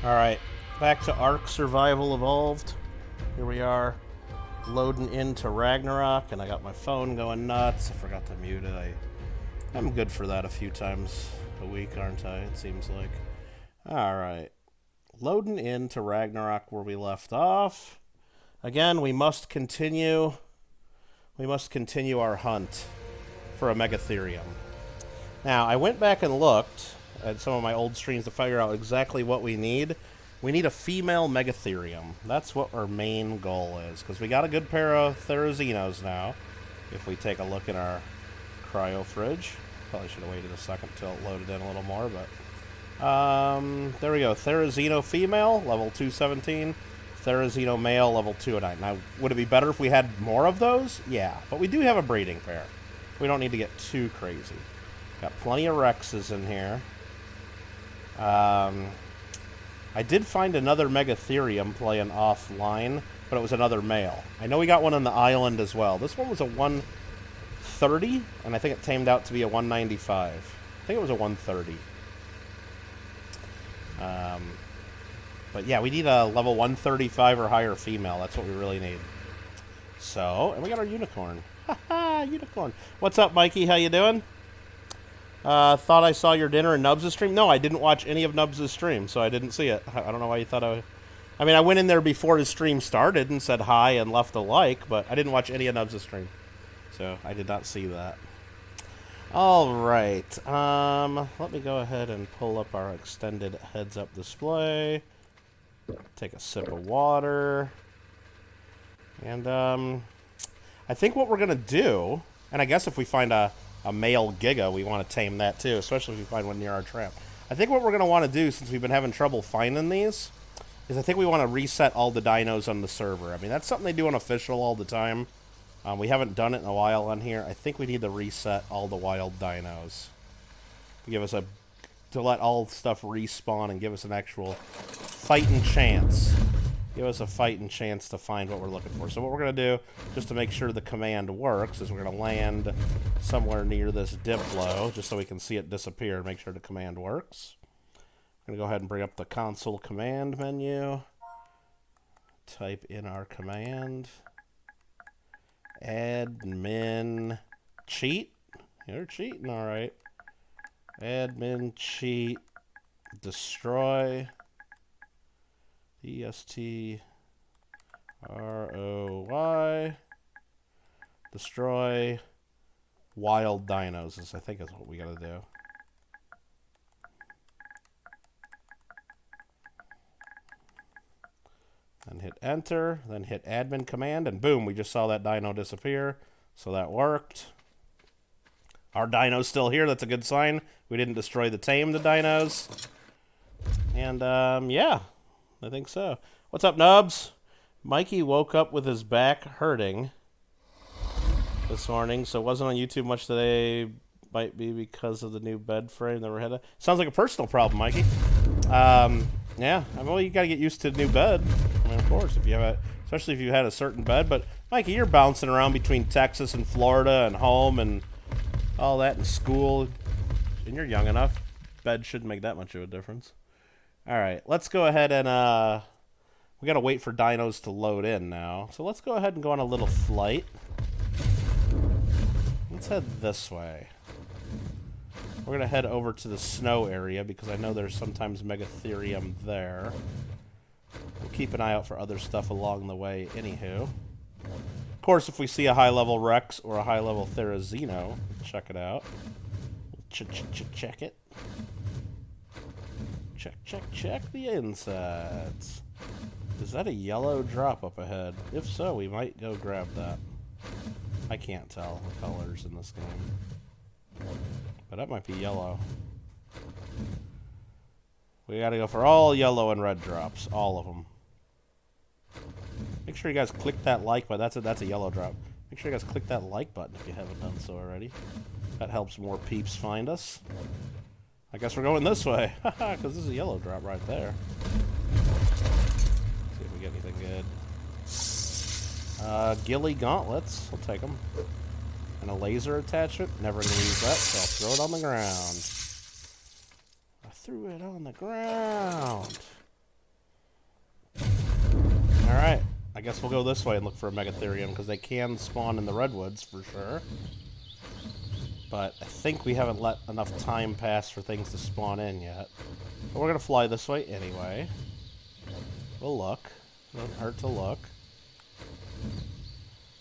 Alright, back to Ark Survival Evolved. Here we are, loading into Ragnarok, and I got my phone going nuts. I forgot to mute it. I'm good for that a few times a week, aren't I? It seems like. Alright, loading into Ragnarok where we left off. Again, we must continue our hunt for a Megatherium. Now, I went back and looked at some of my old streams to figure out exactly what we need. We need a female Megatherium. That's what our main goal is, because we got a good pair of Therazinos now. If we take a look in our cryo fridge. Probably should have waited a second till it loaded in a little more, but... there we go. Therazino female, level 217. Therazino male, level 209. Now, would it be better if we had more of those? Yeah, but we do have a breeding pair. We don't need to get too crazy. Got plenty of Rexes in here. I did find another Megatherium playing offline, but it was another male. I know we got one on the island as well. This one was a 130, and I think it tamed out to be a 195. I think it was a 130. But yeah, we need a level 135 or higher female. That's what we really need. So, and we got our unicorn. Haha, unicorn. What's up, Mikey? How you doing? Thought I saw your dinner in Nubs' stream. No, I didn't watch any of Nubs' stream, so I didn't see it. I don't know why you thought I mean, I went in there before his stream started and said hi and left a like, but I didn't watch any of Nubs' stream. So I did not see that. Alright. Let me go ahead and pull up our extended heads-up display. Take a sip of water. And, I think what we're going to do, and I guess if we find a male Giga, we want to tame that too, especially if we find one near our trap. I think what we're going to want to do, since we've been having trouble finding these, is I think we want to reset all the dinos on the server. I mean, that's something they do on official all the time. We haven't done it in a while on here. I think we need to reset all the wild dinos. Give us to let all stuff respawn and give us an actual fighting chance. Give us a fighting chance to find what we're looking for. So what we're going to do, just to make sure the command works, is we're going to land somewhere near this Diplo, just so we can see it disappear and make sure the command works. I'm going to go ahead and bring up the console command menu. Type in our command. Admin cheat. You're cheating, alright. Admin cheat. Destroy. DSTROY. Destroy wild dinos, I think is what we gotta do. Then hit enter, then hit admin command, and boom, we just saw that dino disappear. So that worked. Our dino's still here, that's a good sign. We didn't destroy the tame the dinos. And yeah. I think so. What's up, Nubs? Mikey woke up with his back hurting this morning, so it wasn't on YouTube much today. Might be because of the new bed frame that we're headed. Sounds like a personal problem, Mikey. Yeah, I mean, well, you gotta get used to the new bed. I mean, of course, if you have especially if you had a certain bed. But Mikey, you're bouncing around between Texas and Florida and home and all that and school, and you're young enough. Bed shouldn't make that much of a difference. Alright, let's go ahead and, we gotta wait for dinos to load in now. So let's go ahead and go on a little flight. Let's head this way. We're gonna head over to the snow area, because I know there's sometimes Megatherium there. We'll keep an eye out for other stuff along the way, anywho. Of course, if we see a high-level Rex or a high-level Therazino, check it out. Check it. Check the insides. Is that a yellow drop up ahead? If so, we might go grab that. I can't tell the colors in this game. But that might be yellow. We gotta go for all yellow and red drops. All of them. Make sure you guys click that like button. That's a yellow drop. Make sure you guys click that like button if you haven't done so already. That helps more peeps find us. I guess we're going this way, because this is a yellow drop right there. See if we get anything good. Ghillie gauntlets, we'll take them. And a laser attachment, never gonna use that, so I'll throw it on the ground. I threw it on the ground. I guess we'll go this way and look for a Megatherium, because they can spawn in the redwoods for sure. But I think we haven't let enough time pass for things to spawn in yet. But we're going to fly this way anyway. We'll look. Doesn't hurt to look.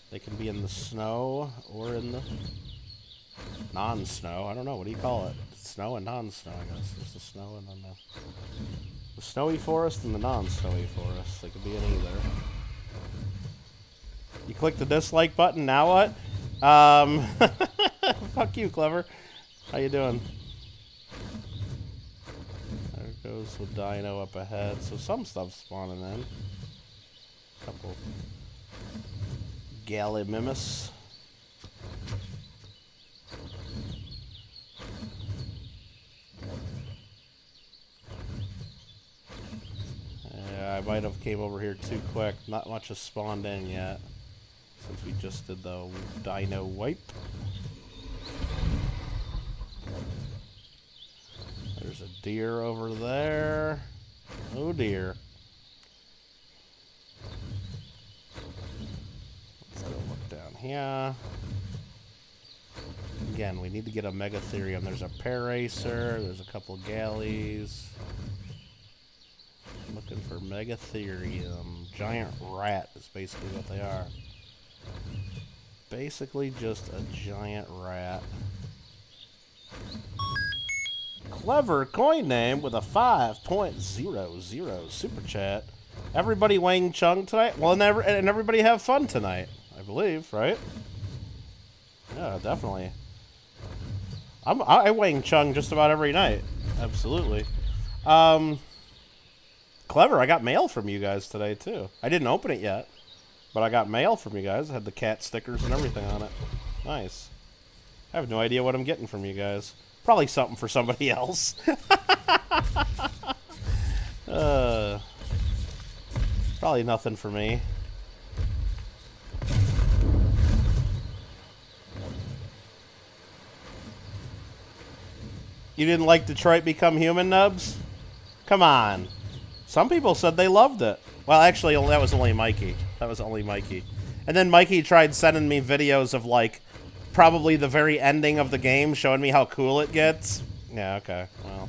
They can be in the snow or in the non-snow. I don't know. What do you call it? Snow and non-snow, I guess. There's the snow and then the snowy forest and the non-snowy forest. They could be in either. You click the dislike button, now what? Fuck you, Clever. How you doing? There goes the dino up ahead. So some stuff's spawning in. Couple Gallimimus. Yeah, I might have came over here too quick. Not much has spawned in yet, since we just did the dino wipe. There's a deer over there. Oh dear. Let's go look down here. Again, we need to get a Megatherium. There's a Paracer. There's a couple galleys. Looking for Megatherium. Giant rat is basically what they are. Basically just a giant rat. Clever coin name with a 5.00 super chat. Everybody Wang Chung tonight? Well, and everybody have fun tonight, I believe, right? Yeah, definitely. I Wang Chung just about every night. Absolutely. Clever, I got mail from you guys today, too. I didn't open it yet, but I got mail from you guys. It had the cat stickers and everything on it. Nice. I have no idea what I'm getting from you guys. Probably something for somebody else. Probably nothing for me. You didn't like Detroit Become Human, Nubs? Come on. Some people said they loved it. Well, actually, that was only Mikey. That was only Mikey. And then Mikey tried sending me videos of, like, probably the very ending of the game, showing me how cool it gets. Yeah, okay. Well.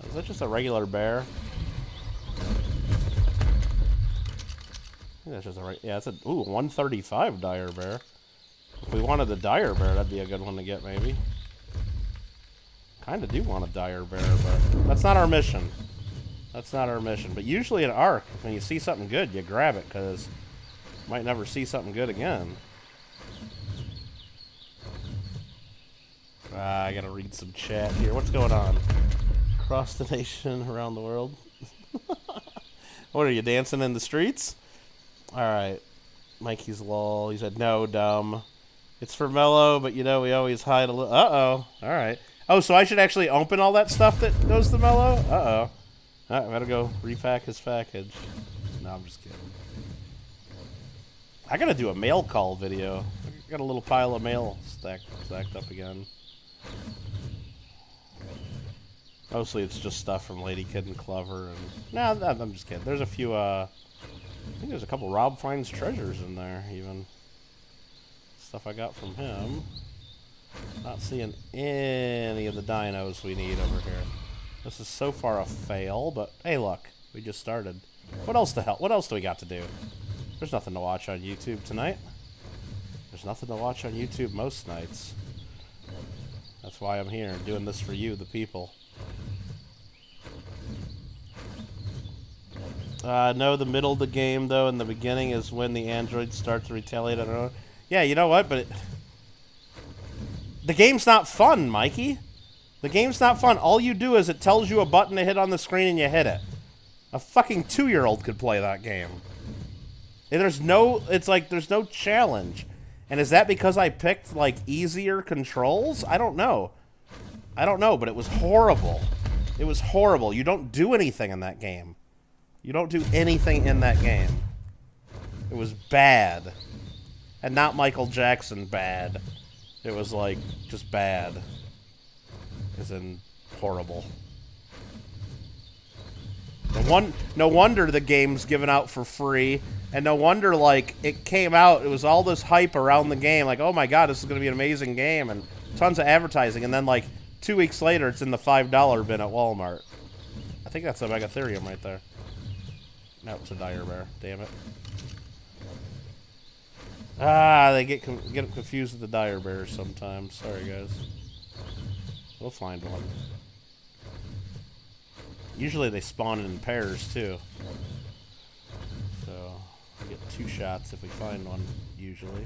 Is that just a regular bear? I think that's just a yeah, it's a 135 dire bear. If we wanted the dire bear, that'd be a good one to get, maybe. Kinda do want a dire bear, but that's not our mission. That's not our mission. But usually in Ark, when you see something good, you grab it, because you might never see something good again. I gotta read some chat here. What's going on? Across the nation, around the world. What are you, dancing in the streets? Alright. Mikey's lol. He said, no, dumb. It's for Mello, but you know we always hide a little. Uh-oh. Alright. Oh, so I should actually open all that stuff that goes to Mello? Uh-oh. Alright, I gotta go repack his package. No, I'm just kidding. I gotta do a mail call video. I got a little pile of mail stacked up again. Mostly it's just stuff from Lady Kid and Clever. And no, I'm just kidding. There's a few, I think there's a couple Rob Finds treasures in there, even. Stuff I got from him. Not seeing any of the dinos we need over here. This is so far a fail, but hey, look. We just started. What else the hell? What else do we got to do? There's nothing to watch on YouTube tonight. There's nothing to watch on YouTube most nights. That's why I'm here, doing this for you, the people. No, the middle of the game, though, in the beginning is when the androids start to retaliate. I don't know. Yeah, you know what? But the game's not fun, Mikey. The game's not fun. All you do is it tells you a button to hit on the screen and you hit it. A fucking 2-year-old could play that game. And there's no challenge. And is that because I picked, like, easier controls? I don't know. I don't know, but it was horrible. It was horrible. You don't do anything in that game. You don't do anything in that game. It was bad. And not Michael Jackson bad. It was, like, just bad. As in, horrible. No wonder the game's given out for free, and no wonder, like, it came out, it was all this hype around the game, like, oh my god, this is going to be an amazing game, and tons of advertising, and then, like, 2 weeks later, it's in the $5 bin at Walmart. I think that's a Megatherium right there. No, it's a dire bear. Damn it. Ah, they get confused with the dire bears sometimes. Sorry, guys. We'll find one. Usually they spawn in pairs, too. So, we get 2 shots if we find one, usually.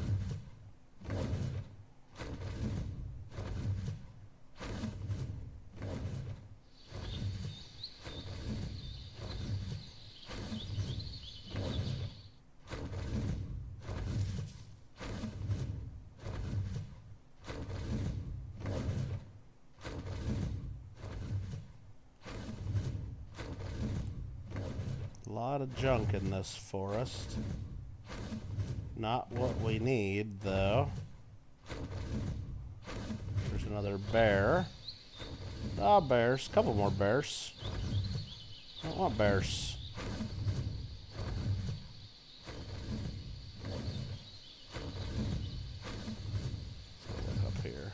A lot of junk in this forest. Not what we need, though. There's another bear. Ah, bears. Couple more bears. I don't want bears. Let's look up here.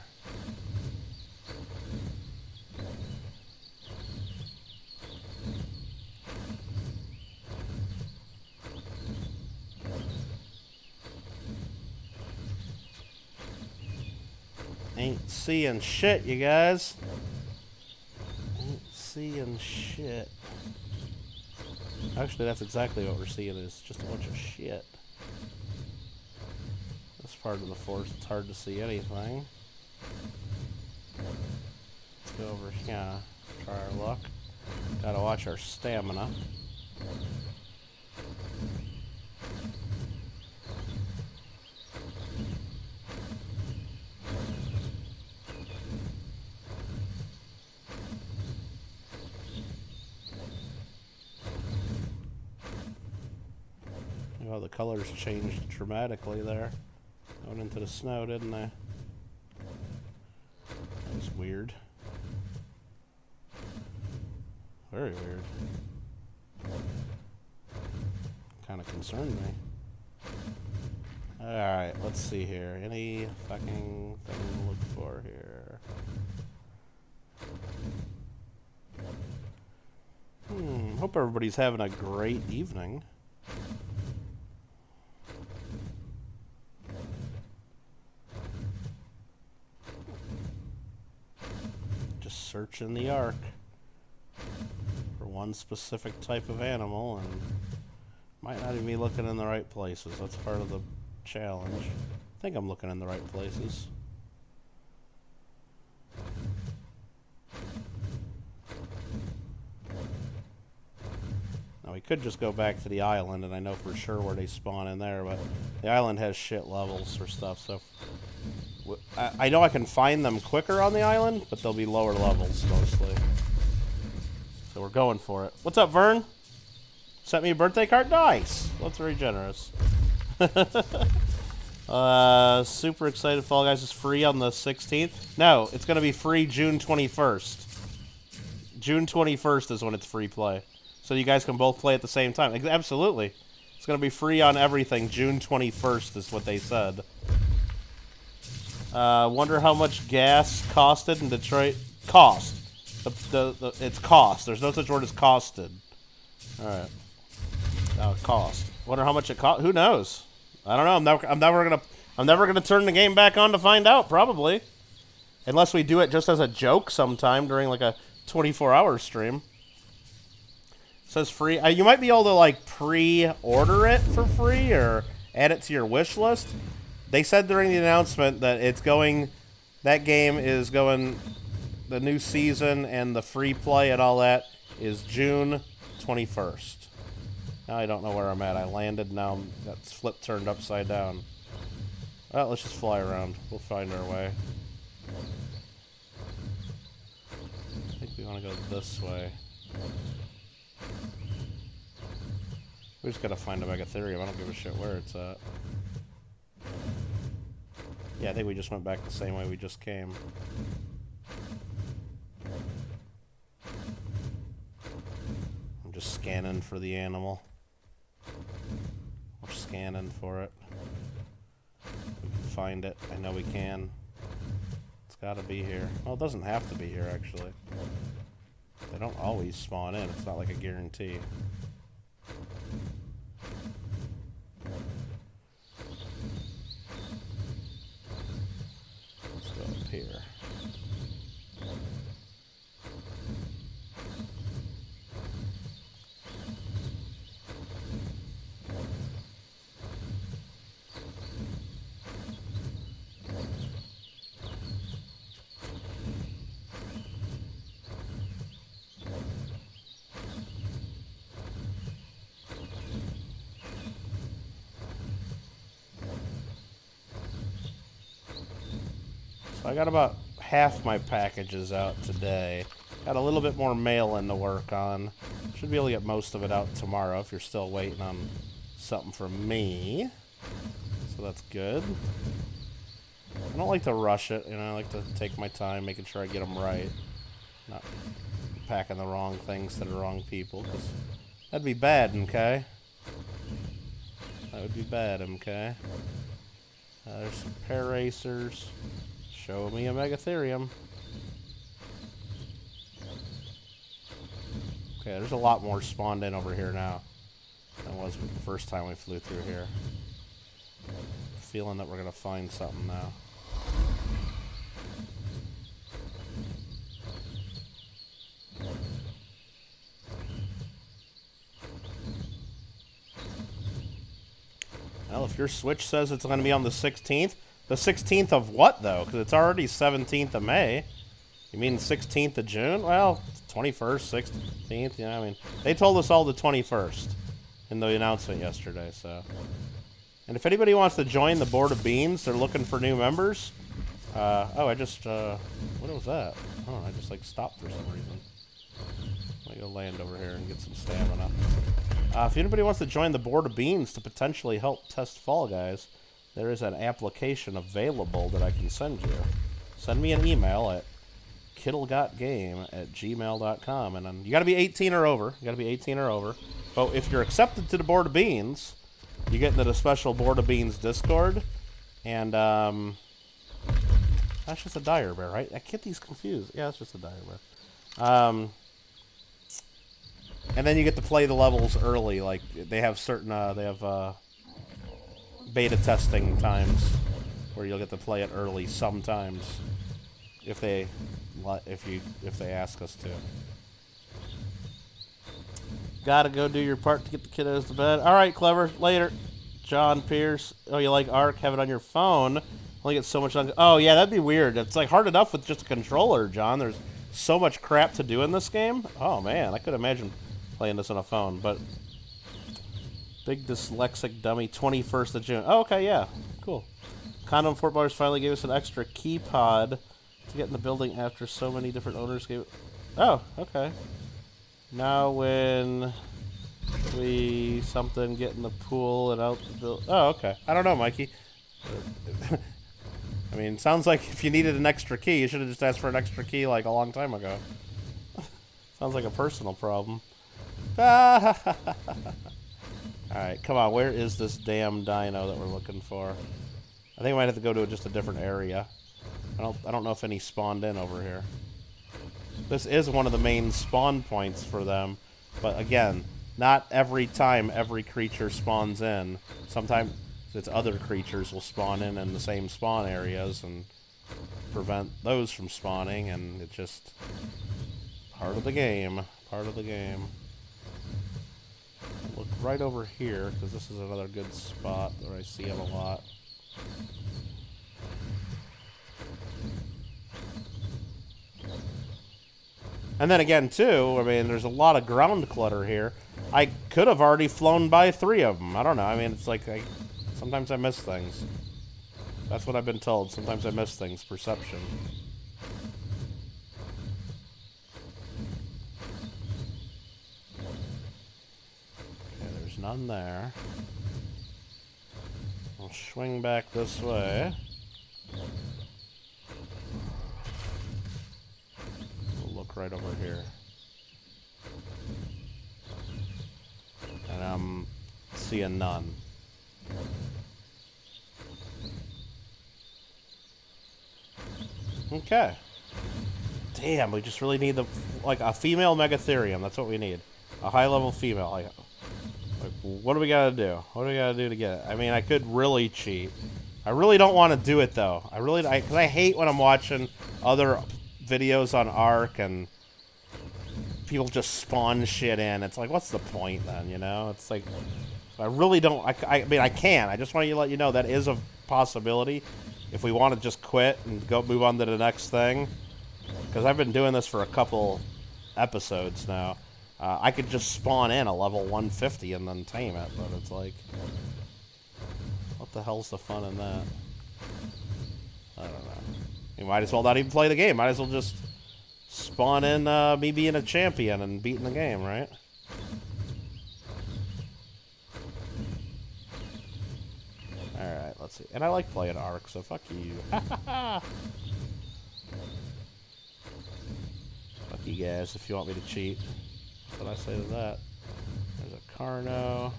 Ain't seeing shit, you guys. Ain't seeing shit. Actually, that's exactly what we're seeing, is just a bunch of shit. This part of the forest, it's hard to see anything. Let's go over here. Try our luck. Gotta watch our stamina. Oh, the colors changed dramatically there. Going into the snow, didn't they? That was weird. Very weird. Kind of concerned me. Alright, let's see here. Any fucking thing to look for here? Hope everybody's having a great evening. Just searching the Ark for one specific type of animal, and might not even be looking in the right places. That's part of the challenge. I think I'm looking in the right places. Now we could just go back to the island, and I know for sure where they spawn in there, but the island has shit levels for stuff, so I know I can find them quicker on the island, but they'll be lower levels mostly. So we're going for it. What's up, Vern? Sent me a birthday card? Nice! Well, that's very generous. Super excited. Fall Guys is free on the 16th. No, it's going to be free June 21st. June 21st is when it's free play. So you guys can both play at the same time. Absolutely. It's going to be free on everything. June 21st is what they said. Wonder how much gas costed in Detroit. Cost. It's cost. There's no such word as costed. Alright. Cost. Wonder how much it cost. Who knows? I don't know. I'm never gonna turn the game back on to find out, probably. Unless we do it just as a joke sometime during like a 24-hour stream. It says free. You might be able to like pre-order it for free or add it to your wish list. They said during the announcement that it's going, that game is going, the new season and the free play and all that is June 21st. Now I don't know where I'm at. I landed, now that's flip turned upside down. Well, let's just fly around. We'll find our way. I think we want to go this way. We just gotta find a Megatherium. I don't give a shit where it's at. Yeah, I think we just went back the same way we just came. I'm just scanning for the animal. We're scanning for it. We can find it. I know we can. It's gotta be here. Well, it doesn't have to be here, actually. They don't always spawn in. It's not like a guarantee. Let's go up here. So I got about half my packages out today. Got a little bit more mail in to work on. Should be able to get most of it out tomorrow if you're still waiting on something from me. So that's good. I don't like to rush it, you know, I like to take my time, making sure I get them right. Not packing the wrong things to the wrong people, because that'd be bad, okay? That would be bad, okay? There's some paracers. Show me a Megatherium. Okay, there's a lot more spawned in over here now than was the first time we flew through here. Feeling that we're gonna find something now. Well, if your Switch says it's gonna be on the 16th, the 16th of what, though? Because it's already 17th of May. You mean 16th of June? Well, 21st, 16th, you know, I mean, they told us all the 21st in the announcement yesterday, so. And if anybody wants to join the Board of Beans, they're looking for new members. Oh, I just, what was that? Oh, I just, like, stopped for some reason. Let me go land over here and get some stamina. If anybody wants to join the Board of Beans to potentially help test Fall Guys, there is an application available that I can send you. Send me an email at kittlegotgame@gmail.com, and then you got to be 18 or over. You got to be 18 or over. But if you're accepted to the Board of Beans, you get into the special Board of Beans Discord, and that's just a dire bear, right? I get these confused. Yeah, it's just a dire bear. And then you get to play the levels early. Like they have certain beta testing times where you'll get to play it early sometimes if they ask us to. Gotta go do your part to get the kiddos to bed. All right, Clever. Later. John Pierce. Oh, you like Ark? Have it on your phone. Only get so much on. Oh, yeah, that'd be weird. It's like hard enough with just a controller, John. There's so much crap to do in this game. Oh, man. I could imagine playing this on a phone, but big dyslexic dummy, 21st of June. Oh, okay, yeah. Cool. Condom Fort Myers finally gave us an extra key pod to get in the building after so many different owners gave it. Oh, okay. Now when we get in the pool and out the building. Oh, okay. I don't know, Mikey. I mean, sounds like if you needed an extra key, you should have just asked for an extra key like a long time ago. Sounds like a personal problem. Alright, come on. Where is this damn dino that we're looking for? I think I might have to go to just a different area. I don't know if any spawned in over here. This is one of the main spawn points for them, but again, not every time every creature spawns in. Sometimes it's other creatures will spawn in the same spawn areas and prevent those from spawning, and it's just part of the game. Part of the game. Look right over here, because this is another good spot where I see him a lot. And then again, too, I mean, there's a lot of ground clutter here. I could have already flown by 3 of them. I don't know. I mean, it's like, sometimes I miss things. That's what I've been told. Sometimes I miss things. Perception. Okay, there's none there. I'll swing back this way. Right over here. I'm seeing none. Okay. Damn, we just really need like a female Megatherium. That's what we need. A high-level female. Like, what do we gotta do? What do we gotta do to get it? I mean, I could really cheat. I really don't want to do it, though. Because I hate when I'm watching other videos on Ark and people just spawn shit in. It's like, what's the point then, you know? It's like, I really don't... I mean, I can. I just want to let you know that is a possibility if we want to just quit and go move on to the next thing. Because I've been doing this for a couple episodes now. I could just spawn in a level 150 and then tame it, but it's like... What the hell's the fun in that? I don't know. You might as well not even play the game. Might as well just spawn in me being a champion and beating the game, right? Alright, let's see. And I like playing Ark, so fuck you. Fuck you guys if you want me to cheat. That's what I say to that. There's a Carno.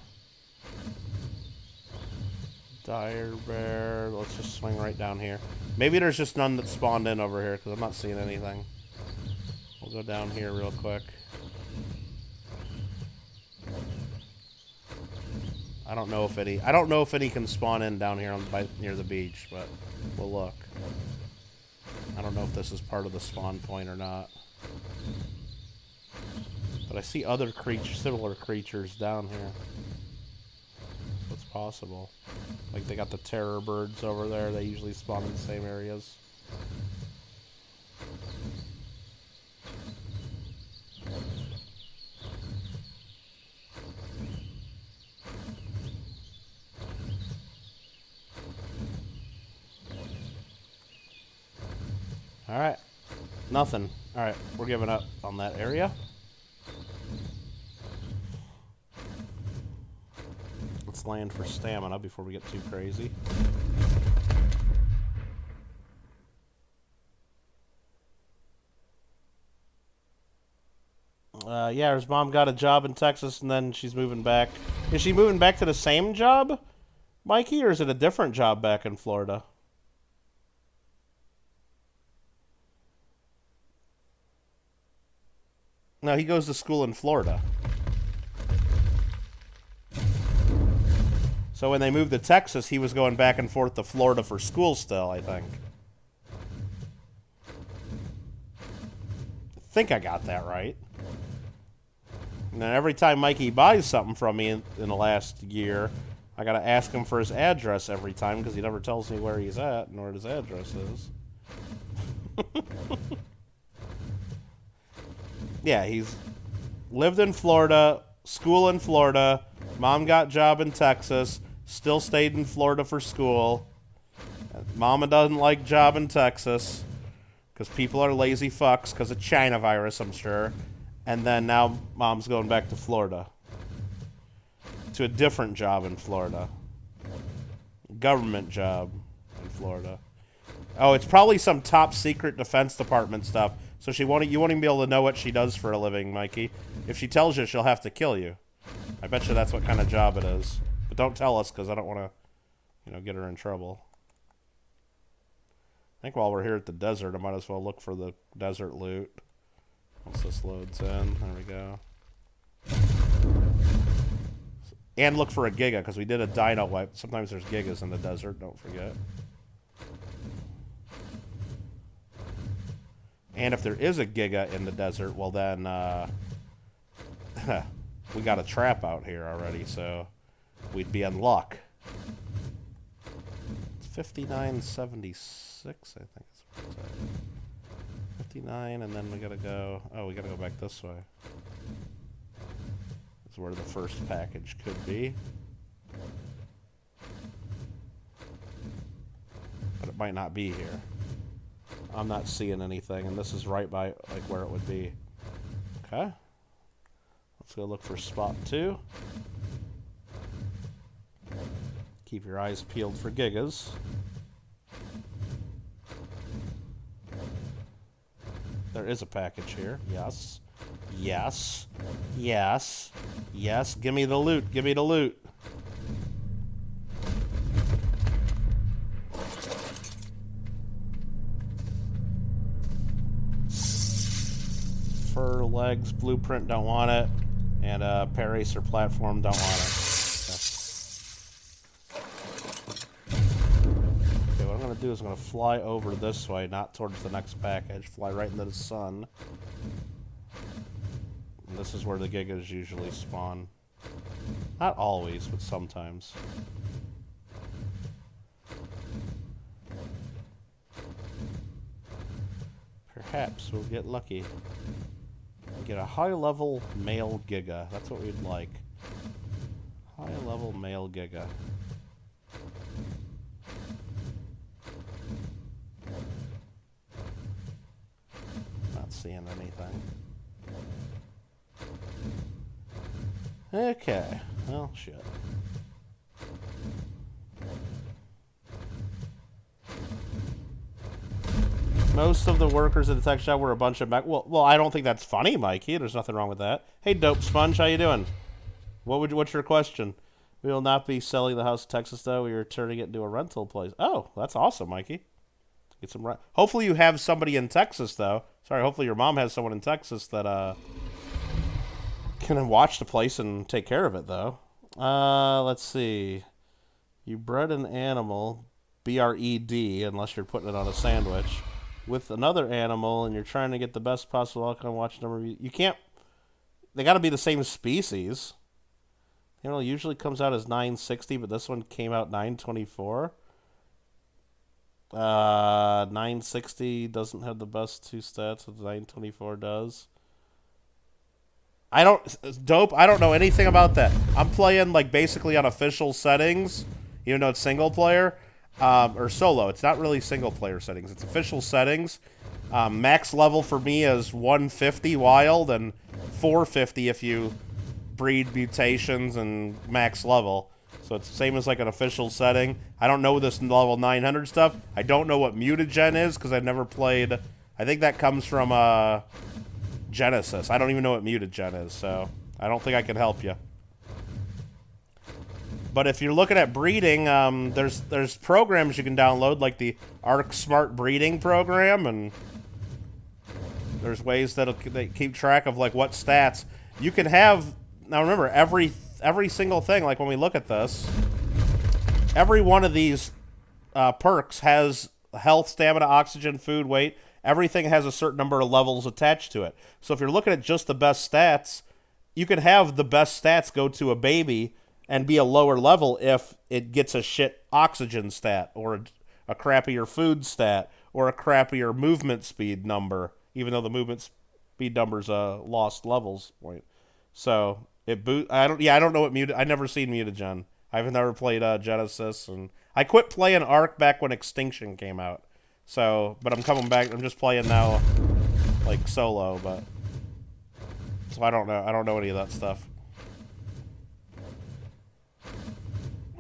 Dire Bear. Let's just swing right down here. Maybe there's just none that spawned in over here because I'm not seeing anything. We'll go down here real quick. I don't know if any can spawn in down here near the beach, but we'll look. I don't know if this is part of the spawn point or not. But I see other similar creatures down here. What's possible? Like they got the terror birds over there. They usually spawn in the same areas. Alright. Nothing. Alright, we're giving up on that area. Let's land for stamina before we get too crazy. Yeah, his mom got a job in Texas and then she's moving back. Is she moving back to the same job, Mikey, or is it a different job back in Florida? No, he goes to school in Florida. So when they moved to Texas, he was going back and forth to Florida for school still, I think. I think I got that right. And then every time Mikey buys something from me in the last year, I gotta ask him for his address every time because he never tells me where he's at and where his address is. Yeah, he's lived in Florida, school in Florida, mom got job in Texas, still stayed in Florida for school. Mama doesn't like job in Texas because people are lazy fucks because of China virus, I'm sure. And then now mom's going back to Florida. To a different job in Florida. Government job in Florida. Oh, it's probably some top secret Defense Department stuff. So you won't even be able to know what she does for a living, Mikey. If she tells you, she'll have to kill you. I bet you that's what kind of job it is. But don't tell us, because I don't want to, get her in trouble. I think while we're here at the desert, I might as well look for the desert loot. Once this loads in, there we go. And look for a Giga, because we did a dino wipe. Sometimes there's Gigas in the desert, don't forget. And if there is a Giga in the desert, well then, we got a trap out here already, so we'd be in luck. It's 5976, I think is what it's at. 59, and then we gotta go... Oh, we gotta go back this way. That's where the first package could be. But it might not be here. I'm not seeing anything, and this is right by like where it would be. Okay. Let's go look for spot 2. Keep your eyes peeled for Gigas. There is a package here. Yes. Yes. Yes. Yes. Give me the loot. Give me the loot. Fur, legs, blueprint, don't want it. And Paracer platform, don't want it. Okay, what I'm going to do is I'm going to fly over this way, not towards the next package. Fly right into the sun. And this is where the Gigas usually spawn. Not always, but sometimes. Perhaps we'll get lucky. Get a high-level male Giga. That's what we'd like. High-level male Giga. Not seeing anything. Okay. Well, shit. Most of the workers at the tech shop were a bunch of well, I don't think that's funny, Mikey. There's nothing wrong with that. Hey, Dope Sponge, how you doing? What's your question? We will not be selling the house in Texas, though. We are turning it into a rental place. Oh, that's awesome, Mikey. Get some rent. Hopefully you have somebody in Texas, though. Sorry, hopefully your mom has someone in Texas that can watch the place and take care of it, though. Let's see. You bred an animal, B-R-E-D, unless you're putting it on a sandwich, with another animal, and you're trying to get the best possible outcome. Watch number. You can't. They got to be the same species. The animal usually comes out as 960, but this one came out 924. 960 doesn't have the best two stats, but 924 does. Dope. I don't know anything about that. I'm playing like basically on official settings, even though it's single player. Or solo. It's not really single player settings. It's official settings. Max level for me is 150 wild and 450 if you breed mutations and max level. So it's the same as like an official setting. I don't know this level 900 stuff. I don't know what mutagen is because I've never played. I think that comes from Genesis. I don't even know what mutagen is, so I don't think I can help you. But if you're looking at breeding, there's programs you can download, like the Ark Smart Breeding program, and there's ways that keep track of like what stats you can have. Now remember, every single thing, like when we look at this, every one of these perks has health, stamina, oxygen, food, weight. Everything has a certain number of levels attached to it. So if you're looking at just the best stats, you can have the best stats go to a baby and be a lower level if it gets a shit oxygen stat, or a crappier food stat, or a crappier movement speed number, even though the movement speed number's a lost levels point. So it I don't know what I never seen mutagen. I've never played Genesis, and I quit playing Ark back when Extinction came out. So, but I'm coming back. I'm just playing now, like solo, but so I don't know any of that stuff.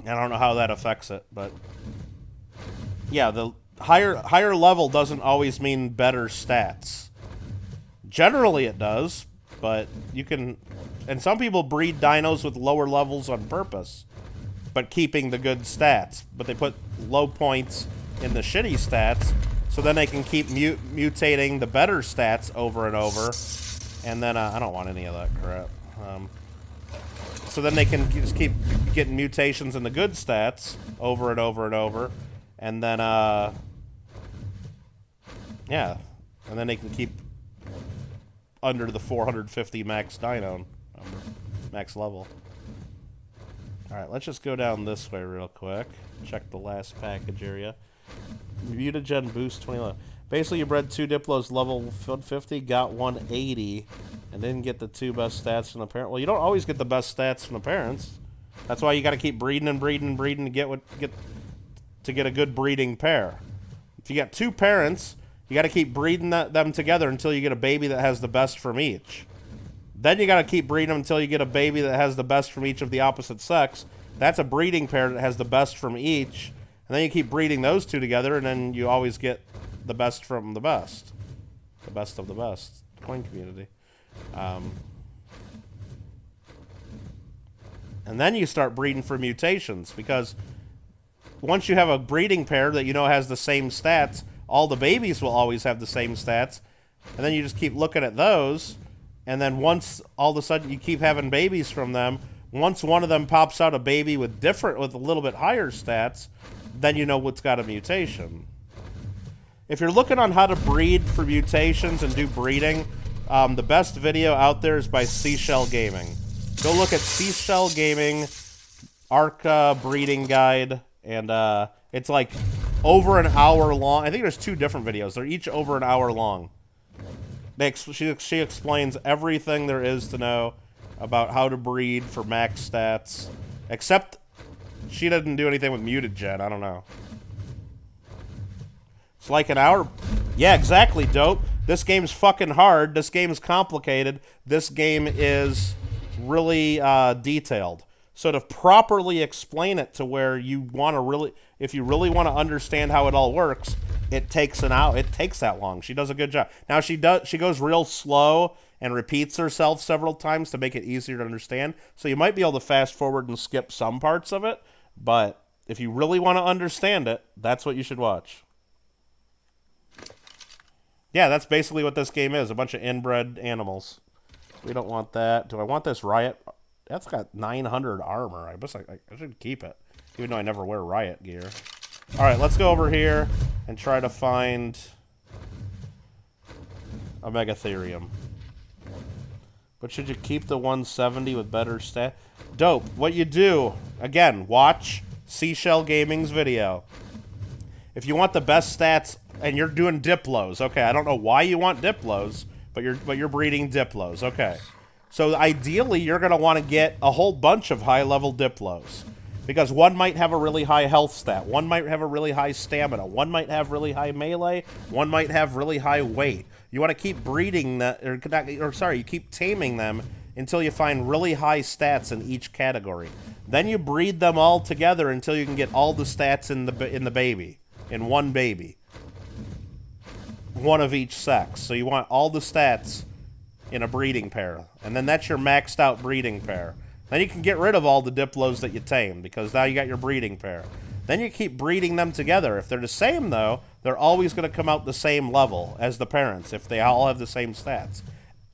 I don't know how that affects it, but yeah, the higher level doesn't always mean better stats. Generally it does, but you can, and some people breed dinos with lower levels on purpose, but keeping the good stats. But they put low points in the shitty stats, so then they can keep mutating the better stats over and over, and then I don't want any of that crap. So then they can just keep getting mutations in the good stats over and over and over. And then, yeah. And then they can keep under the 450 max dino number, max level. Alright, let's just go down this way real quick. Check the last package area. Mutagen boost 20. Basically, you bred 2 Diplos level 50, got 180, and didn't get the 2 best stats from the parent. Well, you don't always get the best stats from the parents. That's why you got to keep breeding and breeding and breeding to get a good breeding pair. If you got 2 parents, you got to keep breeding them together until you get a baby that has the best from each. Then you got to keep breeding them until you get a baby that has the best from each of the opposite sex. That's a breeding pair that has the best from each. And then you keep breeding those 2 together, and then you always get the best from the best. The best of the best. Coin community. And then you start breeding for mutations, because once you have a breeding pair that you know has the same stats, all the babies will always have the same stats, and then you just keep looking at those, and then once all of a sudden you keep having babies from them, once one of them pops out a baby with a little bit higher stats, then you know what's got a mutation. If you're looking on how to breed for mutations and do breeding, the best video out there is by Seashell Gaming. Go look at Seashell Gaming Ark breeding guide, and it's like over an hour long. I think there's 2 different videos. They're each over an hour long. She explains everything there is to know about how to breed for max stats, except she doesn't do anything with mutagen. I don't know. It's like an hour. Yeah, exactly, Dope. This game's fucking hard. This game is complicated. This game is really detailed. So to properly explain it to where you want to really, if you really want to understand how it all works, it takes an hour. It takes that long. She does a good job. Now she goes real slow and repeats herself several times to make it easier to understand. So you might be able to fast forward and skip some parts of it, but if you really want to understand it, that's what you should watch. Yeah, that's basically what this game is. A bunch of inbred animals. We don't want that. Do I want this Riot? That's got 900 armor. I guess I should keep it, even though I never wear Riot gear. All right, let's go over here and try to find a Megatherium. But should you keep the 170 with better stat? Dope. What you do, again, watch Seashell Gaming's video. If you want the best stats, and you're doing Diplos, okay, I don't know why you want Diplos, but you're breeding Diplos, okay. So ideally, you're going to want to get a whole bunch of high-level Diplos, because one might have a really high health stat, one might have a really high stamina, one might have really high melee, one might have really high weight. You want to keep breeding that, you keep taming them until you find really high stats in each category. Then you breed them all together until you can get all the stats in the baby, in one baby. One of each sex. So you want all the stats in a breeding pair. And then that's your maxed out breeding pair. Then you can get rid of all the Diplos that you tame, because now you got your breeding pair. Then you keep breeding them together. If they're the same, though, they're always going to come out the same level as the parents, if they all have the same stats.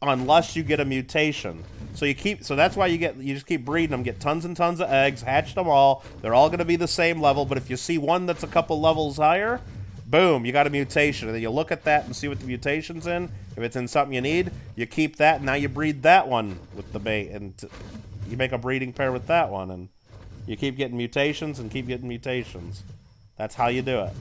Unless you get a mutation. So that's why you just keep breeding them, get tons and tons of eggs, hatch them all. They're all going to be the same level, but if you see one that's a couple levels higher, boom, you got a mutation. And then you look at that and see what the mutation's in. If it's in something you need, you keep that, and now you breed that one with the bait, and you make a breeding pair with that one, and you keep getting mutations and keep getting mutations. That's how you do it.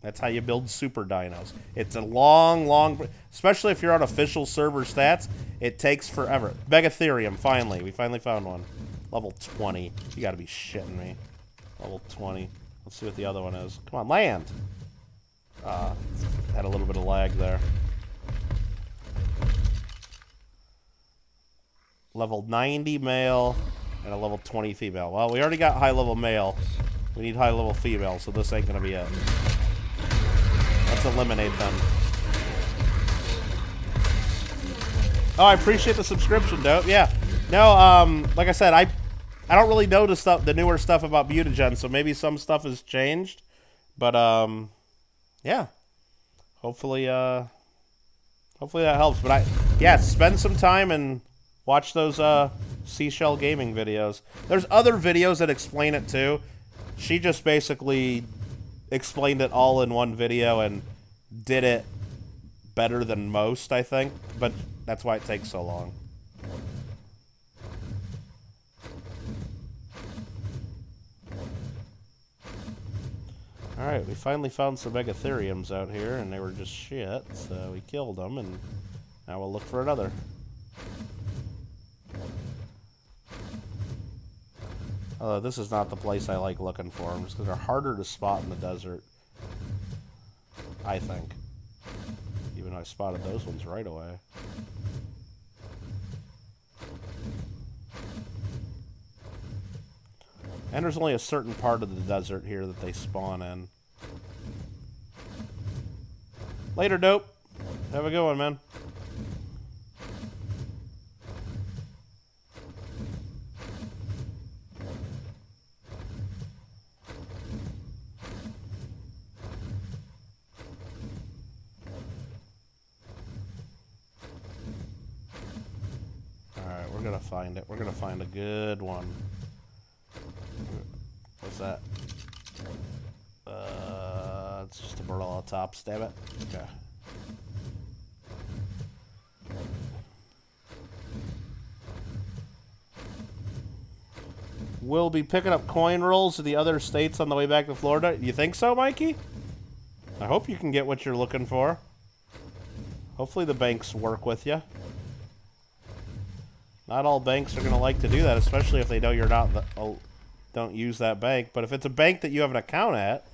That's how you build super dinos. It's a long, especially if you're on official server stats, it takes forever. Megatherium, finally. We finally found one. Level 20. You gotta be shitting me. Level 20. Let's see what the other one is. Come on, land! Had a little bit of lag there. Level 90 male and a level 20 female. Well, we already got high-level male. We need high-level female, so this ain't gonna be it. Let's eliminate them. Oh, I appreciate the subscription, Dope. Yeah. No, like I said, I don't really know the newer stuff about mutagen, so maybe some stuff has changed. But, yeah. Hopefully that helps. But spend some time and watch those Seashell Gaming videos. There's other videos that explain it too. She just basically explained it all in one video and did it better than most, I think. But that's why it takes so long. Alright, we finally found some Megatheriums out here, and they were just shit, so we killed them, and now we'll look for another. Although this is not the place I like looking for them, just because they're harder to spot in the desert. I think. Even though I spotted those ones right away. And there's only a certain part of the desert here that they spawn in. Later, Dope. Have a good one, man. gonna find it. We're gonna find a good one. What's that? It's just a bird on the top. Stab it. Okay. We'll be picking up coin rolls to the other states on the way back to Florida. You think so, Mikey? I hope you can get what you're looking for. Hopefully the banks work with you. Not all banks are going to like to do that, especially if they know you're not don't use that bank. But if it's a bank that you have an account at,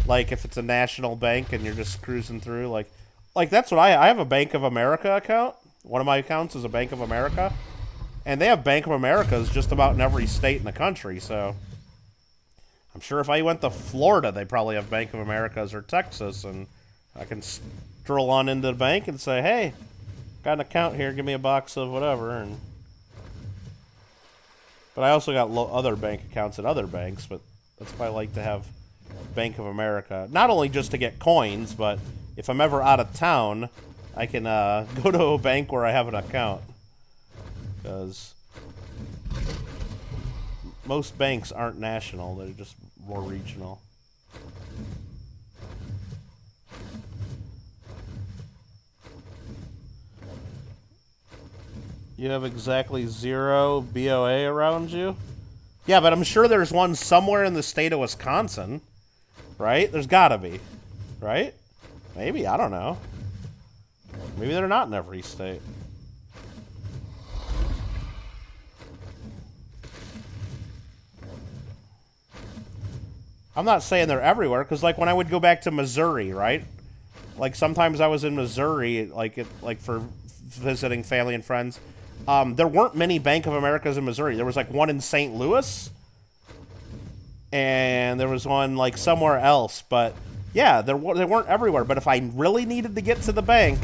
like if it's a national bank and you're just cruising through, like that's what I have a Bank of America account. One of my accounts is a Bank of America. And they have Bank of Americas just about in every state in the country, so I'm sure if I went to Florida, they probably have Bank of Americas or Texas, and I can stroll on into the bank and say, hey, got an account here, give me a box of whatever. But I also got other bank accounts at other banks, but that's why I like to have Bank of America. Not only just to get coins, but if I'm ever out of town, I can go to a bank where I have an account. Because most banks aren't national, they're just more regional. You have exactly 0 BOA around you? Yeah, but I'm sure there's one somewhere in the state of Wisconsin, right? There's gotta be, right? Maybe, I don't know. Maybe they're not in every state. I'm not saying they're everywhere, because like when I would go back to Missouri, right? Like sometimes I was in Missouri, like for visiting family and friends. There weren't many Bank of Americas in Missouri. There was like one in St. Louis, and there was one like somewhere else. But yeah, they weren't everywhere. But if I really needed to get to the bank,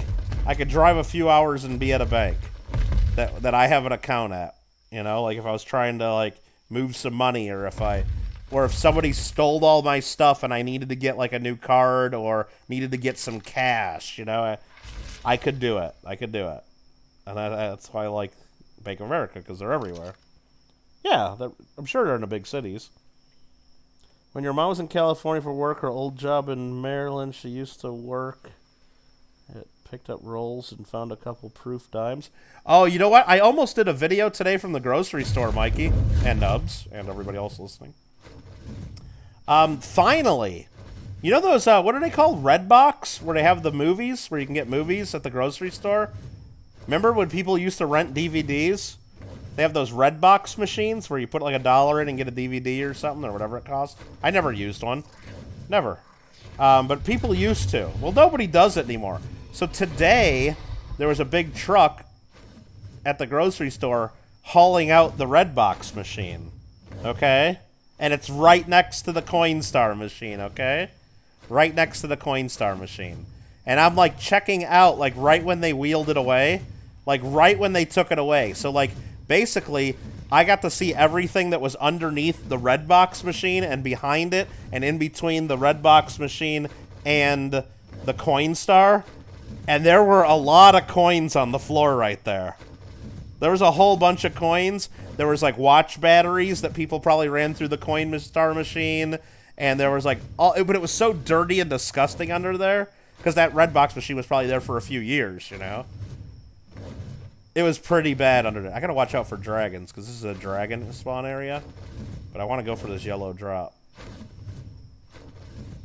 I could drive a few hours and be at a bank that I have an account at. You know, like if I was trying to like move some money, or if somebody stole all my stuff and I needed to get like a new card or needed to get some cash, you know, I could do it. I could do it. And that's why I like Bank of America, because they're everywhere. Yeah, I'm sure they're in the big cities. When your mom was in California for work, her old job in Maryland, she used to work. It picked up rolls and found a couple proof dimes. Oh, you know what? I almost did a video today from the grocery store, Mikey, and Nubs, and everybody else listening. Finally, you know those, what are they called? Redbox, where they have the movies, where you can get movies at the grocery store? Remember when people used to rent DVDs? They have those Redbox machines where you put like $1 in and get a DVD or something, or whatever it costs. I never used one. Never. But people used to. Well, nobody does it anymore. So today, there was a big truck at the grocery store hauling out the Redbox machine. Okay? And it's right next to the Coinstar machine, okay? Right next to the Coinstar machine. And I'm, like, checking out, like, right when they wheeled it away. Like, right when they took it away. So, like, basically, I got to see everything that was underneath the Redbox machine and behind it and in between the Redbox machine and the Coinstar. And there were a lot of coins on the floor right there. There was a whole bunch of coins. There was, like, watch batteries that people probably ran through the Coinstar machine. And there was, like, but it was so dirty and disgusting under there. Because that Redbox machine was probably there for a few years, you know? It was pretty bad under there. I gotta watch out for dragons, because this is a dragon spawn area. But I want to go for this yellow drop.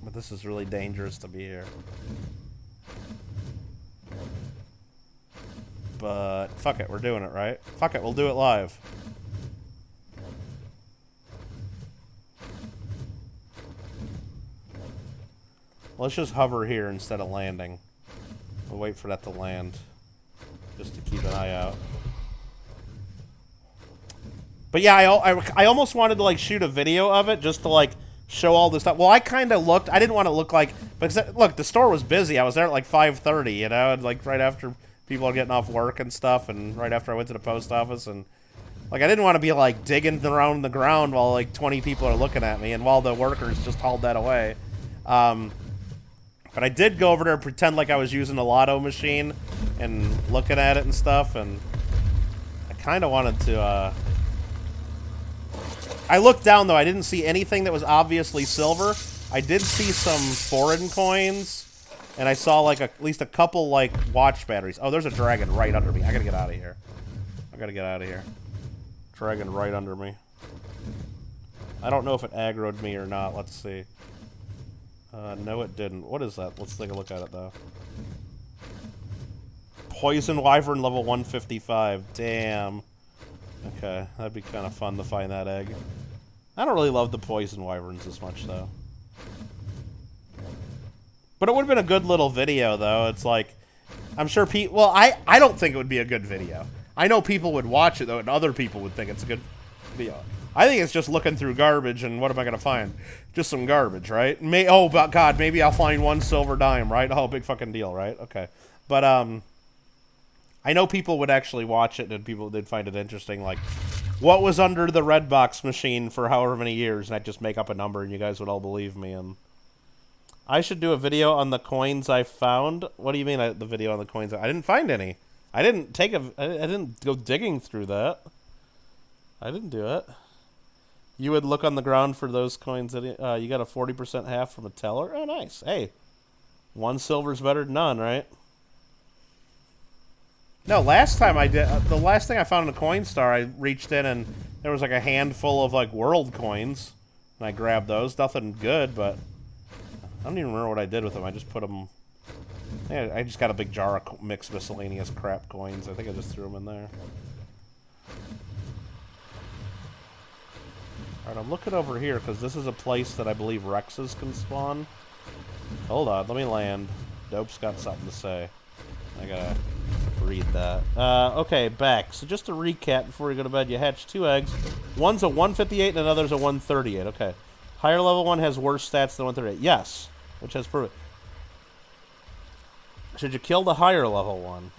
But this is really dangerous to be here. But fuck it, we're doing it, right? Fuck it, we'll do it live. Let's just hover here instead of landing. We'll wait for that to land, just to keep an eye out. But yeah, I almost wanted to like shoot a video of it just to like show all this stuff. Well, I kind of looked. I didn't want to look like, because look, the store was busy. I was there at like 5:30, you know, and like right after people are getting off work and stuff, and right after I went to the post office, and like I didn't want to be like digging around the ground while like 20 people are looking at me, and while the workers just hauled that away. But I did go over there and pretend like I was using a lotto machine and looking at it and stuff, and I kind of wanted to, I looked down, though. I didn't see anything that was obviously silver. I did see some foreign coins, and I saw, like, at least a couple, like, watch batteries. Oh, there's a dragon right under me. I gotta get out of here. I gotta get out of here. Dragon right under me. I don't know if it aggroed me or not. Let's see. No, it didn't. What is that? Let's take a look at it, though. Poison Wyvern level 155. Damn. Okay, that'd be kind of fun to find that egg. I don't really love the Poison Wyverns as much, though. But it would have been a good little video, though. It's like, I'm sure people... Well, I don't think it would be a good video. I know people would watch it, though, and other people would think it's a good video. I think it's just looking through garbage, and what am I going to find? Just some garbage, right? Oh, but God, maybe I'll find one silver dime, right? Oh, big fucking deal, right? Okay. But, I know people would actually watch it, and people did find it interesting, like, what was under the red box machine for however many years, and I'd just make up a number, and you guys would all believe me, and... I should do a video on the coins I found. What do you mean, the video on the coins? I didn't find any. I didn't go digging through that. I didn't do it. You would look on the ground for those coins that you got a 40% half from a teller. Oh, nice. Hey, one silver's better than none, right? No, last time I did, the last thing I found in a coin star, I reached in and there was like a handful of like world coins, and I grabbed those. Nothing good, but I don't even remember what I did with them. I just put them. Yeah, I just got a big jar of mixed miscellaneous crap coins. I think I just threw them in there. Alright, I'm looking over here because this is a place that I believe Rexes can spawn. Hold on, let me land. Dope's got something to say. I gotta read that. Okay, back. So just to recap before you go to bed, you hatch 2 eggs. One's a 158 and another's a 138. Okay. Higher level one has worse stats than 138. Yes, which has proven. Should you kill the higher level one?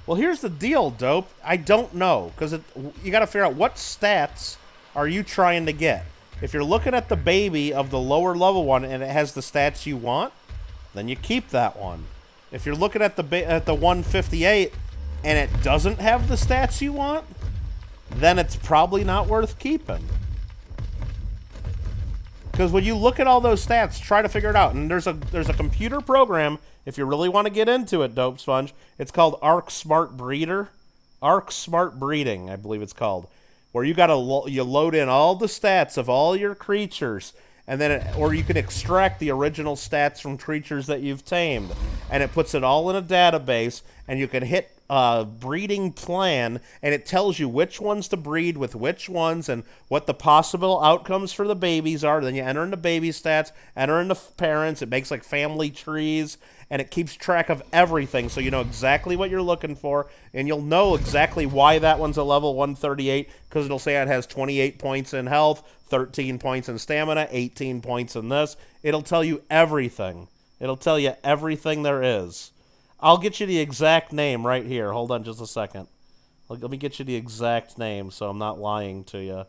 Well, here's the deal, Dope. I don't know, because you got to figure out what stats are you trying to get. If you're looking at the baby of the lower level one and it has the stats you want, then you keep that one. If you're looking at the 158 and it doesn't have the stats you want, then it's probably not worth keeping. Because when you look at all those stats, try to figure it out. And there's a computer program, if you really want to get into it, Dope Sponge. It's called Ark Smart Breeder. Ark Smart Breeding, I believe it's called. Where you you load in all the stats of all your creatures, and then or you can extract the original stats from creatures that you've tamed, and it puts it all in a database, and you can hit breeding plan, and it tells you which ones to breed with which ones and what the possible outcomes for the babies are. Then you enter in the baby stats, enter in the parents. It makes like family trees, and it keeps track of everything, so you know exactly what you're looking for, and you'll know exactly why that one's a level 138, because it'll say it has 28 points in health, 13 points in stamina, 18 points in this. It'll tell you everything. It'll tell you everything there is. I'll get you the exact name right here. Hold on just a second. Let me get you the exact name so I'm not lying to you.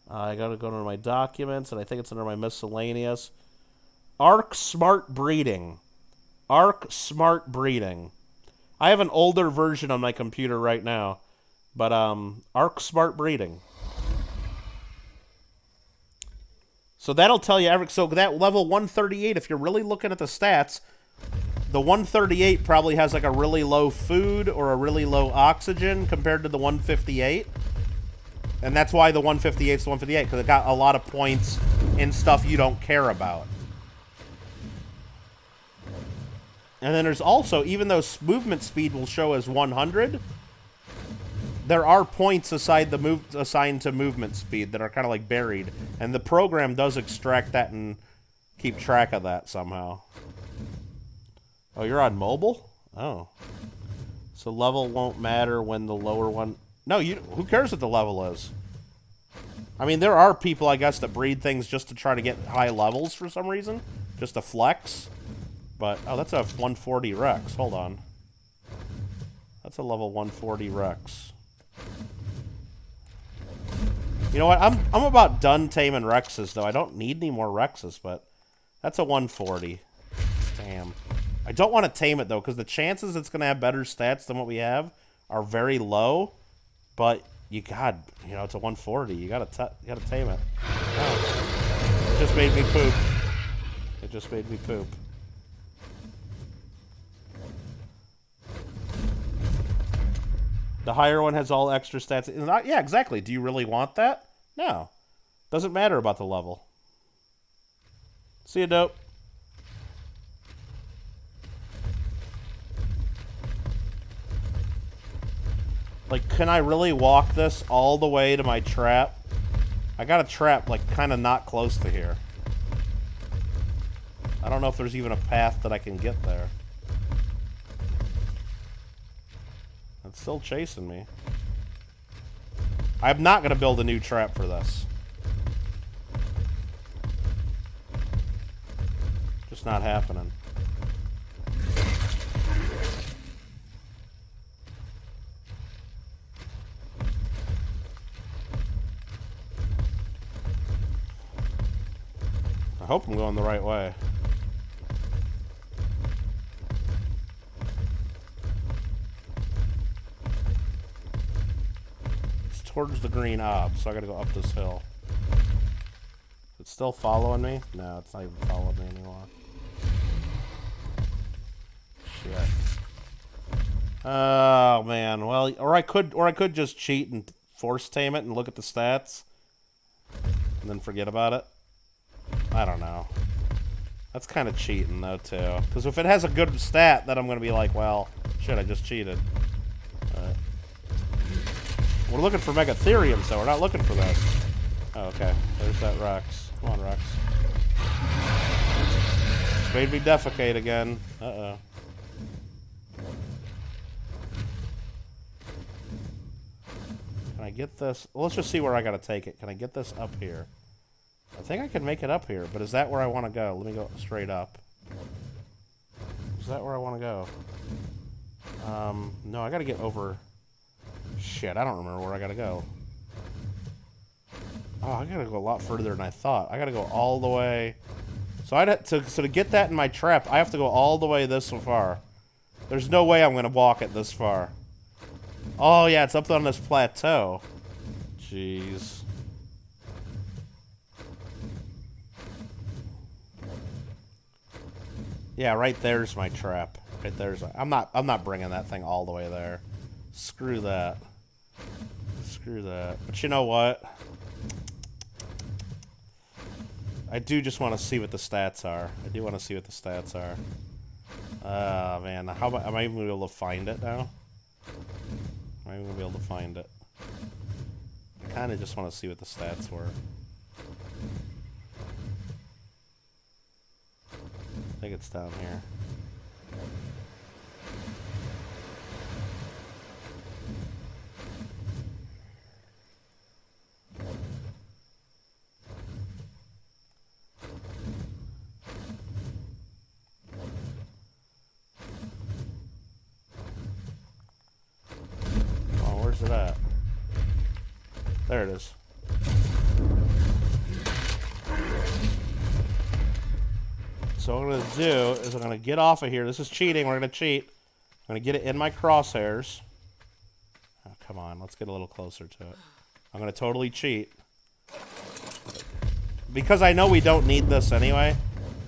I got to go to my documents, and I think it's under my miscellaneous. Ark Smart Breeding. Ark Smart Breeding. I have an older version on my computer right now, but Ark Smart Breeding. So that'll tell you so that level 138, if you're really looking at the stats, the 138 probably has like a really low food or a really low oxygen compared to the 158. And that's why the 158 is the 158, because it got a lot of points in stuff you don't care about. And then there's also, even though movement speed will show as 100, there are points assigned to movement speed that are kind of like buried. And the program does extract that and keep track of that somehow. Oh, you're on mobile? Oh. So level won't matter when the lower one... No, who cares what the level is? I mean, there are people, I guess, that breed things just to try to get high levels for some reason. Just to flex. But, oh, that's a 140 Rex. Hold on. That's a level 140 Rex. You know what? I'm about done taming Rexes, though. I don't need any more Rexes, but that's a 140. Damn. I don't want to tame it, though, because the chances it's going to have better stats than what we have are very low. But you got, you know, it's a 140. You gotta tame it. Oh. It just made me poop. It just made me poop. The higher one has all extra stats. Yeah, exactly. Do you really want that? No. Doesn't matter about the level. See you, dope. Like, can I really walk this all the way to my trap? I got a trap, like, kind of not close to here. I don't know if there's even a path that I can get there. It's still chasing me. I'm not going to build a new trap for this. Just not happening. I hope I'm going the right way. Towards the green ob, so I gotta go up this hill. It's still following me? No, it's not even following me anymore. Shit. Oh man, well, or I could just cheat and force tame it and look at the stats and then forget about it. I don't know. That's kind of cheating though too, because if it has a good stat, then I'm gonna be like, well, shit, I just cheated. We're looking for Megatherium, so we're not looking for that. Oh, okay. There's that Rex. Come on, Rex. It's made me defecate again. Uh-oh. Can I get this? Well, let's just see where I gotta take it. Can I get this up here? I think I can make it up here, but is that where I want to go? Let me go straight up. Is that where I want to go? No, I gotta get over... Shit, I don't remember where I gotta go. Oh, I gotta go a lot further than I thought. I gotta go all the way. So to get that in my trap, I have to go all the way this far. There's no way I'm gonna walk it this far. Oh yeah, it's up on this plateau. Jeez. Yeah, right there's my trap. Right there's. I'm not bringing that thing all the way there. Screw that. Screw that. But you know what? I do just want to see what the stats are. I do want to see what the stats are. Man. How about, am I even going to be able to find it now? Am I even going to be able to find it? I kind of just want to see what the stats were. I think it's down here. Where's it at? There it is. So what I'm going to do is I'm going to get off of here. This is cheating. We're going to cheat. I'm going to get it in my crosshairs. Oh, come on. Let's get a little closer to it. I'm going to totally cheat. Because I know we don't need this anyway.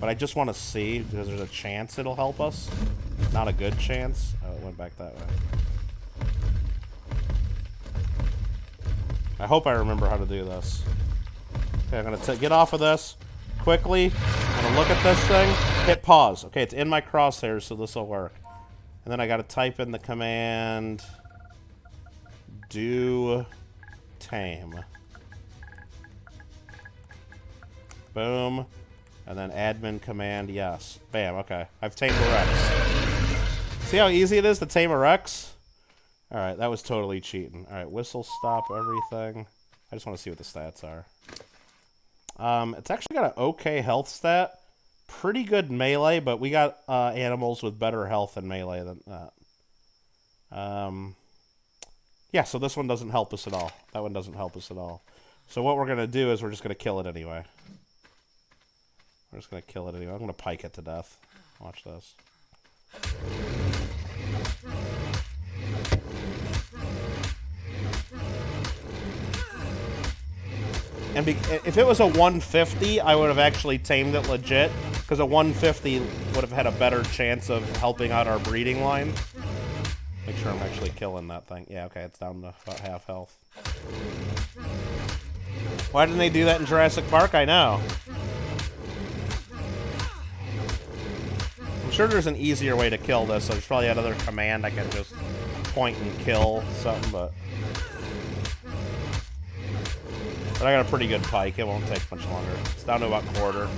But I just want to see because there's a chance it'll help us. Not a good chance. Oh, it went back that way. I hope I remember how to do this. Okay, I'm going to get off of this quickly. I'm going to look at this thing. Hit pause. Okay, it's in my crosshairs, so this will work. And then I got to type in the command do tame. Boom. And then admin command yes. Bam, okay. I've tamed a Rex. See how easy it is to tame a Rex? Alright, that was totally cheating. Alright, whistle stop everything. I just want to see what the stats are. It's actually got an okay health stat. Pretty good melee, but we got animals with better health and melee than that. Yeah, so this one doesn't help us at all. That one doesn't help us at all. So what we're going to do is we're just going to kill it anyway. We're just going to kill it anyway. I'm going to pike it to death. Watch this. And if it was a 150, I would have actually tamed it legit, because a 150 would have had a better chance of helping out our breeding line. Make sure I'm actually killing that thing. Yeah, okay, it's down to about half health. Why didn't they do that in Jurassic Park? I know. I'm sure there's an easier way to kill this, so there's probably another command I can just point and kill something, but I got a pretty good pike. It won't take much longer. It's down to about quarter.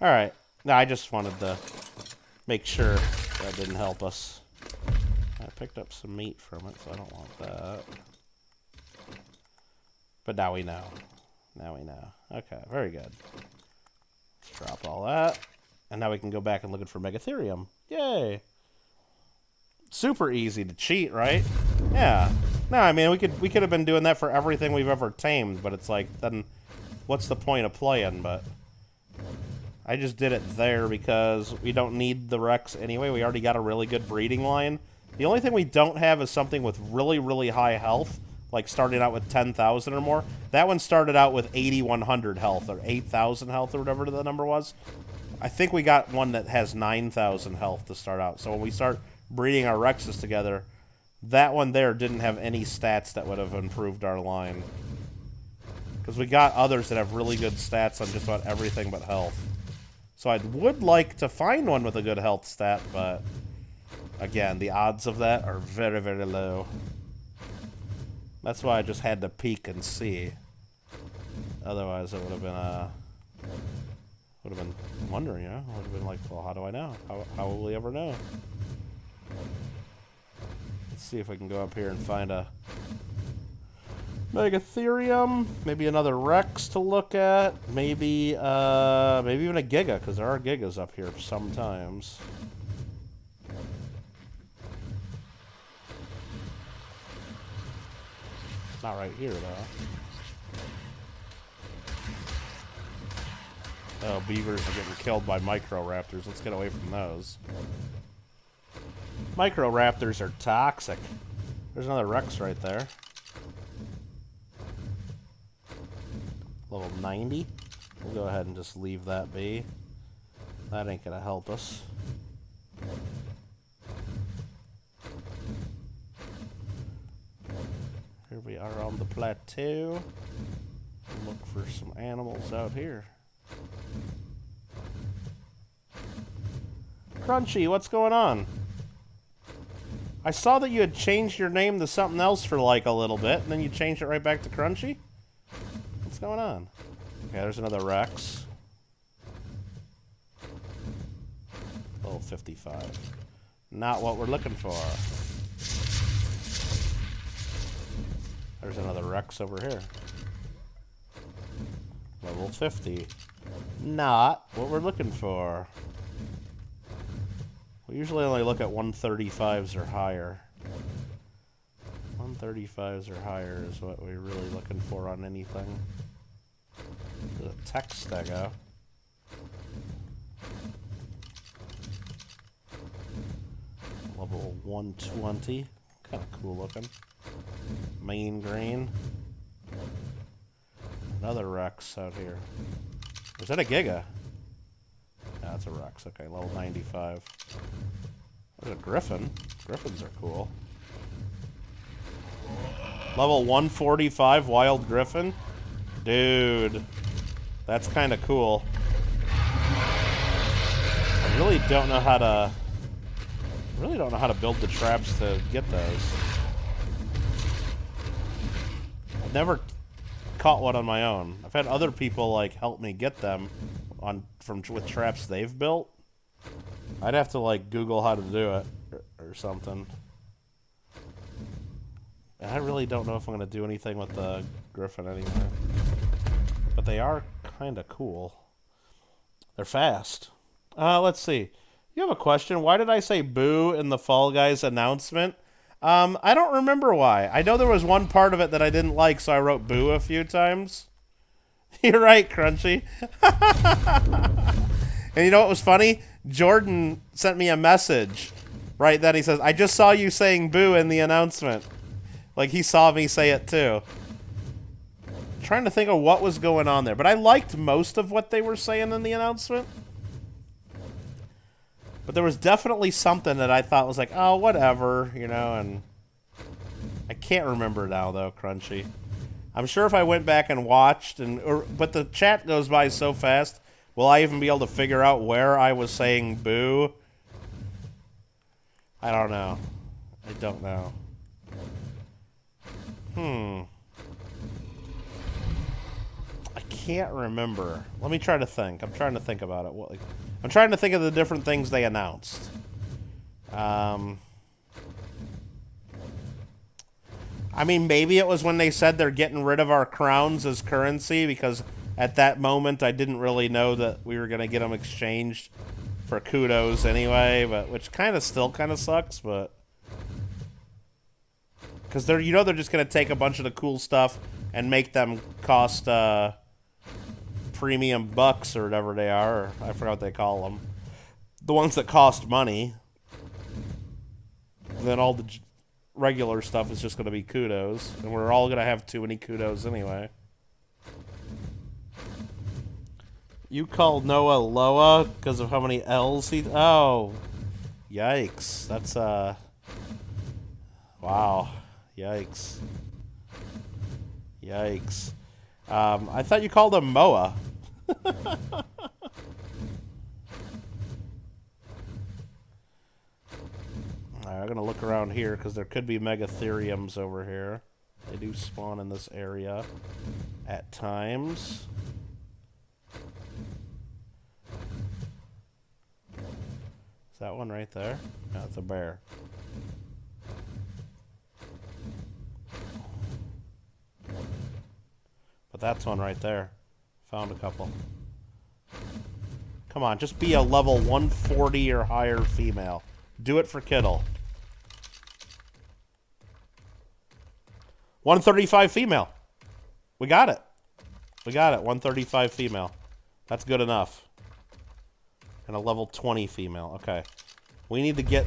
Alright. No, I just wanted to make sure that didn't help us. I picked up some meat from it, so I don't want that. But now we know. Now we know. Okay, very good. Let's drop all that. And now we can go back and look for Megatherium. Yay! Super easy to cheat, right? Yeah. No, I mean, we could have been doing that for everything we've ever tamed, but it's like, then what's the point of playing? But I just did it there because we don't need the Rex anyway. We already got a really good breeding line. The only thing we don't have is something with really, really high health, like starting out with 10,000 or more. That one started out with 8,100 health, or 8,000 health, or whatever the number was. I think we got one that has 9,000 health to start out. So when we start breeding our Rexes together, that one there didn't have any stats that would have improved our line. Because we got others that have really good stats on just about everything but health. So I would like to find one with a good health stat, but again, the odds of that are very, very low. That's why I just had to peek and see. Otherwise, it would have been wondering, you know? Would have been like, well, how do I know? How will we ever know? Let's see if I can go up here and find a Megatherium, maybe another Rex to look at, maybe even a Giga, because there are Gigas up here sometimes. Not right here, though. Oh, beavers are getting killed by Microraptors. Let's get away from those. Microraptors are toxic. There's another Rex right there. Level 90. We'll go ahead and just leave that be. That ain't gonna help us. Here we are on the plateau. Look for some animals out here. Crunchy, what's going on? I saw that you had changed your name to something else for like a little bit, and then you changed it right back to Crunchy? What's going on? Okay, there's another Rex. Level 55. Not what we're looking for. There's another Rex over here. Level 50. Not what we're looking for. We usually only look at 135s or higher. 135s or higher is what we're really looking for on anything. There's a tech stego. Level 120. Kind of cool looking. Main green. Another Rex out here. Is that a Giga? That's a Rex. Okay, level 95. There's a Griffin. Griffins are cool. Level 145 Wild Griffin? Dude. That's kind of cool. I really don't know how to... build the traps to get those. I've never caught one on my own. I've had other people like help me get them with traps they've built. I'd have to like Google how to do it or something. And I really don't know if I'm going to do anything with the Griffin anymore. But they are kind of cool. They're fast. Let's see. You have a question. Why did I say boo in the Fall Guys announcement? I don't remember why. I know there was one part of it that I didn't like, so I wrote boo a few times. You're right, Crunchy. And you know what was funny? Jordan sent me a message right then. He says, I just saw you saying boo in the announcement. Like, he saw me say it, too. Trying to think of what was going on there. But I liked most of what they were saying in the announcement. But there was definitely something that I thought was like, oh, whatever, you know, and I can't remember now, though, Crunchy. I'm sure if I went back and watched, but the chat goes by so fast, will I even be able to figure out where I was saying boo? I don't know. I don't know. I can't remember. Let me try to think. I'm trying to think about it. I'm trying to think of the different things they announced. I mean, maybe it was when they said they're getting rid of our crowns as currency, because at that moment I didn't really know that we were going to get them exchanged for kudos anyway, but which still kind of sucks, but because they're just going to take a bunch of the cool stuff and make them cost premium bucks or whatever they are. Or I forgot what they call them. The ones that cost money. And then all the regular stuff is just going to be kudos. And we're all going to have too many kudos anyway. You called Noah Loa because of how many L's he... Oh. Yikes. That's, wow. Yikes. Yikes. I thought you called him Moa. Alright, I'm gonna look around here because there could be megatheriums over here. They do spawn in this area at times. Is that one right there? No, it's a bear. But that's one right there. Found a couple. Come on, just be a level 140 or higher female. Do it for Kittle. 135 female. We got it. We got it. 135 female. That's good enough. And a level 20 female. Okay. We need to get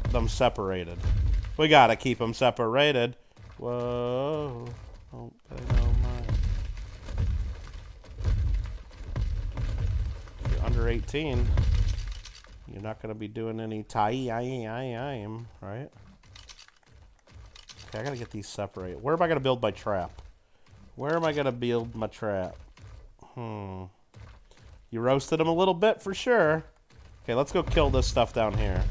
them separated. We gotta keep them separated. Whoa. Oh, I don't mind. If you're under 18, you're not gonna be doing any time, right? Okay, I gotta get these separated. Where am I gonna build my trap? Where am I gonna build my trap? You roasted them a little bit for sure. Okay, let's go kill this stuff down here.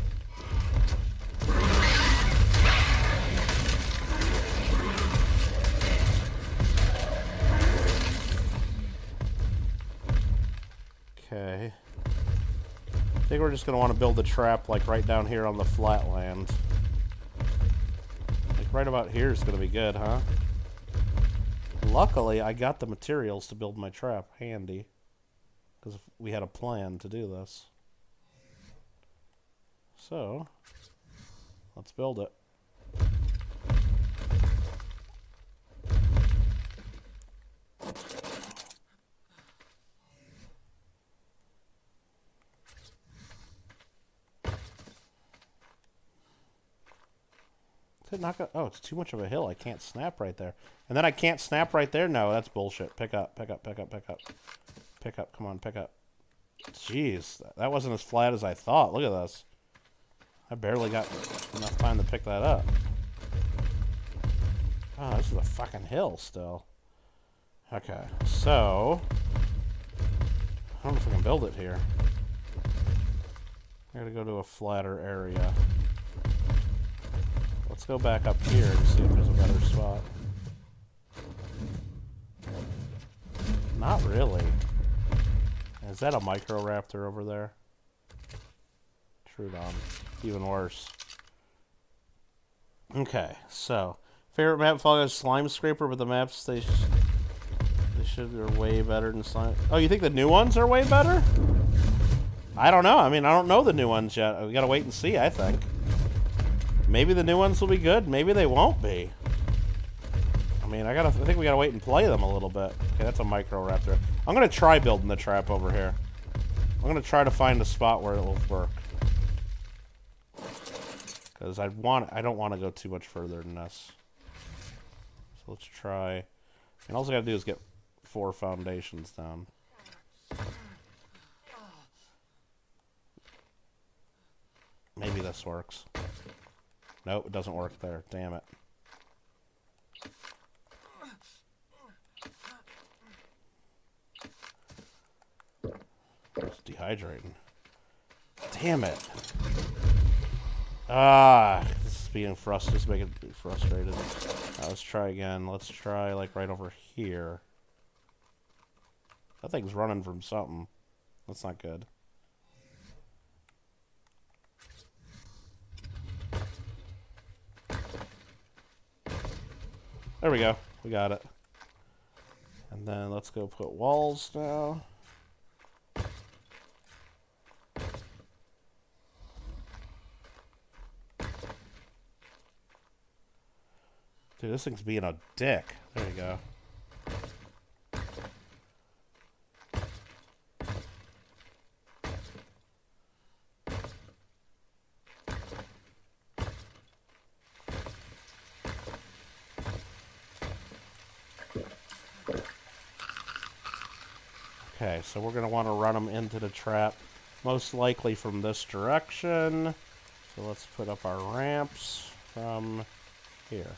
Okay. I think we're just gonna want to build a trap like right down here on the flat land. Like right about here is gonna be good, huh? Luckily, I got the materials to build my trap handy. Because we had a plan to do this. So, let's build it. Oh, it's too much of a hill. I can't snap right there. And then I can't snap right there? No, that's bullshit. Pick up, pick up, pick up, pick up. Pick up, come on, pick up. Jeez, that wasn't as flat as I thought. Look at this. I barely got enough time to pick that up. Oh, this is a fucking hill still. Okay, so... I don't know if I can build it here. I gotta go to a flatter area. Let's go back up here and see if there's a better spot. Not really. Is that a Microraptor over there? Trudon. Even worse. Okay, so favorite map Fall Guys Slime Scraper, but the maps they should are way better than Slime. Oh, you think the new ones are way better? I don't know. I mean, I don't know the new ones yet. We gotta wait and see, I think. Maybe the new ones will be good. Maybe they won't be. I mean, I think we gotta wait and play them a little bit. Okay, that's a Microraptor. I'm gonna try building the trap over here. I'm gonna try to find a spot where it will work. Because I don't want to go too much further than this. So let's try. And all I gotta do is get 4 foundations down. Maybe this works. Nope, it doesn't work there. Damn it. It's dehydrating. Damn it. Ah, this is being frustrated. Just making me frustrated. Let's try again. Let's try like right over here. That thing's running from something. That's not good. There we go. We got it. And then let's go put walls now. Dude, this thing's being a dick. There we go. Okay, so we're going to want to run them into the trap, most likely from this direction. So let's put up our ramps from here.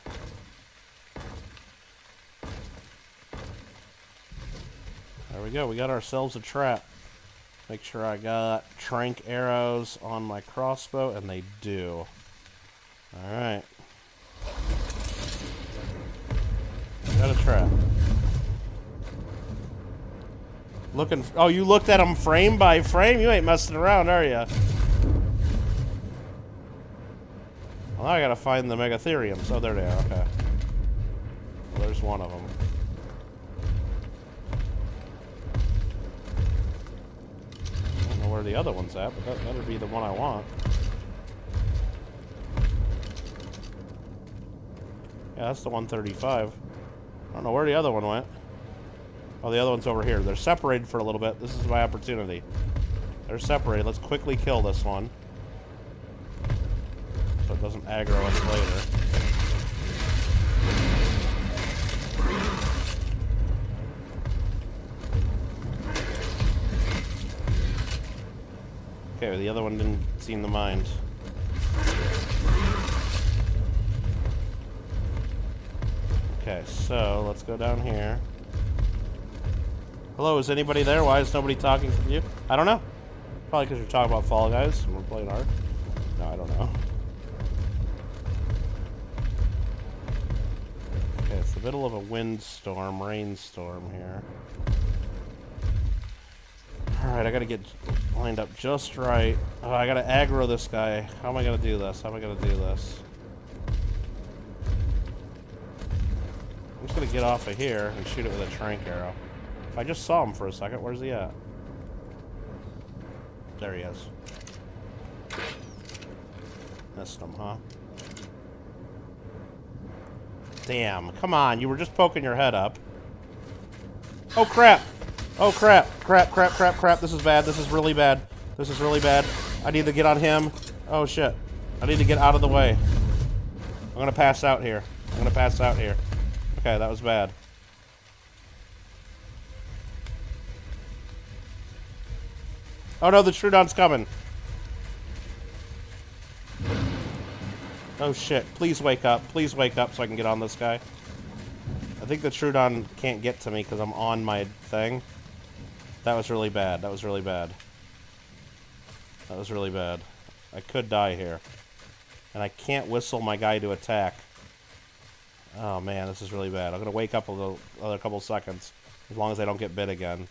There we go, we got ourselves a trap. Make sure I got trank arrows on my crossbow, and they do. Alright. Got a trap. Looking. Oh, you looked at them frame by frame? You ain't messing around, are you? Well, now I gotta find the Megatheriums. Oh, there they are. Okay. Well, there's one of them. I don't know where the other one's at, but that better be the one I want. Yeah, that's the 135. I don't know where the other one went. Oh, the other one's over here. They're separated for a little bit. This is my opportunity. They're separated. Let's quickly kill this one, so it doesn't aggro us later. Okay, the other one didn't seem to mind. Okay, so let's go down here. Hello, is anybody there? Why is nobody talking from you? I don't know. Probably because you're talking about Fall Guys and we're playing Ark. No, I don't know. Okay, it's the middle of a windstorm, rainstorm here. Alright, I gotta get lined up just right. Oh, I gotta aggro this guy. How am I gonna do this? How am I gonna do this? I'm just gonna get off of here and shoot it with a trank arrow. I just saw him for a second. Where's he at? There he is. Missed him, huh? Damn. Come on. You were just poking your head up. Oh, crap. Oh, crap. Crap, crap, crap, crap. This is bad. This is really bad. This is really bad. I need to get on him. Oh, shit. I need to get out of the way. I'm going to pass out here. I'm going to pass out here. Okay, that was bad. Oh no, the Troodon's coming. Oh shit, please wake up. Please wake up so I can get on this guy. I think the Troodon can't get to me because I'm on my thing. That was really bad. That was really bad. That was really bad. I could die here. And I can't whistle my guy to attack. Oh man, this is really bad. I'm gonna wake up another couple seconds. As long as I don't get bit again.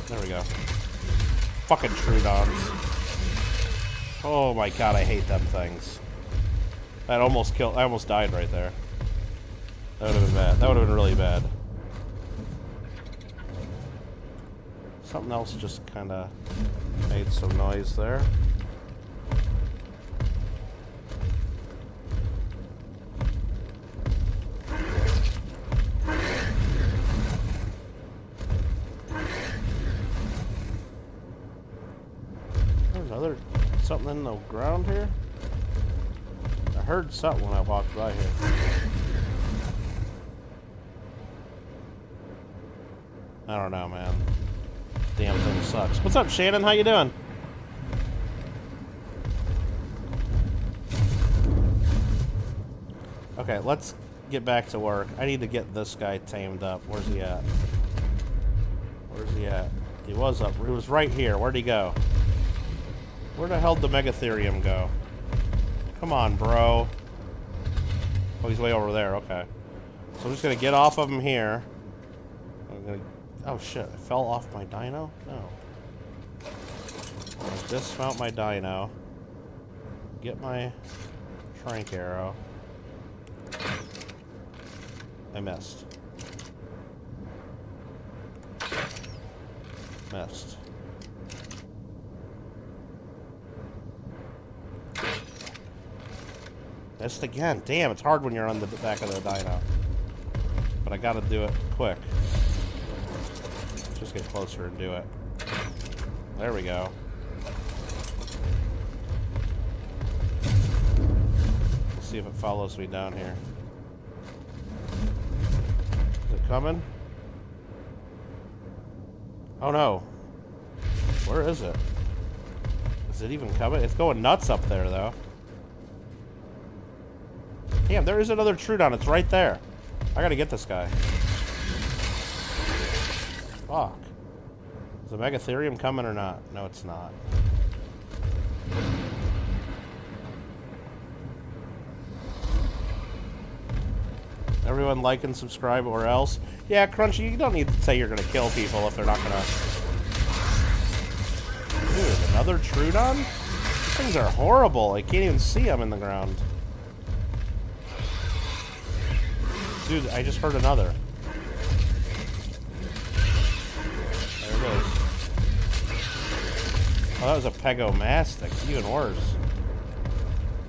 There we go. Fucking Troodons. Oh my god, I hate them things. That almost killed. I almost died right there. That would have been bad. That would have been really bad. Something else just kind of made some noise there. something in the ground here? I heard something when I walked by here. I don't know, man. Damn thing sucks. What's up, Shannon? How you doing? Okay, let's get back to work. I need to get this guy tamed up. Where's he at? Where's he at? He was up. He was right here. Where'd he go? Where the hell did the Megatherium go? Come on, bro. Oh, he's way over there. Okay. So I'm just gonna get off of him here. I'm gonna... Oh shit! I fell off my dino. No. I'm gonna dismount my dino. Get my trank arrow. I missed. Missed. Missed again. Damn, it's hard when you're on the back of the dino. But I gotta do it quick. Just get closer and do it. There we go. Let's see if it follows me down here. Is it coming? Oh no. Where is it? Is it even coming? It's going nuts up there though. Damn, there is another Troodon. It's right there. I gotta get this guy. Fuck. Is the Megatherium coming or not? No, it's not. Everyone like and subscribe or else. Yeah, Crunchy, you don't need to say you're gonna kill people if they're not gonna... Dude, another Troodon? These things are horrible. I can't even see them in the ground. Dude, I just heard another. There it is. Oh, that was a Pegomastix. Even worse.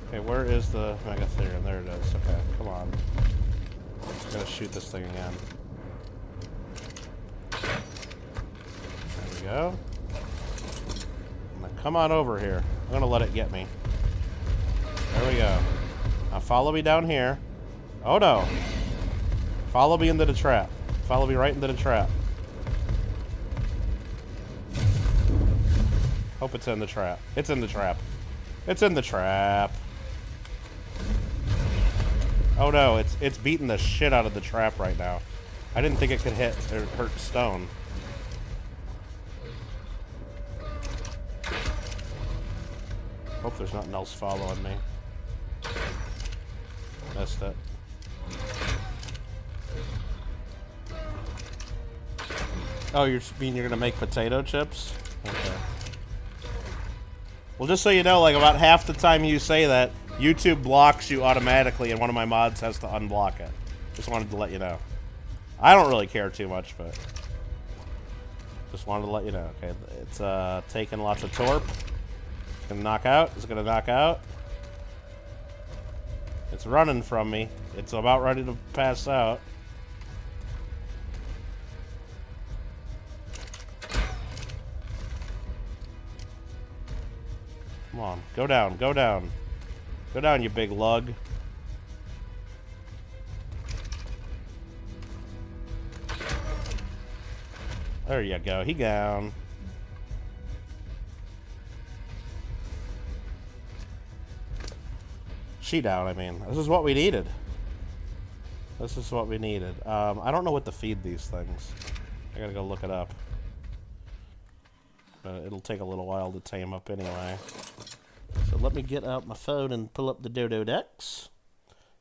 Okay, where is the Megatherium? There it is. Okay, come on. I'm gonna shoot this thing again. There we go. I'm gonna come on over here. I'm gonna let it get me. There we go. Now follow me down here. Oh no! Follow me into the trap. Follow me right into the trap. Hope it's in the trap. It's in the trap. It's in the trap. Oh no, it's beating the shit out of the trap right now. I didn't think it could hit or hurt stone. Hope there's nothing else following me. Missed it. Oh, you mean you're gonna make potato chips? Okay. Well, just so you know, like about half the time you say that, YouTube blocks you automatically, and one of my mods has to unblock it. Just wanted to let you know. I don't really care too much, but just wanted to let you know. Okay, it's taking lots of torp. It's gonna knock out. It's gonna knock out. It's running from me. It's about ready to pass out. Come on, go down, go down. Go down, you big lug. There you go, he down. She down, I mean. This is what we needed. This is what we needed. I don't know what to feed these things. I gotta go look it up. But it'll take a little while to tame up anyway. So let me get out my phone and pull up the Dodo Dex.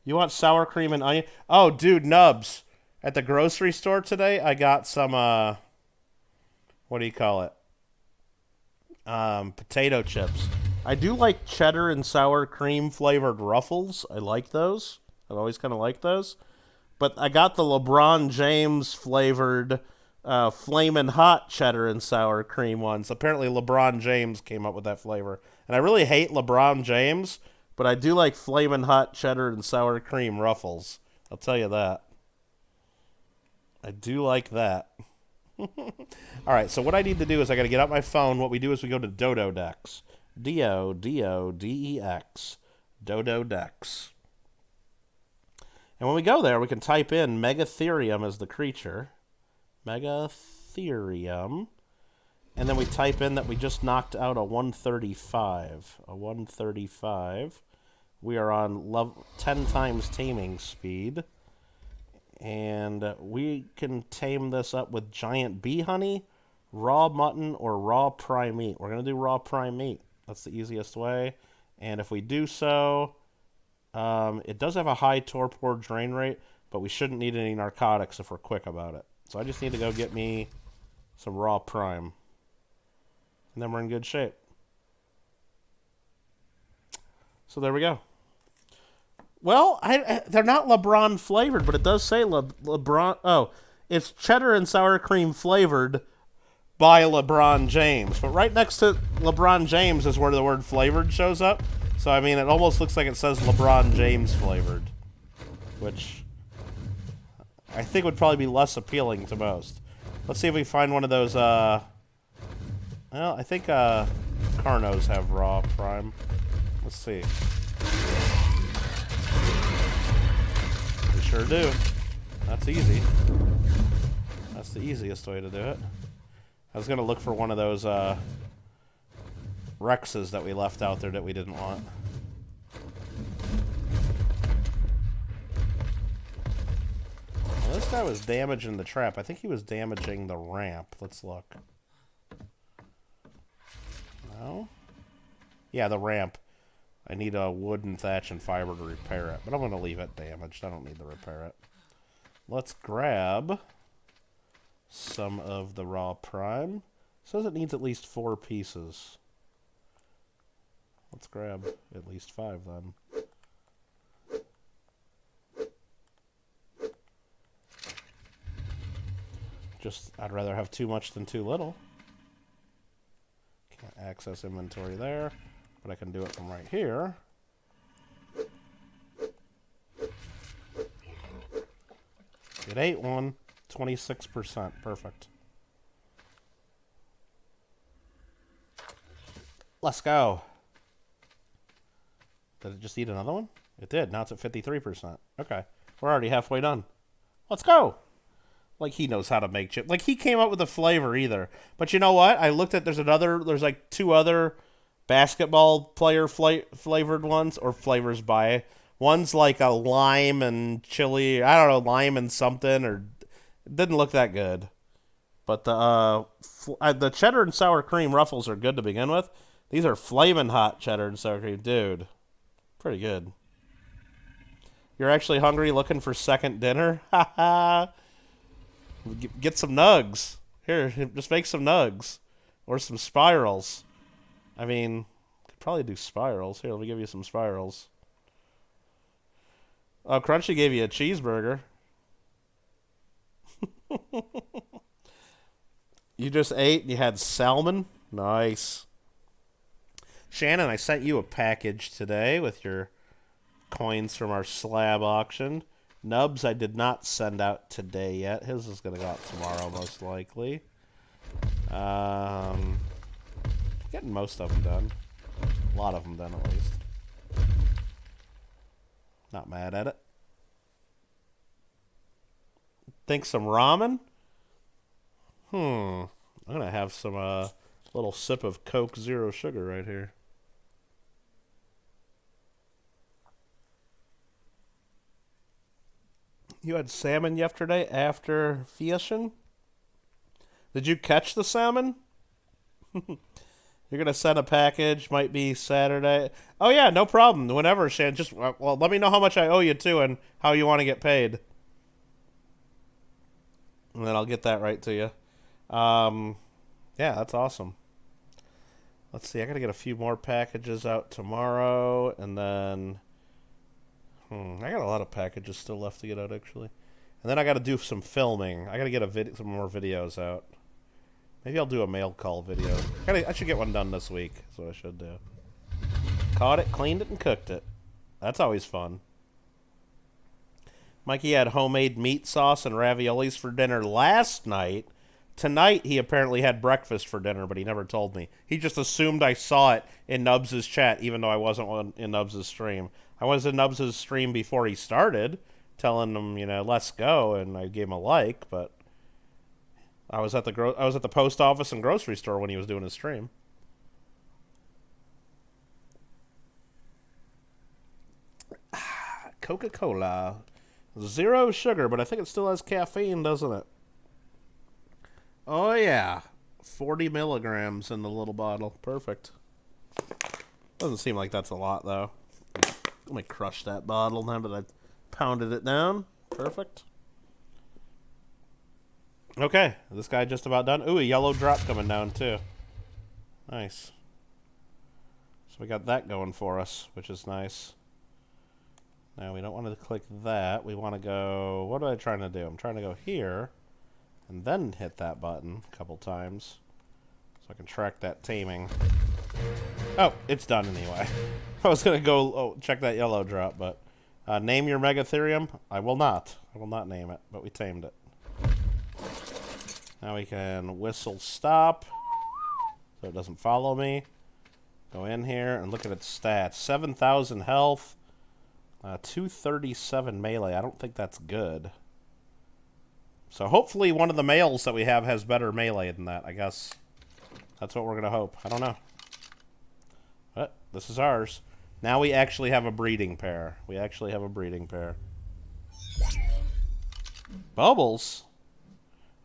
You want sour cream and onion? Oh, dude, Nubs. At the grocery store today, I got some, what do you call it? Potato chips. I do like cheddar and sour cream flavored Ruffles. I like those. I've always kind of liked those. But I got the LeBron James flavored Flamin' Hot cheddar and sour cream ones. Apparently LeBron James came up with that flavor. And I really hate LeBron James, but I do like Flamin' Hot cheddar and sour cream Ruffles. I'll tell you that. I do like that. Alright, so what I need to do is I got to get out my phone. What we do is we go to Dodo Dex. D-O-D-O-D-E-X. Dodo Dex. And when we go there, we can type in Megatherium as the creature. Megatherium. And then we type in that we just knocked out a 135. A 135. We are on 10 times taming speed. And we can tame this up with giant bee honey, raw mutton, or raw prime meat. We're going to do raw prime meat. That's the easiest way. And if we do so, it does have a high torpor drain rate, but we shouldn't need any narcotics if we're quick about it. So I just need to go get me some raw prime. And then we're in good shape. So there we go. Well, they're not LeBron flavored, but it does say LeBron. Oh, it's cheddar and sour cream flavored by LeBron James. But right next to LeBron James is where the word flavored shows up. So, I mean, it almost looks like it says LeBron James flavored, which I think would probably be less appealing to most. Let's see if we find one of those, well, I think Carnos have raw prime. Let's see. We sure do. That's easy. That's the easiest way to do it. I was going to look for one of those Rexes that we left out there that we didn't want. Well, this guy was damaging the trap. I think he was damaging the ramp. Let's look. No? Yeah, the ramp. I need a wood and thatch and fiber to repair it. But I'm going to leave it damaged. I don't need to repair it. Let's grab some of the raw prime. It says it needs at least 4 pieces. Let's grab at least 5 then. Just, I'd rather have too much than too little. Can't access inventory there, but I can do it from right here. It ate one. 26%. Perfect. Let's go. Did it just eat another one? It did. Now it's at 53%. Okay. We're already halfway done. Let's go. Like, he knows how to make chips. Like, he came up with the flavor either. But you know what? I looked at, there's like 2 other basketball player flavored ones, or flavors by. One's like a lime and chili. I don't know, lime and something, or it didn't look that good. But the cheddar and sour cream ruffles are good to begin with. These are flaming hot cheddar and sour cream. Dude, pretty good. You're actually hungry looking for second dinner? Haha. Get some nugs. Here, just make some nugs. Or some spirals. I mean, could probably do spirals. Here, let me give you some spirals. Oh, Crunchy gave you a cheeseburger. You just ate and you had salmon? Nice. Shannon, I sent you a package today with your coins from our slab auction. Nubs I did not send out today yet. His is going to go out tomorrow, most likely. Getting most of them done. A lot of them done, at least. Not mad at it. Think some ramen? I'm going to have some little sip of Coke Zero Sugar right here. You had salmon yesterday after fishing? Did you catch the salmon? You're going to send a package, might be Saturday. Oh, yeah, no problem. Whenever, Shan. Just, well, let me know how much I owe you, too, and how you want to get paid. And then I'll get that right to you. Yeah, that's awesome. Let's see. I got to get a few more packages out tomorrow, and then I got a lot of packages still left to get out, actually. And then I got to do some filming. I got to get some more videos out. Maybe I'll do a mail call video. I should get one done this week. That's what I should do. Caught it, cleaned it, and cooked it. That's always fun. Mikey had homemade meat sauce and raviolis for dinner last night. Tonight, he apparently had breakfast for dinner, but he never told me. He just assumed I saw it in Nubs' chat, even though I wasn't in Nubs' stream. I was in Nubs' stream before he started, telling him, you know, let's go, and I gave him a like, but I was at the post office and grocery store when he was doing his stream. Coca-Cola. 0 sugar, but I think it still has caffeine, doesn't it? Oh, yeah. 40 milligrams in the little bottle. Perfect. Doesn't seem like that's a lot, though. Let me crush that bottle now that I've pounded it down. Perfect. Okay. This guy just about done. Ooh, a yellow drop coming down, too. Nice. So we got that going for us, which is nice. Now, we don't want to click that. We want to go... What am I trying to do? I'm trying to go here, and then hit that button a couple times, so I can track that taming. Oh, it's done anyway. I was going to go check that yellow drop, but... name your Megatherium? I will not. I will not name it, but we tamed it. Now we can whistle stop, so it doesn't follow me. Go in here and look at its stats. 7,000 health. 237 melee. I don't think that's good. So hopefully one of the males that we have has better melee than that, I guess. That's what we're going to hope. I don't know. But this is ours. Now we actually have a breeding pair. We actually have a breeding pair. Bubbles?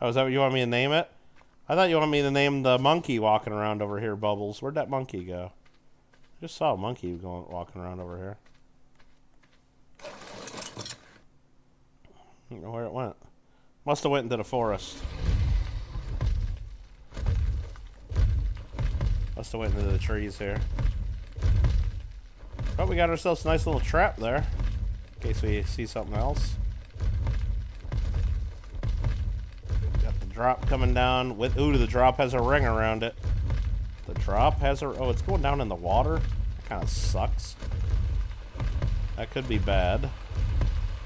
Oh, is that what you want me to name it? I thought you wanted me to name the monkey walking around over here Bubbles. Where'd that monkey go? I just saw a monkey walking around over here. I don't know where it went. Must have went into the forest. Must have went into the trees here. But we got ourselves a nice little trap there, in case we see something else. Got the drop coming down with... Ooh, the drop has a ring around it. The drop has a... Oh, it's going down in the water? That kind of sucks. That could be bad.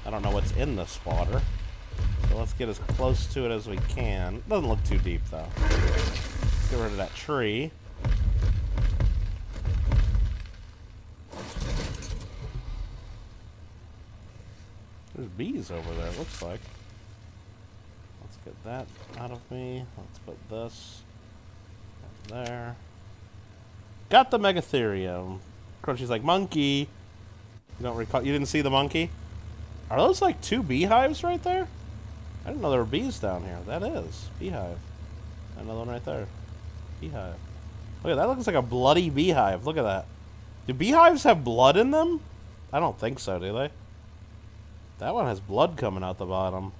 I don't know what's in this water. So let's get as close to it as we can. Doesn't look too deep, though. Let's get rid of that tree. There's bees over there, it looks like. Let's get that out of me. Let's put this there. Got the Megatherium. Crunchy's like, monkey. You don't recall? You didn't see the monkey? Are those like 2 beehives right there? I didn't know there were bees down here. That is. Beehive. Another one right there. Beehive. Look at that. Looks like a bloody beehive. Look at that. Do beehives have blood in them? I don't think so, do they? That one has blood coming out the bottom.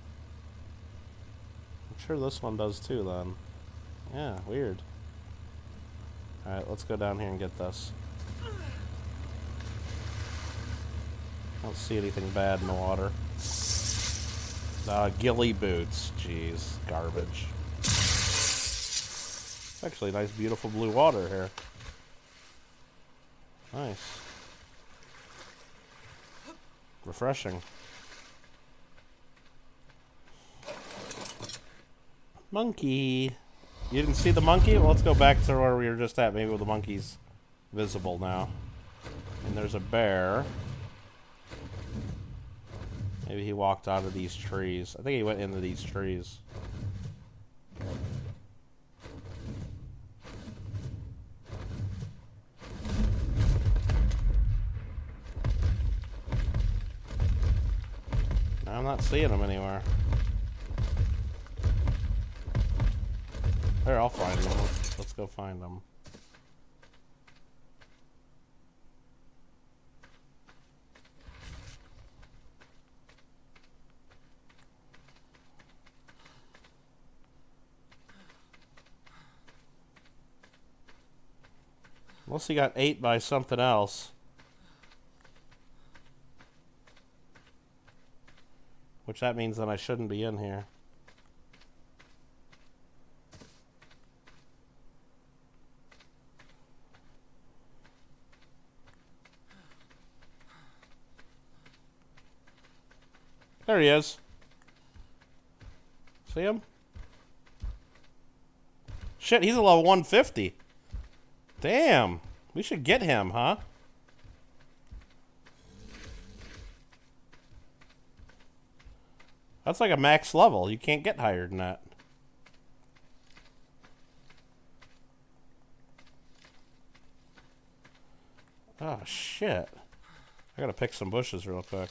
I'm sure this one does too, then. Yeah, weird. Alright, let's go down here and get this. I don't see anything bad in the water. Ghillie boots. Jeez, garbage. It's actually nice, beautiful blue water here. Nice. Refreshing. Monkey. You didn't see the monkey? Well, let's go back to where we were just at. Maybe the monkey's visible now. And there's a bear. Maybe he walked out of these trees. I think he went into these trees. I'm not seeing him anywhere. There, I'll find him. Let's go find him. Unless he got ate by something else. Which that means that I shouldn't be in here. There he is. See him? Shit, he's a level 150. Damn. We should get him, huh? That's like a max level. You can't get higher than that. Oh, shit. I gotta pick some bushes real quick.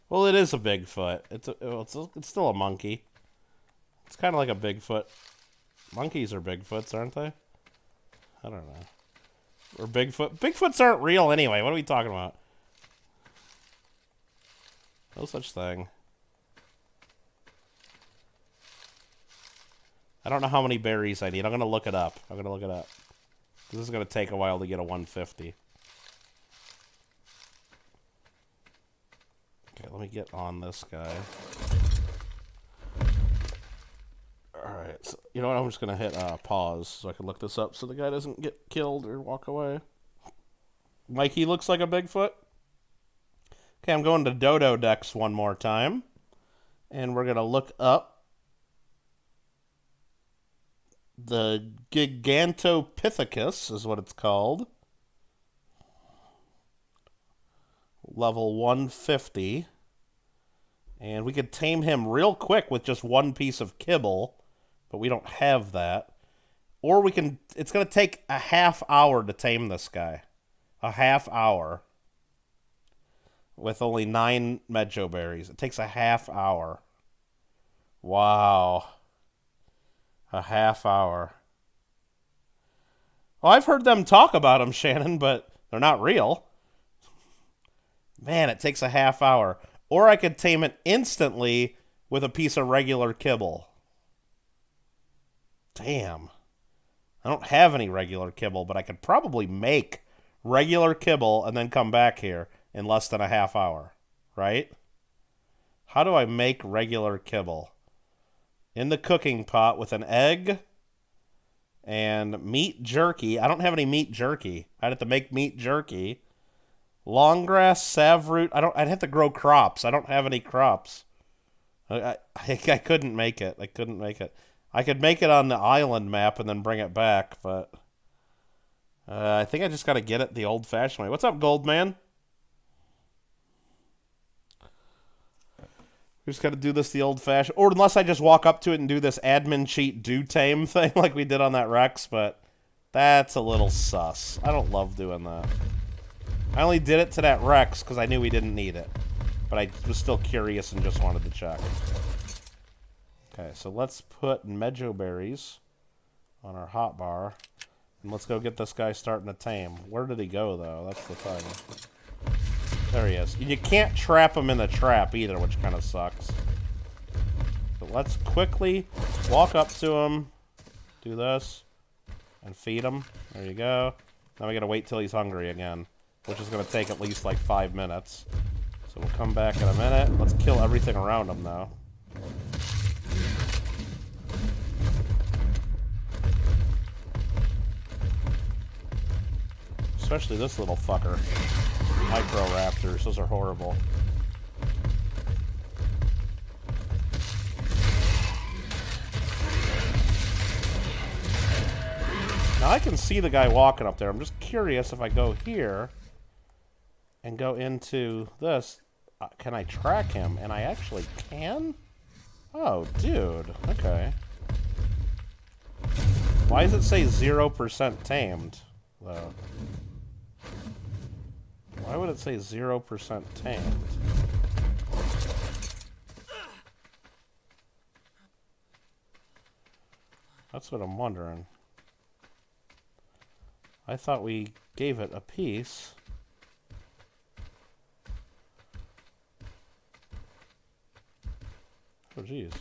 Well, it is a Bigfoot. It's still a monkey. It's kind of like a Bigfoot. Monkeys are Bigfoots, aren't they? I don't know. Or Bigfoot. Bigfoots aren't real anyway. What are we talking about? No such thing. I don't know how many berries I need. I'm going to look it up. This is going to take a while to get a 150. Okay, let me get on this guy. Alright, so, you know what? I'm just going to hit pause so I can look this up so the guy doesn't get killed or walk away. Mikey looks like a Bigfoot. Okay, I'm going to Dodo Dex one more time. And we're going to look up the Gigantopithecus is what it's called. Level 150. And we could tame him real quick with just one piece of kibble, but we don't have that. Or we can, it's going to take a half hour to tame this guy. A half hour. With only 9 Medjo berries. It takes a half hour. Wow. A half hour. Well, I've heard them talk about them, Shannon, but they're not real. Man, it takes a half hour. Or I could tame it instantly with a piece of regular kibble. Damn. I don't have any regular kibble, but I could probably make regular kibble and then come back here in less than a half hour. Right? How do I make regular kibble? In the cooking pot with an egg and meat jerky. I don't have any meat jerky. I'd have to make meat jerky. Long grass, savroot. I'd have to grow crops. I don't have any crops. I couldn't make it. I could make it on the island map and then bring it back, but I think I just got to get it the old-fashioned way. What's up, Goldman? We just got to do this the old-fashioned... Or unless I just walk up to it and do this admin cheat do tame thing like we did on that Rex, but that's a little sus. I don't love doing that. I only did it to that Rex because I knew we didn't need it. But I was still curious and just wanted to check. Okay, so let's put Medjo berries on our hotbar. And let's go get this guy starting to tame. Where did he go, though? That's the thing. There he is. You can't trap him in the trap either, which kind of sucks. But let's quickly walk up to him, do this, and feed him. There you go. Now we gotta wait till he's hungry again, which is gonna take at least like 5 minutes. So we'll come back in a minute. Let's kill everything around him now. Especially this little fucker. Microraptors, those are horrible. Now I can see the guy walking up there. I'm just curious if I go here and go into this, can I track him? And I actually can? Oh, dude. Okay. Why does it say 0% tamed, though? Why would it say 0% tamed? That's what I'm wondering. I thought we gave it a piece. Oh, geez.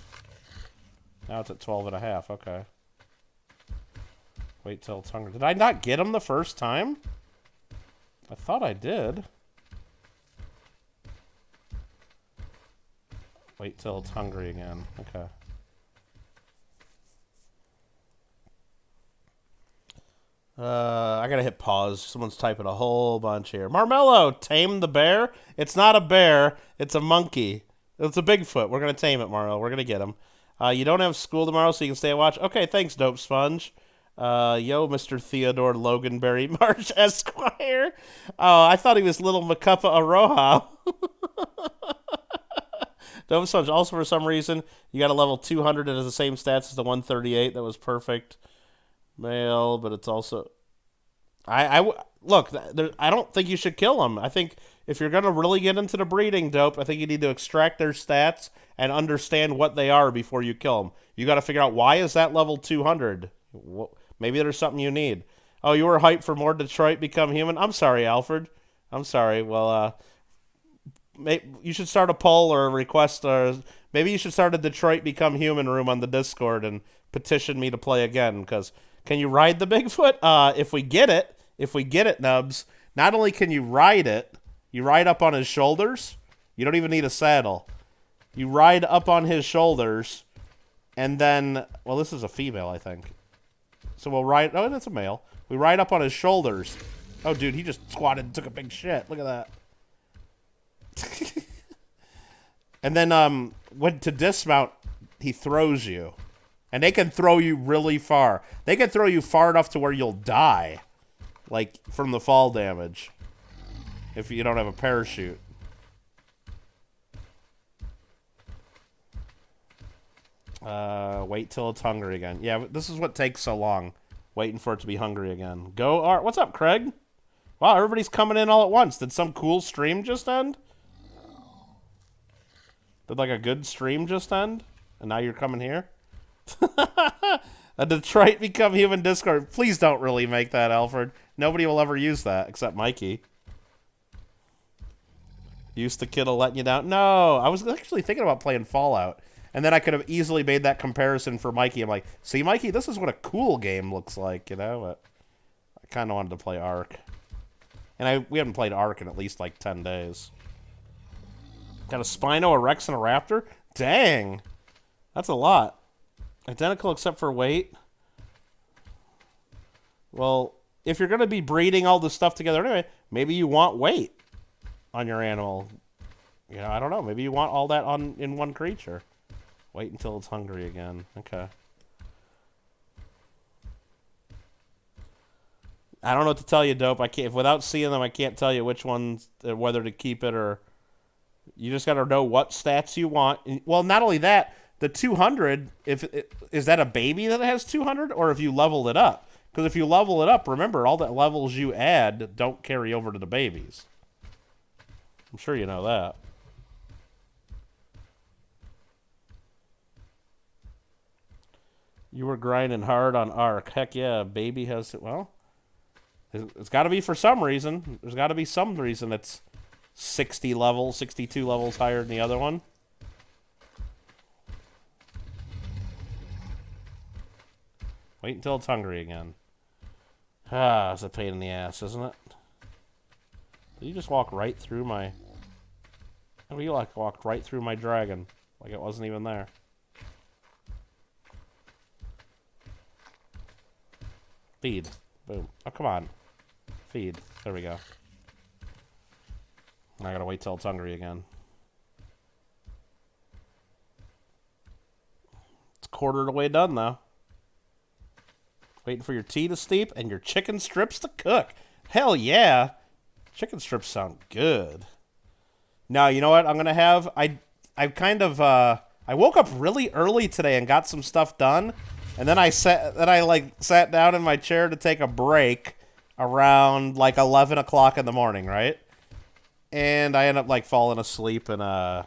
Now it's at 12.5. Okay. Wait till it's hungry. Did I not get him the first time? I thought I did. Wait till it's hungry again. Okay. I gotta hit pause. Someone's typing a whole bunch here. Marmello, tame the bear? It's not a bear. It's a monkey. It's a Bigfoot. We're gonna tame it, Mario. We're gonna get him. You don't have school tomorrow, so you can stay and watch. Okay, thanks, Dope Sponge. Yo, Mr. Theodore Loganberry Marsh Esquire. Oh, I thought he was little Macupa Aroha. Dope Sponge. Also, for some reason, you got a level 200 that has the same stats as the 138. That was perfect. Male, but it's also... Look, I don't think you should kill them. I think if you're going to really get into the breeding, Dope, I think you need to extract their stats and understand what they are before you kill them. You got to figure out, why is that level 200? Maybe there's something you need. Oh, you were hyped for more Detroit Become Human? I'm sorry, Alfred. I'm sorry. Well, you should start a poll or a request. Or maybe you should start a Detroit Become Human room on the Discord and petition me to play again. Because can you ride the Bigfoot? If we get it, Nubs, not only can you ride it, you ride up on his shoulders. You don't even need a saddle. You ride up on his shoulders, and then, well, this is a female, I think. So we'll ride, oh, that's a male. We ride up on his shoulders. Oh, dude, he just squatted and took a big shit. Look at that. And then, when to dismount, he throws you. And they can throw you really far. They can throw you far enough to where you'll die. Like, from the fall damage. If you don't have a parachute. Wait till it's hungry again. Yeah, but this is what takes so long. Waiting for it to be hungry again. Go, Art. What's up, Craig? Wow, everybody's coming in all at once. Did some cool stream just end? Did, like, a good stream just end? And now you're coming here? A Detroit Become Human Discord. Please don't really make that, Alfred. Nobody will ever use that, except Mikey. Used to Kittle letting you down? No, I was actually thinking about playing Fallout. And then I could have easily made that comparison for Mikey. I'm like, see, Mikey, this is what a cool game looks like, you know? But I kind of wanted to play Ark. And we haven't played Ark in at least, like, 10 days. Got a Spino, a Rex, and a Raptor? Dang. That's a lot. Identical except for weight. Well, if you're going to be breeding all this stuff together anyway, maybe you want weight on your animal. You know, I don't know. Maybe you want all that in one creature. Wait until it's hungry again. Okay. I don't know what to tell you, Dope. I can't. Without seeing them, I can't tell you which ones, whether to keep it or... You just got to know what stats you want. Well, not only that, the 200, is that a baby that has 200, or if you leveled it up? Because if you level it up, remember, all the levels you add don't carry over to the babies. I'm sure you know that. You were grinding hard on Ark. Heck yeah, baby has... Well, it's got to be for some reason. There's got to be some reason it's 60 levels, 62 levels higher than the other one. Wait until it's hungry again. Ah, it's a pain in the ass, isn't it? Did you just walk right through my... Oh, you like walked right through my dragon. Like it wasn't even there. Feed. Boom. Oh, come on. Feed. There we go. I gotta wait till it's hungry again. It's a quarter of the way done, though. Waiting for your tea to steep and your chicken strips to cook. Hell yeah. Chicken strips sound good. Now, you know what I'm going to have? I woke up really early today and got some stuff done. And then I sat down in my chair to take a break around like 11 o'clock in the morning, right? And I ended up like falling asleep and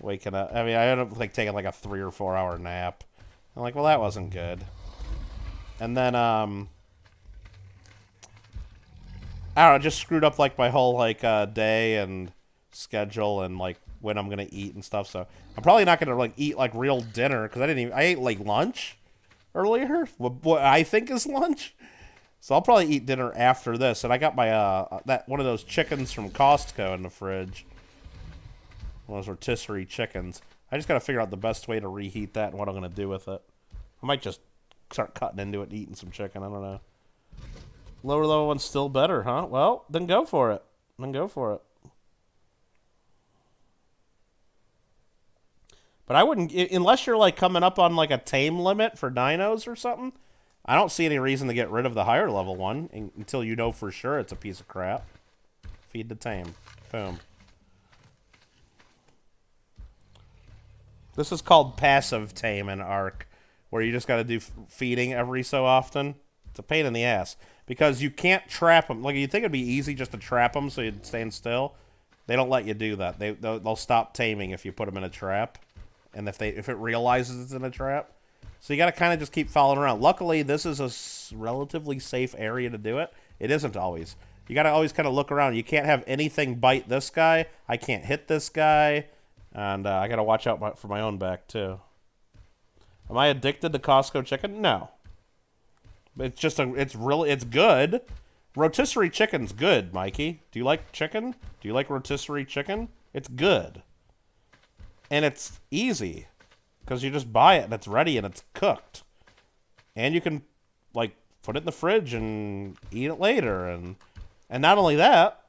waking up. I mean, I ended up like taking like a 3 or 4 hour nap. I'm like, well, that wasn't good. And then I don't know, just screwed up like my whole like day and schedule and like when I'm gonna eat and stuff. So I'm probably not gonna like eat like real dinner because I ate like lunch earlier. What I think is lunch. So I'll probably eat dinner after this. And I got my one of those chickens from Costco in the fridge. One of those rotisserie chickens. I just gotta figure out the best way to reheat that and what I'm gonna do with it. I might just start cutting into it and eating some chicken. I don't know. Lower level one's still better, huh? Well, then go for it. Then go for it. But I wouldn't, unless you're like coming up on like a tame limit for dinos or something. I don't see any reason to get rid of the higher level one until you know for sure it's a piece of crap. Feed the tame. Boom. This is called passive tame in Ark, where you just got to do feeding every so often. It's a pain in the ass because you can't trap them. Like, you'd think it'd be easy just to trap them so you'd stand still. They don't let you do that. They'll stop taming if you put them in a trap, and if it realizes it's in a trap. So you got to kind of just keep following around. Luckily, this is a relatively safe area to do it. It isn't always. You got to always kind of look around. You can't have anything bite this guy. I can't hit this guy. And I got to watch out for my own back, too. Am I addicted to Costco chicken? No. It's just it's good. Rotisserie chicken's good, Mikey. Do you like chicken? Do you like rotisserie chicken? It's good. And it's easy. Because you just buy it and it's ready and it's cooked. And you can, like, put it in the fridge and eat it later. And not only that,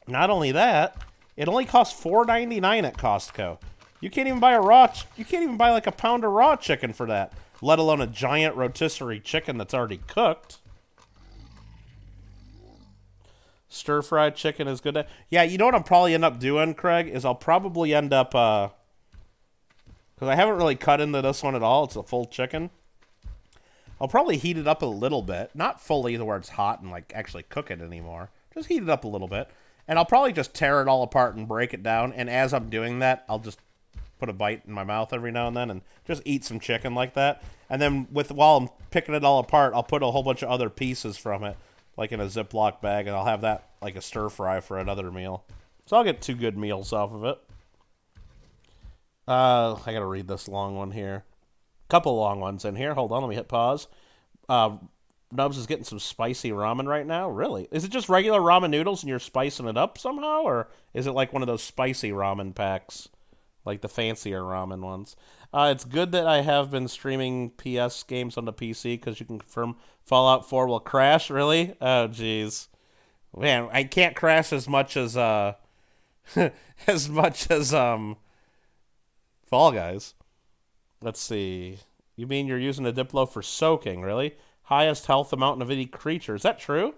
it only costs $4.99 at Costco. You can't even buy like a pound of raw chicken for that, let alone a giant rotisserie chicken that's already cooked. Stir-fried chicken is good. Yeah, you know what I'll probably end up doing, Craig, is I'll probably end up, because I haven't really cut into this one at all. It's a full chicken. I'll probably heat it up a little bit. Not fully to where it's hot and, like, actually cook it anymore. Just heat it up a little bit. And I'll probably just tear it all apart and break it down. And as I'm doing that, I'll just put a bite in my mouth every now and then and just eat some chicken like that. And then while I'm picking it all apart, I'll put a whole bunch of other pieces from it, like in a Ziploc bag, and I'll have that like a stir fry for another meal. So I'll get 2 good meals off of it. I gotta read this long one here. Couple long ones in here. Hold on, let me hit pause. Nubs is getting some spicy ramen right now. Really? Is it just regular ramen noodles and you're spicing it up somehow? Or is it like one of those spicy ramen packs? Like the fancier ramen ones. It's good that I have been streaming PS games on the PC because you can confirm Fallout 4 will crash. Really? Oh, jeez. Man, I can't crash as much as, as much as, Fall Guys. Let's see. You mean you're using a Diplo for soaking, really? Highest health amount of any creature. Is that true?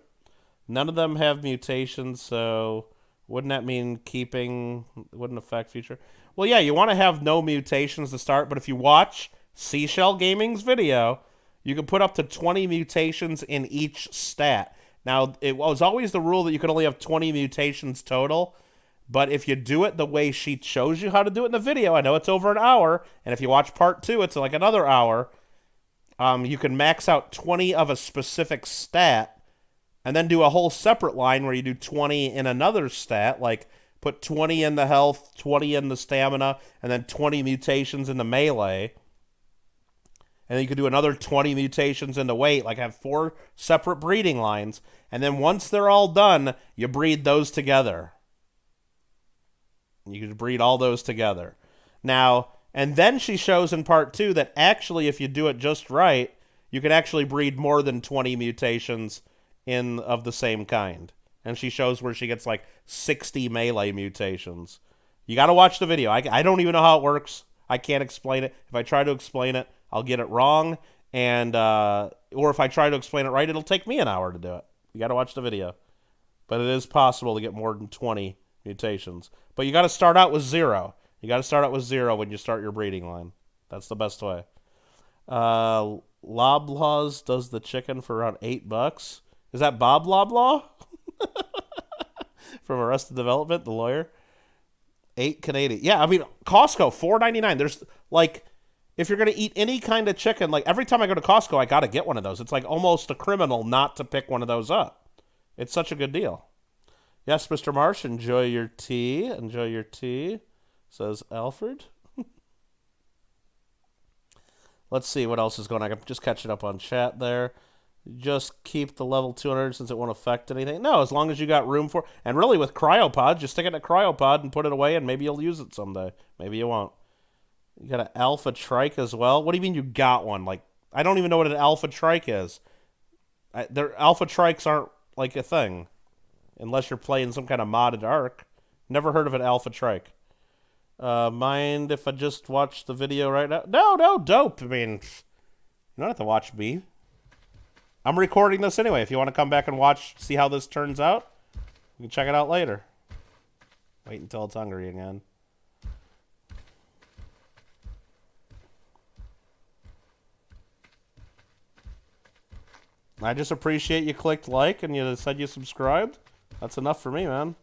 None of them have mutations, so wouldn't that mean keeping wouldn't affect future? Well, yeah, you want to have no mutations to start, but if you watch Seashell Gaming's video, you can put up to 20 mutations in each stat. Now, it was always the rule that you could only have 20 mutations total, but if you do it the way she shows you how to do it in the video, I know it's over an hour, and if you watch part 2, it's like another hour. You can max out 20 of a specific stat and then do a whole separate line where you do 20 in another stat, like put 20 in the health, 20 in the stamina, and then 20 mutations in the melee. And then you could do another 20 mutations in the weight, like have 4 separate breeding lines. And then once they're all done, you breed those together. You could breed all those together. Now, and then she shows in part 2 that actually, if you do it just right, you can actually breed more than 20 mutations of the same kind. And she shows where she gets like 60 melee mutations. You got to watch the video. I don't even know how it works. I can't explain it. If I try to explain it, I'll get it wrong. And or if I try to explain it right, it'll take me an hour to do it. You got to watch the video. But it is possible to get more than 20 mutations. But you got to start out with 0. You got to start out with 0 when you start your breeding line. That's the best way. Loblaws does the chicken for around $8. Is that Bob Loblaw? From Arrested Development, the lawyer? $8 Canadian. Yeah, I mean, Costco, $4.99. There's, like, if you're going to eat any kind of chicken, like, every time I go to Costco, I got to get one of those. It's like almost a criminal not to pick one of those up. It's such a good deal. Yes, Mr. Marsh, enjoy your tea. Enjoy your tea. Says Alfred. Let's see what else is going on. I'm just catching up on chat there. Just keep the level 200 since it won't affect anything. No, as long as you got room for... And really, with cryopods, just stick it in a cryopod and put it away, and maybe you'll use it someday. Maybe you won't. You got an alpha trike as well? What do you mean you got one? Like, I don't even know what an alpha trike is. Alpha trikes aren't, like, a thing. Unless you're playing some kind of modded Ark. Never heard of an alpha trike. Mind if I just watch the video right now? No, dope. I mean, you don't have to watch me. I'm recording this anyway. If you want to come back and watch, see how this turns out, you can check it out later. Wait until it's hungry again. I just appreciate you clicked like and you said you subscribed. That's enough for me, man.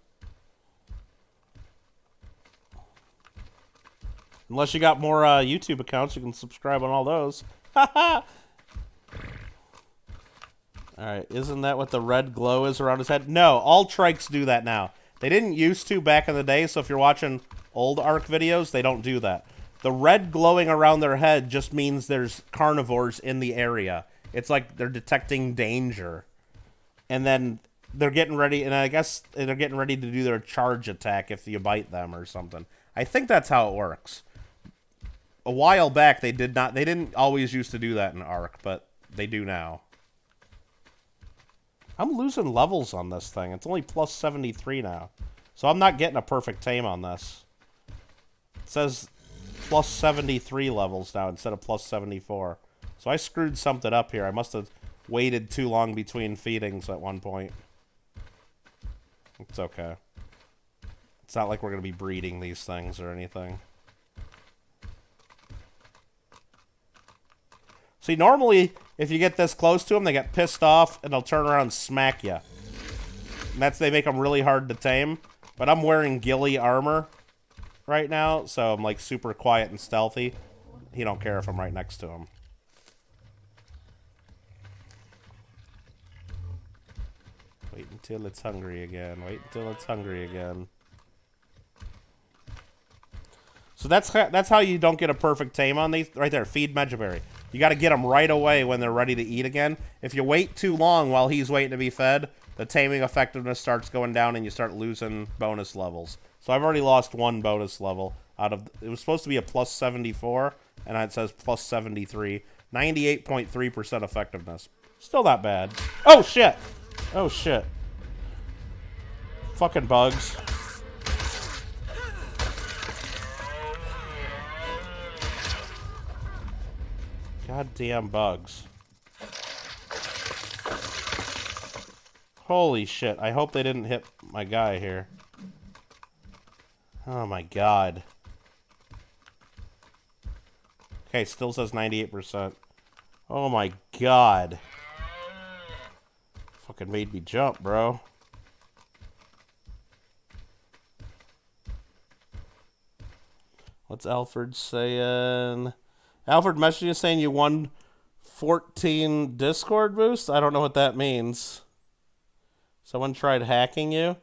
Unless you got more YouTube accounts, you can subscribe on all those. Haha! Alright, isn't that what the red glow is around his head? No, all trikes do that now. They didn't used to back in the day, so if you're watching old Ark videos, they don't do that. The red glowing around their head just means there's carnivores in the area. It's like they're detecting danger. And then they're getting ready, and I guess they're getting ready to do their charge attack if you bite them or something. I think that's how it works. A while back, they didn't always used to do that in Ark, but they do now. I'm losing levels on this thing. It's only plus 73 now. So I'm not getting a perfect tame on this. It says plus 73 levels now instead of plus 74. So I screwed something up here. I must have waited too long between feedings at one point. It's okay. It's not like we're going to be breeding these things or anything. See, normally, if you get this close to them, they get pissed off, and they'll turn around and smack you. And they make them really hard to tame. But I'm wearing ghillie armor right now, so I'm, like, super quiet and stealthy. He don't care if I'm right next to him. Wait until it's hungry again. Wait until it's hungry again. So that's how you don't get a perfect tame on these. Right there, feed Megaberry. You got to get them right away when they're ready to eat again. If you wait too long while he's waiting to be fed, the taming effectiveness starts going down and you start losing bonus levels. So I've already lost one bonus level out of... It was supposed to be a plus 74, and it says plus 73. 98.3% effectiveness. Still not bad. Oh, shit! Oh, shit. Fucking bugs. Goddamn bugs. Holy shit. I hope they didn't hit my guy here. Oh my god. Okay, still says 98%. Oh my god. Fucking made me jump, bro. What's Alfred saying? Alfred messaged you saying you won 14 Discord boosts? I don't know what that means. Someone tried hacking you?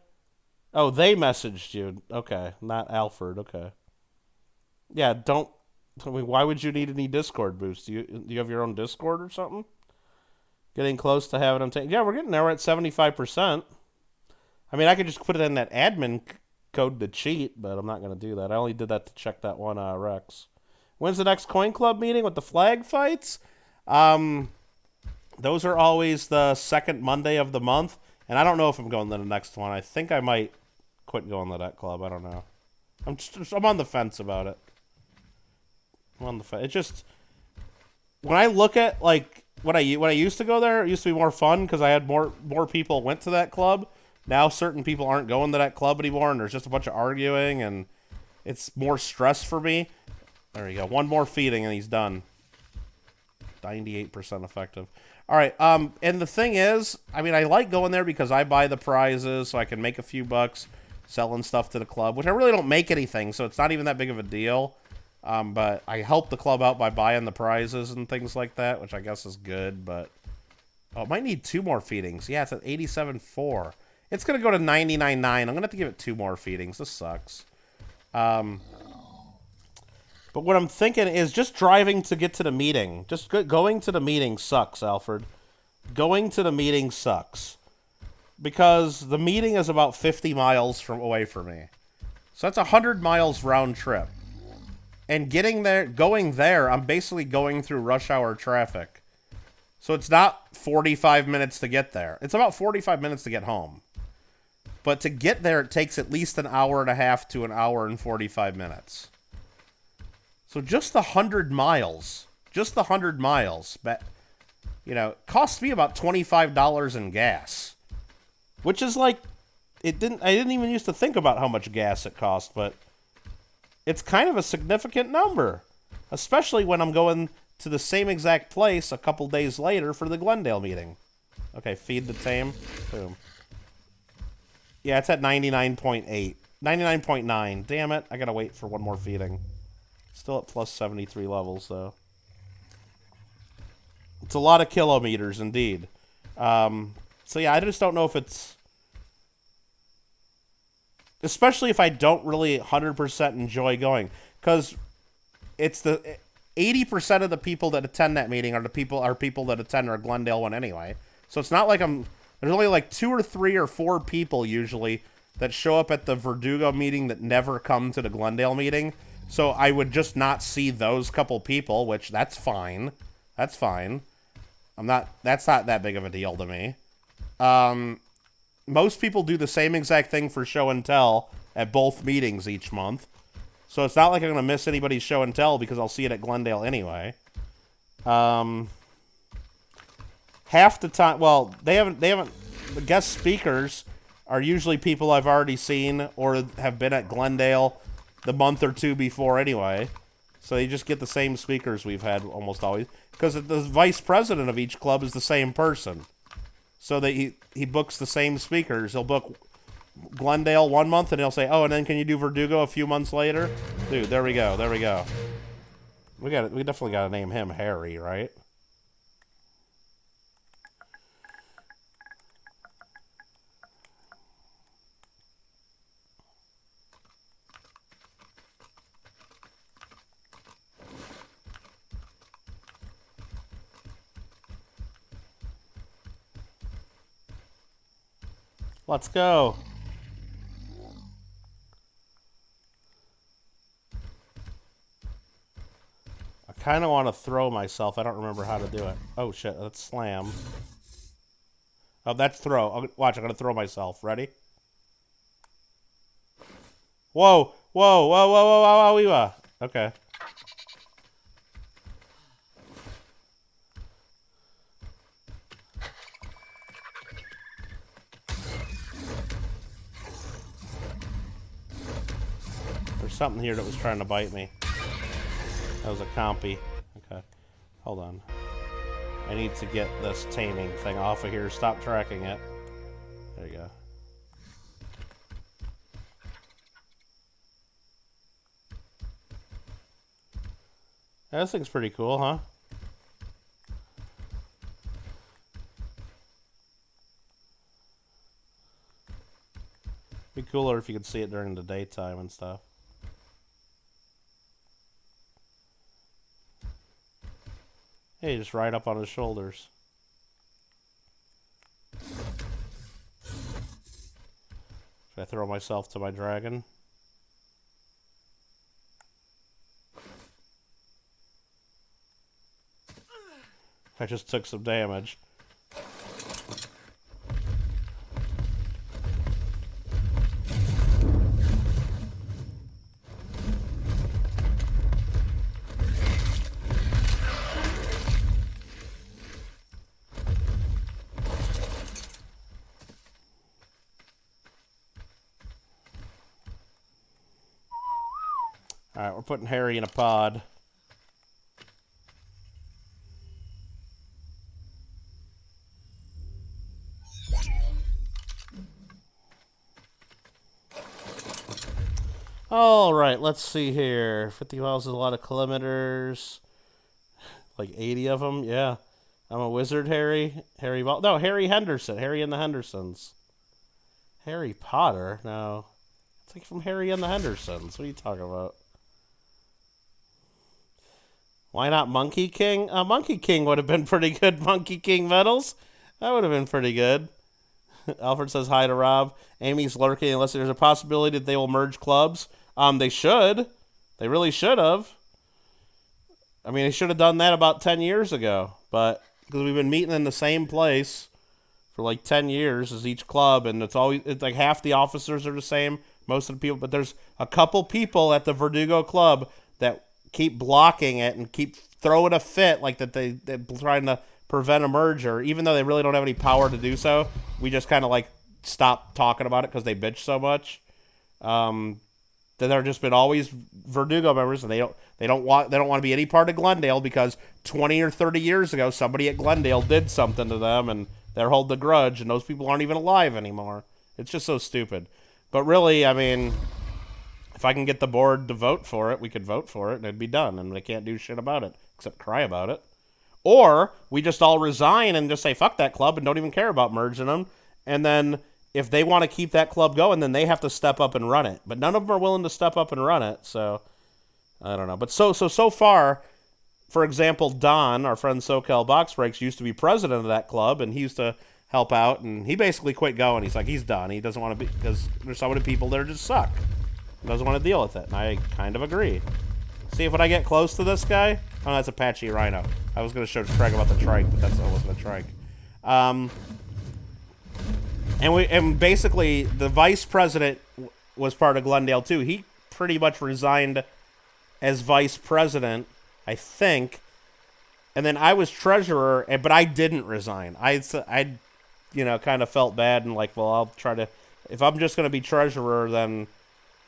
Oh, they messaged you. Okay, not Alfred. Okay. Yeah, don't... I mean, why would you need any Discord boosts? Do you have your own Discord or something? Getting close to having them take... Yeah, we're getting there. We're at 75%. I mean, I could just put it in that admin code to cheat, but I'm not going to do that. I only did that to check that one Rex. When's the next Coin Club meeting with the flag fights? Those are always the second Monday of the month. And I don't know if I'm going to the next one. I think I might quit going to that club. I don't know. I'm on the fence about it. I'm on the fence. It just... When I look at, like, when I used to go there, it used to be more fun because I had more people went to that club. Now certain people aren't going to that club anymore, and there's just a bunch of arguing, and it's more stress for me. There you go. One more feeding, and he's done. 98% effective. All right, and the thing is, I mean, I like going there because I buy the prizes, so I can make a few bucks selling stuff to the club, which I really don't make anything, so it's not even that big of a deal. But I help the club out by buying the prizes and things like that, which I guess is good, but... Oh, it might need 2 more feedings. Yeah, it's at 87.4. It's going to go to 99.9. I'm going to have to give it 2 more feedings. This sucks. But what I'm thinking is just driving to get to the meeting. Just going to the meeting sucks, Alfred. Going to the meeting sucks. Because the meeting is about 50 miles away from me. So that's 100 miles round trip. And going there, I'm basically going through rush hour traffic. So it's not 45 minutes to get there. It's about 45 minutes to get home. But to get there, it takes at least an hour and a half to an hour and 45 minutes. So just the 100 miles, you know, cost me about $25 in gas. Which is like, I didn't even used to think about how much gas it cost, but it's kind of a significant number. Especially when I'm going to the same exact place a couple days later for the Glendale meeting. Okay, feed the tame. Boom. Yeah, it's at 99.8. 99.9. Damn it. I gotta wait for one more feeding. Still at plus 73 levels, though. It's a lot of kilometers, indeed. So yeah, I just don't know if it's... Especially if I don't really 100% enjoy going. Because it's the... 80% of the people that attend that meeting are people that attend our Glendale one anyway. So it's not like there's only like 2 or 3 or 4 people usually that show up at the Verdugo meeting that never come to the Glendale meeting. So I would just not see those couple people, which that's fine. That's fine. That's not that big of a deal to me. Most people do the same exact thing for show and tell at both meetings each month. So it's not like I'm going to miss anybody's show and tell because I'll see it at Glendale anyway. Half the time, well, they haven't, the guest speakers are usually people I've already seen or have been at Glendale the month or 2 before anyway. So you just get the same speakers we've had almost always. Because the vice president of each club is the same person. So he books the same speakers. He'll book Glendale one month, and he'll say, "Oh, and then can you do Verdugo a few months later?" Dude, there we go. There we go. We definitely got to name him Harry, right? Let's go. I kind of want to throw myself. I don't remember how to do it. Oh, shit. That's slam. Oh, that's throw. Watch, I'm going to throw myself. Ready? Whoa. Whoa. Whoa, whoa, whoa, whoa, whoa, whoa. Okay. There's something here that was trying to bite me. That was a compy. Okay. Hold on. I need to get this taming thing off of here. Stop tracking it. There you go. Yeah, this thing's pretty cool, huh? Be cooler if you could see it during the daytime and stuff. Hey, just ride up on his shoulders. Should I throw myself to my dragon? I just took some damage. Alright, we're putting Harry in a pod. Alright, let's see here. 50 miles is a lot of kilometers. Like 80 of them, yeah. I'm a wizard, Harry. No, Harry Henderson. Harry and the Hendersons. Harry Potter? No. It's like from Harry and the Hendersons. What are you talking about? Why not Monkey King? Monkey King would have been pretty good. Monkey King medals. That would have been pretty good. Alfred says hi to Rob. Amy's lurking unless there's a possibility that they will merge clubs. They should. They really should have. I mean, they should have done that about 10 years ago. But because we've been meeting in the same place for like 10 years is each club, and it's like half the officers are the same, most of the people, but there's a couple people at the Verdugo Club that keep blocking it and keep throwing a fit, like that they're trying to prevent a merger, even though they really don't have any power to do so. We just kind of like stop talking about it because they bitch so much. That there have just been always Verdugo members, and they don't want to be any part of Glendale because 20 or 30 years ago somebody at Glendale did something to them, and they're holding a grudge, and those people aren't even alive anymore. It's just so stupid. But really, I mean, if I can get the board to vote for it, we could vote for it, and it'd be done, and they can't do shit about it except cry about it. Or we just all resign and just say fuck that club and don't even care about merging them, and then if they want to keep that club going, then they have to step up and run it. But none of them are willing to step up and run it, so I don't know. But so far, for example, Don, our friend SoCal Box Breaks, used to be president of that club, and he used to help out, and he basically quit going. He's like, he's done. He doesn't want to be, because there's so many people there just suck. He doesn't want to deal with it, and I kind of agree. See if when I get close to this guy, oh, that's Apache Rhino. I was going to show Craig about the trike, but that wasn't a trike. And basically, the vice president was part of Glendale, too. He pretty much resigned as vice president, I think. And then I was treasurer, but I didn't resign. I kind of felt bad and like, well, I'll try to... If I'm just going to be treasurer, then,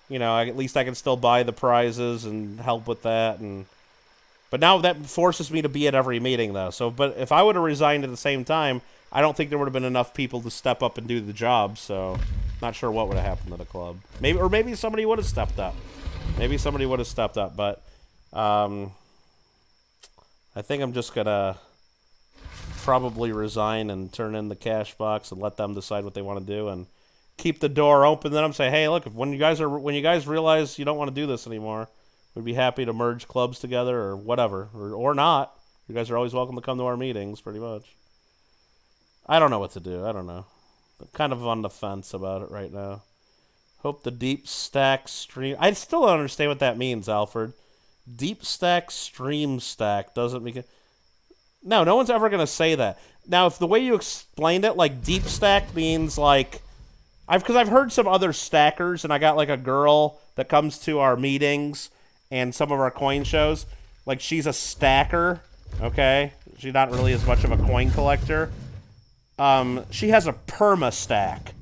at least I can still buy the prizes and help with that. But now that forces me to be at every meeting, though. But if I would have resigned at the same time, I don't think there would have been enough people to step up and do the job, so not sure what would have happened to the club. Maybe somebody would have stepped up. But I think I'm just going to probably resign and turn in the cash box and let them decide what they want to do and keep the door open. Then I'm saying, hey, look, when you guys realize you don't want to do this anymore, we'd be happy to merge clubs together or whatever, or not. You guys are always welcome to come to our meetings, pretty much. I don't know what to do. I don't know. I'm kind of on the fence about it right now. Hope the deep stack stream... I still don't understand what that means, Alfred. Deep stack stream stack doesn't make it... No one's ever going to say that. Now, if the way you explained it, like deep stack means like... Because I've heard some other stackers, and I got like a girl that comes to our meetings and some of our coin shows. Like, she's a stacker, okay? She's not really as much of a coin collector. She has a perma stack,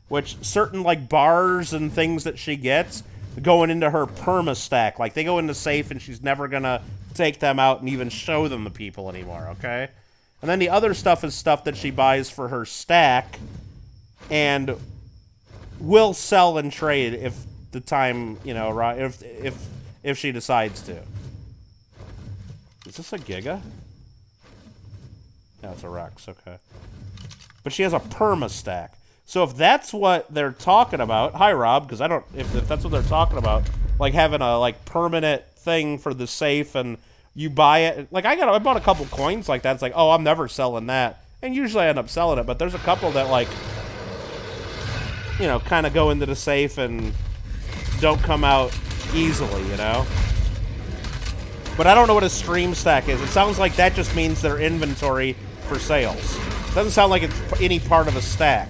which certain like bars and things that she gets going into her perma stack. Like they go in the safe and she's never gonna take them out and even show them to people anymore, okay? And then the other stuff is stuff that she buys for her stack and will sell and trade if the time, if she decides to. Is this a Giga? No, it's a Rex, okay. But she has a perma stack. So if that's what they're talking about, hi Rob, because I don't, if that's what they're talking about, like having a like permanent thing for the safe and you buy it, like I bought a couple coins like that. It's like, oh, I'm never selling that, and usually I end up selling it. But there's a couple that like, kind of go into the safe and don't come out easily, But I don't know what a stream stack is. It sounds like that just means their inventory for sales. Doesn't sound like it's any part of a stack.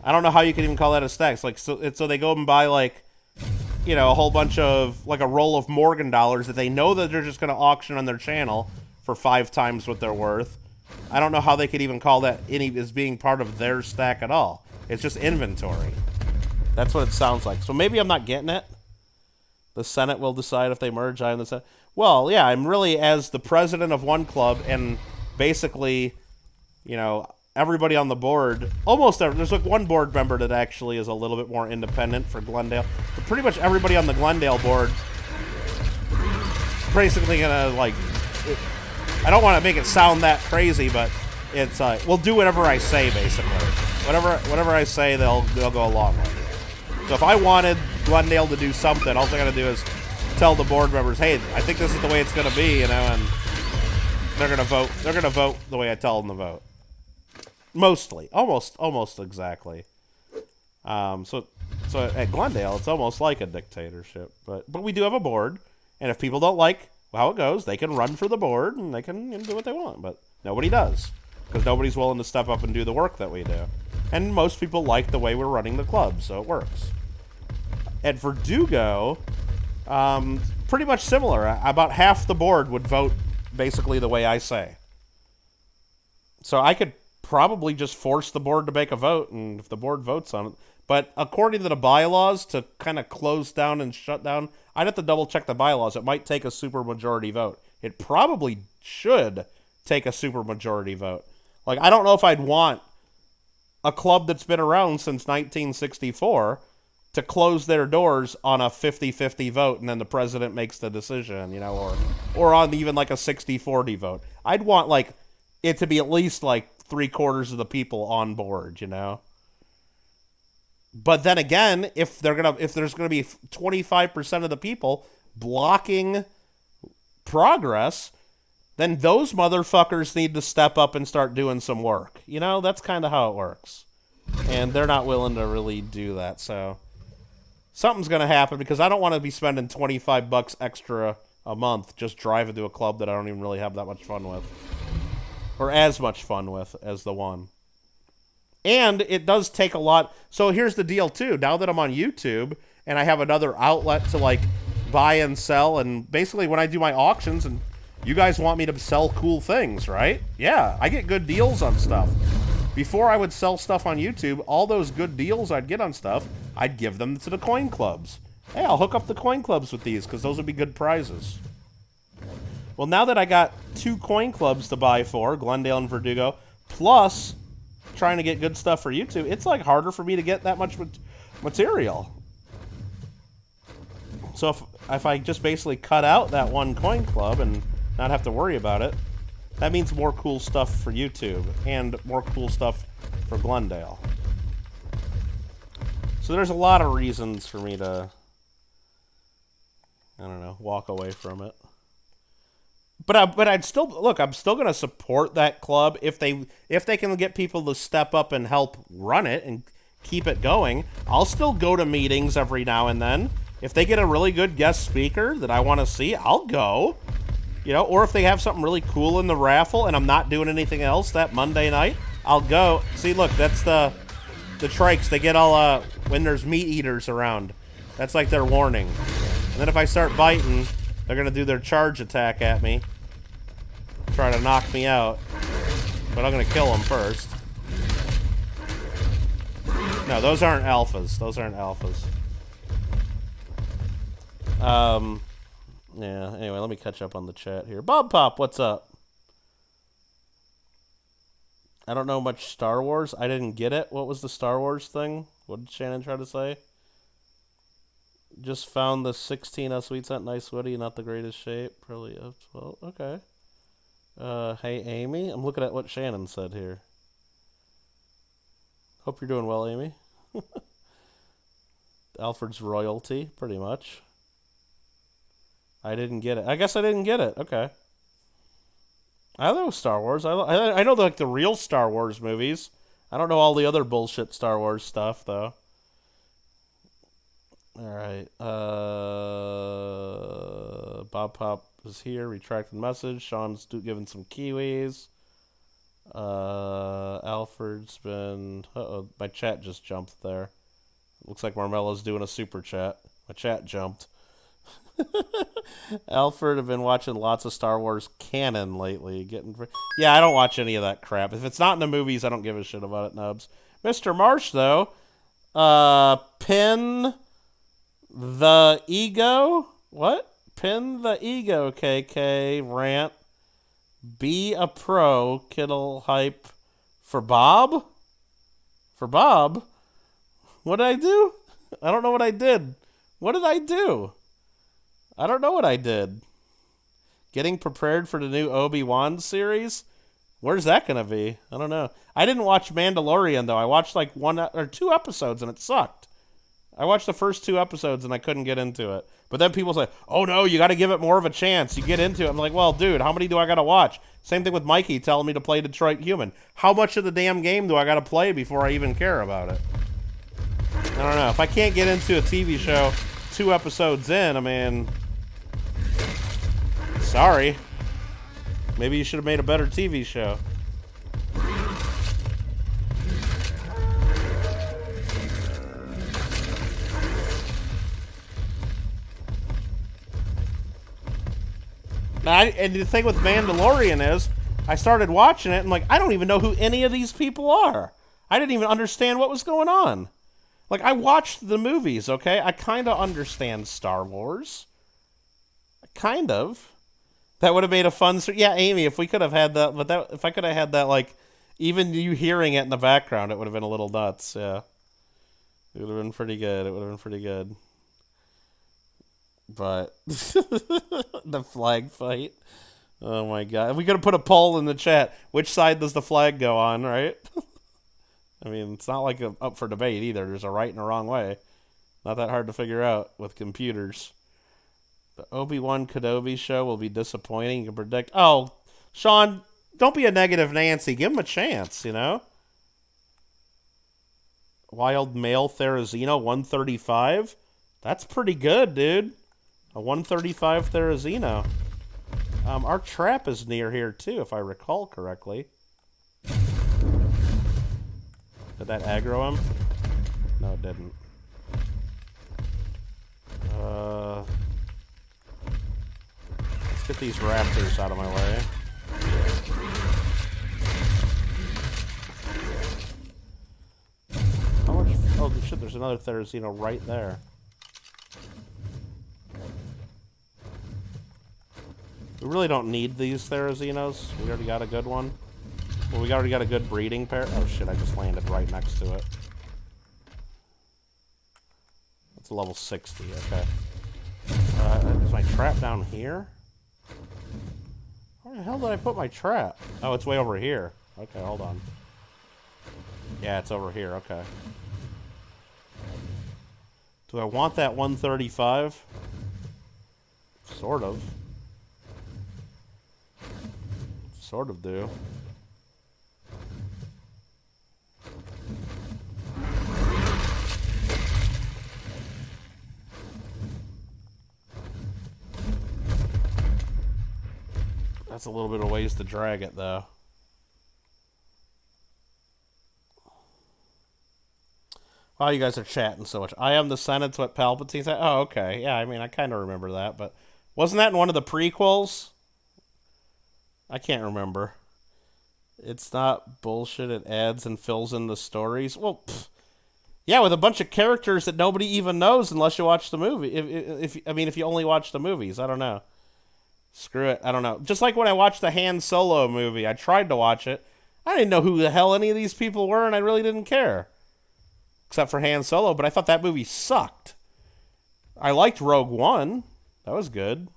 I don't know how you can even call that a stack. It's like so they go and buy like, a whole bunch of like a roll of Morgan dollars that they know that they're just going to auction on their channel for 5 times what they're worth. I don't know how they could even call that as being part of their stack at all. It's just inventory. That's what it sounds like. So maybe I'm not getting it. The Senate will decide if they merge. I am the Senate. Well, yeah, I'm really as the president of one club and basically. Everybody on the board, there's like one board member that actually is a little bit more independent for Glendale. But pretty much everybody on the Glendale board is basically gonna like, I don't want to make it sound that crazy, but it's we'll do whatever I say basically. Whatever I say, they'll go along with it. So if I wanted Glendale to do something, all I gotta do is tell the board members, hey, I think this is the way it's gonna be, and they're gonna vote. They're gonna vote the way I tell them to vote. Mostly, almost exactly. So at Glendale, it's almost like a dictatorship. But we do have a board, and if people don't like how it goes, they can run for the board and they can do what they want. But nobody does. because nobody's willing to step up and do the work that we do. And most people like the way we're running the club, so it works. At Verdugo, pretty much similar. About half the board would vote basically the way I say. So I could probably just force the board to make a vote, and if the board votes on it. But according to the bylaws, to kind of close down and shut down, I'd have to double check the bylaws. It might take a supermajority vote. It probably should take a supermajority vote. Like, I don't know if I'd want a club that's been around since 1964 to close their doors on a 50-50 vote, and then the president makes the decision, you know, or on even like a 60-40 vote. I'd want like it to be at least like 3/4 of the people on board, you know. But then again, if there's gonna be 25% of the people blocking progress, then those motherfuckers need to step up and start doing some work. You know, that's kind of how it works. And they're not willing to really do that, so something's going to happen, because I don't want to be spending $25 extra a month just driving to a club that I don't even really have that much fun with. Or as much fun with as the one. And it does take a lot. So here's the deal, too. Now that I'm on YouTube and I have another outlet to, like, buy and sell, and basically when I do my auctions, and you guys want me to sell cool things, right? Yeah, I get good deals on stuff. Before I would sell stuff on YouTube, all those good deals I'd get on stuff, I'd give them to the coin clubs. Hey, I'll hook up the coin clubs with these, because those would be good prizes. Well, now that I got 2 coin clubs to buy for, Glendale and Verdugo, plus trying to get good stuff for YouTube, it's like harder for me to get that much material. So if I just basically cut out that one coin club and not have to worry about it, that means more cool stuff for YouTube and more cool stuff for Glendale. So there's a lot of reasons for me to, I don't know, walk away from it. But I'd still, look, I'm still going to support that club if they can get people to step up and help run it and keep it going. I'll still go to meetings every now and then. If they get a really good guest speaker that I want to see, I'll go. You know, or if they have something really cool in the raffle and I'm not doing anything else that Monday night, I'll go. See, look, that's the trikes. They get all, when there's meat eaters around. That's like their warning. And then if I start biting, they're going to do their charge attack at me. Try to knock me out. But I'm going to kill them first. No, those aren't alphas. Those aren't alphas. Yeah, anyway, let me catch up on the chat here. Bob Pop, what's up? I don't know much Star Wars. I didn't get it. What was the Star Wars thing? What did Shannon try to say? Just found the 16 sweets at nice Woody, not the greatest shape. Probably up 12. Okay. Hey, Amy. I'm looking at what Shannon said here. Hope you're doing well, Amy. Alfred's royalty, pretty much. I didn't get it. I guess I didn't get it. Okay. I know Star Wars. I know like the real Star Wars movies. I don't know all the other bullshit Star Wars stuff, though. Alright. Bob Pop is here. Retracted message. Sean's giving some kiwis. Alfred's been... Uh-oh. My chat just jumped there. Looks like Marmella's doing a super chat. My chat jumped. Alfred have been watching lots of Star Wars canon lately. Yeah, I don't watch any of that crap. If it's not in the movies, I don't give a shit about it, Nubs. Mr. Marsh, though, pin the ego? What? Pin the ego, KK, rant. Be a pro, Kittle hype. For Bob? For Bob? What did I do? I don't know what I did. What did I do? I don't know what I did. Getting prepared for the new Obi-Wan series? Where's that going to be? I don't know. I didn't watch Mandalorian, though. I watched like 1 or 2 episodes, and it sucked. I watched the first 2 episodes, and I couldn't get into it. But then people say, oh, no, you got to give it more of a chance. You get into it. I'm like, well, dude, how many do I got to watch? Same thing with Mikey telling me to play Detroit Human. How much of the damn game do I got to play before I even care about it? I don't know. If I can't get into a TV show 2 episodes in, I mean... Sorry. Maybe you should have made a better TV show. And the thing with Mandalorian is, I started watching it and like, I don't even know who any of these people are. I didn't even understand what was going on. Like, I watched the movies, okay? I kind of understand Star Wars. Kind of. That would have made a fun... Yeah, Amy, if we could have had that... But if I could have had that, like, even you hearing it in the background, it would have been a little nuts, yeah. It would have been pretty good. It would have been pretty good. But... the flag fight. Oh, my God. We could have put a poll in the chat. Which side does the flag go on, right? I mean, it's not like up for debate either. There's a right and a wrong way. Not that hard to figure out with computers. The Obi-Wan Kenobi show will be disappointing. You can predict... Oh, Sean, don't be a negative Nancy. Give him a chance, you know? Wild male Therizino, 135? That's pretty good, dude. A 135 Therizino. Our trap is near here, too, if I recall correctly. Did that aggro him? No, it didn't. Let's get these raptors out of my way. How much? Oh, shit, there's another Therizino right there. We really don't need these Therizinos. We already got a good one. Well, we already got a good breeding pair. Oh shit, I just landed right next to it. That's level 60, okay. Is my trap down here? Where the hell did I put my trap? Oh, it's way over here. Okay, hold on. Yeah, it's over here, okay. Do I want that 135? Sort of. Sort of do. That's a little bit of ways to drag it, though. Oh, you guys are chatting so much. I am the Senate's what Palpatine said. Oh, okay. Yeah, I mean, I kind of remember that, but wasn't that in one of the prequels? I can't remember. It's not bullshit. It adds and fills in the stories. Well, yeah, with a bunch of characters that nobody even knows unless you watch the movie. If you only watch the movies, I don't know. Screw it. I don't know. Just like when I watched the Han Solo movie, I tried to watch it. I didn't know who the hell any of these people were, and I really didn't care. Except for Han Solo, but I thought that movie sucked. I liked Rogue One. That was good.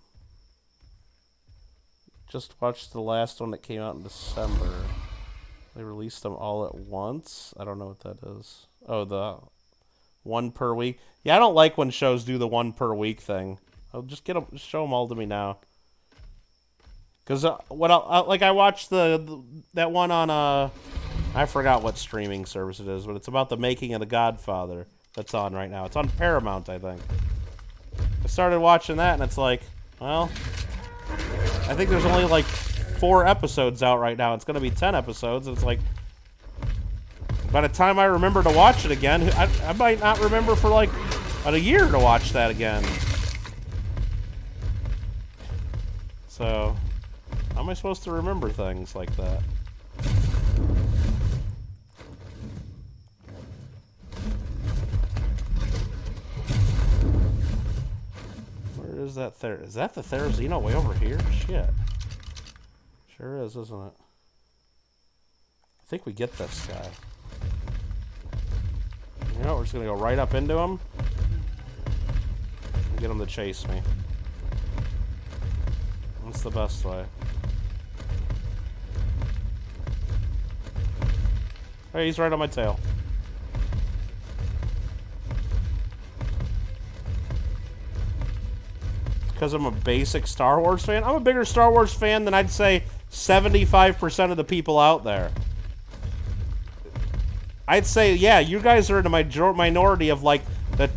Just watched the last one that came out in December. They released them all at once. I don't know what that is. Oh, the one per week. Yeah, I don't like when shows do the one per week thing. I'll just show them all to me now. Because I watched that one on I forgot what streaming service it is, but it's about the making of The Godfather that's on right now. It's on Paramount, I think. I started watching that, and it's like, well, I think there's only like 4 episodes out right now. It's going to be 10 episodes. It's like, by the time I remember to watch it again, I might not remember for like a year to watch that again. So, how am I supposed to remember things like that? Where is that Is that the Therizino way over here? Shit. Sure is, isn't it? I think we get this guy. You know, we're just gonna go right up into him and get him to chase me. That's the best way. Hey, he's right on my tail. Because I'm a basic Star Wars fan? I'm a bigger Star Wars fan than I'd say 75% of the people out there. I'd say, yeah, you guys are in a minority of like the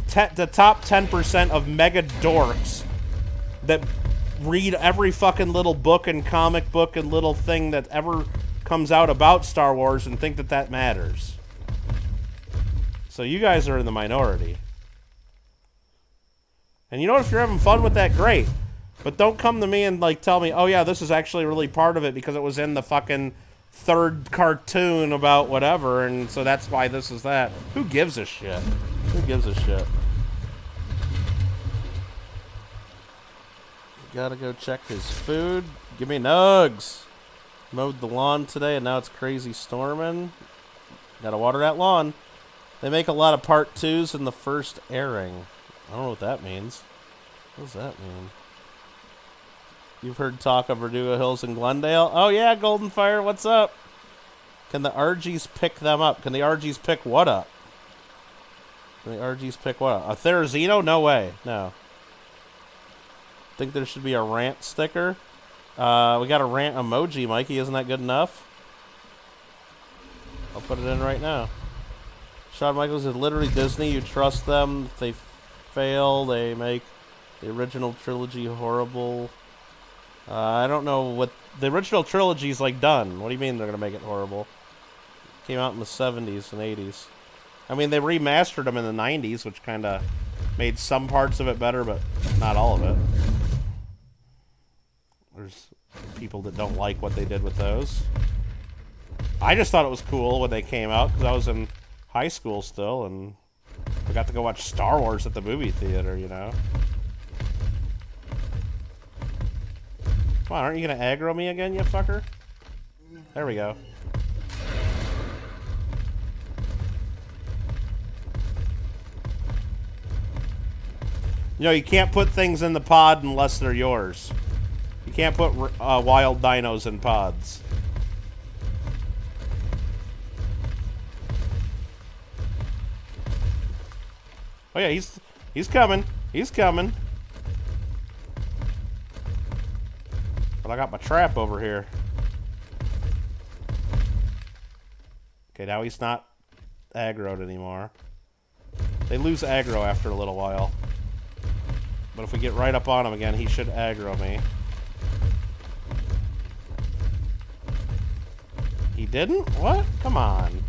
top 10% of mega dorks that read every fucking little book and comic book and little thing that ever comes out about Star Wars and think that that matters. So you guys are in the minority. And you know what? If you're having fun with that, great. But don't come to me and, like, tell me, oh, yeah, this is actually really part of it because it was in the fucking third cartoon about whatever, and so that's why this is that. Who gives a shit? Who gives a shit? Gotta go check his food. Give me nugs. Mowed the lawn today, and now it's crazy storming. Gotta water that lawn. They make a lot of part 2s in the first airing. I don't know what that means. What does that mean? You've heard talk of Verdugo Hills in Glendale? Oh yeah, Golden Fire, what's up? Can the RGs pick them up? Can the RGs pick what up? Can the RGs pick what up? A Therizino? No way. No. Think there should be a rant sticker. We got a rant emoji, Mikey. Isn't that good enough? I'll put it in right now. Shawn Michaels is literally Disney. You trust them. If they fail, they make the original trilogy horrible. I don't know what... The original trilogy's, like, done. What do you mean they're going to make it horrible? It came out in the 70s and 80s. I mean, they remastered them in the 90s, which kind of made some parts of it better, but not all of it. There's people that don't like what they did with those. I just thought it was cool when they came out, because I was in high school still, and we got to go watch Star Wars at the movie theater, you know? Come on, aren't you going to aggro me again, you fucker? There we go. You know, you can't put things in the pod unless they're yours. You can't put wild dinos in pods. Oh yeah, he's coming. He's coming. But I got my trap over here. Okay, now he's not aggroed anymore. They lose aggro after a little while. But if we get right up on him again, he should aggro me. He didn't? What? Come on.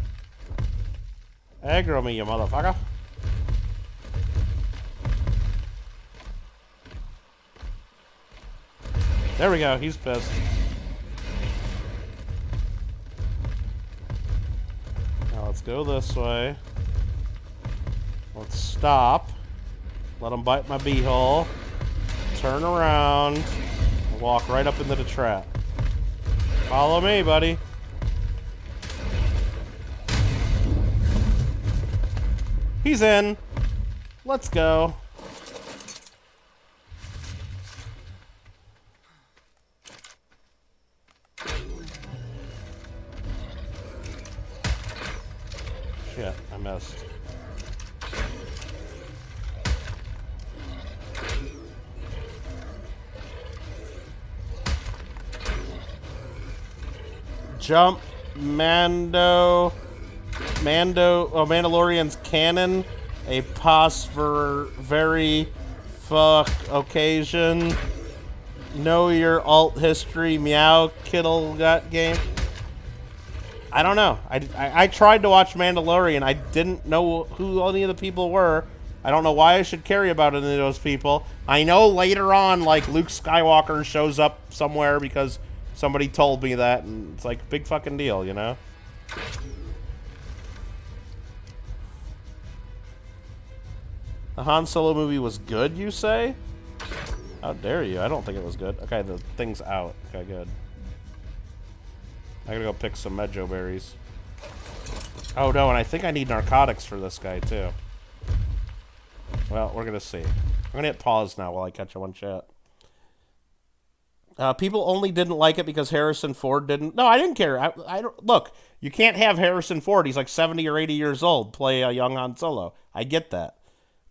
Aggro me, you motherfucker. There we go, he's pissed. Now let's go this way. Let's stop. Let him bite my beehole. Turn around. And walk right up into the trap. Follow me, buddy. He's in. Let's go. Shit, I missed. Jump, Mandalorian's canon, a pos for very fuck occasion. Know your alt history, meow, kittlegotgame. I don't know. I tried to watch Mandalorian. I didn't know who any of the people were. I don't know why I should care about any of those people. I know later on, like, Luke Skywalker shows up somewhere because somebody told me that, and it's like a big fucking deal, you know? The Han Solo movie was good, you say? How dare you? I don't think it was good. Okay, the thing's out. Okay, good. I gotta go pick some Mejo berries. Oh no, and I think I need narcotics for this guy too. Well, we're gonna see. I'm gonna hit pause now while I catch up on chat. People only didn't like it because Harrison Ford didn't. No, I didn't care. I don't look. You can't have Harrison Ford. He's like 70 or 80 years old. Play a young Han Solo. I get that.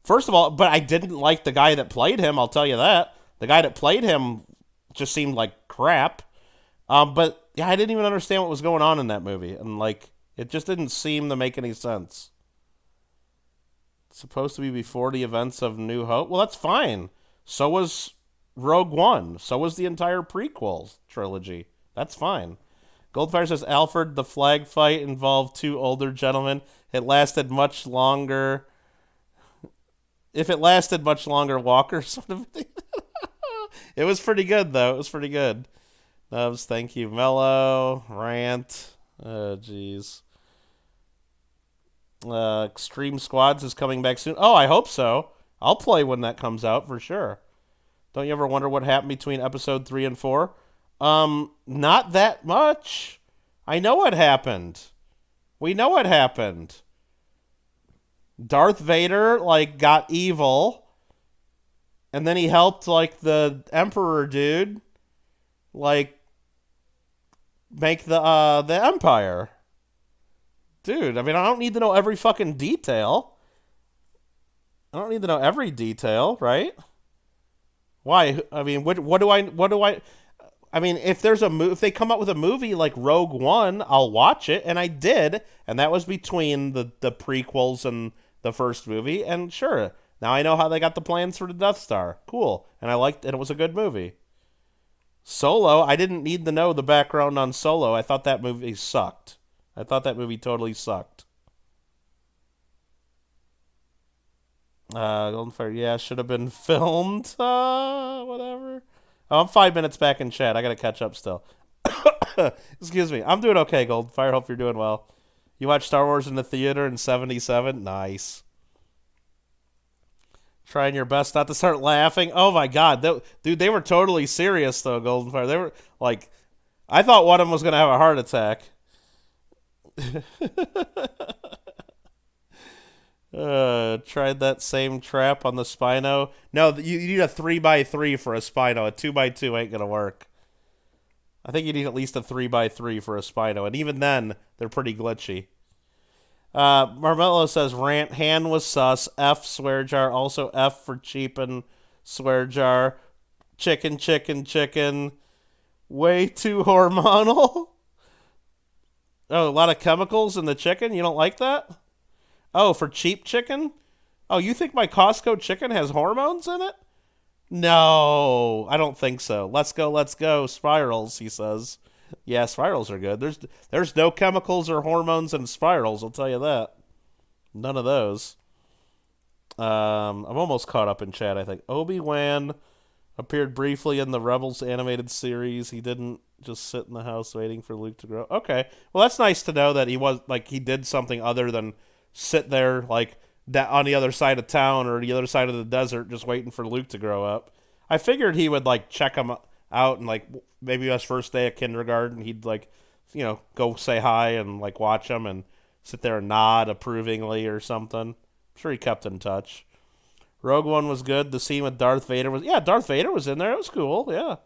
First of all, but I didn't like the guy that played him. I'll tell you that. The guy that played him just seemed like crap. But yeah, I didn't even understand what was going on in that movie, and like it just didn't seem to make any sense. It's supposed to be before the events of New Hope. Well, that's fine. So was Rogue One. So was the entire prequel trilogy. That's fine. Goldfire says Alfred, the flag fight involved two older gentlemen. It lasted much longer. If it lasted much longer, Walker sort of thing. It was pretty good, though. It was pretty good. Nubs, thank you. Mellow, Rant. Oh, jeez. Extreme Squads is coming back soon. Oh, I hope so. I'll play when that comes out for sure. Don't you ever wonder what happened between episode 3 and 4? Not that much. I know what happened. We know what happened. Darth Vader, like, got evil. And then he helped, like, the Emperor dude, like, make the Empire. Dude, I mean, I don't need to know every fucking detail. I don't need to know every detail, right? Why? I mean, what do I? I mean, if if they come up with a movie like Rogue One, I'll watch it, and I did, and that was between the prequels and the first movie, and sure, now I know how they got the plans for the Death Star. Cool, and I liked it. It was a good movie. Solo, I didn't need to know the background on Solo. I thought that movie sucked. I thought that movie totally sucked. Golden Fire, yeah, should have been filmed. Whatever. Oh, I'm 5 minutes back in chat. I gotta catch up still. Excuse me. I'm doing okay, Golden Fire. Hope you're doing well. You watched Star Wars in the theater in '77? Nice. Trying your best not to start laughing. Oh my god, dude, they were totally serious though, Golden Fire. They were like, I thought one of them was gonna have a heart attack. Tried that same trap on the Spino. No, you need a 3x3 for a Spino. A 2x2 ain't gonna work. I think you need at least a 3x3 for a Spino, and even then, they're pretty glitchy. Marmello says rant hand was sus. F swear jar. Also F for cheapen swear jar. Chicken, chicken, chicken. Way too hormonal. Oh, a lot of chemicals in the chicken? You don't like that? Oh, for cheap chicken? Oh, you think my Costco chicken has hormones in it? No, I don't think so. Let's go. Spirals, he says. Yeah, spirals are good. There's no chemicals or hormones in spirals, I'll tell you that. None of those. I'm almost caught up in chat, I think. Obi-Wan appeared briefly in the Rebels animated series. He didn't just sit in the house waiting for Luke to grow. Okay. Well, that's nice to know that he did something other than sit there like that on the other side of town or the other side of the desert just waiting for Luke to grow up. I figured he would like check him out and like maybe his first day of kindergarten he'd like, go say hi and like watch him and sit there and nod approvingly or something. I'm sure he kept in touch. Rogue One was good. The scene with Darth Vader Darth Vader was in there. It was cool. Yeah.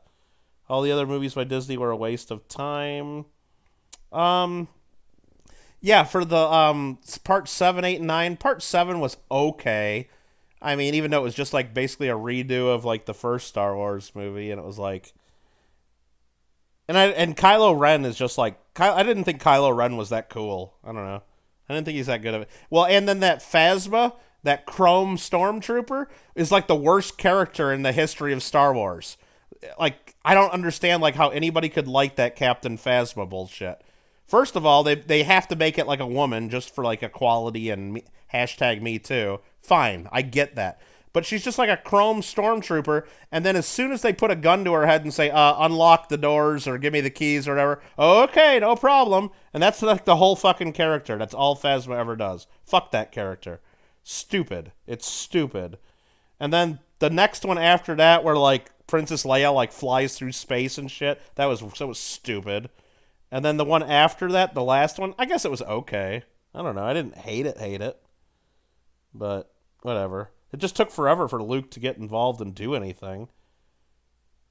All the other movies by Disney were a waste of time. Yeah, for the part 7, 8, and 9, part 7 was okay. I mean, even though it was just like basically a redo of like the first Star Wars movie, and it was like, and Kylo Ren is just like, I didn't think Kylo Ren was that cool. I don't know. I didn't think he's that good of it. Well, and then that Phasma, that Chrome Stormtrooper, is like the worst character in the history of Star Wars. Like, I don't understand like how anybody could like that Captain Phasma bullshit. First of all, they have to make it like a woman just for like equality and hashtag me too. Fine, I get that. But she's just like a chrome stormtrooper, and then as soon as they put a gun to her head and say, unlock the doors or give me the keys or whatever, okay, no problem. And that's like the whole fucking character. That's all Phasma ever does. Fuck that character. Stupid. It's stupid. And then the next one after that where like Princess Leia like flies through space and shit, that was stupid. And then the one after that, the last one, I guess it was okay. I don't know. I didn't hate it. But whatever. It just took forever for Luke to get involved and do anything.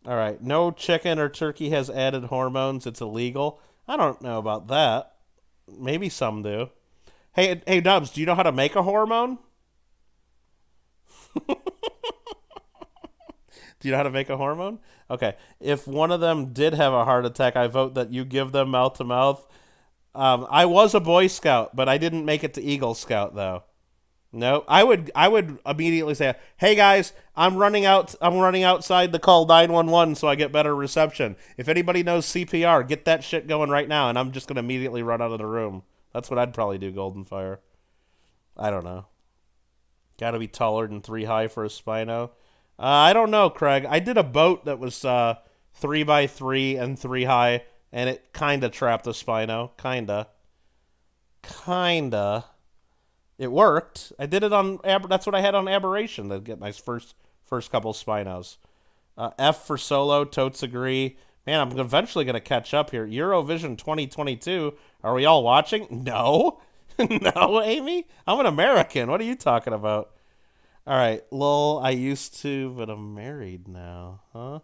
All right. No chicken or turkey has added hormones. It's illegal. I don't know about that. Maybe some do. Hey, Dubs, do you know how to make a hormone? Do you know how to make a hormone? Okay. If one of them did have a heart attack, I vote that you give them mouth to mouth. I was a Boy Scout, but I didn't make it to Eagle Scout though. No, I would immediately say, "Hey guys, I'm running outside to call 911 so I get better reception. If anybody knows CPR, get that shit going right now." And I'm just gonna immediately run out of the room. That's what I'd probably do, Golden Fire. I don't know. Got to be taller than 3 high for a Spino. I don't know, Craig. I did a boat that was 3x3 and 3 high, and it kind of trapped the Spino. Kinda. It worked. I did it on that's what I had on Aberration to get my first couple Spinos. F for solo. Totes agree. Man, I'm eventually gonna catch up here. Eurovision 2022. Are we all watching? No, no, Amy. I'm an American. What are you talking about? All right, lol. I used to, but I'm married now. Huh?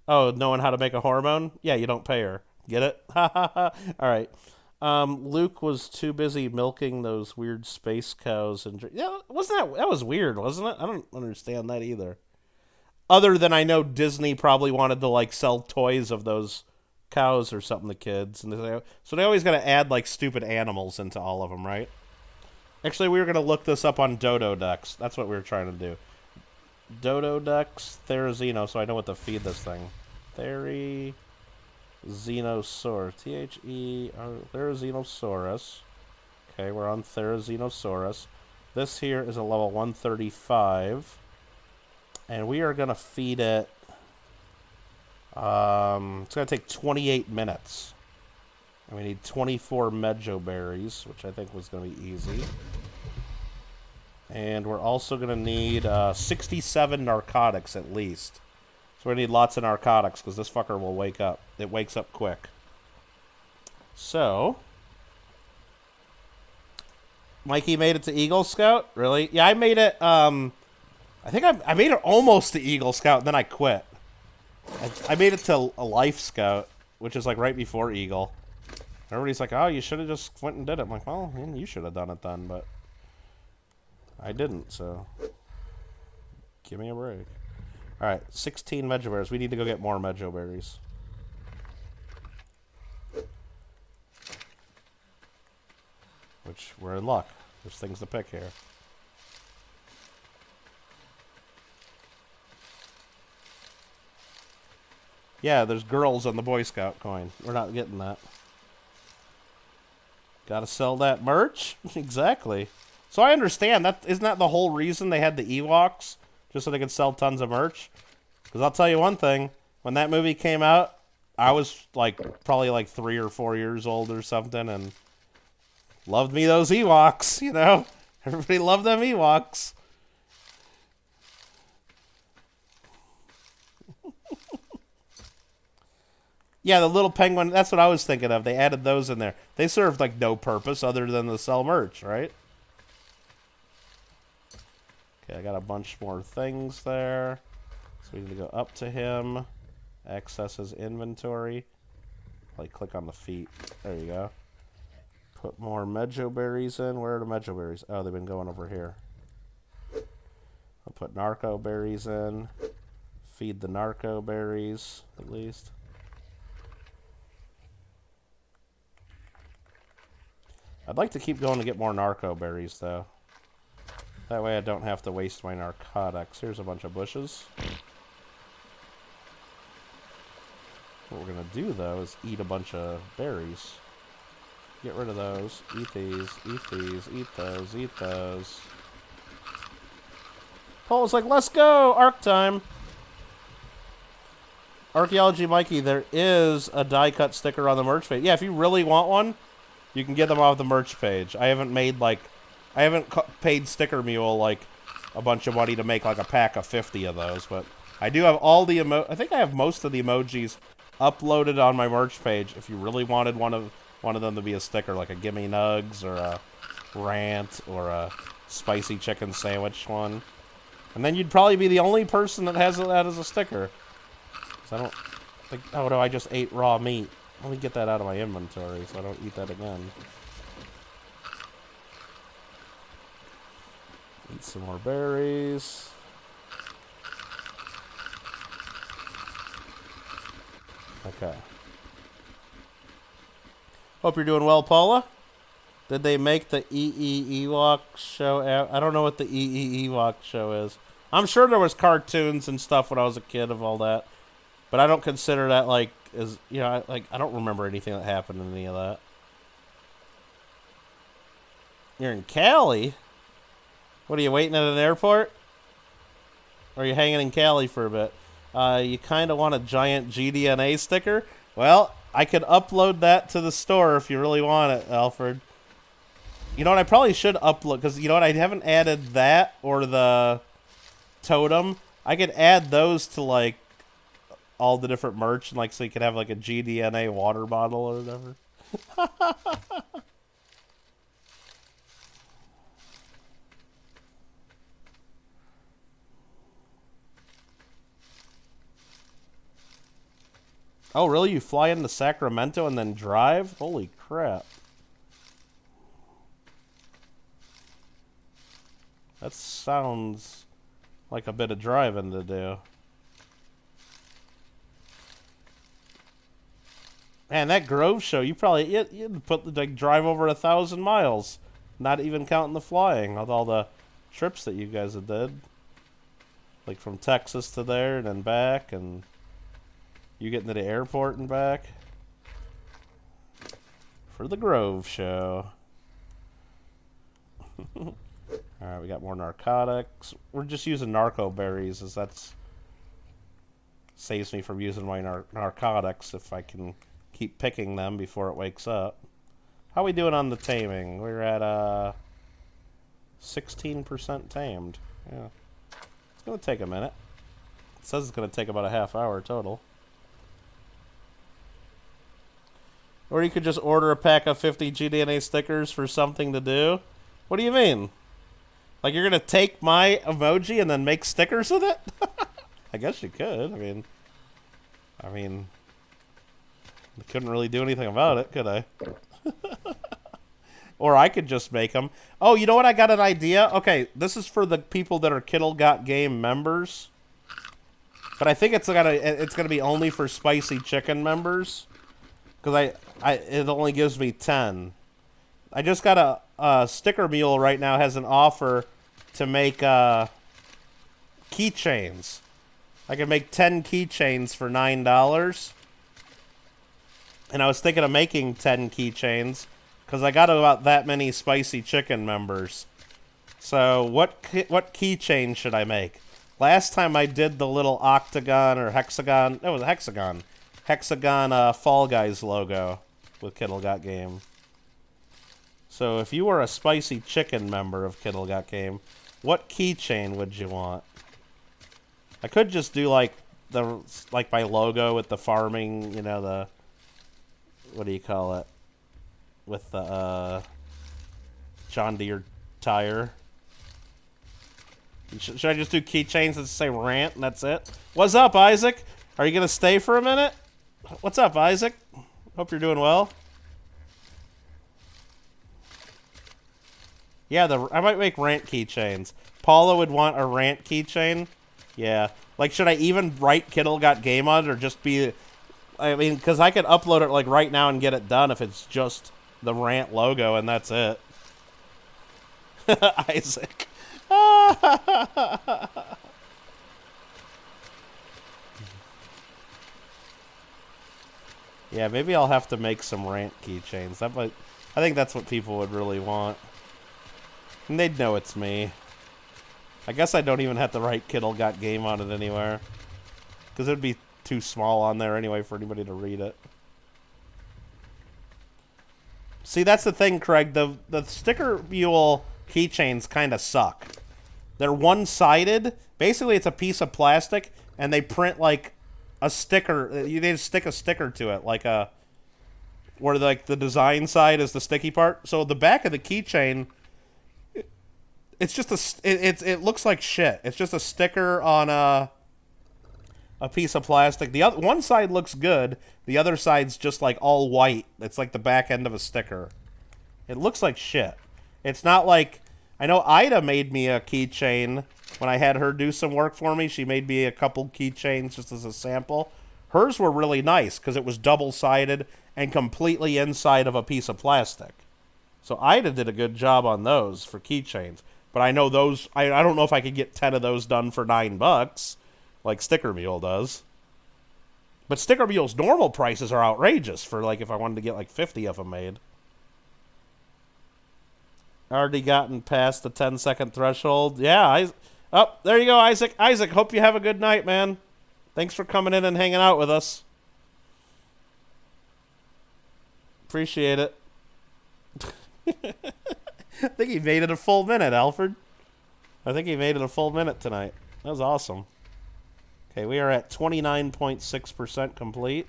Oh, knowing how to make a hormone? Yeah, you don't pay her. Get it? Ha ha ha. All right. Luke was too busy milking those weird space cows and yeah, wasn't that was weird, wasn't it? I don't understand that either. Other than I know Disney probably wanted to like sell toys of those cows or something to kids, and so they always got to add like stupid animals into all of them, right? Actually, we were gonna look this up on Dodo Ducks. That's what we were trying to do. Dodo Ducks, Therizino, so I know what to feed this thing. Therizinosaurus. Therizinosaurus. Okay, we're on Therizinosaurus. This here is a level 135. And we are going to feed it... it's going to take 28 minutes. And we need 24 Mejo berries, which I think was going to be easy. And we're also going to need 67 narcotics at least. So we need lots of narcotics because this fucker will wake up. It wakes up quick. So, Mikey made it to Eagle Scout? Really? Yeah, I made it, I think I made it almost to Eagle Scout, and then I quit. I made it to a Life Scout, which is like right before Eagle. Everybody's like, oh, you should have just went and did it. I'm like, well, you should have done it then, but I didn't, so give me a break. Alright, 16 Mejo berries. We need to go get more Mejo berries. Which, we're in luck. There's things to pick here. Yeah, there's girls on the Boy Scout coin. We're not getting that. Gotta sell that merch? Exactly. So I understand. Isn't that the whole reason they had the Ewoks? Just so they could sell tons of merch? Because I'll tell you one thing. When that movie came out, I was like probably like 3 or 4 years old or something, and loved me those Ewoks, you know? Everybody loved them Ewoks. Yeah, the little penguin, that's what I was thinking of. They added those in there. They served like no purpose other than to sell merch, right? Okay, I got a bunch more things there. So we need to go up to him. Access his inventory. Like, click on the feet. There you go. Put more Mejo berries in. Where are the Mejo berries? Oh, they've been going over here. I'll put narco berries in. Feed the narco berries, at least. I'd like to keep going to get more narco berries, though. That way I don't have to waste my narcotics. Here's a bunch of bushes. What we're going to do, though, is eat a bunch of berries. Get rid of those. Eat these. Eat these. Eat those. Eat those. Paul's like, let's go! Ark time! Archaeology Mikey, there is a die-cut sticker on the merch page. Yeah, if you really want one, you can get them off the merch page. I haven't made, like... I haven't paid Sticker Mule, like, a bunch of money to make, like, a pack of 50 of those, but I do have all the I think I have most of the emojis uploaded on my merch page if you really wanted one of them to be a sticker, like a Gimme Nugs, or a Rant, or a Spicy Chicken Sandwich one. And then you'd probably be the only person that has that as a sticker. So I don't think... Oh, no, I just ate raw meat. Let me get that out of my inventory so I don't eat that again. Eat some more berries. Okay. Hope you're doing well, Paula. Did they make the Ewok show out? I don't know what the Ewok show is. I'm sure there was cartoons and stuff when I was a kid of all that. But I don't consider that, like, as, you know, I don't remember anything that happened in any of that. You're in Cali? What are you, waiting at an airport? Or are you hanging in Cali for a bit? You kind of want a giant GDNA sticker? Well, I could upload that to the store if you really want it, Alfred. You know what? I probably should upload, because you know what? I haven't added that or the totem. I could add those to, like, all the different merch, and, like, so you could have, like, a GDNA water bottle or whatever. Oh, really? You fly into Sacramento and then drive? Holy crap. That sounds like a bit of driving to do. Man, that Grove show, you probably you'd put like drive over 1,000 miles, not even counting the flying with all the trips that you guys have did, like from Texas to there and then back, and you getting to the airport and back for the Grove show. All right, we got more narcotics. We're just using narco berries, as that's saves me from using my narcotics if I can keep picking them before it wakes up. How we doing on the taming? We're at 16% tamed. Yeah, it's gonna take a minute. It says it's gonna take about a half hour total. Or you could just order a pack of 50 GDNA stickers for something to do. What do you mean? Like you're gonna take my emoji and then make stickers with it? I guess you could. I mean, I couldn't really do anything about it, could I? Or I could just make them. Oh, you know what? I got an idea. Okay, this is for the people that are kittlegotgame members, but I think it's gonna be only for spicy chicken members, because it only gives me 10. I just got a Sticker Mule right now has an offer to make keychains. I can make 10 keychains for $9. And I was thinking of making 10 keychains because I got about that many spicy chicken members. So what keychain should I make? Last time I did the little octagon or hexagon. It was a hexagon. Hexagon Fall Guys logo with kittlegotgame. So if you were a spicy chicken member of kittlegotgame, what keychain would you want? I could just do like my logo with the farming, you know, the what do you call it? With the John Deere tire. Should I just do keychains that say rant and that's it? What's up, Isaac? Are you gonna stay for a minute? What's up, Isaac? Hope you're doing well. Yeah, I might make rant keychains. Paula would want a rant keychain. Yeah. Like, should I even write kittlegotgame on it or just be... I mean, because I could upload it, like, right now and get it done if it's just the rant logo and that's it. Isaac. Yeah, maybe I'll have to make some rant keychains. I think that's what people would really want. And they'd know it's me. I guess I don't even have to write kittlegotgame on it anywhere. Because it would be too small on there anyway for anybody to read it. See, that's the thing, Craig. The Sticker Mule keychains kind of suck. They're one-sided. Basically, it's a piece of plastic, and they print, like, a sticker. They just stick a sticker to it, like a... where, like, the design side is the sticky part. So the back of the keychain... It's just it looks like shit. It's just a sticker on a piece of plastic. The other one side looks good. The other side's just like all white. It's like the back end of a sticker. It looks like shit. It's not like... I know Ida made me a keychain when I had her do some work for me. She made me a couple keychains just as a sample. Hers were really nice because it was double-sided and completely inside of a piece of plastic. So Ida did a good job on those for keychains. But I know those... I don't know if I could get 10 of those done for $9, like Sticker Mule does. But Sticker Mule's normal prices are outrageous for, like, if I wanted to get, like, 50 of them made. Already gotten past the 10-second threshold. Yeah, Oh, there you go, Isaac. Isaac, hope you have a good night, man. Thanks for coming in and hanging out with us. Appreciate it. I think he made it a full minute, Alfred. I think he made it a full minute tonight. That was awesome. Okay, we are at 29.6% complete.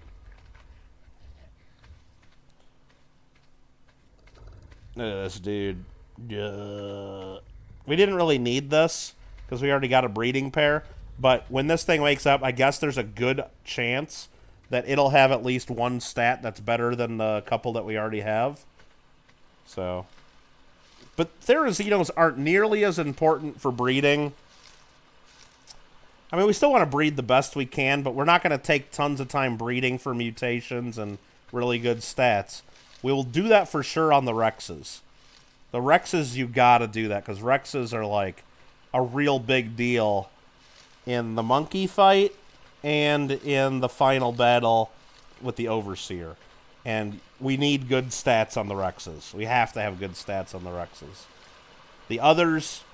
Look at this dude. We didn't really need this because we already got a breeding pair. But when this thing wakes up, I guess there's a good chance that it'll have at least one stat that's better than the couple that we already have. So, but Therazinos aren't nearly as important for breeding. I mean, we still want to breed the best we can, but we're not going to take tons of time breeding for mutations and really good stats. We will do that for sure on the Rexes. The Rexes, you got to do that, because Rexes are like a real big deal in the monkey fight and in the final battle with the Overseer. And we need good stats on the Rexes. We have to have good stats on the Rexes. The others,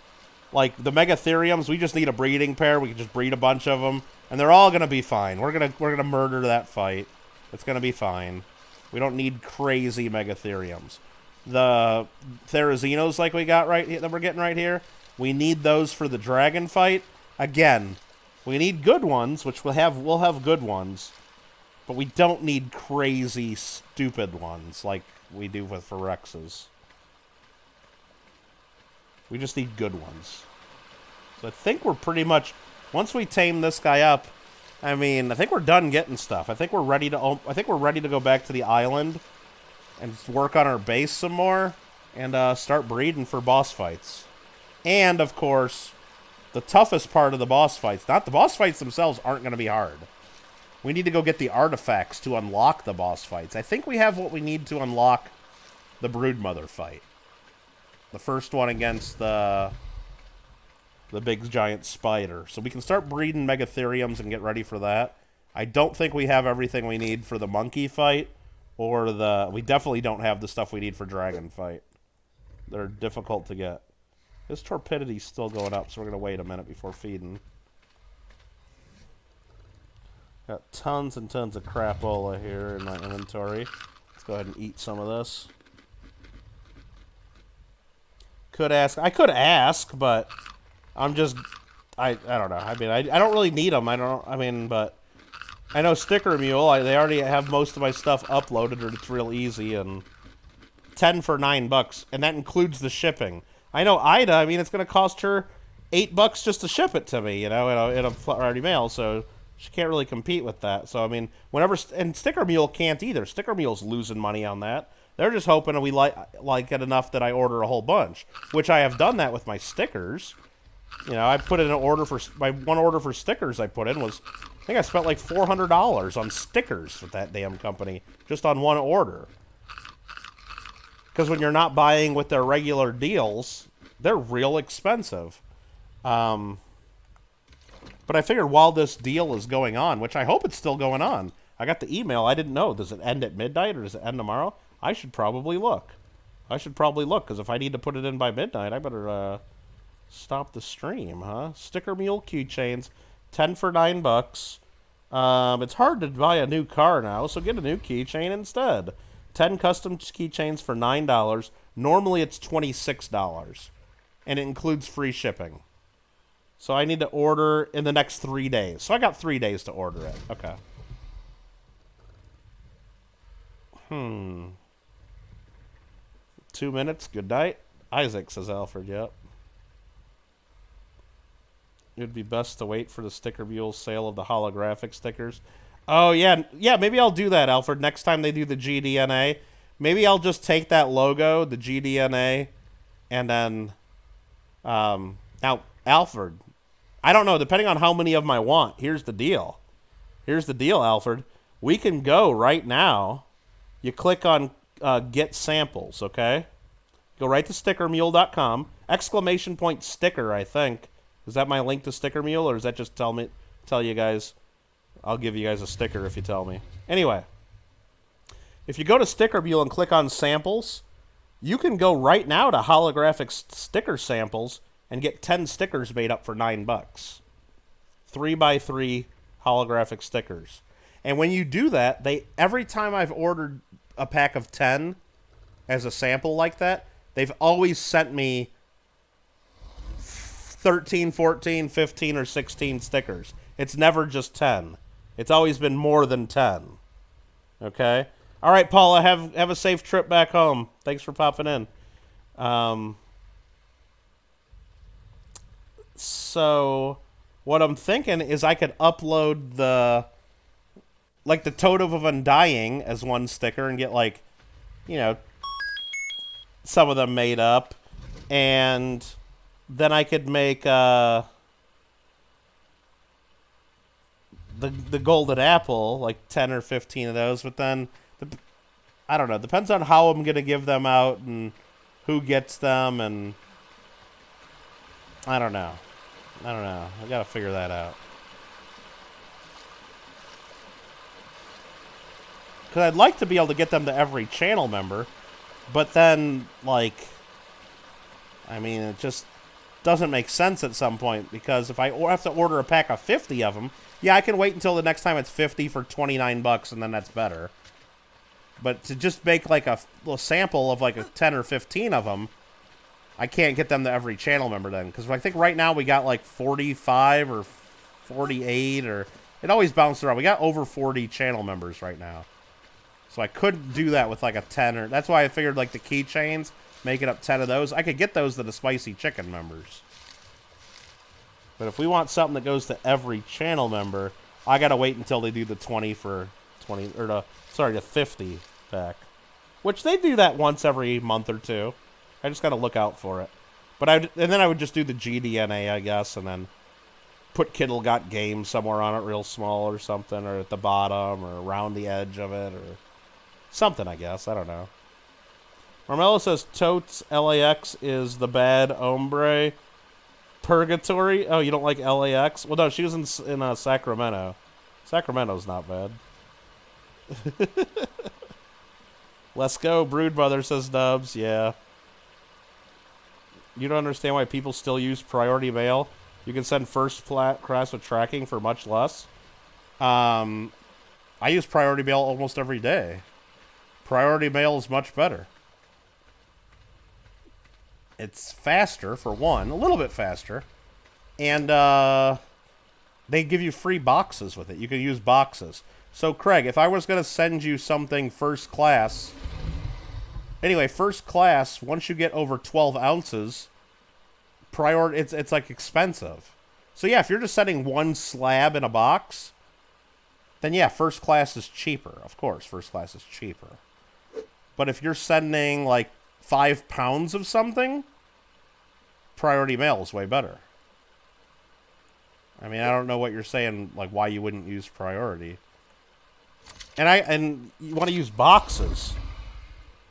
like the Megatheriums, we just need a breeding pair. We can just breed a bunch of them, and they're all gonna be fine. We're gonna murder that fight. It's gonna be fine. We don't need crazy Megatheriums. The Therazinos like we got that we're getting right here, we need those for the dragon fight. Again, we need good ones, which we'll have good ones, but we don't need crazy stupid ones like we do for Rexes. We just need good ones. So I think we're pretty much, once we tame this guy up, I mean, I think we're done getting stuff. I think we're ready to go back to the island and work on our base some more and start breeding for boss fights. And of course, the toughest part of the boss fights, not the boss fights themselves aren't going to be hard. We need to go get the artifacts to unlock the boss fights. I think we have what we need to unlock the Broodmother fight. The first one against the big giant spider. So we can start breeding Megatheriums and get ready for that. I don't think we have everything we need for the monkey fight, or we definitely don't have the stuff we need for dragon fight. They're difficult to get. This torpidity's still going up, so we're going to wait a minute before feeding. Got tons and tons of crapola here in my inventory. Let's go ahead and eat some of this. I could ask, but I'm just, I don't know. I mean, I don't really need them. But I know Sticker Mule, they already have most of my stuff uploaded, or it's real easy, and 10 for $9, and that includes the shipping. I know Ida, I mean, it's going to cost her $8 just to ship it to me, in a priority mail, so she can't really compete with that. So, I mean, and Sticker Mule can't either. Sticker Mule's losing money on that. They're just hoping we like it enough that I order a whole bunch, which I have done that with my stickers. I put in an order for, my one order for stickers I put in was, I think I spent like $400 on stickers with that damn company, just on one order. Because when you're not buying with their regular deals, they're real expensive. But I figured while this deal is going on, which I hope it's still going on, I got the email, I didn't know, does it end at midnight or does it end tomorrow? I should probably look. Because if I need to put it in by midnight, I better stop the stream, huh? Sticker Mule keychains, 10 for $9. It's hard to buy a new car now, so get a new keychain instead. 10 custom keychains for $9. Normally it's $26. And it includes free shipping. So I need to order in the next 3 days. So I got 3 days to order it. Okay. 2 minutes. Good night. Isaac, says Alfred. Yep. It would be best to wait for the Sticker Mule sale of the holographic stickers. Oh, yeah. Yeah, maybe I'll do that, Alfred. Next time they do the GDNA, maybe I'll just take that logo, the GDNA, and then... now, Alfred, I don't know, depending on how many of them I want, here's the deal. Here's the deal, Alfred. We can go right now. You click on Get Samples, okay? Go right to stickermule.com. Exclamation point sticker, I think. Is that my link to Sticker Mule, or is that just tell you guys... I'll give you guys a sticker if you tell me. Anyway, if you go to Sticker Mule and click on Samples, you can go right now to holographic sticker samples and get 10 stickers made up for $9. 3x3 holographic stickers. And when you do that, every time I've ordered a pack of 10 as a sample like that, they've always sent me 13, 14, 15, or 16 stickers. It's never just 10. It's always been more than 10. Okay? All right, Paula, have a safe trip back home. Thanks for popping in. So what I'm thinking is I could upload the Totem of Undying as one sticker and get, like, you know, some of them made up. And then I could make the Golden Apple, like 10 or 15 of those. But then, I don't know. Depends on how I'm going to give them out and who gets them. And I don't know. I got to figure that out. Because I'd like to be able to get them to every channel member, but then, like, I mean, it just doesn't make sense at some point, because if I have to order a pack of 50 of them, yeah, I can wait until the next time it's 50 for $29, and then that's better. But to just make, like, a little sample of, like, 10 or 15 of them, I can't get them to every channel member then, because I think right now we got, like, 45 or 48, or it always bounces around. We got over 40 channel members right now. So I could do that with like a 10 or... That's why I figured like the keychains, making up 10 of those. I could get those to the Spicy Chicken members. But if we want something that goes to every channel member, I gotta wait until they do the 20 for 20... Or the 50 pack. Which they do that once every month or two. I just gotta look out for it. And then I would just do the GDNA, I guess, and then put kittlegotgame somewhere on it real small or something, or at the bottom, or around the edge of it, or... something, I guess. I don't know. Marmello says Totes LAX is the bad hombre. Purgatory? Oh, you don't like LAX? Well, no, she was in Sacramento. Sacramento's not bad. Let's go, Brood Brother, says Dubs. Yeah. You don't understand why people still use priority mail? You can send first class with tracking for much less. I use priority mail almost every day. Priority mail is much better. It's faster, for one. A little bit faster. And they give you free boxes with it. You can use boxes. So, Craig, if I was going to send you something first class... Anyway, first class, once you get over 12 ounces, it's like expensive. So, yeah, if you're just sending one slab in a box, then, yeah, first class is cheaper. Of course, first class is cheaper. But if you're sending, like, 5 pounds of something, priority mail is way better. I mean, I don't know what you're saying, like, why you wouldn't use priority. And you want to use boxes.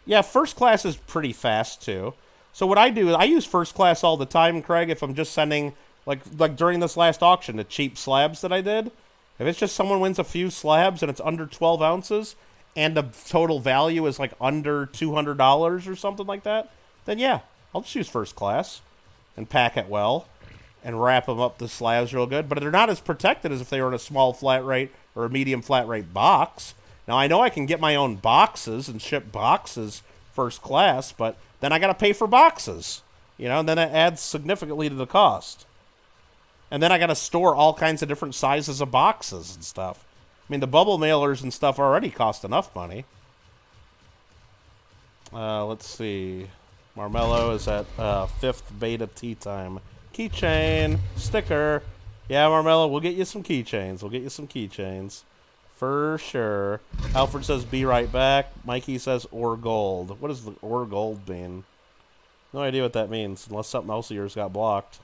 Yeah, first class is pretty fast, too. So what I do is I use first class all the time, Craig, if I'm just sending, like during this last auction, the cheap slabs that I did. If it's just someone wins a few slabs and it's under 12 ounces... and the total value is like under $200 or something like that, then yeah, I'll just use first class and pack it well and wrap them up the slabs real good. But they're not as protected as if they were in a small flat rate or a medium flat rate box. Now, I know I can get my own boxes and ship boxes first class, but then I got to pay for boxes, you know, and then it adds significantly to the cost. And then I got to store all kinds of different sizes of boxes and stuff. I mean, the bubble mailers and stuff already cost enough money. Let's see. Marmello is at 5th beta tea time. Keychain. Sticker. Yeah, Marmello, we'll get you some keychains. For sure. Alfred says, be right back. Mikey says, or gold. What does the or gold mean? No idea what that means, unless something else of yours got blocked.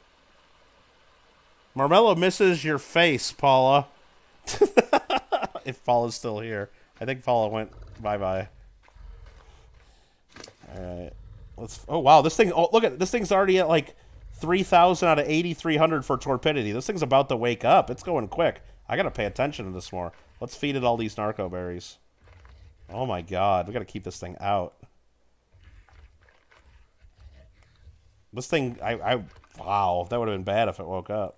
Marmello misses your face, Paula. If Paula's still here. I think Paula went bye-bye. Alright. Oh, wow. This thing... Oh, look at... This thing's already at, like, 3,000 out of 8,300 for torpidity. This thing's about to wake up. It's going quick. I gotta pay attention to this more. Let's feed it all these narco berries. Oh, my God. We gotta keep this thing out. This thing, wow, that would have been bad if it woke up.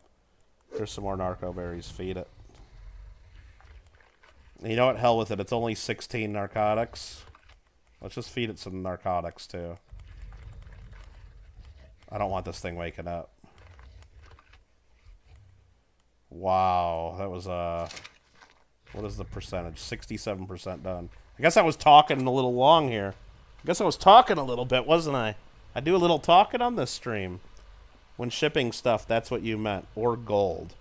There's some more narco berries. Feed it. You know what? Hell with it. It's only 16 narcotics. Let's just feed it some narcotics, too. I don't want this thing waking up. Wow. That was, what is the percentage? 67% done. I guess I was talking a little long here. I guess I was talking a little bit, wasn't I? I do a little talking on this stream. When shipping stuff, that's what you meant. Or gold.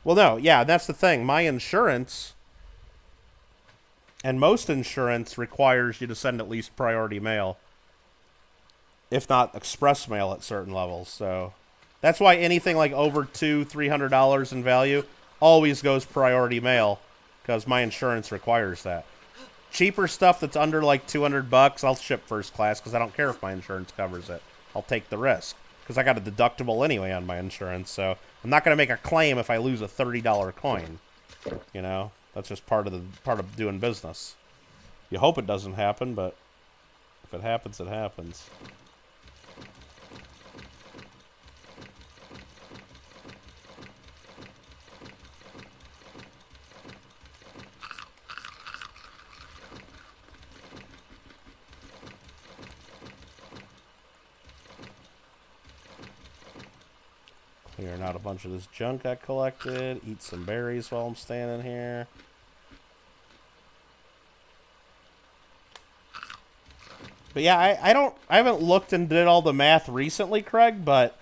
Well, no. Yeah, that's the thing. My insurance... And most insurance requires you to send at least priority mail. If not express mail at certain levels. So that's why anything like over $200-300 in value always goes priority mail. Because my insurance requires that. Cheaper stuff that's under like $200, I'll ship first class because I don't care if my insurance covers it. I'll take the risk. Because I got a deductible anyway on my insurance. So I'm not going to make a claim if I lose a $30 coin. You know? That's just part of doing business. You hope it doesn't happen, but if it happens, it happens. Clearing out a bunch of this junk I collected. Eat some berries while I'm standing here. But yeah, I haven't looked and did all the math recently, Craig, but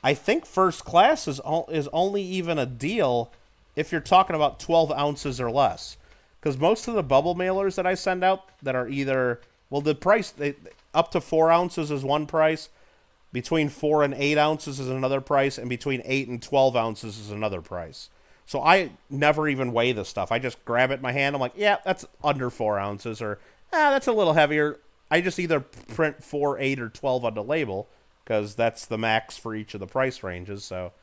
I think first class is only even a deal if you're talking about 12 ounces or less. Because most of the bubble mailers that I send out that are either, well, the price, up to 4 ounces is one price, between 4 and 8 ounces is another price, and between 8 and 12 ounces is another price. So I never even weigh this stuff. I just grab it in my hand. I'm like, yeah, that's under 4 ounces, or that's a little heavier. I just either print 4, 8, or 12 on the label, because that's the max for each of the price ranges. So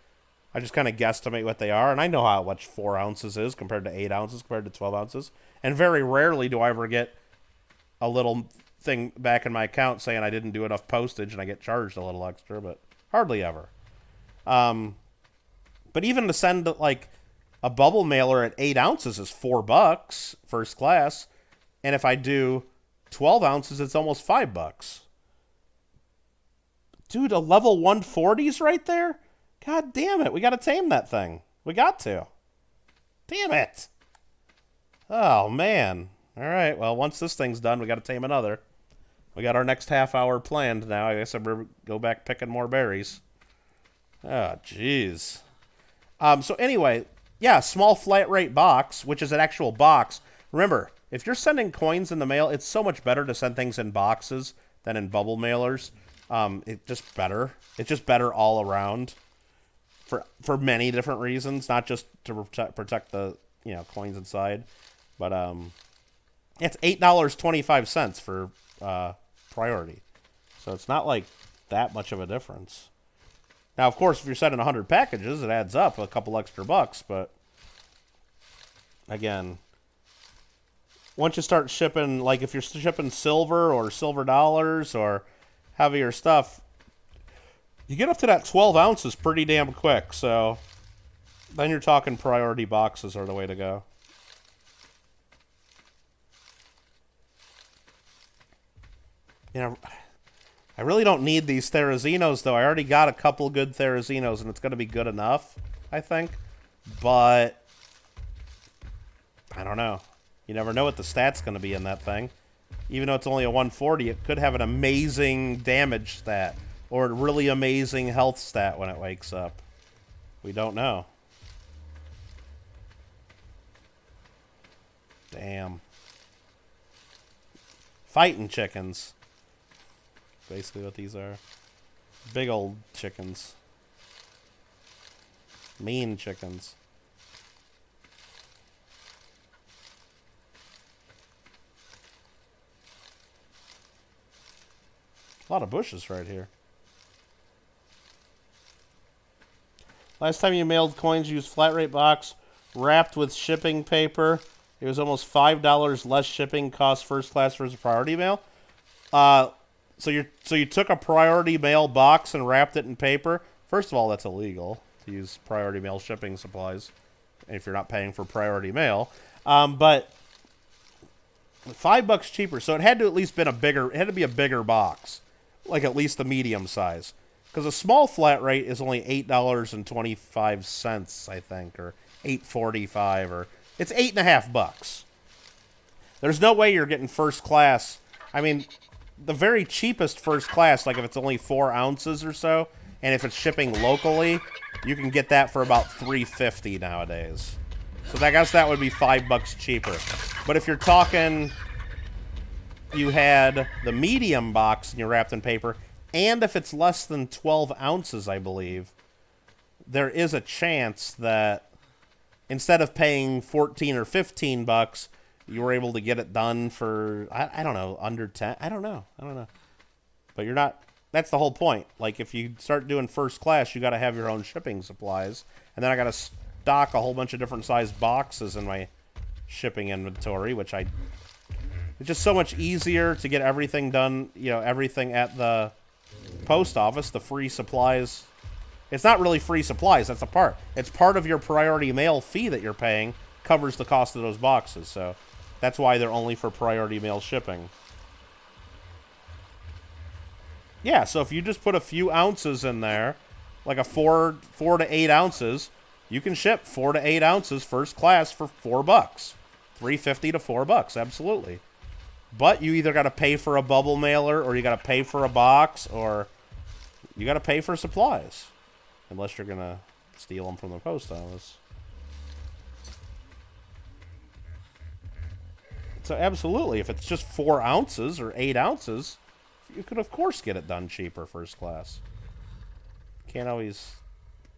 I just kind of guesstimate what they are, and I know how much 4 ounces is compared to 8 ounces, compared to 12 ounces. And very rarely do I ever get a little thing back in my account saying I didn't do enough postage and I get charged a little extra, but hardly ever. But even to send, like, a bubble mailer at 8 ounces is $4 first class, and if I do 12 ounces, it's almost $5. Dude, a level 140's right there? God damn it. We got to tame that thing. We got to. Damn it. Oh, man. All right. Well, once this thing's done, we got to tame another. We got our next half hour planned now. I guess I better go back picking more berries. Oh, jeez. So anyway, yeah, small flat rate box, which is an actual box. Remember, if you're sending coins in the mail, it's so much better to send things in boxes than in bubble mailers. It's just better. It's just better all around for many different reasons, not just to protect the coins inside, but it's $8.25 for priority. So it's not like that much of a difference. Now, of course, if you're sending 100 packages, it adds up a couple extra bucks, but again, once you start shipping, like if you're shipping silver or silver dollars or heavier stuff, you get up to that 12 ounces pretty damn quick. So then you're talking priority boxes are the way to go. I really don't need these Therazinos, though. I already got a couple good Therazinos, and it's going to be good enough, I think. But I don't know. You never know what the stat's going to be in that thing. Even though it's only a 140, it could have an amazing damage stat or a really amazing health stat when it wakes up. We don't know. Damn. Fighting chickens. Basically what these are. Big old chickens. Mean chickens. A lot of bushes right here. Last time you mailed coins, you used flat rate box wrapped with shipping paper. It was almost $5 less shipping cost first class versus priority mail. So you took a priority mail box and wrapped it in paper. First of all, that's illegal to use priority mail shipping supplies if you're not paying for priority mail. But $5 cheaper, so it had to at least been it had to be a bigger box, like at least the medium size. Because a small flat rate is only $8.25, I think, or $8.45, or it's $8.50. There's no way you're getting first class. I mean, the very cheapest first class, like if it's only 4 ounces or so, and if it's shipping locally, you can get that for about $3.50 nowadays. So I guess that would be $5 cheaper. But if you're talking, you had the medium box and you're wrapped in paper, and if it's less than 12 ounces, I believe, there is a chance that instead of paying $14 or $15, you were able to get it done for, I don't know, under 10. I don't know. But you're not, that's the whole point. Like, if you start doing first class, you got to have your own shipping supplies. And then I got to stock a whole bunch of different size boxes in my shipping inventory, which it's just so much easier to get everything done, everything at the post office, the free supplies. It's not really free supplies, that's a part. It's part of your priority mail fee that you're paying, covers the cost of those boxes, so that's why they're only for priority mail shipping. Yeah, so if you just put a few ounces in there, like a 4 to 8 ounces, you can ship 4 to 8 ounces first class for $4. $3.50 to $4, absolutely. But you either got to pay for a bubble mailer, or you got to pay for a box, or you got to pay for supplies. Unless you're going to steal them from the post office. So absolutely, if it's just 4 ounces or 8 ounces, you could of course get it done cheaper first class. Can't always,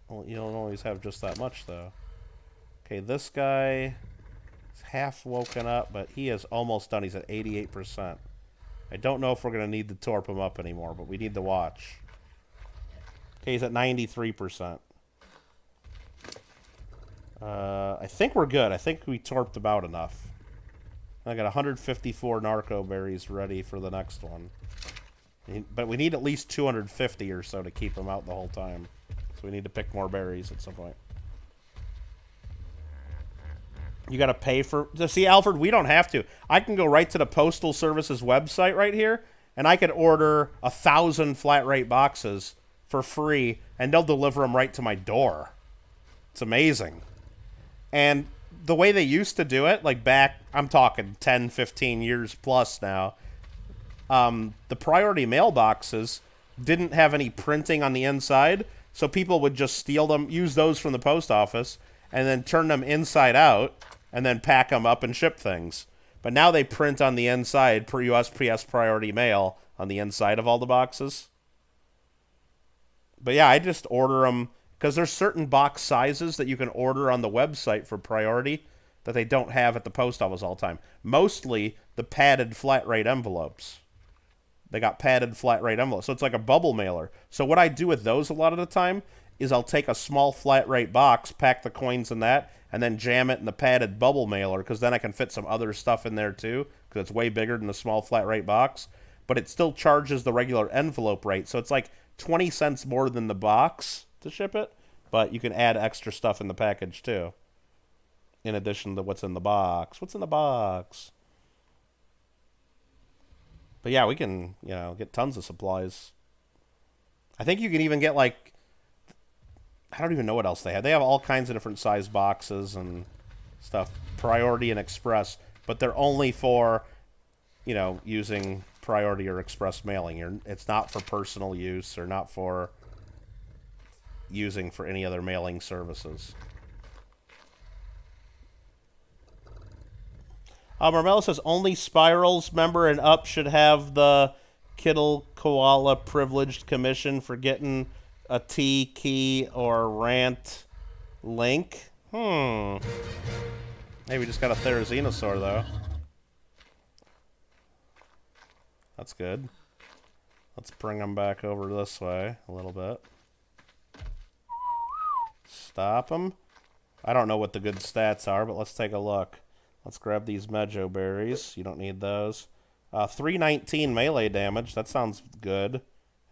well, you don't always have just that much though. Okay, this guy is half woken up, but he is almost done. He's at 88%. I don't know if we're going to need to torp him up anymore, but we need to watch. Okay, he's at 93%. I think we're good. I think we torped about enough. I got 154 narco berries ready for the next one. But we need at least 250 or so to keep him out the whole time. So we need to pick more berries at some point. You got to pay for... See, Alfred, we don't have to. I can go right to the Postal Service's website right here, and I could order 1,000 flat rate boxes for free, and they'll deliver them right to my door. It's amazing. And the way they used to do it, like back, I'm talking 10, 15 years plus now, the priority mailboxes didn't have any printing on the inside, so people would just steal them, use those from the post office, and then turn them inside out, and then pack them up and ship things. But now they print on the inside per USPS priority mail on the inside of all the boxes. But yeah, I just order them, because there's certain box sizes that you can order on the website for priority that they don't have at the post office all the time. Mostly the padded flat rate envelopes. They got padded flat rate envelopes. So it's like a bubble mailer. So what I do with those a lot of the time is I'll take a small flat rate box, pack the coins in that, and then jam it in the padded bubble mailer, because then I can fit some other stuff in there too, because it's way bigger than the small flat rate box. But it still charges the regular envelope rate. So it's like 20 cents more than the box to ship it, but you can add extra stuff in the package too, in addition to what's in the box. What's in the box? But yeah, we can, get tons of supplies. I think you can even get, like, I don't even know what else they have. They have all kinds of different size boxes and stuff, priority and express, but they're only for, using priority or express mailing. It's not for personal use, or not for using for any other mailing services. Marmella says only Spirals member and up should have the Kittle Koala privileged commission for getting a T key or rant link. Hey, we just got a Therizinosaur though. That's good. Let's bring him back over this way a little bit. Stop him. I don't know what the good stats are, but let's take a look. Let's grab these Mejo berries. You don't need those. 319 melee damage. That sounds good.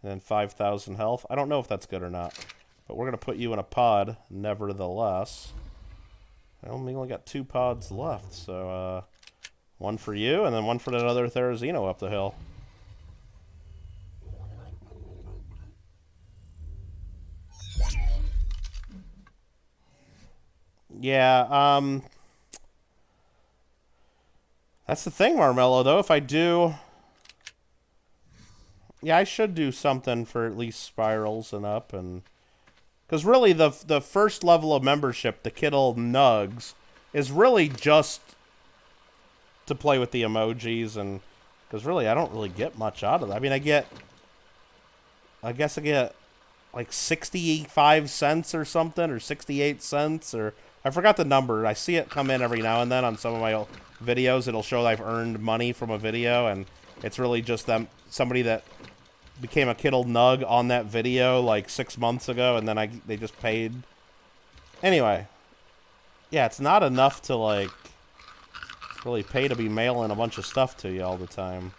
And then 5,000 health. I don't know if that's good or not. But we're going to put you in a pod, nevertheless. I only got 2 pods left, so one for you, and then one for that other Therizino up the hill. Yeah, that's the thing, Marmello, though. If I do... Yeah, I should do something for at least spirals and up, and... Because really, the first level of membership, the Kittle Nugs, is really just to play with the emojis, and... Because really, I don't really get much out of it. I mean, I guess I get, like, 65 cents or something, or 68 cents, or... I forgot the number. I see it come in every now and then on some of my videos. It'll show that I've earned money from a video, and it's really just somebody that became a Kittle Nug on that video like 6 months ago, and then they just paid. Anyway, yeah, it's not enough to like really pay to be mailing a bunch of stuff to you all the time.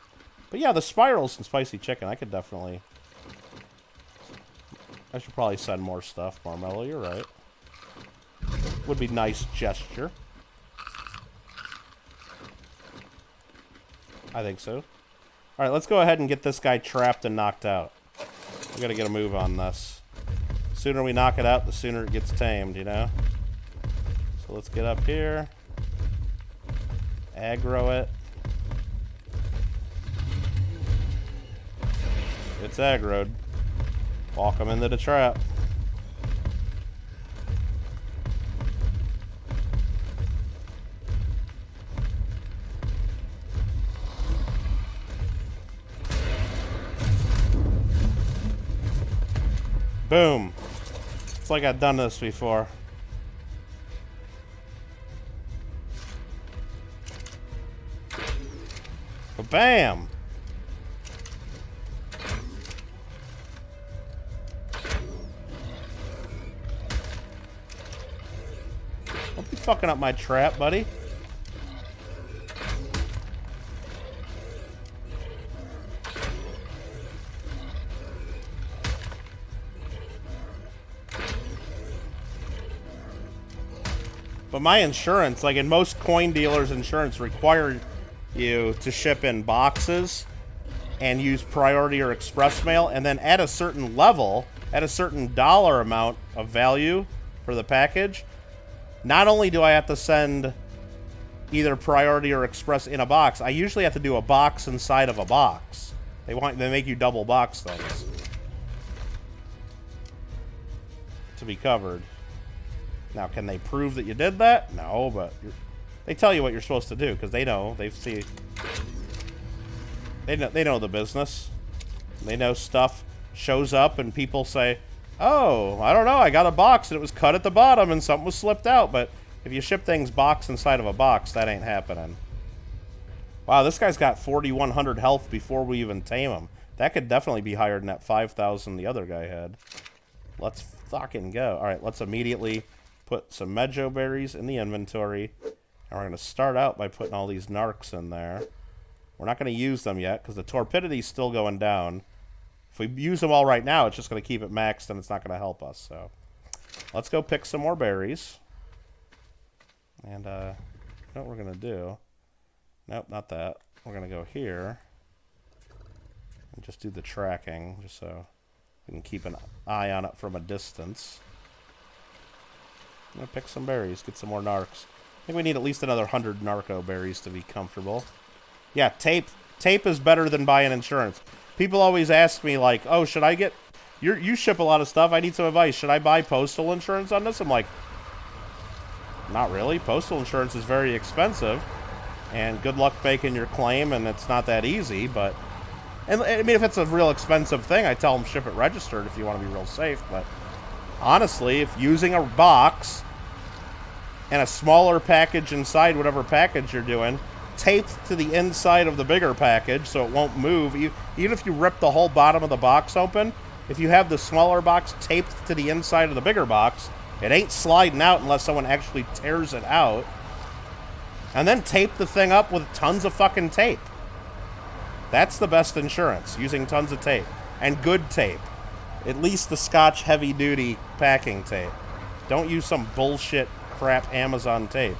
But yeah, the spirals and spicy chicken, I could definitely... I should probably send more stuff, Marmello, you're right. Would be nice gesture. I think so. Alright, let's go ahead and get this guy trapped and knocked out. We gotta get a move on this. The sooner we knock it out, the sooner it gets tamed, you know? So let's get up here. Aggro it. It's aggroed. Walk him into the trap. Boom. It's like I've done this before. Bam! Don't be fucking up my trap, buddy. But my insurance, like in most coin dealers, insurance require you to ship in boxes and use priority or express mail, and then at a certain level, at a certain dollar amount of value for the package, not only do I have to send either priority or express in a box, I usually have to do a box inside of a box. They make you double box things to be covered. Now, can they prove that you did that? No, but they tell you what you're supposed to do because they know. They know the business. They know stuff shows up and people say, "Oh, I don't know. I got a box and it was cut at the bottom and something was slipped out." But if you ship things box inside of a box, that ain't happening. Wow, this guy's got 4,100 health before we even tame him. That could definitely be higher than that 5,000 the other guy had. Let's fucking go. All right, let's immediately put some Mejo berries in the inventory. And we're going to start out by putting all these narcs in there. We're not going to use them yet because the torpidity's still going down. If we use them all right now, it's just going to keep it maxed and it's not going to help us. So let's go pick some more berries. And you know what we're going to do? Nope, not that. We're going to go here and just do the tracking just so we can keep an eye on it from a distance. I'm going to pick some berries, get some more narcs. I think we need at least another 100 narco berries to be comfortable. Yeah, tape is better than buying insurance. People always ask me, like, oh, should I get... You ship a lot of stuff. I need some advice. Should I buy postal insurance on this? I'm like, not really. Postal insurance is very expensive. And good luck making your claim, and it's not that easy, but... And I mean, if it's a real expensive thing, I tell them ship it registered if you want to be real safe, but... Honestly, if using a box and a smaller package inside whatever package you're doing, taped to the inside of the bigger package so it won't move, even if you rip the whole bottom of the box open, if you have the smaller box taped to the inside of the bigger box, it ain't sliding out unless someone actually tears it out. And then tape the thing up with tons of fucking tape. That's the best insurance, using tons of tape. And good tape. At least the Scotch heavy-duty packing tape. Don't use some bullshit crap Amazon tape.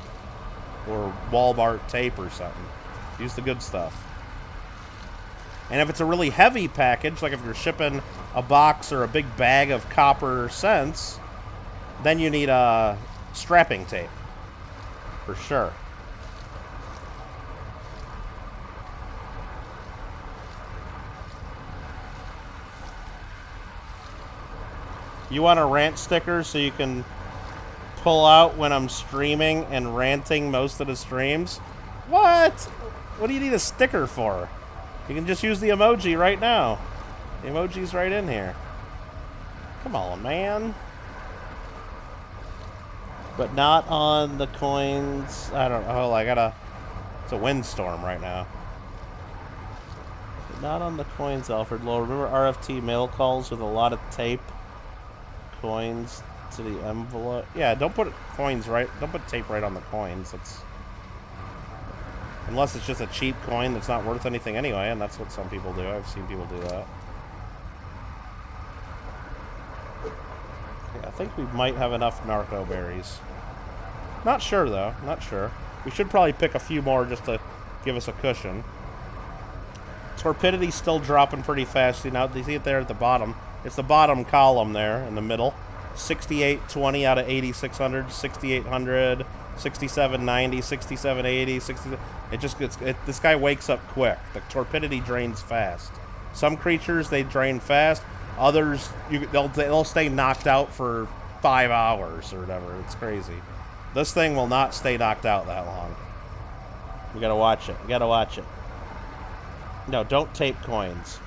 Or Walmart tape or something. Use the good stuff. And if it's a really heavy package, like if you're shipping a box or a big bag of copper cents, then you need strapping tape. For sure. You want a rant sticker so you can pull out when I'm streaming and ranting most of the streams? What? What do you need a sticker for? You can just use the emoji right now. The emoji's right in here. Come on, man. But not on the coins. I don't know. I gotta... It's a windstorm right now. But not on the coins, Alfred Lowe. Remember RFT mail calls with a lot of tape? Coins to the envelope. Yeah, don't put coins right. Don't put tape right on the coins. It's... Unless it's just a cheap coin that's not worth anything anyway, and that's what some people do. I've seen people do that. Yeah, I think we might have enough narco berries. Not sure, though. Not sure. We should probably pick a few more just to give us a cushion. Torpidity's still dropping pretty fast. You know, you see it there at the bottom. It's the bottom column there in the middle. 6820 out of 8600, 6800, 6790, 6780, 60. It just gets. This guy wakes up quick. The torpidity drains fast. Some creatures they drain fast. Others they'll stay knocked out for 5 hours or whatever. It's crazy. This thing will not stay knocked out that long. We gotta watch it. We gotta watch it. No, don't tape coins.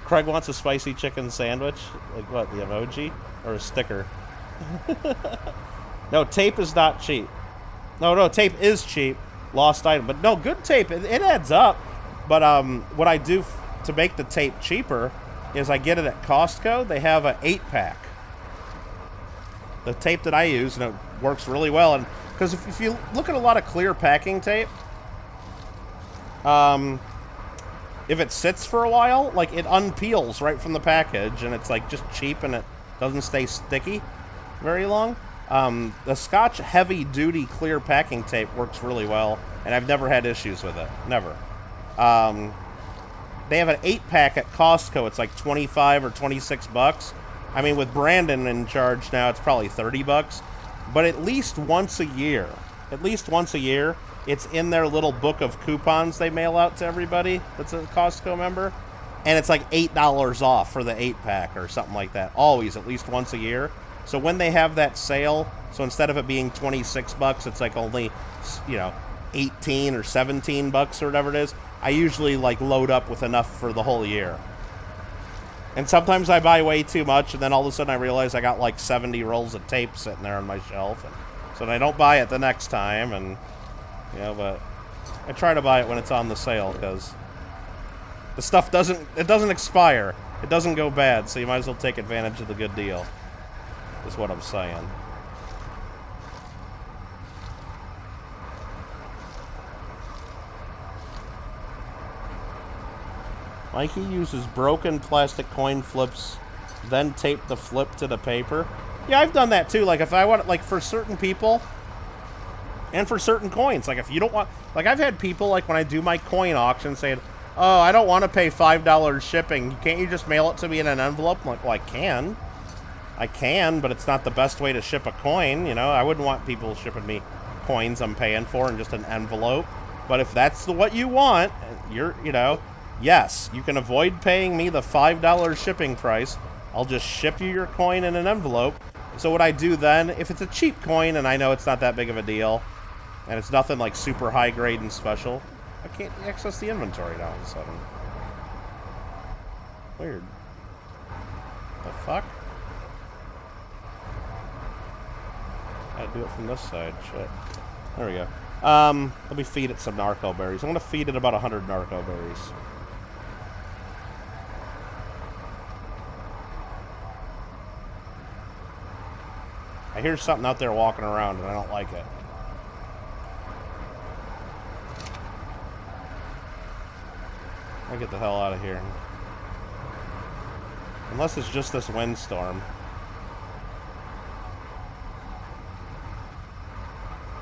Craig wants a spicy chicken sandwich. Like what? The emoji or a sticker? No, tape is not cheap. No, tape is cheap. Lost item, but no, good tape. It adds up. But what I do to make the tape cheaper is I get it at Costco. They have an 8-pack. The tape that I use, and it works really well. And because if you look at a lot of clear packing tape, if it sits for a while, like it unpeels right from the package, and it's like just cheap, and it doesn't stay sticky very long. The Scotch heavy-duty clear packing tape works really well, and I've never had issues with it. Never. They have an 8-pack at Costco. It's like 25 or 26 bucks. I mean, with Brandon in charge now, it's probably 30 bucks. But at least once a year, it's in their little book of coupons they mail out to everybody that's a Costco member. And it's like $8 off for the 8-pack or something like that. Always, at least once a year. So when they have that sale, so instead of it being 26 bucks, it's like only, 18 or 17 bucks or whatever it is. I usually like load up with enough for the whole year. And sometimes I buy way too much, and then all of a sudden I realize I got like 70 rolls of tape sitting there on my shelf. And so I don't buy it the next time, and but I try to buy it when it's on the sale, because the stuff doesn't expire. It doesn't go bad, so you might as well take advantage of the good deal, is what I'm saying. Mikey uses broken plastic coin flips, then tape the flip to the paper. Yeah, I've done that too. Like if I want, like for certain people, and for certain coins. Like if you don't want, like I've had people like when I do my coin auction saying, "Oh, I don't want to pay $5 shipping. Can't you just mail it to me in an envelope?" I'm like, well, I can, but it's not the best way to ship a coin. I wouldn't want people shipping me coins I'm paying for in just an envelope. But if that's what you want, yes, you can avoid paying me the $5 shipping price. I'll just ship you your coin in an envelope. So what I do then, if it's a cheap coin and I know it's not that big of a deal, and it's nothing like super high grade and special, I can't access the inventory now all of a sudden. Weird. The fuck? Gotta do it from this side. Shit. There we go. Let me feed it some narco berries. I'm gonna feed it about 100 narco berries. I hear something out there walking around and I don't like it. I get the hell out of here. Unless it's just this windstorm.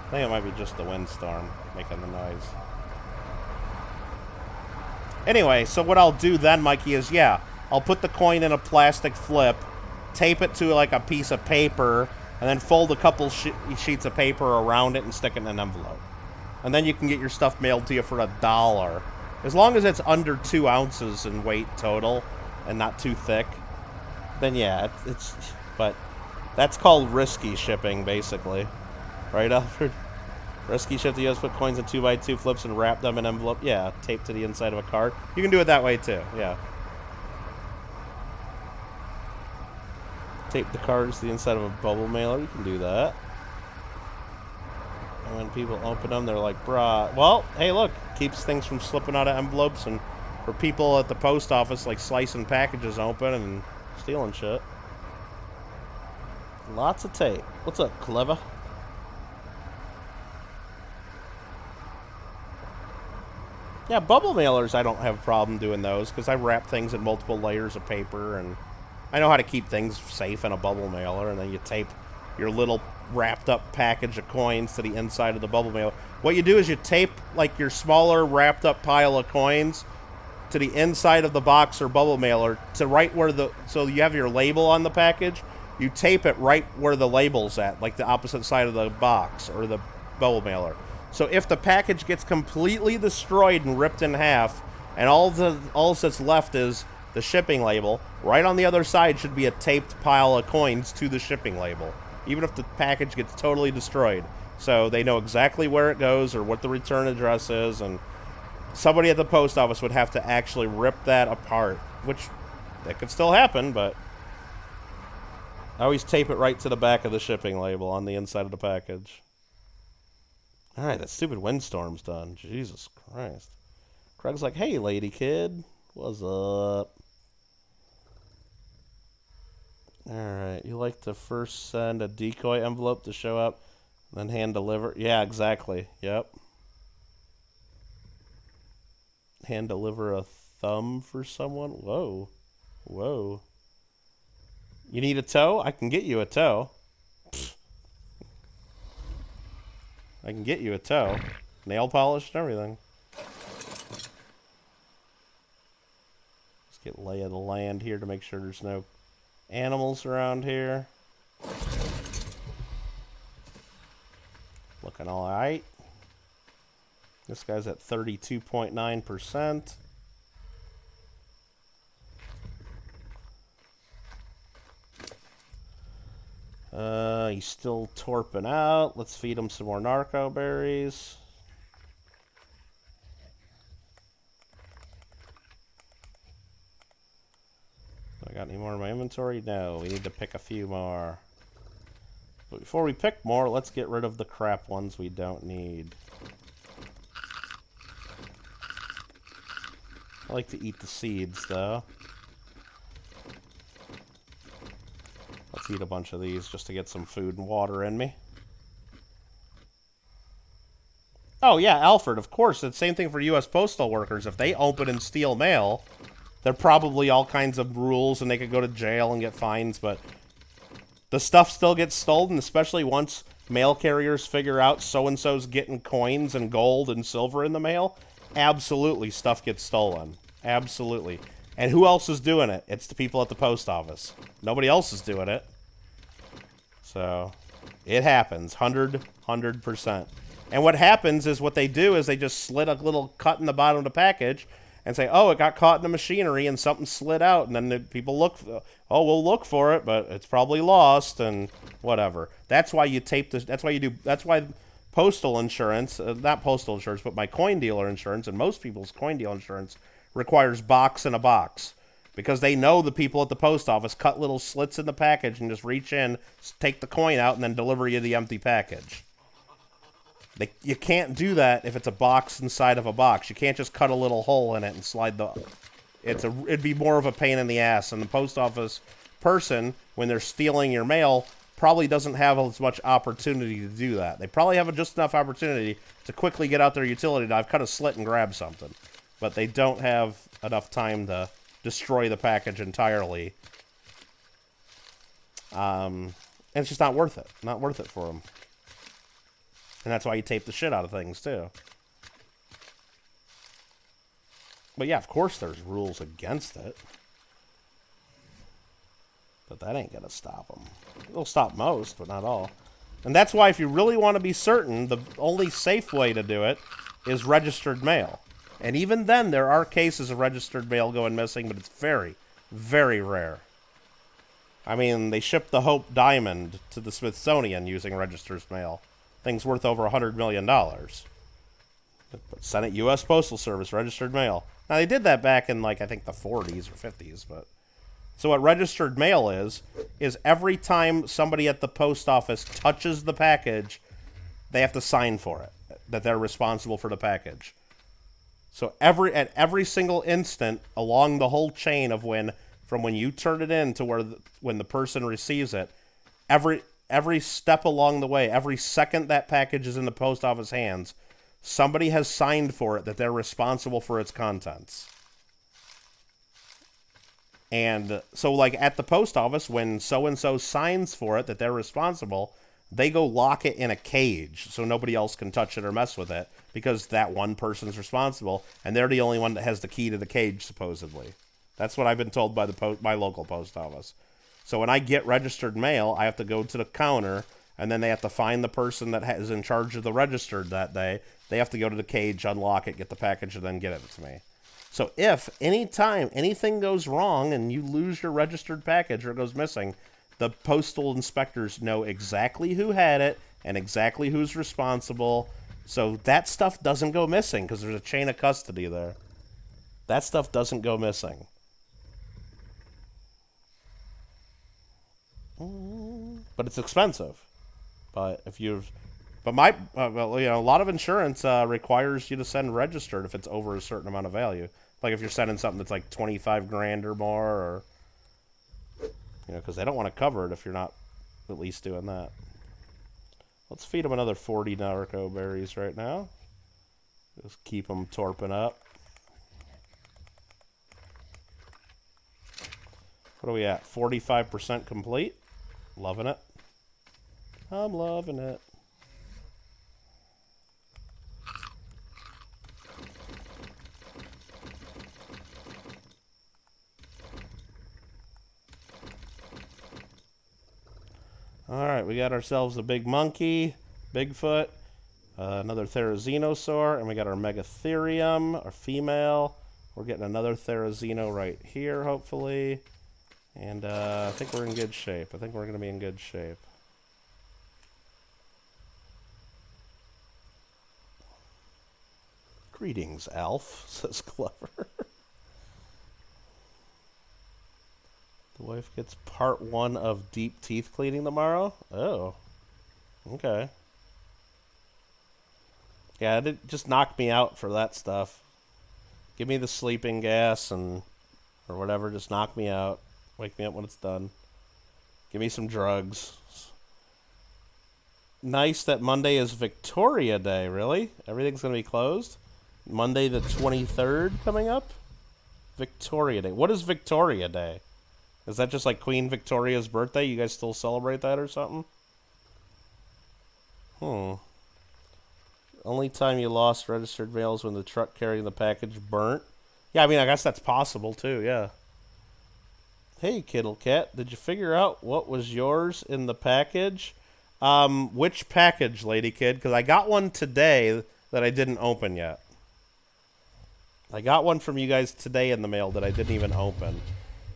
I think it might be just the windstorm making the noise. Anyway, so what I'll do then, Mikey, is, yeah, I'll put the coin in a plastic flip, tape it to, like, a piece of paper, and then fold a couple sheets of paper around it and stick it in an envelope. And then you can get your stuff mailed to you for $1. As long as it's under 2 ounces in weight total and not too thick, then yeah, it's but that's called risky shipping, basically. Right, Alfred? Risky shipping, you just put coins in 2x2 flips and wrap them in an envelope. Yeah, taped to the inside of a card. You can do it that way, too. Yeah. Tape the cards to the inside of a bubble mailer. You can do that. And when people open them, they're like, brah. Well, hey, look. Keeps things from slipping out of envelopes. And for people at the post office, like slicing packages open and stealing shit. Lots of tape. What's up, Clever? Yeah, bubble mailers, I don't have a problem doing those because I wrap things in multiple layers of paper, and I know how to keep things safe in a bubble mailer, and then you tape your little wrapped up package of coins to the inside of the bubble mailer. What you do is you tape like your smaller wrapped up pile of coins to the inside of the box or bubble mailer to right where so you have your label on the package, you tape it right where the label's at, like the opposite side of the box or the bubble mailer. So if the package gets completely destroyed and ripped in half, and all that's left is the shipping label, right on the other side should be a taped pile of coins to the shipping label, even if the package gets totally destroyed. So they know exactly where it goes or what the return address is, and somebody at the post office would have to actually rip that apart, which that could still happen, but I always tape it right to the back of the shipping label on the inside of the package. Alright, that stupid windstorm's done. Jesus Christ. Craig's like, hey, lady kid. What's up? Alright, you like to first send a decoy envelope to show up, then hand deliver? Yeah, exactly. Yep. Hand deliver a thumb for someone? Whoa. Whoa. You need a toe? I can get you a toe. I can get you a toe. Nail polished and everything. Let's get lay of the land here to make sure there's no animals around here. Looking alright. This guy's at 32.9%. He's still torping out. Let's feed him some more narco berries. I got any more in my inventory? No, we need to pick a few more. But before we pick more, let's get rid of the crap ones we don't need. I like to eat the seeds, though. Let's eat a bunch of these just to get some food and water in me. Oh, yeah, Alfred, of course. It's the same thing for U.S. postal workers. If they open and steal mail, there are probably all kinds of rules, and they could go to jail and get fines, but the stuff still gets stolen, especially once mail carriers figure out so-and-so's getting coins and gold and silver in the mail. Absolutely, stuff gets stolen. Absolutely. And who else is doing it? It's the people at the post office. Nobody else is doing it. So, it happens. 100%. And what happens is what they do is they just slit a little cut in the bottom of the package and say, oh, it got caught in the machinery and something slid out. And then the people look, oh, we'll look for it, but it's probably lost and whatever. That's why you tape this. That's why postal insurance, not postal insurance, but my coin dealer insurance and most people's coin dealer insurance requires box in a box. Because they know the people at the post office cut little slits in the package and just reach in, take the coin out, and then deliver you the empty package. You can't do that if it's a box inside of a box. You can't just cut a little hole in it and slide the... It'd be more of a pain in the ass. And the post office person, when they're stealing your mail, probably doesn't have as much opportunity to do that. They probably have just enough opportunity to quickly get out their utility knife, cut a slit, and grab something. but they don't have enough time to destroy the package entirely. And it's just not worth it. Not worth it for them. And that's why you tape the shit out of things, too. But yeah, of course there's rules against it. But that ain't gonna stop them. It'll stop most, but not all. And that's why if you really want to be certain, the only safe way to do it is registered mail. And even then, there are cases of registered mail going missing, but it's very, very rare. I mean, they shipped the Hope Diamond to the Smithsonian using registered mail. Thing's worth over $100 million. But Senate U.S. Postal Service, registered mail. Now, they did that back in, like, I think the 40s or 50s, but... So what registered mail is every time somebody at the post office touches the package, they have to sign for it, that they're responsible for the package. So at every single instant along the whole chain of from when you turn it in to when the person receives it, every step along the way, every second that package is in the post office hands, somebody has signed for it that they're responsible for its contents. And so, like, at the post office, when so-and-so signs for it that they're responsible, they go lock it in a cage so nobody else can touch it or mess with it because that one person's responsible, and they're the only one that has the key to the cage, supposedly. That's what I've been told by my local post office. So when I get registered mail, I have to go to the counter, and then they have to find the person that is in charge of the registered that day. They have to go to the cage, unlock it, get the package, and then get it to me. So if anytime anything goes wrong and you lose your registered package or it goes missing, the postal inspectors know exactly who had it and exactly who's responsible. So that stuff doesn't go missing because there's a chain of custody there. That stuff doesn't go missing. But it's expensive. But if you've... But a lot of insurance requires you to send registered if it's over a certain amount of value. Like if you're sending something that's like 25 grand or more, or because they don't want to cover it if you're not at least doing that. Let's feed them another 40 narco berries right now. Just keep them torping up. What are we at? 45% complete. Loving it. I'm loving it. Alright, we got ourselves a big monkey, Bigfoot, another Therizinosaur, and we got our Megatherium, our female. We're getting another Therizino right here, hopefully. And I think we're in good shape. I think we're going to be in good shape. Greetings, Alf, says Clever. The wife gets part 1 of deep teeth cleaning tomorrow? Oh. Okay. Yeah, it just knocked me out for that stuff. Give me the sleeping gas or whatever, just knock me out. Wake me up when it's done. Give me some drugs. Nice that Monday is Victoria Day, really? Everything's going to be closed? Monday the 23rd coming up? Victoria Day. What is Victoria Day? Is that just like Queen Victoria's birthday? You guys still celebrate that or something? Only time you lost registered mail is when the truck carrying the package burnt. Yeah, I mean, I guess that's possible too, yeah. Hey, Kittle Cat, did you figure out what was yours in the package? Which package, Lady Kid? Because I got one today that I didn't open yet. I got one from you guys today in the mail that I didn't even open.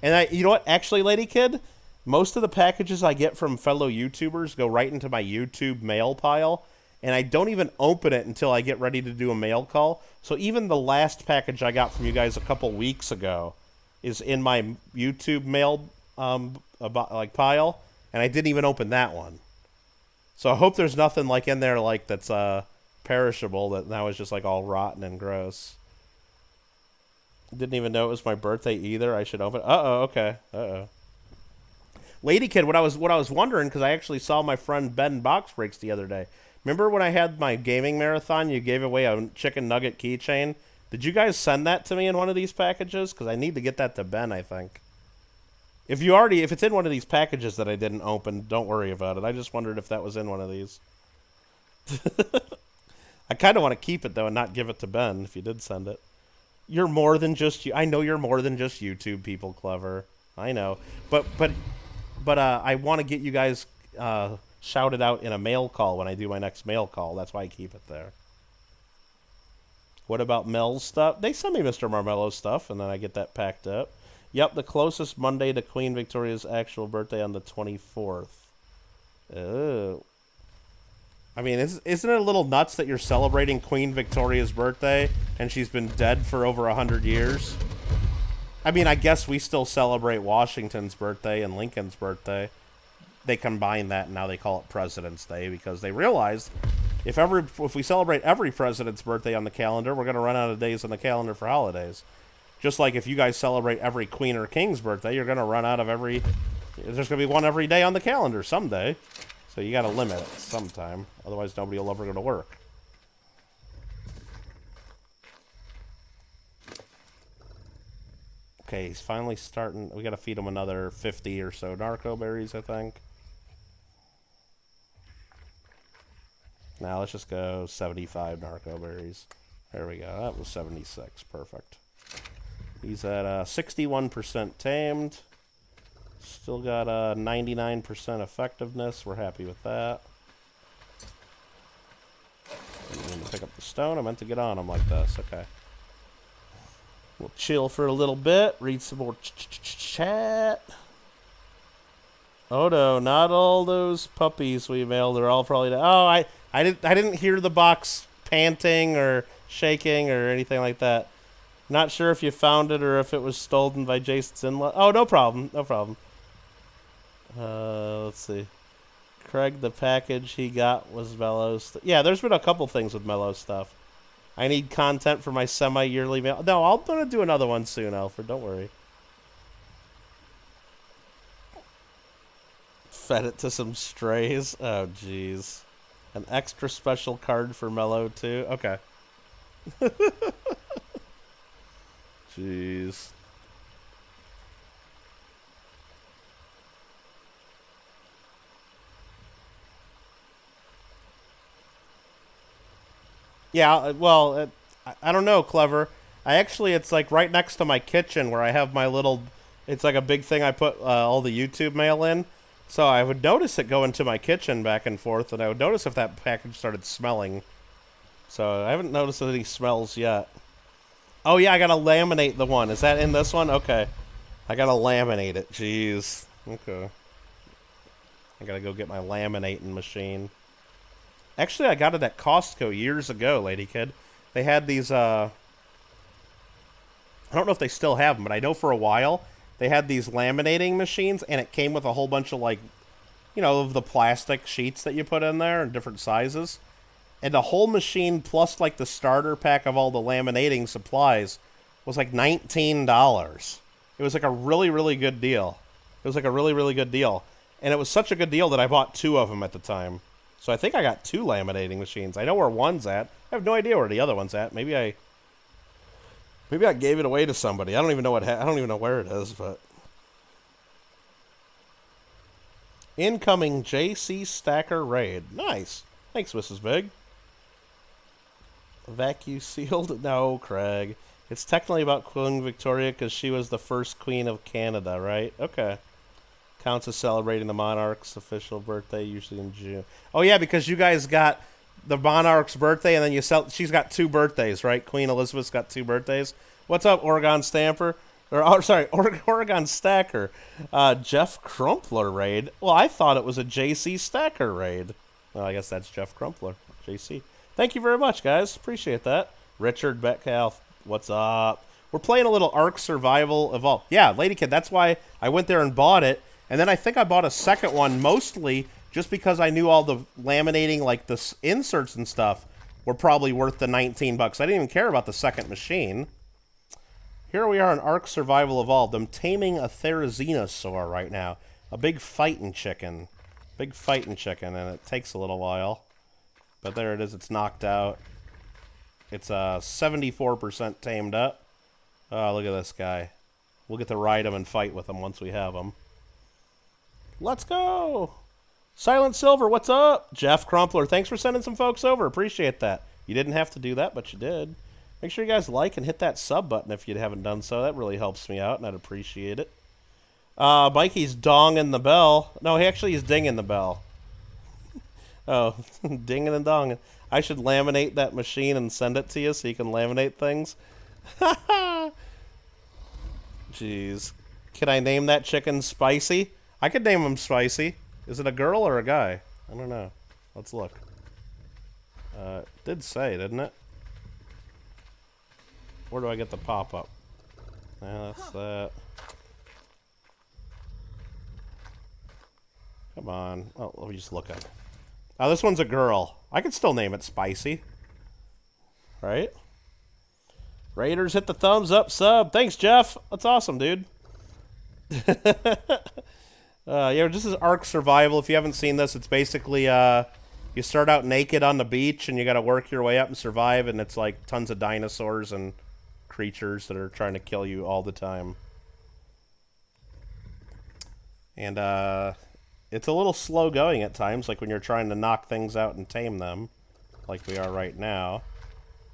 And you know what? Actually, Lady Kid, most of the packages I get from fellow YouTubers go right into my YouTube mail pile, and I don't even open it until I get ready to do a mail call. So even the last package I got from you guys a couple weeks ago is in my YouTube mail pile, and I didn't even open that one. So I hope there's nothing like in there like that's perishable that now is just like all rotten and gross. Didn't even know it was my birthday either. I should open. Okay. Lady Kid, what I was wondering, because I actually saw my friend Ben Box Breaks the other day. Remember when I had my gaming marathon? You gave away a chicken nugget keychain Did you guys send that to me in one of these packages? Because I need to get that to Ben, I think. If it's in one of these packages that I didn't open, don't worry about it. I just wondered if that was in one of these. I kind of want to keep it, though, and not give it to Ben, if you did send it. You're more than just you. I know you're more than just YouTube people, Clever. I know. But I want to get you guys shouted out in a mail call when I do my next mail call. That's why I keep it there. What about Mel's stuff? They send me Mr. Marmello's stuff, and then I get that packed up. Yep, the closest Monday to Queen Victoria's actual birthday on the 24th. Oh. I mean, isn't it a little nuts that you're celebrating Queen Victoria's birthday and she's been dead for over 100 years? I mean, I guess we still celebrate Washington's birthday and Lincoln's birthday. They combine that and now they call it President's Day because they realized if we celebrate every president's birthday on the calendar, we're going to run out of days on the calendar for holidays. Just like if you guys celebrate every queen or king's birthday, you're going to run out of there's going to be one every day on the calendar someday. So you got to limit it sometime. Otherwise, nobody will ever go to work. Okay, he's finally starting. We got to feed him another 50 or so narco berries, I think. Now let's just go 75 narco berries. There we go. That was 76. Perfect. He's at 61% tamed. Still got 99% effectiveness. We're happy with that. I'm going to pick up the stone. I meant to get on him like this. Okay. We'll chill for a little bit. Read some more chat. Oh no, not all those puppies we mailed. They're all probably... Oh, I didn't hear the box panting or shaking or anything like that. Not sure if you found it or if it was stolen by Jason's in-law. Oh, no problem. No problem. Let's see. Craig, the package he got was Mello's. Yeah, there's been a couple things with Mello stuff. I need content for my semi-yearly mail. No, I'm going to do another one soon, Alfred. Don't worry. Fed it to some strays. Oh, jeez. An extra special card for Mello, too. Okay. Jeez. Yeah, well, I don't know, Clever. It's like right next to my kitchen where I have my little... It's like a big thing I put all the YouTube mail in. So I would notice it go into my kitchen back and forth, and I would notice if that package started smelling. So I haven't noticed any smells yet. Oh, yeah, I gotta laminate the one. Is that in this one? Okay. I gotta laminate it. Jeez. Okay. I gotta go get my laminating machine. Actually, I got it at Costco years ago, Lady Kid. They had these, I don't know if they still have them, but I know for a while they had these laminating machines, and it came with a whole bunch of, like, you know, of the plastic sheets that you put in there in different sizes. And the whole machine, plus, like, the starter pack of all the laminating supplies, was, like, $19. It was, like, a really, really good deal. It was, like, a really, really good deal. And it was such a good deal that I bought 2 of them at the time. So I think I got 2 laminating machines. I know where one's at. I have no idea where the other one's at. Maybe I gave it away to somebody. I don't even know I don't even know where it is, but incoming JC Stacker raid. Nice. Thanks, Mrs. Big. Vacuum sealed? No, Craig. It's technically about Queen Victoria because she was the first queen of Canada, right? Okay. Counts as celebrating the monarch's official birthday, usually in June. Oh, yeah, because you guys got the monarch's birthday, and then she's got 2 birthdays, right? Queen Elizabeth's got 2 birthdays. What's up, Oregon Stamper? Oregon Stacker. Jeff Crumpler raid. Well, I thought it was a JC Stacker raid. Well, I guess that's Jeff Crumpler, JC. Thank you very much, guys. Appreciate that. Richard Betcalf, what's up? We're playing a little Ark Survival Evolved. Yeah, Lady Kid, that's why I went there and bought it. And then I think I bought a second one, mostly just because I knew all the laminating, like the inserts and stuff, were probably worth the $19. I didn't even care about the second machine. Here we are in Ark Survival Evolved. I'm taming a Therizinosaur right now. A big fighting chicken. Big fighting chicken, and it takes a little while. But there it is, it's knocked out. It's 74% tamed up. Oh, look at this guy. We'll get to ride him and fight with him once we have him. Let's go! Silent Silver, what's up? Jeff Crumpler, thanks for sending some folks over. Appreciate that. You didn't have to do that, but you did. Make sure you guys like and hit that sub button if you haven't done so. That really helps me out, and I'd appreciate it. Mikey's donging the bell. No, he's dinging the bell. Oh, dinging and donging. I should laminate that machine and send it to you so you can laminate things. Jeez. Can I name that chicken Spicy? I could name him Spicy. Is it a girl or a guy? I don't know. Let's look. It did say, didn't it? Where do I get the pop-up? Yeah, that's that. Come on. Oh, let me just look at it. Oh, this one's a girl. I could still name it Spicy. Right? Raiders, hit the thumbs up sub. Thanks, Jeff. That's awesome, dude. Yeah, this is Ark Survival. If you haven't seen this, it's basically you start out naked on the beach and you got to work your way up and survive, and it's like tons of dinosaurs and creatures that are trying to kill you all the time. And it's a little slow going at times, like when you're trying to knock things out and tame them, like we are right now.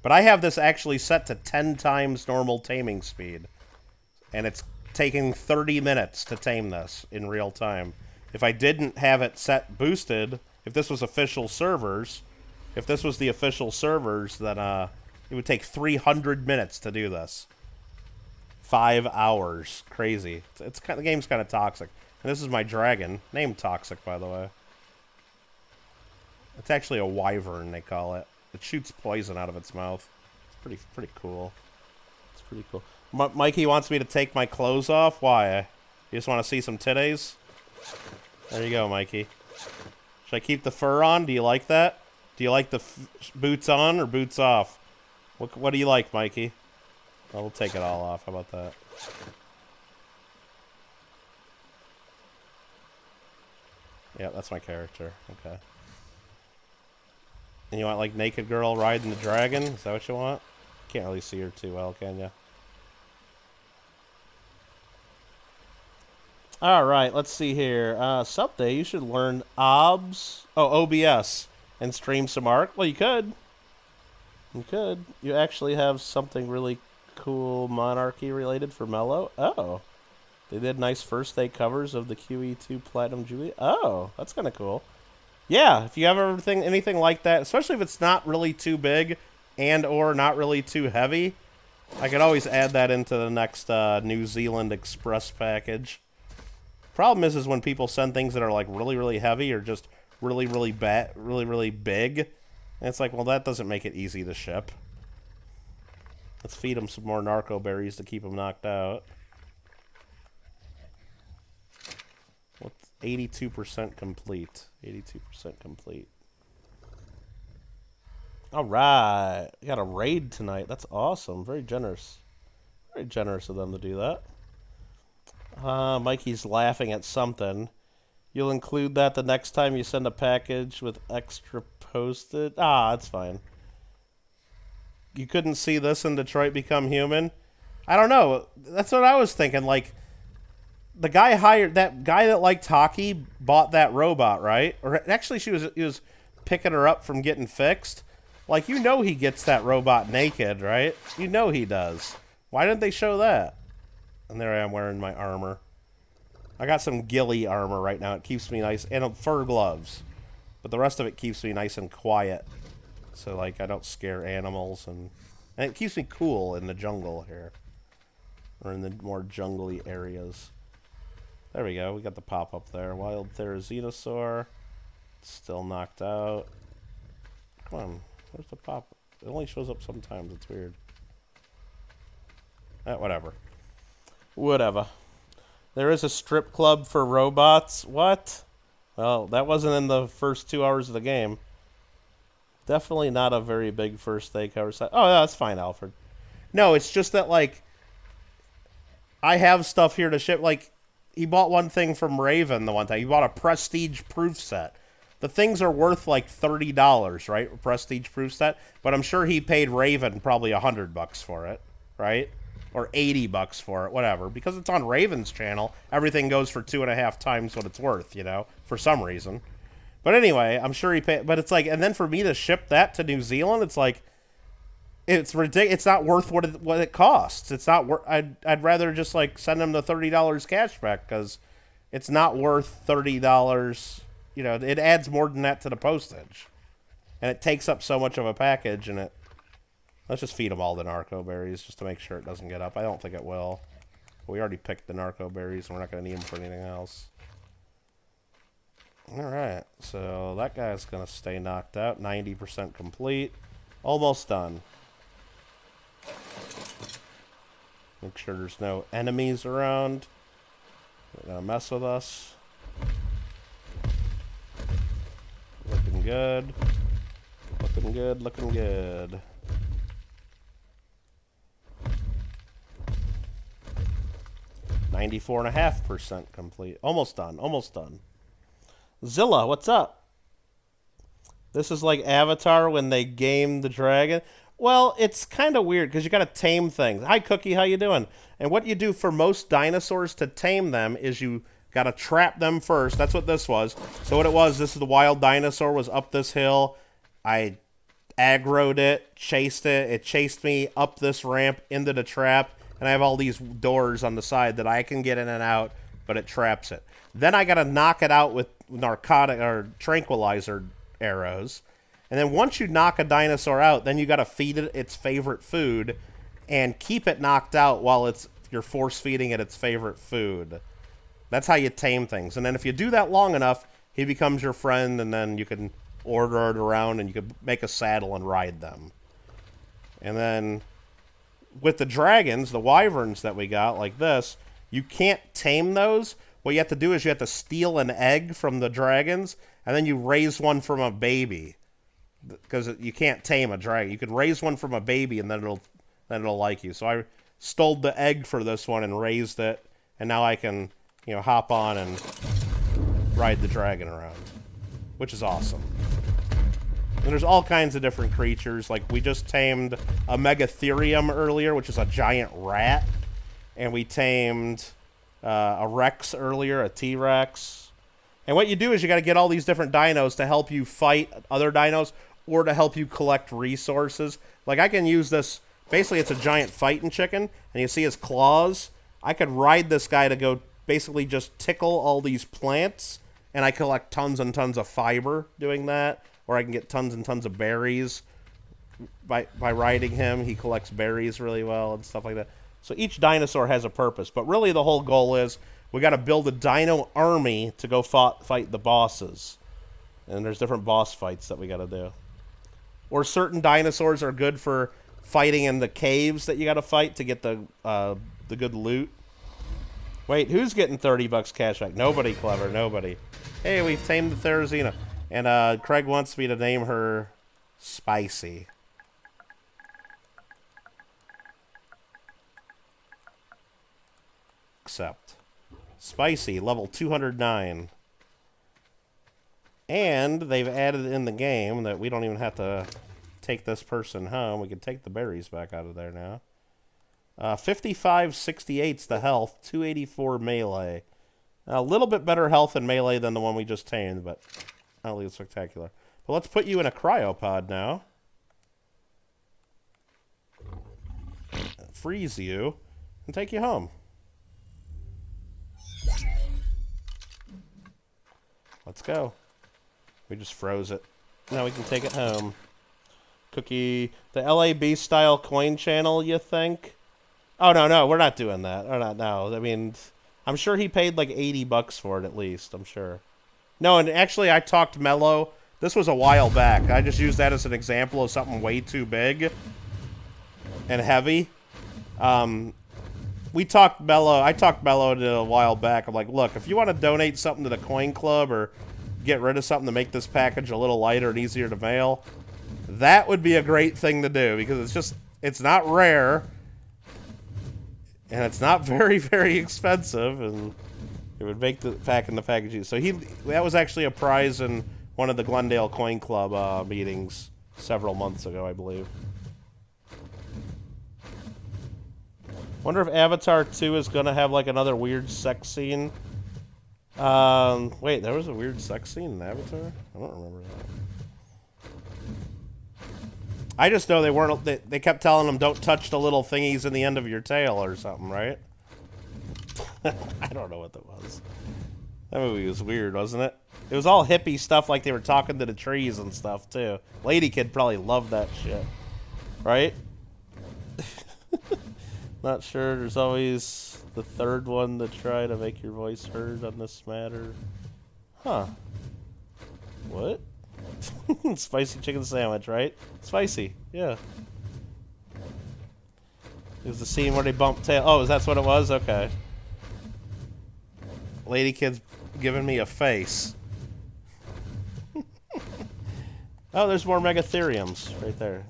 But I have this actually set to 10 times normal taming speed, and it's taking 30 minutes to tame this in real time. If I didn't have it set boosted, if this was official servers, then it would take 300 minutes to do this. 5 hours. Crazy. The game's kind of toxic. And this is my dragon, named Toxic, by the way. It's actually a wyvern, they call it. It shoots poison out of its mouth. It's pretty cool. It's pretty cool. Mikey wants me to take my clothes off. Why? You just want to see some titties? There you go, Mikey. Should I keep the fur on? Do you like that? Do you like the boots on or boots off? What do you like, Mikey? Well, we'll take it all off. How about that? Yeah, that's my character. Okay. And you want, like, naked girl riding the dragon? Is that what you want? Can't really see her too well, can ya? Alright, let's see here. Someday you should learn OBS and stream some Ark. Well, you could. You could. You actually have something really cool monarchy related for Mello. Oh. They did nice first day covers of the QE2 Platinum Jubilee. Oh, that's kind of cool. Yeah, if you have anything like that, especially if it's not really too big and or not really too heavy, I could always add that into the next New Zealand Express package. Problem is when people send things that are like really, really heavy or just really, really big, and it's like, well, that doesn't make it easy to ship. Let's feed them some more narco berries to keep them knocked out. What's 82% complete? 82% complete. All right, we got a raid tonight. That's awesome. Very generous. Very generous of them to do that. Mikey's laughing at something. You'll include that the next time you send a package with extra posted. That's fine. You couldn't see this in Detroit Become Human? I don't know. That's what I was thinking. Like, the guy that guy that liked hockey bought that robot, right? Or actually, he was picking her up from getting fixed. Like, you know he gets that robot naked, right? You know he does. Why didn't they show that? And there I am wearing my armor. I got some ghillie armor right now. It keeps me nice. And fur gloves. But the rest of it keeps me nice and quiet. So, like, I don't scare animals. And it keeps me cool in the jungle here. Or in the more jungly areas. There we go. We got the pop-up there. Wild Therizinosaur. Still knocked out. Come on. Where's the pop-up? It only shows up sometimes. It's weird. Whatever. Whatever. There is a strip club for robots. What? Well, that wasn't in the first 2 hours of the game. Definitely not a very big first day cover set. Oh, that's fine, Alfred. No, it's just that, like, I have stuff here to ship. Like, he bought one thing from Raven the one time. He bought a prestige proof set. the things are worth like $30, right? Prestige proof set. But I'm sure he paid Raven probably $100 for it, right? Or $80 for it, whatever. Because it's on Raven's channel, everything goes for 2.5 times what it's worth, you know, for some reason. But anyway, I'm sure he paid. But it's like, and then for me to ship that to New Zealand, it's like, it's ridiculous. It's not worth what it costs. It's not worth. I'd rather just like send them the $30 cash back because it's not worth $30. You know, it adds more than that to the postage, and it takes up so much of a package. And let's just feed them all the narco berries just to make sure it doesn't get up. I don't think it will. We already picked the narco berries, and we're not going to need them for anything else. All right, so that guy's going to stay knocked out. 90% complete, almost done. Make sure there's no enemies around. They're gonna mess with us. Looking good. Looking good, looking good. (94.5% complete. Almost done, almost done. Zilla, what's up? This is like Avatar when they game the dragon. Well, it's kind of weird because you got to tame things. Hi, Cookie, how you doing? And what you do for most dinosaurs to tame them is you got to trap them first. That's what this was. So what it was, this is the wild dinosaur was up this hill. I aggroed it, chased it. It chased me up this ramp into the trap. And I have all these doors on the side that I can get in and out, but it traps it. Then I got to knock it out with narcotic or tranquilizer arrows. And then once you knock a dinosaur out, then you got to feed it its favorite food and keep it knocked out while you're force feeding it its favorite food. That's how you tame things. And then if you do that long enough, he becomes your friend, and then you can order it around and you can make a saddle and ride them. And then with the dragons, the wyverns that we got like this, you can't tame those. What you have to do is you have to steal an egg from the dragons, and then you raise one from a baby. Because you can't tame a dragon. You can raise one from a baby, and then it'll like you. So I stole the egg for this one and raised it, and now I can, you know, hop on and ride the dragon around, which is awesome. And there's all kinds of different creatures. Like we just tamed a Megatherium earlier, which is a giant rat, and we tamed a Rex earlier, a T-Rex. And what you do is you got to get all these different dinos to help you fight other dinos, or to help you collect resources. Like I can use this, basically it's a giant fighting chicken, and you see his claws. I could ride this guy to go basically just tickle all these plants, and I collect tons and tons of fiber doing that, or I can get tons and tons of berries by riding him. He collects berries really well and stuff like that. So each dinosaur has a purpose, but really the whole goal is we got to build a dino army to go fight the bosses. And there's different boss fights that we got to do. Or certain dinosaurs are good for fighting in the caves that you got to fight to get the good loot. Wait, who's getting $30 cash back? Nobody, Clever, nobody. Hey, we've tamed the Therizina. And Craig wants me to name her Spicy. Accept. Spicy, level 209. And they've added in the game that we don't even have to take this person home. We can take the berries back out of there now. 5568's the health, 284 melee. A little bit better health in melee than the one we just tamed, but I don't think it's spectacular. But let's put you in a cryopod now. Freeze you and take you home. Let's go. We just froze it. Now we can take it home. Cookie, the LAB style coin channel, you think? Oh, no, we're not doing that. Or not, no. I mean, I'm sure he paid like $80 for it at least, I'm sure. No, and actually I talked Mello. This was a while back. I just used that as an example of something way too big and heavy. I talked Mello a while back. I'm like, look, if you want to donate something to the Coin Club or get rid of something to make this package a little lighter and easier to mail, that would be a great thing to do, because it's not rare, and it's not very, very expensive, and it would make the pack in the package. So that was actually a prize in one of the Glendale Coin Club meetings several months ago, I believe. Wonder if Avatar 2 is gonna have like another weird sex scene. Wait, there was a weird sex scene in Avatar? I don't remember that. I just know they weren't. They kept telling them don't touch the little thingies in the end of your tail or something, right? I don't know what that was. That movie was weird, wasn't it? It was all hippie stuff, like they were talking to the trees and stuff too. Lady Kid probably loved that shit, right? Not sure. There's always the third one to try to make your voice heard on this matter. Huh. What? Spicy chicken sandwich, right? Spicy, yeah. It was the scene where they bumped tail. Oh, that's what it was? Okay. Lady Kid's giving me a face. Oh, there's more Megatheriums right there.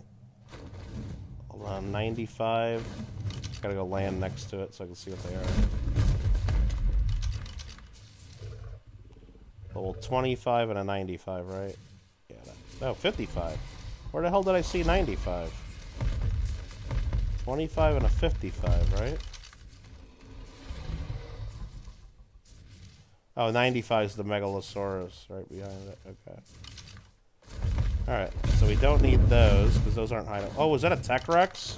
Hold on, 95. Gotta go land next to it so I can see what they are. Level 25 and a 95, right? Yeah, no, 55. Where the hell did I see 95? 25 and a 55, right? Oh, 95 is the Megalosaurus right behind it. Okay. Alright, so we don't need those because those aren't high. Oh, was that a Tech Rex?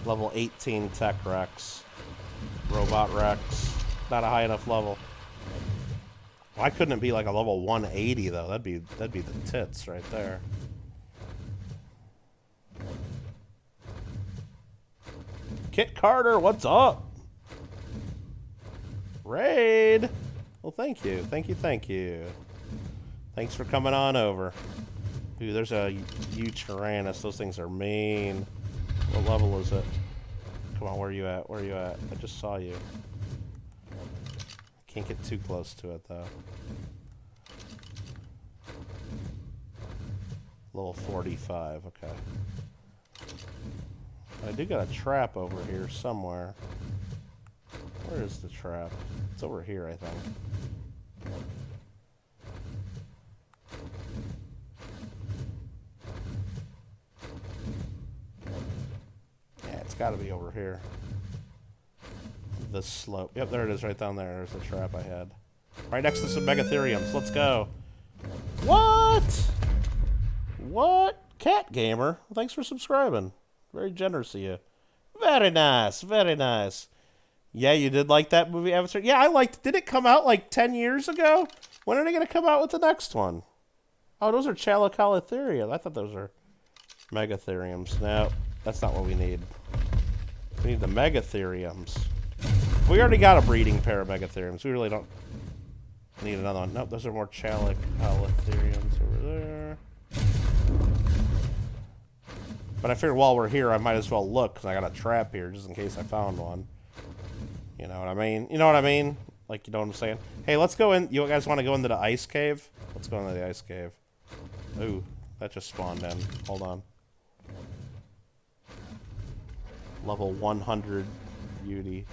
Level 18 Tech Rex. Robot Rex. Not a high enough level. Why couldn't it be like a level 180 though? That'd be the tits right there. Kit Carter, what's up? Raid! Well, thank you. Thank you, thank you. Thanks for coming on over. Ooh, there's a Tyrannus. Those things are mean. What level is it? Come on, where are you at? Where are you at? I just saw you. Can't get too close to it, though. Level 45, okay. I do got a trap over here somewhere. Where is the trap? It's over here, I think. Yeah, it's got to be over here. The slope. Yep, there it is right down there. There's the trap I had. Right next to some Megatheriums. Let's go. What? What? Cat Gamer. Thanks for subscribing. Very generous of you. Very nice. Very nice. Yeah, you did like that movie, Avatar? Yeah, I liked it. Did it come out like 10 years ago? When are they going to come out with the next one? Oh, those are Chalicalotherium. I thought those were Megatheriums. No, that's not what we need. We need the Megatheriums. We already got a breeding pair of Megatheriums. We really don't need another one. Nope, those are more Chalicalotheriums over there. But I figured while we're here, I might as well look, because I got a trap here, just in case I found one. You know what I mean? You know what I mean? Like, you know what I'm saying? Hey, let's go in. You guys want to go into the ice cave? Let's go into the ice cave. Ooh, that just spawned in. Hold on. Level 100 beauty.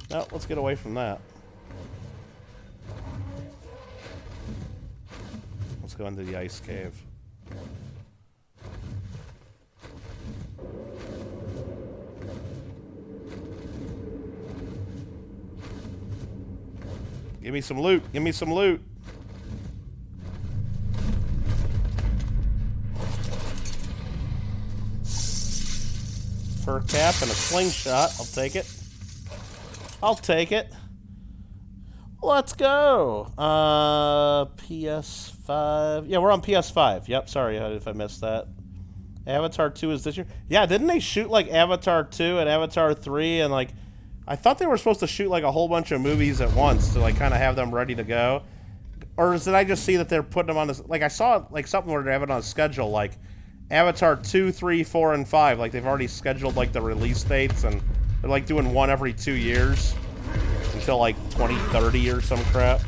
No, let's get away from that. Let's go into the ice cave. Give me some loot. Give me some loot. Fur cap and a slingshot. I'll take it. I'll take it. Let's go. PS5. Yeah, we're on PS5. Yep, sorry if I missed that. Avatar 2 is this year. Yeah, didn't they shoot like Avatar 2 and Avatar 3 and like... I thought they were supposed to shoot like a whole bunch of movies at once to like kind of have them ready to go. Or did I just see that they're putting them on this? Like I saw like something where they have it on a schedule like Avatar 2, 3, 4, and 5. Like they've already scheduled like the release dates and they're like doing one every 2 years until like 2030 or some crap.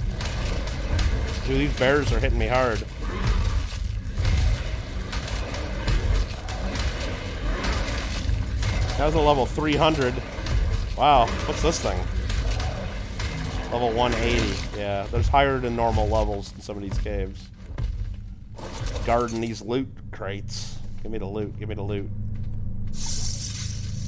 Dude, these bears are hitting me hard. That was a level 300. Wow, what's this thing? Level 180. Yeah, there's higher than normal levels in some of these caves. Guarding these loot crates. Give me the loot. Give me the loot.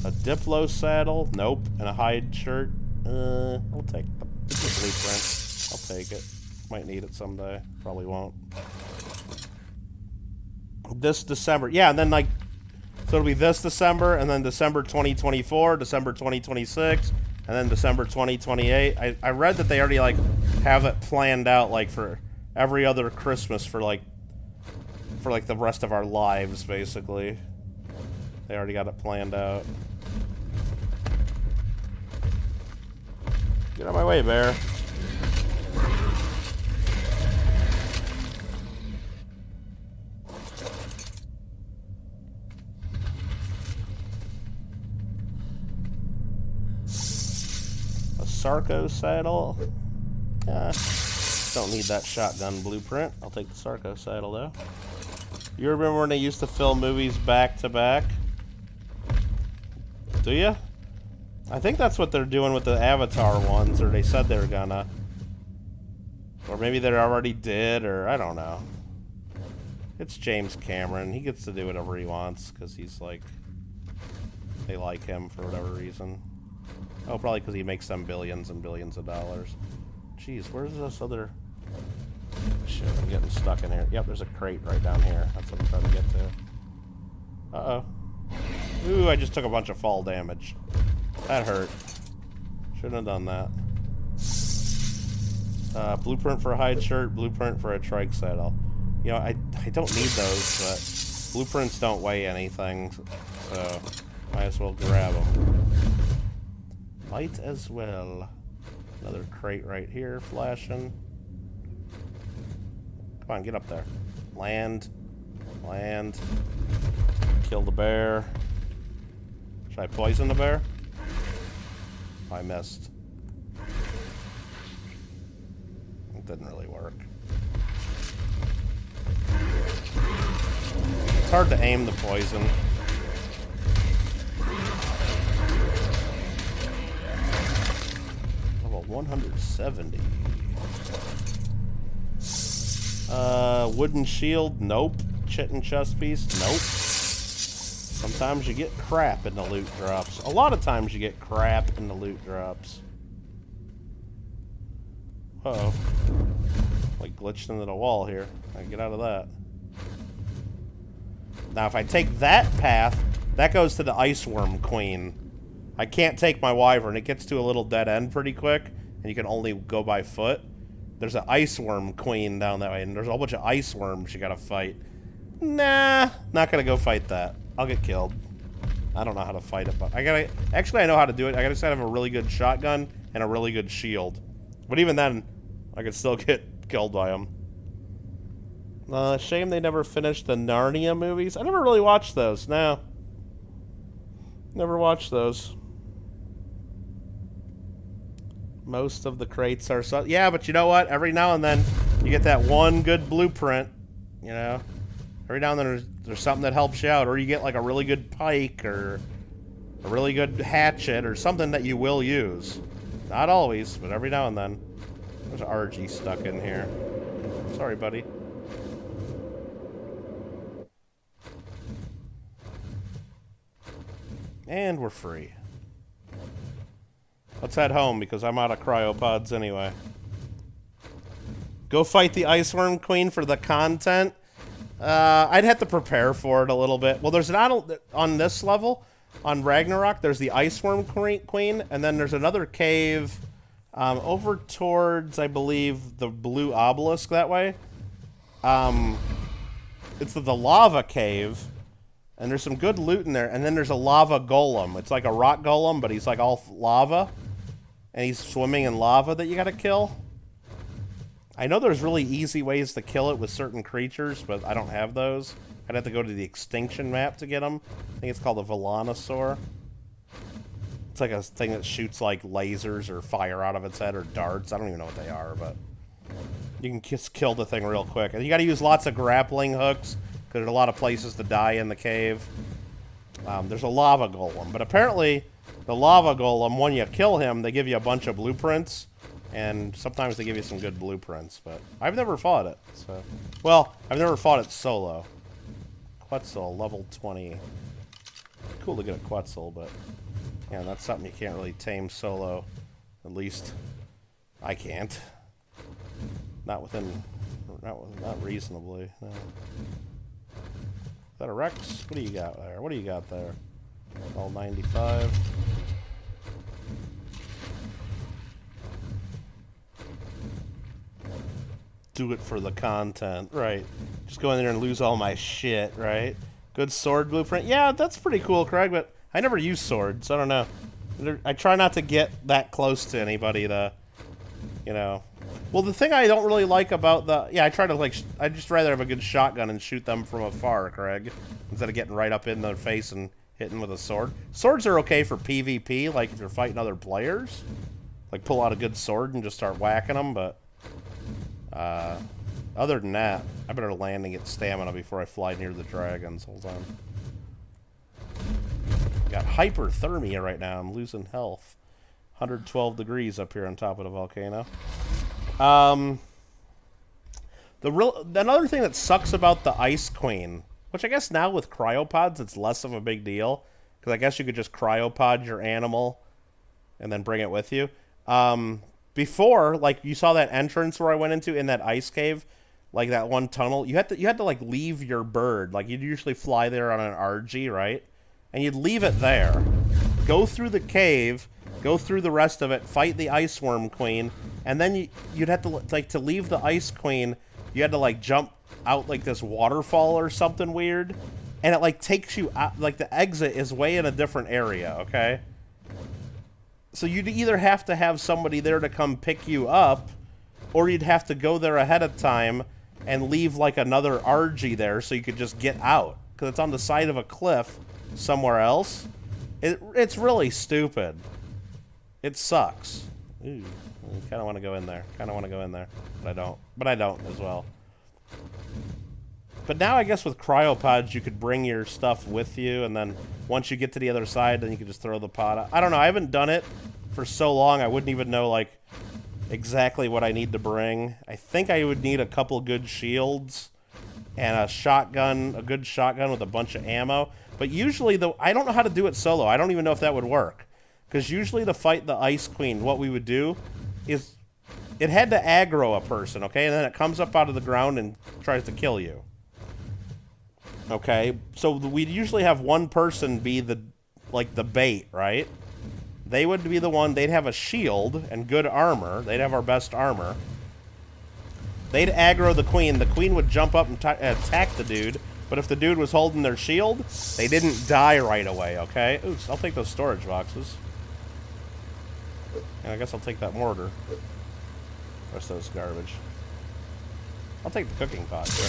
A Diplo saddle. Nope. And a hide shirt. I'll take the blueprint. I'll take it. Might need it someday. Probably won't. This December. Yeah, and then like... So it'll be this December, and then December 2024, December 2026, and then December 2028. I read that they already, like, have it planned out, like, for every other Christmas for the rest of our lives, basically. They already got it planned out. Get out of my way, bear. Sarco saddle. Don't need that shotgun blueprint. I'll take the Sarco saddle though. You remember when they used to film movies back to back? Do you? I think that's what they're doing with the Avatar ones, or they said they were gonna. Or maybe they already did, or I don't know. It's James Cameron. He gets to do whatever he wants, because he's like... They like him for whatever reason. Oh, probably because he makes them billions and billions of dollars. Jeez, where's this other... Shit, I'm getting stuck in here. Yep, there's a crate right down here. That's what I'm trying to get to. Uh-oh. Ooh, I just took a bunch of fall damage. That hurt. Shouldn't have done that. Blueprint for a hide shirt, blueprint for a trike saddle. You know, I don't need those, but blueprints don't weigh anything, so might as well grab them. Might as well. Another crate right here, flashing. Come on, get up there. Land. Land. Kill the bear. Should I poison the bear? I missed. It didn't really work. It's hard to aim the poison. Level 170. Wooden shield? Nope. Chitin chest piece? Nope. Sometimes you get crap in the loot drops. A lot of times you get crap in the loot drops. Uh-oh. Like glitched into the wall here. I can get out of that. Now if I take that path, that goes to the Ice Worm Queen. I can't take my wyvern. It gets to a little dead end pretty quick, and you can only go by foot. There's an Ice Worm Queen down that way, and there's a whole bunch of ice worms you gotta fight. Nah, not gonna go fight that. I'll get killed. I don't know how to fight it, but actually I know how to do it. I gotta have a really good shotgun and a really good shield. But even then, I could still get killed by them. Shame they never finished the Narnia movies. I never really watched those, no. Never watched those. Most of the crates are so... Yeah, but you know what? Every now and then, you get that one good blueprint, you know? Every now and then there's something that helps you out, or you get like a really good pike, or a really good hatchet, or something that you will use. Not always, but every now and then. There's an RG stuck in here. Sorry, buddy. And we're free. Let's head home, because I'm out of cryopods anyway. Go fight the Ice Worm Queen for the content? I'd have to prepare for it a little bit. Well, there's not... On this level, on Ragnarok, there's the Ice Worm Queen, and then there's another cave over towards, I believe, the blue obelisk that way. It's the lava cave, and there's some good loot in there, and then there's a lava golem. It's like a rock golem, but he's like all lava, and he's swimming in lava that you gotta kill. I know there's really easy ways to kill it with certain creatures, but I don't have those. I'd have to go to the extinction map to get them. I think it's called a Volanosaur. It's like a thing that shoots like lasers or fire out of its head or darts. I don't even know what they are, but you can just kill the thing real quick. And you gotta use lots of grappling hooks, because there's a lot of places to die in the cave. There's a lava golem, but apparently the lava golem, when you kill him, they give you a bunch of blueprints. And sometimes they give you some good blueprints, but I've never fought it, so... Well, I've never fought it solo. Quetzal, level 20. Cool to get a Quetzal, but... Yeah, that's something you can't really tame solo. At least, I can't. Not within... Not reasonably, no. Is that a Rex? What do you got there? What do you got there? All 95. Do it for the content, right? Just go in there and lose all my shit, right? Good sword blueprint. Yeah, that's pretty cool, Craig, but I never use swords. I don't know. I try not to get that close to anybody to, you know. Well, the thing I don't really like about the... Yeah, I try to, like... I'd just rather have a good shotgun and shoot them from afar, Craig. Instead of getting right up in their face and hitting with a sword. Swords are okay for PvP, like if you're fighting other players. Like, pull out a good sword and just start whacking them, but... other than that, I better land and get stamina before I fly near the dragons. Hold on. Got hyperthermia right now. I'm losing health. 112 degrees up here on top of the volcano. Another thing that sucks about the Ice Queen, which I guess now with cryopods it's less of a big deal, because I guess you could just cryopod your animal and then bring it with you. Before, like, you saw that entrance where I went into in that ice cave, like that one tunnel, you had to like leave your bird. Like, you'd usually fly there on an RG, right? And you'd leave it there, go through the cave, go through the rest of it, fight the Ice Worm Queen, and then you'd have to, like, to leave the Ice Queen, you had to, like, jump out, like, this waterfall or something weird, and it, like, takes you out, like, the exit is way in a different area, okay? So you'd either have to have somebody there to come pick you up, or you'd have to go there ahead of time and leave, like, another RG there so you could just get out, because it's on the side of a cliff somewhere else. It's really stupid. It sucks. Ooh, I kind of want to go in there. Kind of want to go in there, but I don't. But I don't as well. But now I guess with cryopods you could bring your stuff with you, and then once you get to the other side, then you can just throw the pod out. I don't know. I haven't done it for so long. I wouldn't even know, like, exactly what I need to bring. I think I would need a couple good shields and a shotgun, a good shotgun with a bunch of ammo. But usually, though, I don't know how to do it solo. I don't even know if that would work. Because usually to fight the Ice Queen, what we would do is it had to aggro a person, okay? And then it comes up out of the ground and tries to kill you. Okay? So we'd usually have one person be the, like, the bait, right? They would be the one, they'd have a shield and good armor. They'd have our best armor. They'd aggro the queen. The queen would jump up and attack the dude. But if the dude was holding their shield, they didn't die right away, okay? Oops, I'll take those storage boxes. And I guess I'll take that mortar. Rest of those garbage. I'll take the cooking pot, sure.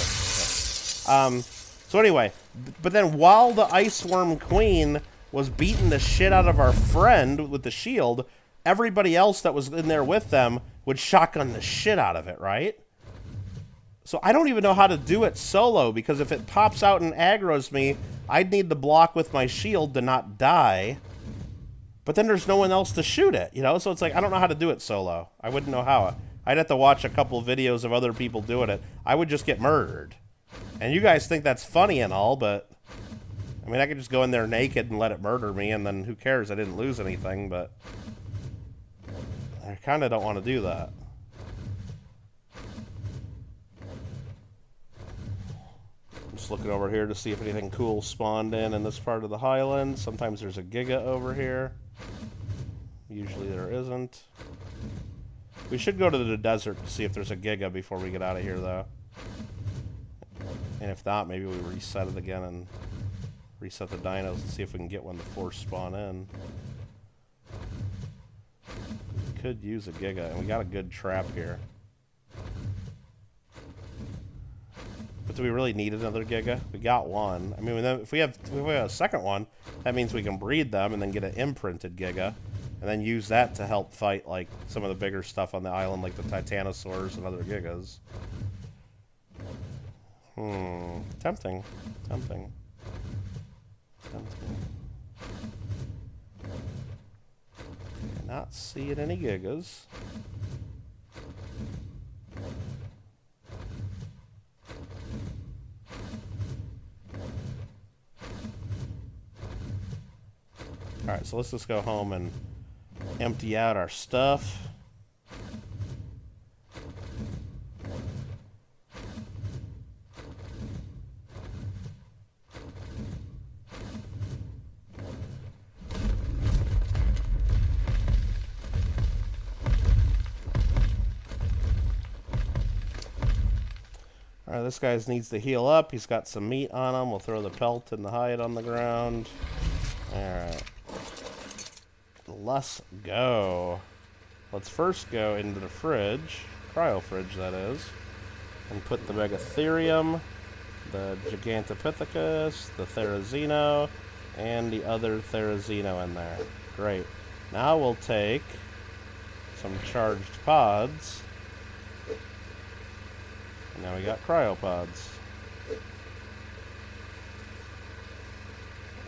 Okay. So anyway, but then while the Ice Worm Queen was beating the shit out of our friend with the shield, everybody else that was in there with them would shotgun the shit out of it, right? So I don't even know how to do it solo, because if it pops out and aggroes me, I'd need to block with my shield to not die. But then there's no one else to shoot it, you know? So it's like, I don't know how to do it solo. I wouldn't know how. I'd have to watch a couple videos of other people doing it. I would just get murdered. And you guys think that's funny and all, but... I mean, I could just go in there naked and let it murder me, and then who cares? I didn't lose anything, but... I kind of don't want to do that. Just looking over here to see if anything cool spawned in this part of the Highlands. Sometimes there's a Giga over here. Usually there isn't. We should go to the desert to see if there's a Giga before we get out of here, though. And if not, maybe we reset it again and reset the dinos and see if we can get one to force spawn in. We could use a Giga, and we got a good trap here. But do we really need another Giga? We got one. I mean, if we have a second one, that means we can breed them and then get an imprinted Giga, and then use that to help fight, like, some of the bigger stuff on the island, like the Titanosaurs and other Gigas. Tempting. Tempting. Tempting. Not seeing any Gigas. Alright, so let's just go home and empty out our stuff. Alright, this guy needs to heal up. He's got some meat on him. We'll throw the pelt and the hide on the ground. Alright. Let's go. Let's first go into the fridge, cryo fridge that is, and put the Megatherium, the Gigantopithecus, the Therizino, and the other Therizino in there. Great. Now we'll take some charged pods. And now we got cryopods.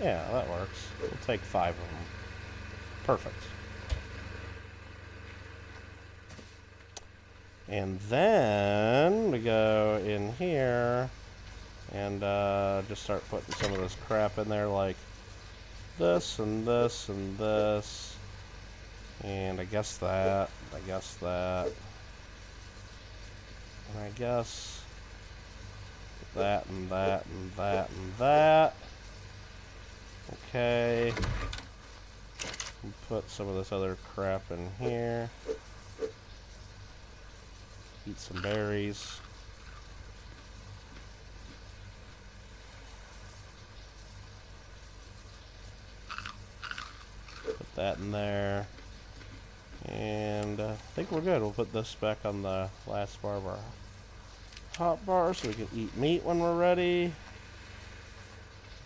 Yeah, that works. We'll take 5 of them. Perfect. And then we go in here and just start putting some of this crap in there, like this and this and this. And I guess that. And I guess that and that and that and that. Okay. And put some of this other crap in here. Eat some berries. Put that in there. And I think we're good. We'll put this back on the last bar of our hot bar so we can eat meat when we're ready.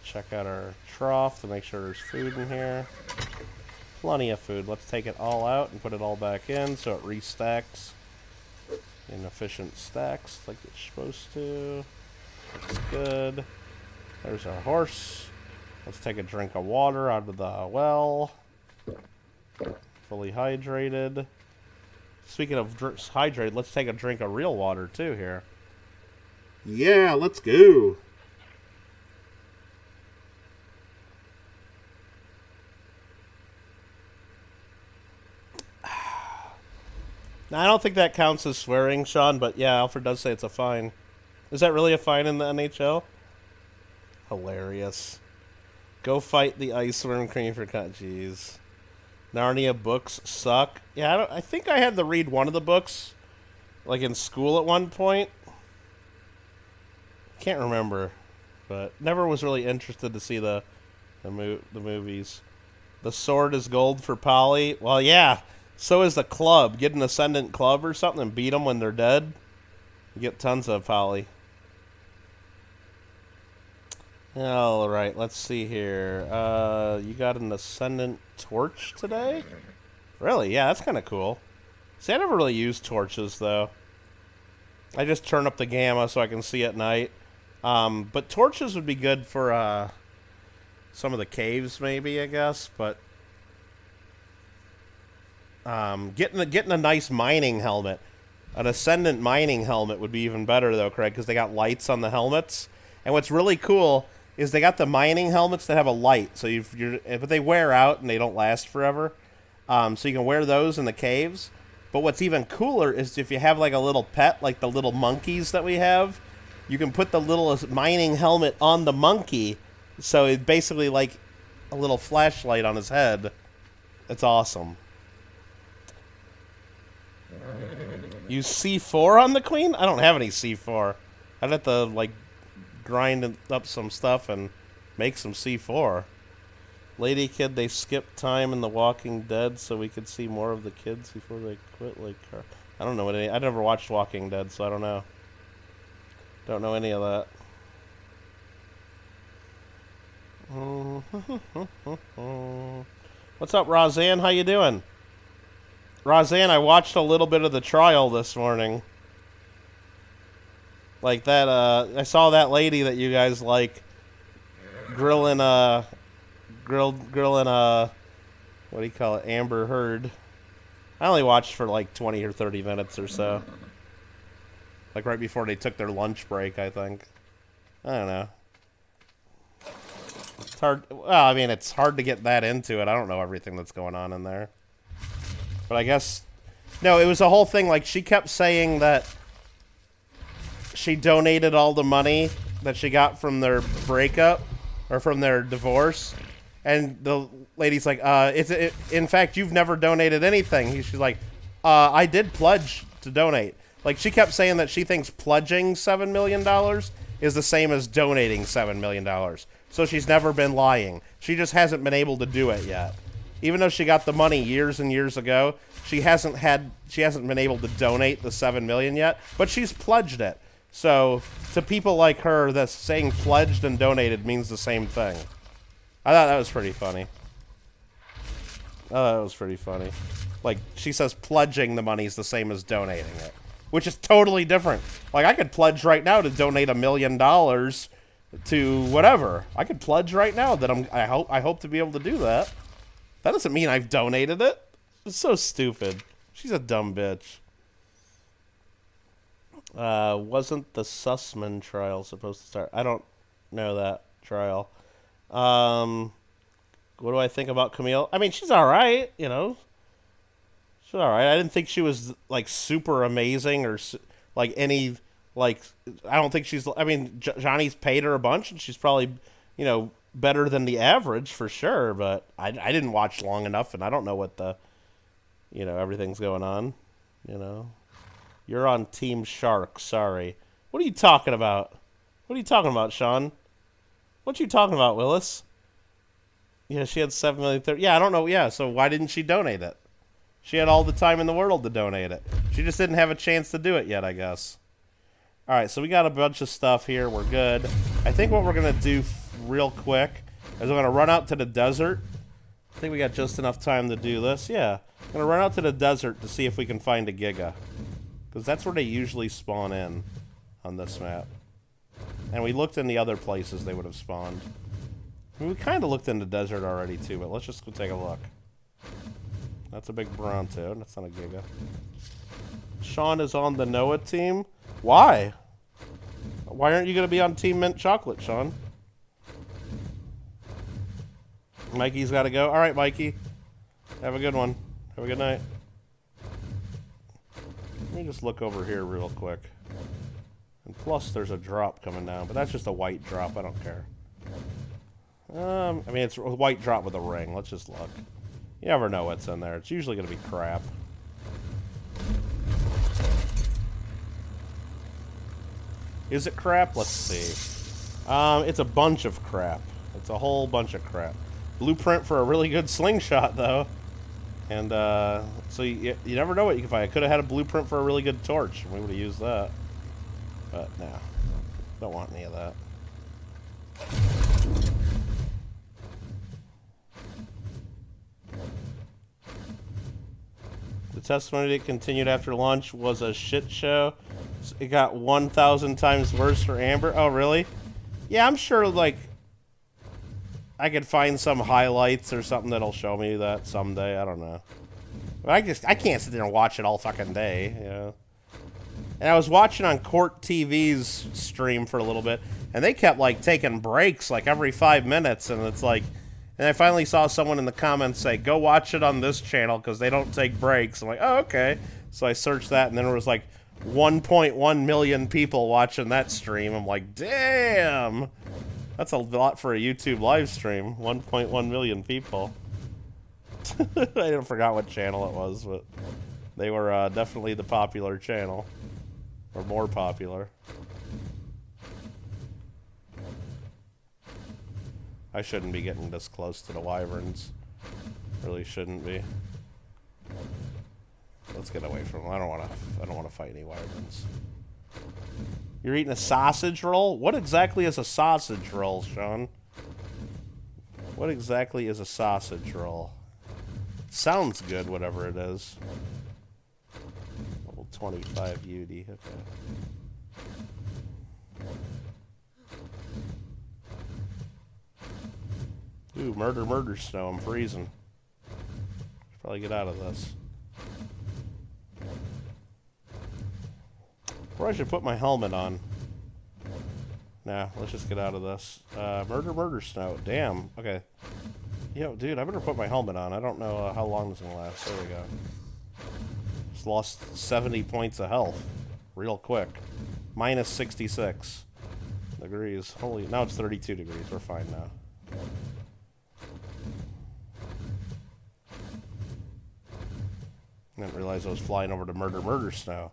Check out our trough to make sure there's food in here. Plenty of food. Let's take it all out and put it all back in so it restacks in efficient stacks like it's supposed to. Looks good. There's our horse. Let's take a drink of water out of the well. Fully hydrated. Speaking of hydrated, let's take a drink of real water too here. Yeah, let's go. Now, I don't think that counts as swearing, Sean, but yeah, Alfred does say it's a fine. Is that really a fine in the NHL? Hilarious. Go fight the ice worm cream for cut. Jeez. Narnia books suck. Yeah, I think I had to read one of the books, like in school at one point. Can't remember, but never was really interested to see the movies. The sword is gold for Polly. Well, yeah. So is the club. Get an ascendant club or something and beat them when they're dead. You get tons of Polly. All right, let's see here. You got an ascendant torch today? Really? Yeah, that's kind of cool. See, I never really used torches, though. I just turn up the gamma so I can see at night. But torches would be good for some of the caves, maybe, I guess. But getting a nice mining helmet. An ascendant mining helmet would be even better, though, Craig, because they got lights on the helmets. And what's really cool is they got the mining helmets that have a light, so but they wear out and they don't last forever. So you can wear those in the caves. But what's even cooler is if you have like a little pet, like the little monkeys that we have, you can put the little mining helmet on the monkey, so it's basically like a little flashlight on his head. It's awesome. Use C4 on the queen? I don't have any C4. I'd have to like grind up some stuff and make some C4. Lady kid, they skipped time in The Walking Dead so we could see more of the kids before they quit. Like, I don't know what I never watched Walking Dead, so I don't know. Don't know any of that. What's up, Roseanne? How you doing? Roseanne, I watched a little bit of the trial this morning. Like that, I saw that lady that you guys like grilling, what do you call it, Amber Heard. I only watched for like 20 or 30 minutes or so. Like right before they took their lunch break, I think. I don't know. It's hard. Well, I mean, it's hard to get that into it. I don't know everything that's going on in there. But I guess... No, it was a whole thing. Like, she kept saying that she donated all the money that she got from their breakup, or from their divorce. And the lady's like, in fact, you've never donated anything. She's like, I did pledge to donate. Like, she kept saying that she thinks pledging $7 million is the same as donating $7 million. So she's never been lying. She just hasn't been able to do it yet. Even though she got the money years and years ago, she hasn't been able to donate the $7 million yet, but she's pledged it. So, to people like her, that's saying pledged and donated means the same thing. I thought that was pretty funny. Like, she says pledging the money is the same as donating it, which is totally different. Like, I could pledge right now to donate $1 million to whatever. I could pledge right now that I hope to be able to do that. That doesn't mean I've donated it. It's so stupid. She's a dumb bitch. Wasn't the Sussman trial supposed to start? I don't know that trial. What do I think about Camille? I mean, she's alright, you know. She's alright. I didn't think she was, like, super amazing or, like, any, like, I don't think she's, I mean, Johnny's paid her a bunch, and she's probably, you know, better than the average for sure, but I didn't watch long enough, and I don't know what the, you know, everything's going on, you know. You're on Team Shark, sorry. What are you talking about? What are you talking about, Sean? What you talking about, Willis? Yeah, she had 7 million. Yeah, I don't know. Yeah, so why didn't she donate it? She had all the time in the world to donate it. She just didn't have a chance to do it yet, I guess. All right, so we got a bunch of stuff here. We're good. I think what we're going to do real quick is we're going to run out to the desert. I think we got just enough time to do this. Yeah, I'm going to run out to the desert to see if we can find a Giga. Because that's where they usually spawn in on this map. And we looked in the other places they would have spawned. I mean, we kind of looked in the desert already, too, but let's just go take a look. That's a big Bronto. That's not a Giga. Sean is on the Noah team. Why? Why aren't you going to be on Team Mint Chocolate, Sean? Mikey's got to go. All right, Mikey. Have a good one. Have a good night. Let me just look over here real quick. And plus, there's a drop coming down, but that's just a white drop. I don't care. I mean, it's a white drop with a ring. Let's just look. You never know what's in there. It's usually going to be crap. Is it crap? Let's see. It's a bunch of crap. It's a whole bunch of crap. Blueprint for a really good slingshot, though. And, so you never know what you can find. I could have had a blueprint for a really good torch, and we would have used that. But, no. Don't want any of that. The testimony that continued after launch was a shit show. It got 1,000 times worse for Amber. Oh, really? Yeah, I'm sure, like, I could find some highlights or something that'll show me that someday. I don't know. But I can't sit there and watch it all fucking day, you know. And I was watching on Court TV's stream for a little bit, and they kept, like, taking breaks, like, every 5 minutes, and it's like... And I finally saw someone in the comments say, go watch it on this channel, because they don't take breaks. I'm like, oh, okay. So I searched that, and then there was, like, 1.1 million people watching that stream. I'm like, damn! That's a lot for a YouTube live stream. 1.1 million people. I forgot what channel it was, but they were definitely the popular channel. Or more popular. I shouldn't be getting this close to the wyverns. Really shouldn't be. Let's get away from them. I don't want to fight any wyverns. You're eating a sausage roll? What exactly is a sausage roll, Sean? What exactly is a sausage roll? Sounds good, whatever it is. Level 25 UD. Okay. Ooh, murder snow. I'm freezing. Should probably get out of this. Or I should put my helmet on. Nah, let's just get out of this. Murder snow. Damn. Okay. Yo, dude, I better put my helmet on. I don't know how long this is gonna last. There we go. Just lost 70 points of health. Real quick. Minus 66 degrees. Holy, now it's 32 degrees. We're fine now. I didn't realize I was flying over to murder snow.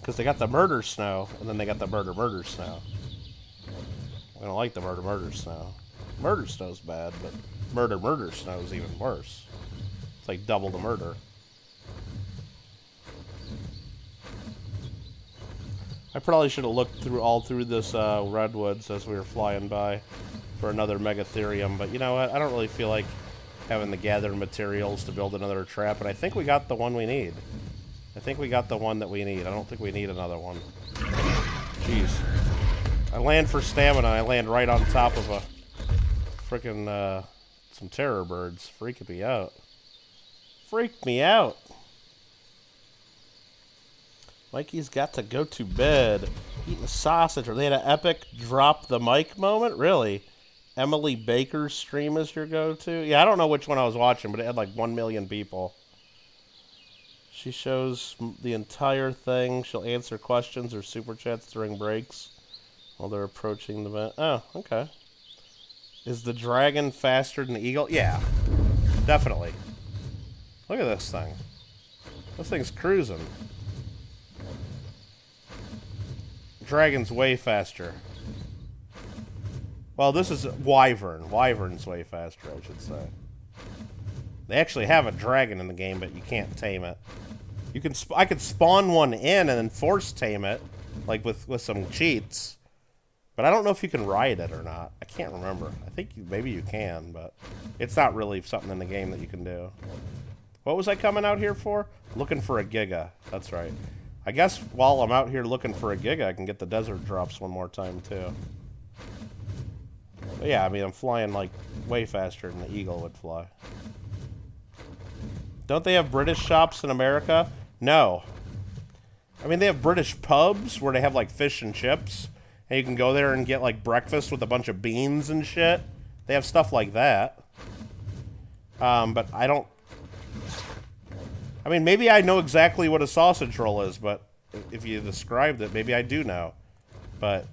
Because they got the murder snow, and then they got the murder snow. I don't like the murder snow. Murder snow's bad, but murder snow is even worse. It's like double the murder. I probably should have looked through this redwoods as we were flying by for another megatherium, but you know what? I don't really feel like having to gather materials to build another trap, and I think we got the one we need. I think we got the one that we need. I don't think we need another one. Jeez. I land for stamina. I land right on top of a frickin' some terror birds. Freaking me out. Freak me out. Mikey's got to go to bed. Eating a sausage. Or they had an epic drop the mic moment? Really? Emily Baker's stream is your go-to? Yeah, I don't know which one I was watching, but it had like 1 million people. She shows the entire thing. She'll answer questions or super chats during breaks while they're approaching the event. Oh, okay. Is the dragon faster than the eagle? Yeah, definitely. Look at this thing. This thing's cruising. Dragon's way faster. Well, this is Wyvern. Wyvern's way faster, I should say. They actually have a dragon in the game, but you can't tame it. You can. I could spawn one in and then force tame it, like with some cheats. But I don't know if you can ride it or not. I can't remember. I think maybe you can, but it's not really something in the game that you can do. What was I coming out here for? Looking for a Giga. That's right. I guess while I'm out here looking for a Giga, I can get the desert drops one more time, too. But yeah, I mean, I'm flying, like, way faster than the eagle would fly. Don't they have British shops in America? No. I mean, they have British pubs where they have, like, fish and chips. And you can go there and get, like, breakfast with a bunch of beans and shit. They have stuff like that. But I don't... I mean, maybe I know exactly what a sausage roll is, but if you described it, maybe I do know. But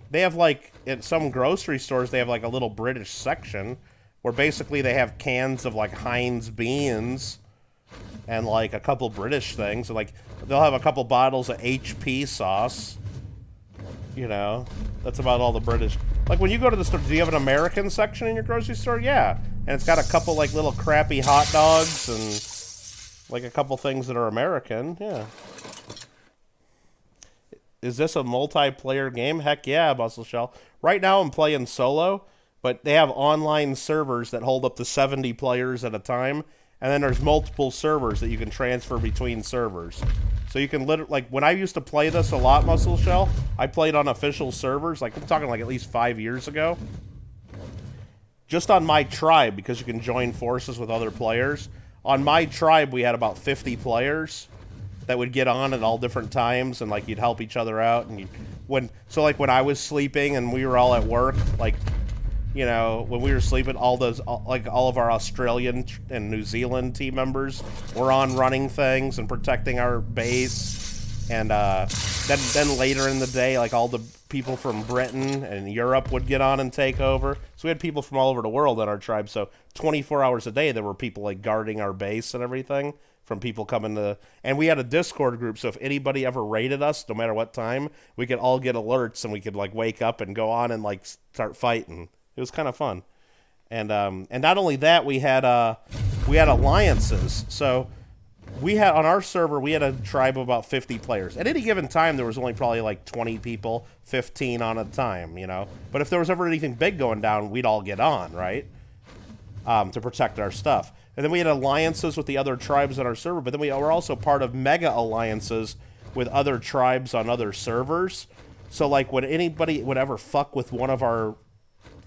they have, like, at some grocery stores, they have, like, a little British section where basically they have cans of, like, Heinz beans and, like, a couple British things. Like, they'll have a couple bottles of HP sauce. You know, that's about all the British. Like, when you go to the store, do you have an American section in your grocery store? Yeah. And it's got a couple, like, little crappy hot dogs and... like a couple things that are American, yeah. Is this a multiplayer game? Heck yeah, Muscle Shell. Right now I'm playing solo, but they have online servers that hold up to 70 players at a time, and then there's multiple servers that you can transfer between servers. So you can literally, like, when I used to play this a lot, Muscle Shell, I played on official servers, like, I'm talking like at least 5 years ago. Just on my tribe, because you can join forces with other players. On my tribe, we had about 50 players that would get on at all different times, and, like, you'd help each other out. And so, like, when I was sleeping and we were all at work, like, you know, when we were sleeping, all of our Australian and New Zealand team members were on running things and protecting our base. And then later in the day, like, all the people from Britain and Europe would get on and take over. So we had people from all over the world in our tribe. So 24 hours a day, there were people, like, guarding our base and everything from people coming to... And we had a Discord group, so if anybody ever raided us, no matter what time, we could all get alerts and we could, like, wake up and go on and, like, start fighting. It was kind of fun. And not only that, we had alliances. So... we had, on our server, we had a tribe of about 50 players. At any given time, there was only probably like 20 people, 15 on a time, you know? But if there was ever anything big going down, we'd all get on, right? To protect our stuff. And then we had alliances with the other tribes on our server, but then we were also part of mega alliances with other tribes on other servers. So, like, when anybody would ever fuck with one of our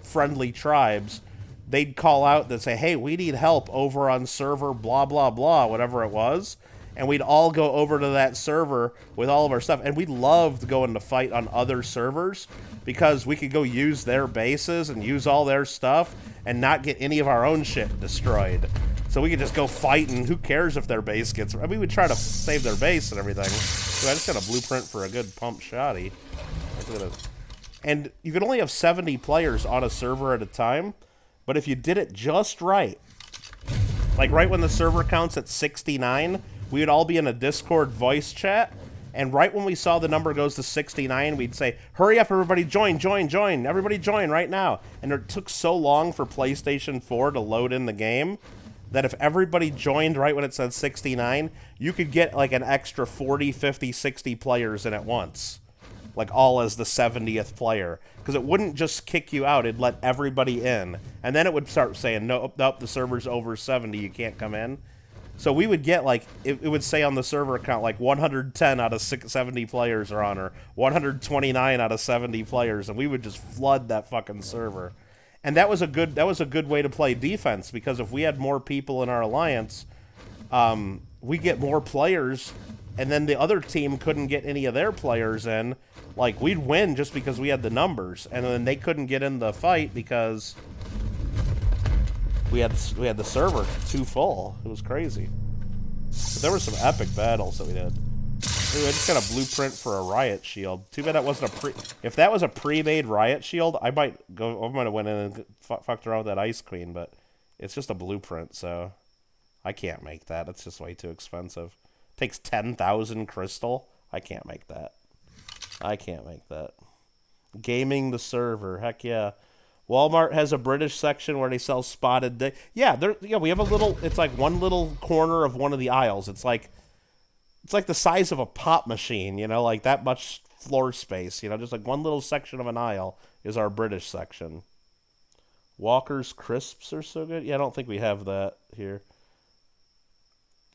friendly tribes, they'd call out and say, hey, we need help over on server blah, blah, blah, whatever it was. and we'd all go over to that server with all of our stuff. And we loved going to fight on other servers because we could go use their bases and use all their stuff and not get any of our own shit destroyed. So we could just go fight, and who cares if their base gets... I mean, we would try to save their base and everything. So I just got a blueprint for a good pump shotty. And you could only have 70 players on a server at a time, but if you did it just right, like right when the server counts at 69, we would all be in a Discord voice chat, and right when we saw the number goes to 69, we'd say, hurry up, everybody, join, everybody join right now. And it took so long for PlayStation 4 to load in the game that if everybody joined right when it said 69, you could get like an extra 40, 50, 60 players in at once. Like all as the 70th player. Because it wouldn't just kick you out, it'd let everybody in. And then it would start saying, nope, the server's over 70, you can't come in. So we would get like, it would say on the server account like 110 out of 70 players are on, or 129 out of 70 players, and we would just flood that fucking server. And that was a good way to play defense, because if we had more people in our alliance, we get more players, and then the other team couldn't get any of their players in. Like, we'd win just because we had the numbers, and then they couldn't get in the fight because we had the server too full. It was crazy. But there were some epic battles that we did. Dude, I just got a blueprint for a riot shield. Too bad that wasn't a if that was a pre-made riot shield, I might have went in and fucked around with that Ice Queen, but it's just a blueprint, so I can't make that. It's just way too expensive. It takes 10,000 crystal. I can't make that. I can't make that. Gaming the server, heck yeah. Walmart has a British section where they sell spotted dick. Yeah, we have a little. It's like one little corner of one of the aisles. It's like the size of a pop machine, you know, like that much floor space, you know, just like one little section of an aisle is our British section. Walker's crisps are so good. Yeah, I don't think we have that here.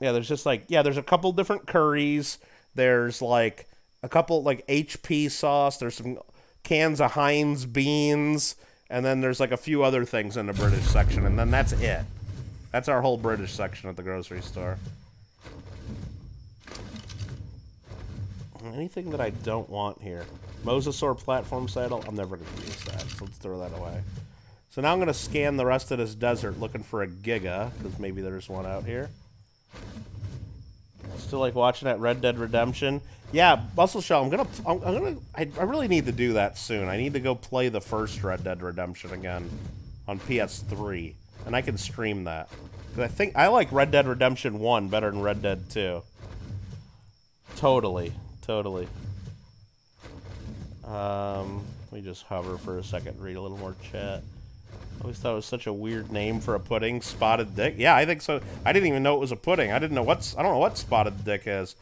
Yeah, there's just like, yeah, there's a couple different curries. There's like a couple like HP sauce. There's some cans of Heinz beans. And then there's like a few other things in the British section. And then that's it. That's our whole British section at the grocery store. Anything that I don't want here. Mosasaur platform saddle. I'm never going to use that. So let's throw that away. So now I'm going to scan the rest of this desert looking for a Giga. Because maybe there's one out here. Still like watching that Red Dead Redemption. Yeah, Muscle Shell. I really need to do that soon. I need to go play the first Red Dead Redemption again on PS3. And I can stream that. Because I think I like Red Dead Redemption 1 better than Red Dead 2. Totally. Let me just hover for a second, read a little more chat. I always thought it was such a weird name for a pudding. Spotted dick? Yeah, I think so. I didn't even know it was a pudding. I don't know what spotted dick is.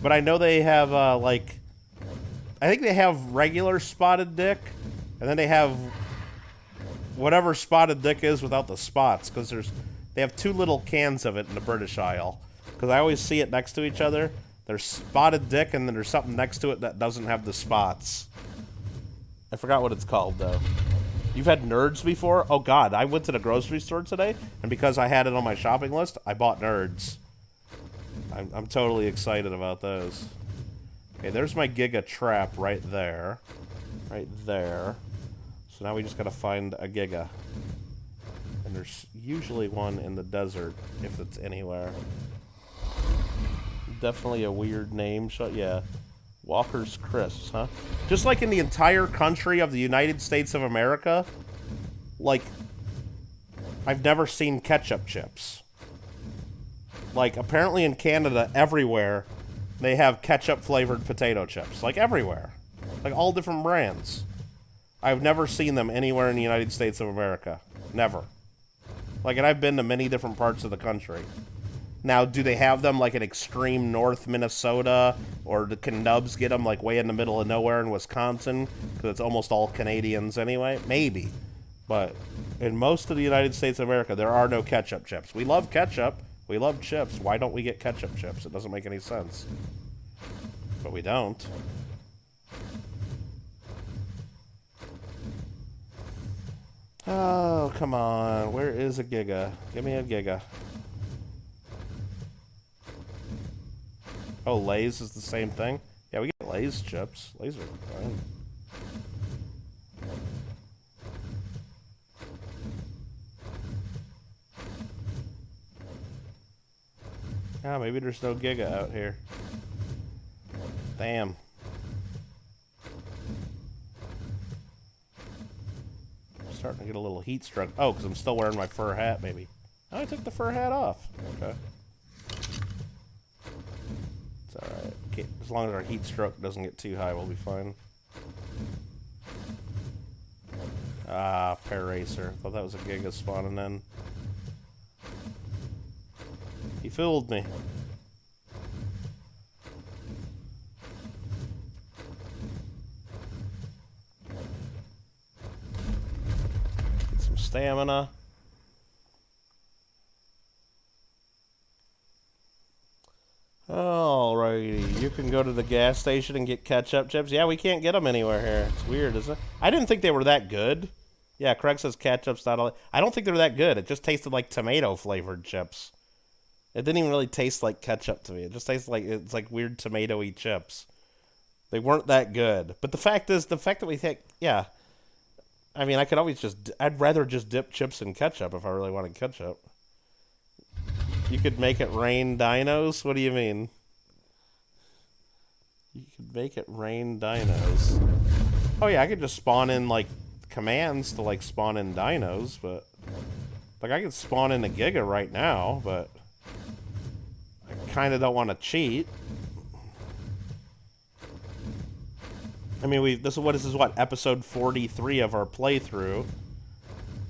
But I know they have, like... I think they have regular spotted dick. And then they have whatever spotted dick is without the spots. Because they have two little cans of it in the British aisle. Because I always see it next to each other. There's spotted dick, and then there's something next to it that doesn't have the spots. I forgot what it's called, though. You've had Nerds before? Oh, God. I went to the grocery store today, and because I had it on my shopping list, I bought Nerds. I'm totally excited about those. Okay, there's my Giga trap right there. Right there. So now we just gotta find a Giga. And there's usually one in the desert, if it's anywhere. Definitely a weird name. Yeah. Walker's Crisps, huh? Just like in the entire country of the United States of America, like, I've never seen ketchup chips. Like, apparently in Canada, everywhere, they have ketchup-flavored potato chips. Like, everywhere. Like, all different brands. I've never seen them anywhere in the United States of America. Never. Like, and I've been to many different parts of the country. Now, do they have them, like, in extreme north Minnesota? Or can Nubs get them, like, way in the middle of nowhere in Wisconsin? Because it's almost all Canadians anyway? Maybe. But in most of the United States of America, there are no ketchup chips. We love ketchup. We love chips. Why don't we get ketchup chips? It doesn't make any sense. But we don't. Oh, come on. Where is a Giga? Give me a Giga. Oh, Lay's is the same thing? Yeah, we get Lay's chips. Lay's are fine. Ah, maybe there's no Giga out here. Damn. I'm starting to get a little heat stroke. Oh, because I'm still wearing my fur hat, maybe. Oh, I took the fur hat off. Okay. It's alright. As long as our heat stroke doesn't get too high, we'll be fine. Ah, Paracer. Thought that was a Giga spawning in. He fooled me. Get some stamina. Alrighty, you can go to the gas station and get ketchup chips. Yeah, we can't get them anywhere here. It's weird, isn't it? I didn't think they were that good. Yeah, Craig says ketchup's not all... I don't think they're that good. It just tasted like tomato-flavored chips. It didn't even really taste like ketchup to me. It just tasted like... It's like weird tomato-y chips. They weren't that good. But the fact is, the fact that we think... Yeah. I mean, I could always just... I'd rather just dip chips in ketchup if I really wanted ketchup. You could make it rain dinos? What do you mean? You could make it rain dinos. Oh yeah, I could just spawn in, like, commands to, like, spawn in dinos, but... Like, I could spawn in a Giga right now, but... I kind of don't want to cheat. I mean, this is what, episode 43 of our playthrough.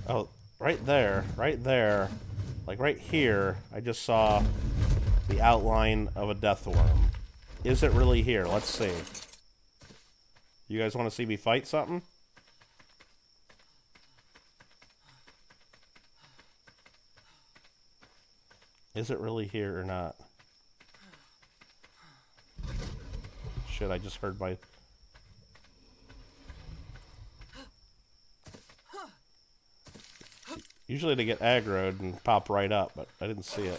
Oh, right there, right there. Like right here, I just saw the outline of a death worm. Is it really here? Let's see. You guys want to see me fight something? Is it really here or not? Shit, I just heard my... Usually they get aggroed and pop right up, but I didn't see it.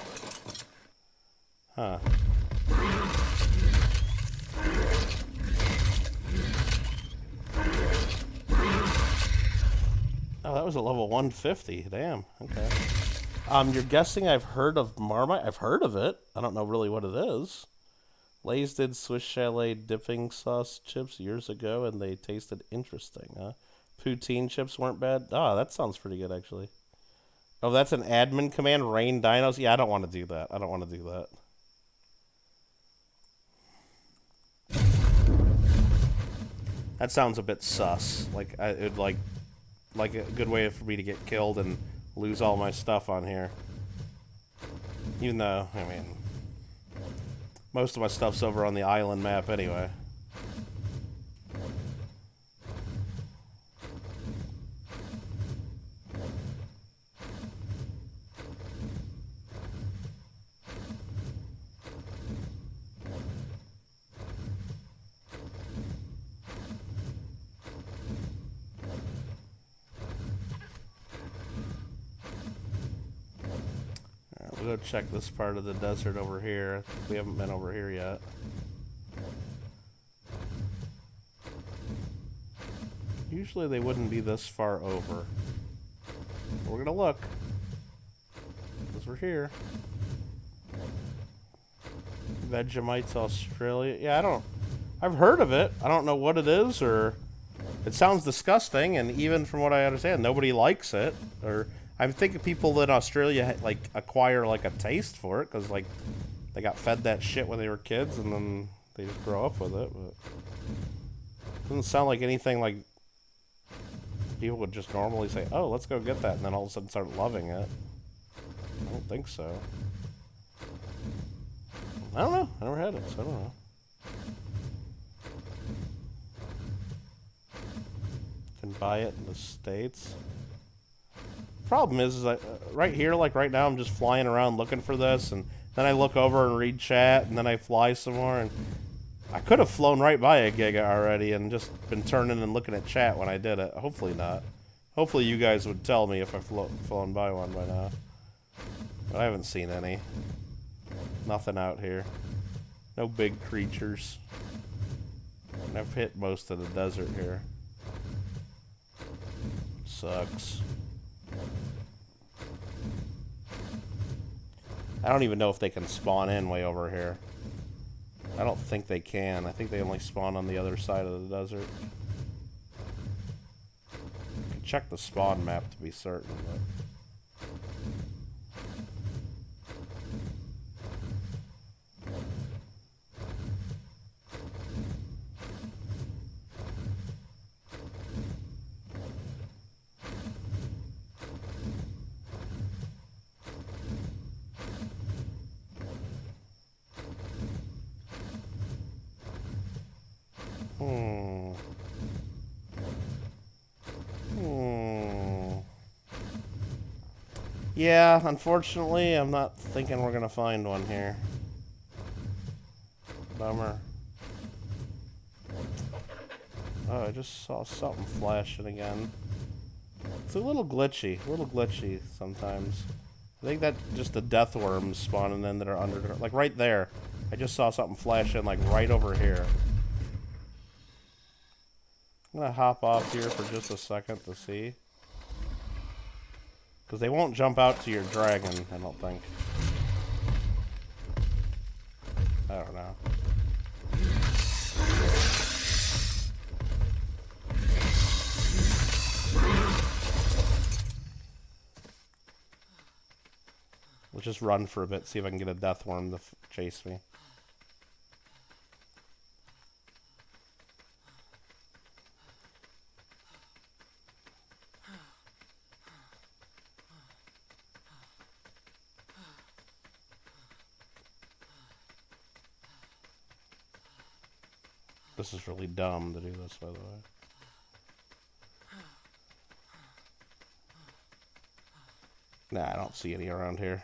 Huh. Oh, that was a level 150. Damn. Okay. You're guessing I've heard of Marmite? I've heard of it. I don't know really what it is. Lay's did Swiss Chalet dipping sauce chips years ago, and they tasted interesting, huh? Poutine chips weren't bad. Ah, that sounds pretty good, actually. Oh, that's an admin command? Rain dinos? Yeah, I don't want to do that. I don't want to do that. That sounds a bit sus. Like, it'd like a good way for me to get killed and lose all my stuff on here. Even though, I mean, most of my stuff's over on the island map anyway. We'll go check this part of the desert over here. We haven't been over here yet. Usually they wouldn't be this far over. We're gonna look. Because we're here. Vegemites Australia. Yeah, I've heard of it. I don't know what it is, or... It sounds disgusting, and even from what I understand, nobody likes it. Or... I'm thinking people in Australia, like, acquire, like, a taste for it, because, like, they got fed that shit when they were kids, and then they just grow up with it, but... It doesn't sound like anything, like, people would just normally say, oh, let's go get that, and then all of a sudden start loving it. I don't think so. I don't know. I never had it, so I don't know. Can buy it in the States. Problem is that right here, like right now, I'm just flying around looking for this, and then I look over and read chat, and then I fly some more, and I could have flown right by a Giga already and just been turning and looking at chat when I did it. Hopefully not. Hopefully you guys would tell me if I've flown by one by now. But I haven't seen any. Nothing out here. No big creatures. And I've hit most of the desert here. Sucks. I don't even know if they can spawn in way over here. I don't think they can. I think they only spawn on the other side of the desert. I can check the spawn map to be certain, but... Yeah, unfortunately, I'm not thinking we're gonna find one here. Bummer. Oh, I just saw something flashing again. It's a little glitchy sometimes. I think that's just the death worms spawning in that are under, like right there. I just saw something flash in, like right over here. I'm gonna hop off here for just a second to see. Because they won't jump out to your dragon, I don't think. I don't know. We'll just run for a bit, see if I can get a death worm to chase me. This is really dumb to do this, by the way. Nah, I don't see any around here.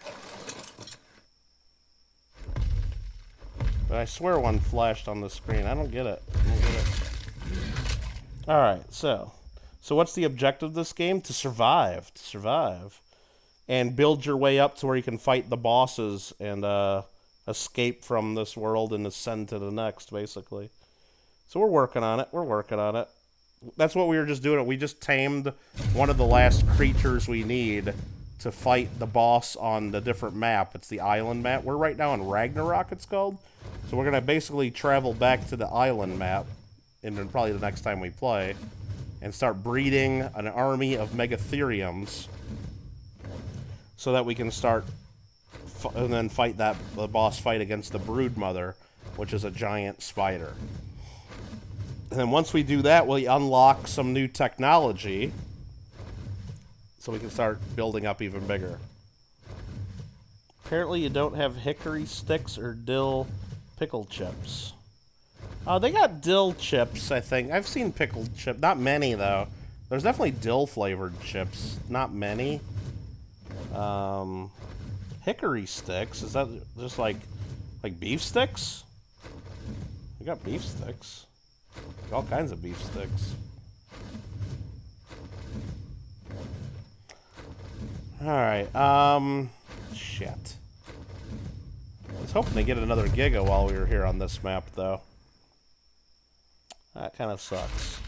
But I swear one flashed on the screen. I don't get it. Alright, so what's the objective of this game? To survive. And build your way up to where you can fight the bosses and escape from this world and ascend to the next, basically. So we're working on it. That's what we were just doing. We just tamed one of the last creatures we need to fight the boss on the different map. It's the island map. We're right now on Ragnarok, it's called. So we're going to basically travel back to the island map, and then probably the next time we play, and start breeding an army of megatheriums so that we can start and then fight the boss fight against the broodmother, which is a giant spider. And then once we do that, we unlock some new technology so we can start building up even bigger. Apparently you don't have hickory sticks or dill pickle chips. They got dill chips, I think. I've seen pickled chip. Not many, though. There's definitely dill-flavored chips. Not many. Hickory sticks? Is that just like beef sticks? We got beef sticks. All kinds of beef sticks. Alright, shit. I was hoping to get another Giga while we were here on this map, though. That kind of sucks.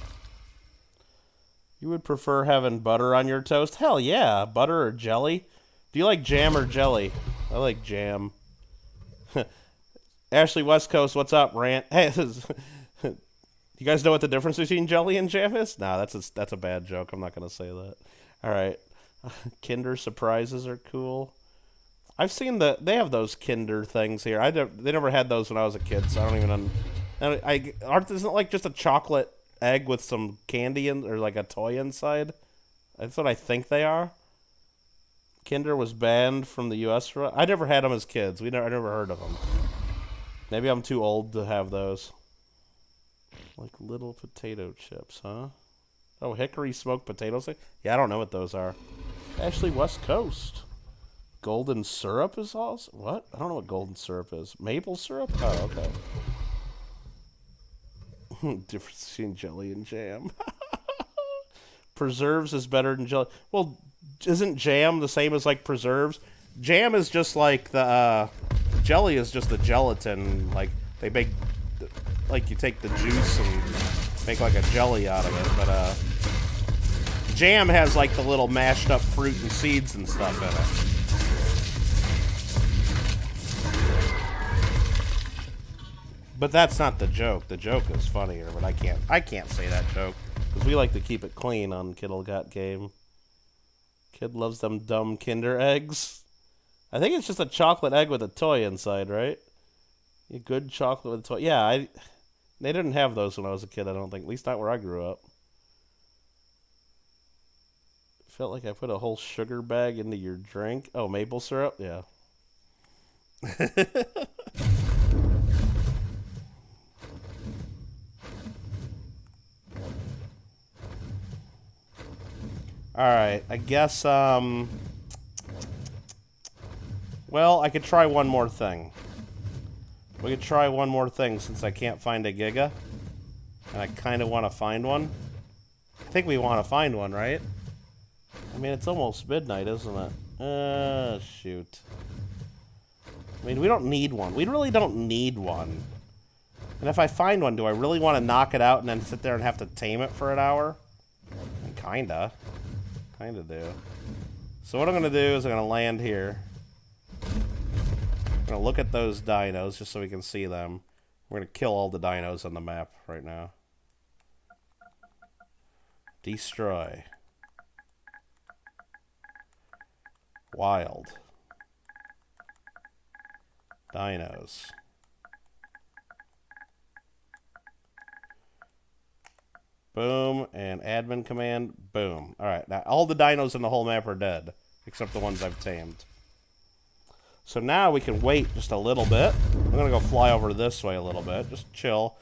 You would prefer having butter on your toast? Hell yeah, butter or jelly. Do you like jam or jelly? I like jam. Ashley West Coast, what's up, rant? Hey, you guys know what the difference between jelly and jam is? Nah, that's a bad joke. I'm not going to say that. All right. Kinder Surprises are cool. I've seen they have those Kinder things here. They never had those when I was a kid, so I don't even... isn't it like just a chocolate egg with some candy or like a toy inside? That's what I think they are. Kinder was banned from the U.S. I never had them as kids. I never heard of them. Maybe I'm too old to have those. Like little potato chips, huh? Oh, hickory smoked potatoes? Yeah, I don't know what those are. Ashley West Coast. Golden syrup is also... What? I don't know what golden syrup is. Maple syrup? Oh, okay. Difference between jelly and jam. Preserves is better than jelly. Well, isn't jam the same as, like, preserves? Jam is just like the... jelly is just the gelatin. Like, They make, like, you take the juice and make like a jelly out of it, but jam has like the little mashed up fruit and seeds and stuff in it. But that's not the joke. The joke is funnier, but I can't say that joke because we like to keep it clean on kittlegotgame. Kid loves them dumb Kinder eggs. I think it's just a chocolate egg with a toy inside, right? A good chocolate with a toy. Yeah, they didn't have those when I was a kid, I don't think. At least not where I grew up. Felt like I put a whole sugar bag into your drink. Oh, maple syrup? Yeah. Alright, I guess, well, I could try one more thing. We could try one more thing since I can't find a Giga. And I kind of want to find one. I think we want to find one, right? I mean, it's almost midnight, isn't it? Shoot. I mean, we don't need one. We really don't need one. And if I find one, do I really want to knock it out and then sit there and have to tame it for an hour? Kinda. Kinda do. So what I'm going to do is I'm going to land here. I'm going to look at those dinos just so we can see them. We're going to kill all the dinos on the map right now. Destroy. Wild. Dinos. Boom, and admin command, boom. Alright, now all the dinos in the whole map are dead, except the ones I've tamed. So now we can wait just a little bit. I'm gonna go fly over this way a little bit, just chill.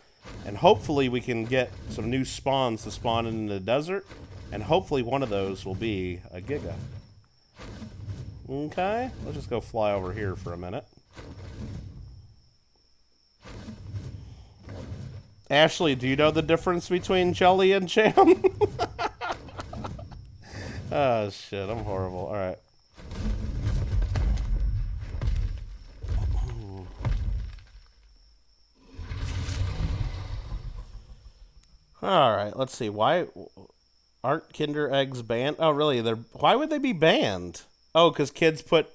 And hopefully we can get some new spawns to spawn in the desert, and hopefully one of those will be a Giga. Okay, let's just go fly over here for a minute. Ashley, do you know the difference between jelly and jam? Oh, shit, I'm horrible. Alright. Alright, let's see. Why aren't Kinder eggs banned? Oh, really? Why would they be banned? Oh, because kids put...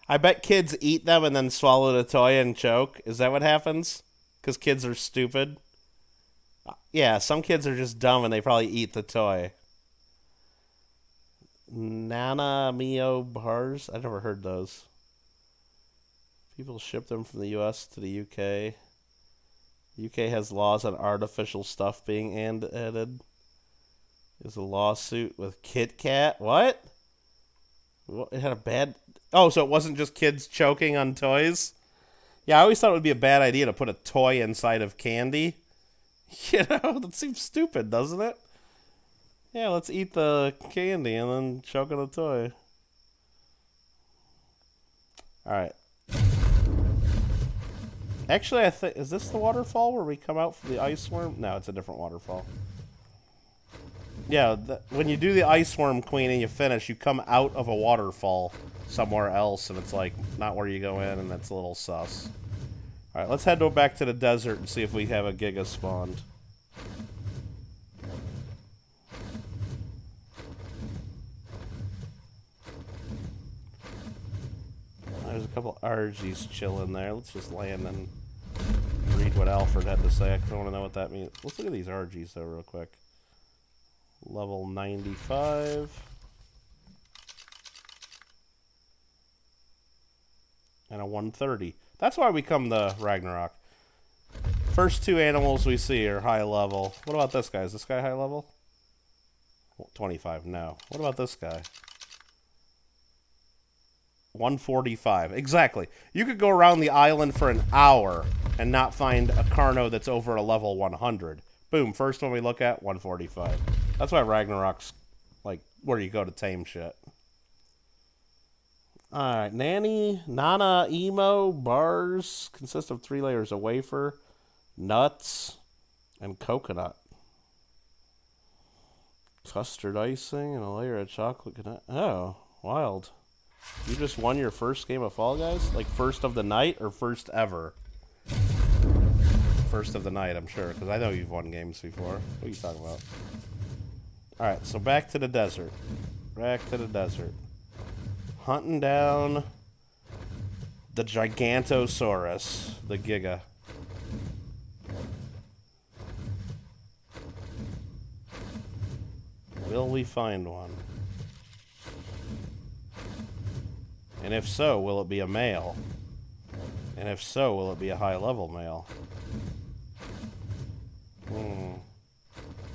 I bet kids eat them and then swallow the toy and choke. Is that what happens? Because kids are stupid? Yeah, some kids are just dumb and they probably eat the toy. Nana Mio bars? I never heard those. People ship them from the US to the UK. UK has laws on artificial stuff being added. There's a lawsuit with Kit Kat. What? It had a bad... Oh, so it wasn't just kids choking on toys? Yeah, I always thought it would be a bad idea to put a toy inside of candy. You know, that seems stupid, doesn't it? Yeah, let's eat the candy and then choke on the toy. Alright. Actually, I think... Is this the waterfall where we come out from the ice worm? No, it's a different waterfall. Yeah, when you do the ice worm queen and you finish, you come out of a waterfall somewhere else, and it's like, not where you go in, and that's a little sus. Alright, let's head back to the desert and see if we have a Giga spawned. There's a couple RGs chilling there. Let's just land and read what Alfred had to say. I don't want to know what that means. Let's look at these RGs though real quick. Level 95. And a 130. That's why we come to Ragnarok. First two animals we see are high level. What about this guy? Is this guy high level? 25, no. What about this guy? 145. Exactly. You could go around the island for an hour and not find a Carno that's over a level 100. Boom, first one we look at, 145. That's why Ragnarok's like where you go to tame shit. Alright, Nana, Emo, bars consist of 3 layers of wafer, nuts, and coconut. Custard icing and a layer of chocolate. Oh, wild. You just won your first game of Fall Guys? Like first of the night or first ever? first of the night, I'm sure, because I know you've won games before. What are you talking about? Alright, so back to the desert. Back to the desert. Hunting down the Gigantosaurus, the Giga. Will we find one? And if so, will it be a male? And if so, will it be a high-level male?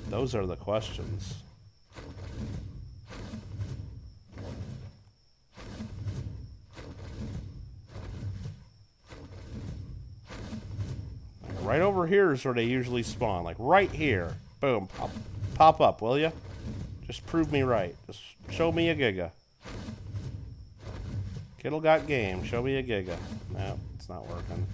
Those are the questions. Like right over here is where they usually spawn. Like right here. Boom. Pop up, will you? Just prove me right. Just show me a Giga. Kittle got game. Show me a Giga. No, it's not working.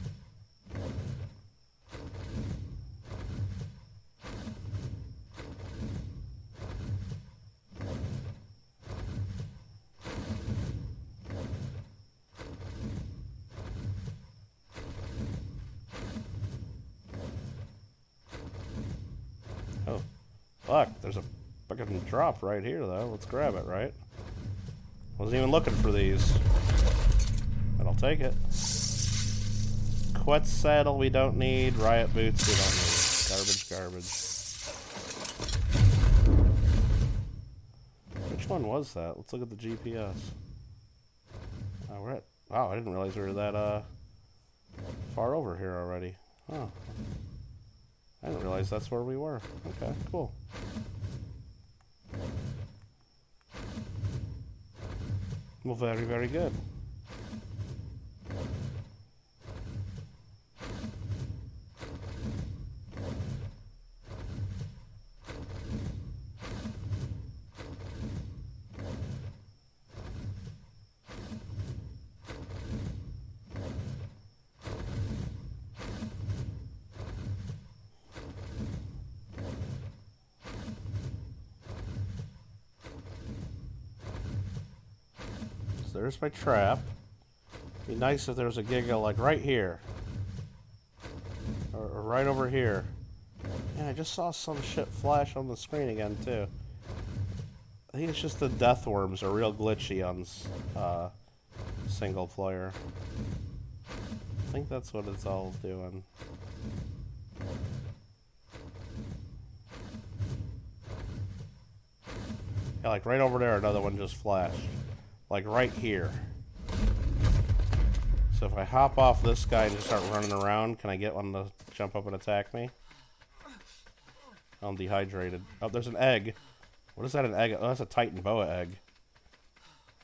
Oh, fuck. There's a fucking drop right here, though. Let's grab it, right? Wasn't even looking for these. But I'll take it. Quetz saddle we don't need. Riot boots we don't need. Garbage, garbage. Which one was that? Let's look at the GPS. Oh, we're at... Wow, I didn't realize we were that, far over here already. Oh. I didn't realize that's where we were. Okay, cool. Well, very, very good. There's my trap. Be nice if there was a Giga like right here. Or right over here. And I just saw some shit flash on the screen again too. I think it's just the death worms are real glitchy on single player. I think that's what it's all doing. Yeah, like right over there another one just flashed. Like right here. So if I hop off this guy and just start running around, can I get one to jump up and attack me? I'm dehydrated. Oh, there's an egg. What is that, an egg? Oh, that's a Titan boa egg.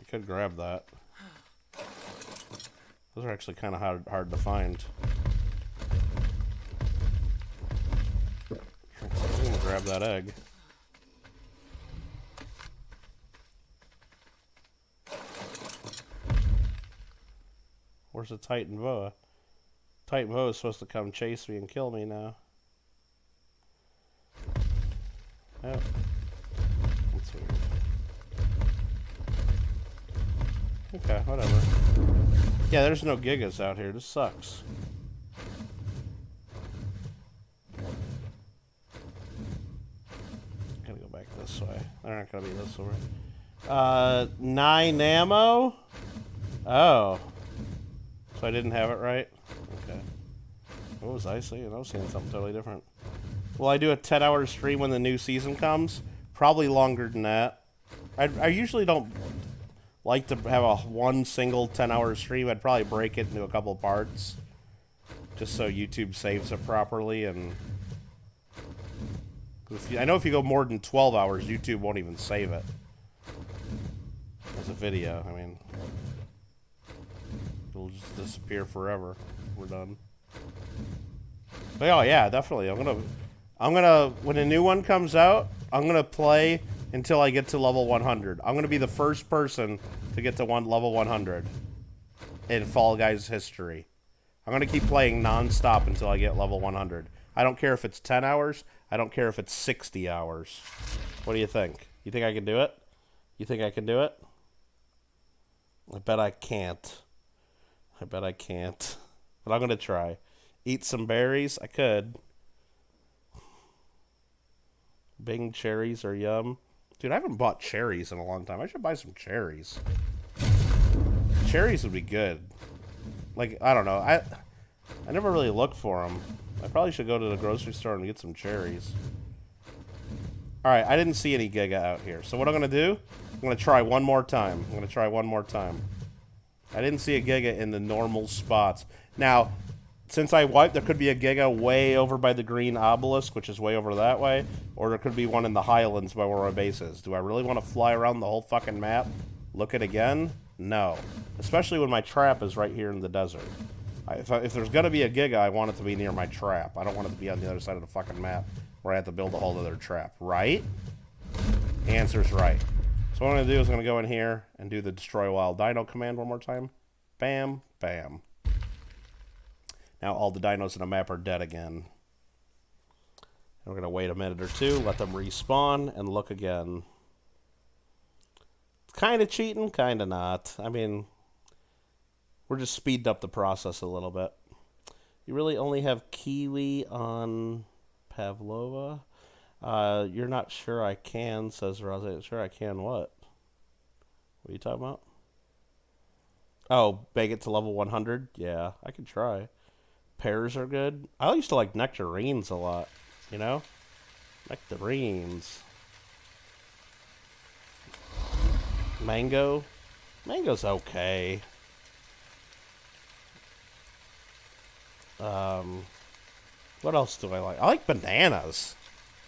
I could grab that. Those are actually kind of hard to find. I'm gonna grab that egg. Where's the Titan boa? Titan boa is supposed to come chase me and kill me now. Oh. That's weird. Okay, whatever. Yeah, there's no Gigas out here. This sucks. Gotta go back this way. They're not gonna be this way. 9 ammo? Oh. So I didn't have it right? Okay. What was I seeing? I was seeing something totally different. Will I do a 10-hour stream when the new season comes? Probably longer than that. I usually don't like to have one single 10-hour stream. I'd probably break it into a couple parts. Just so YouTube saves it properly. And I know if you go more than 12 hours, YouTube won't even save it as a video. I mean... It'll just disappear forever. We're done. But oh yeah, definitely. I'm gonna when a new one comes out, I'm gonna play until I get to level 100. I'm gonna be the first person to get to level 100 in Fall Guys history. I'm gonna keep playing non-stop until I get level 100. I don't care if it's 10 hours. I don't care if it's 60 hours. What do you think? You think I can do it? You think I can do it? I bet I can't. I bet I can't. But I'm going to try. Eat some berries? I could. Bing cherries are yum. Dude, I haven't bought cherries in a long time. I should buy some cherries. Cherries would be good. Like, I don't know. I never really look for them. I probably should go to the grocery store and get some cherries. Alright, I didn't see any Giga out here. So what I'm going to do, I'm going to try one more time. I didn't see a Giga in the normal spots. Now, since I wiped, there could be a Giga way over by the green obelisk, which is way over that way. Or there could be one in the highlands by where our base is. Do I really want to fly around the whole fucking map? Look it again? No. Especially when my trap is right here in the desert. If there's going to be a Giga, I want it to be near my trap. I don't want it to be on the other side of the fucking map where I have to build a whole other trap. Right? The answer's right. So what I'm going to do is I'm going to go in here and do the Destroy Wild Dino command one more time. Bam, bam. Now all the dinos in the map are dead again. And we're going to wait a minute or two, let them respawn, and look again. Kind of cheating, kind of not. I mean, we're just speeding up the process a little bit. You really only have Kiwi on Pavlova? You're not sure I can, says Rosé. Sure I can what? What are you talking about? Oh, make it to level 100? Yeah, I can try. Pears are good. I used to like nectarines a lot, you know? Nectarines. Mango? Mango's okay. What else do I like? I like bananas.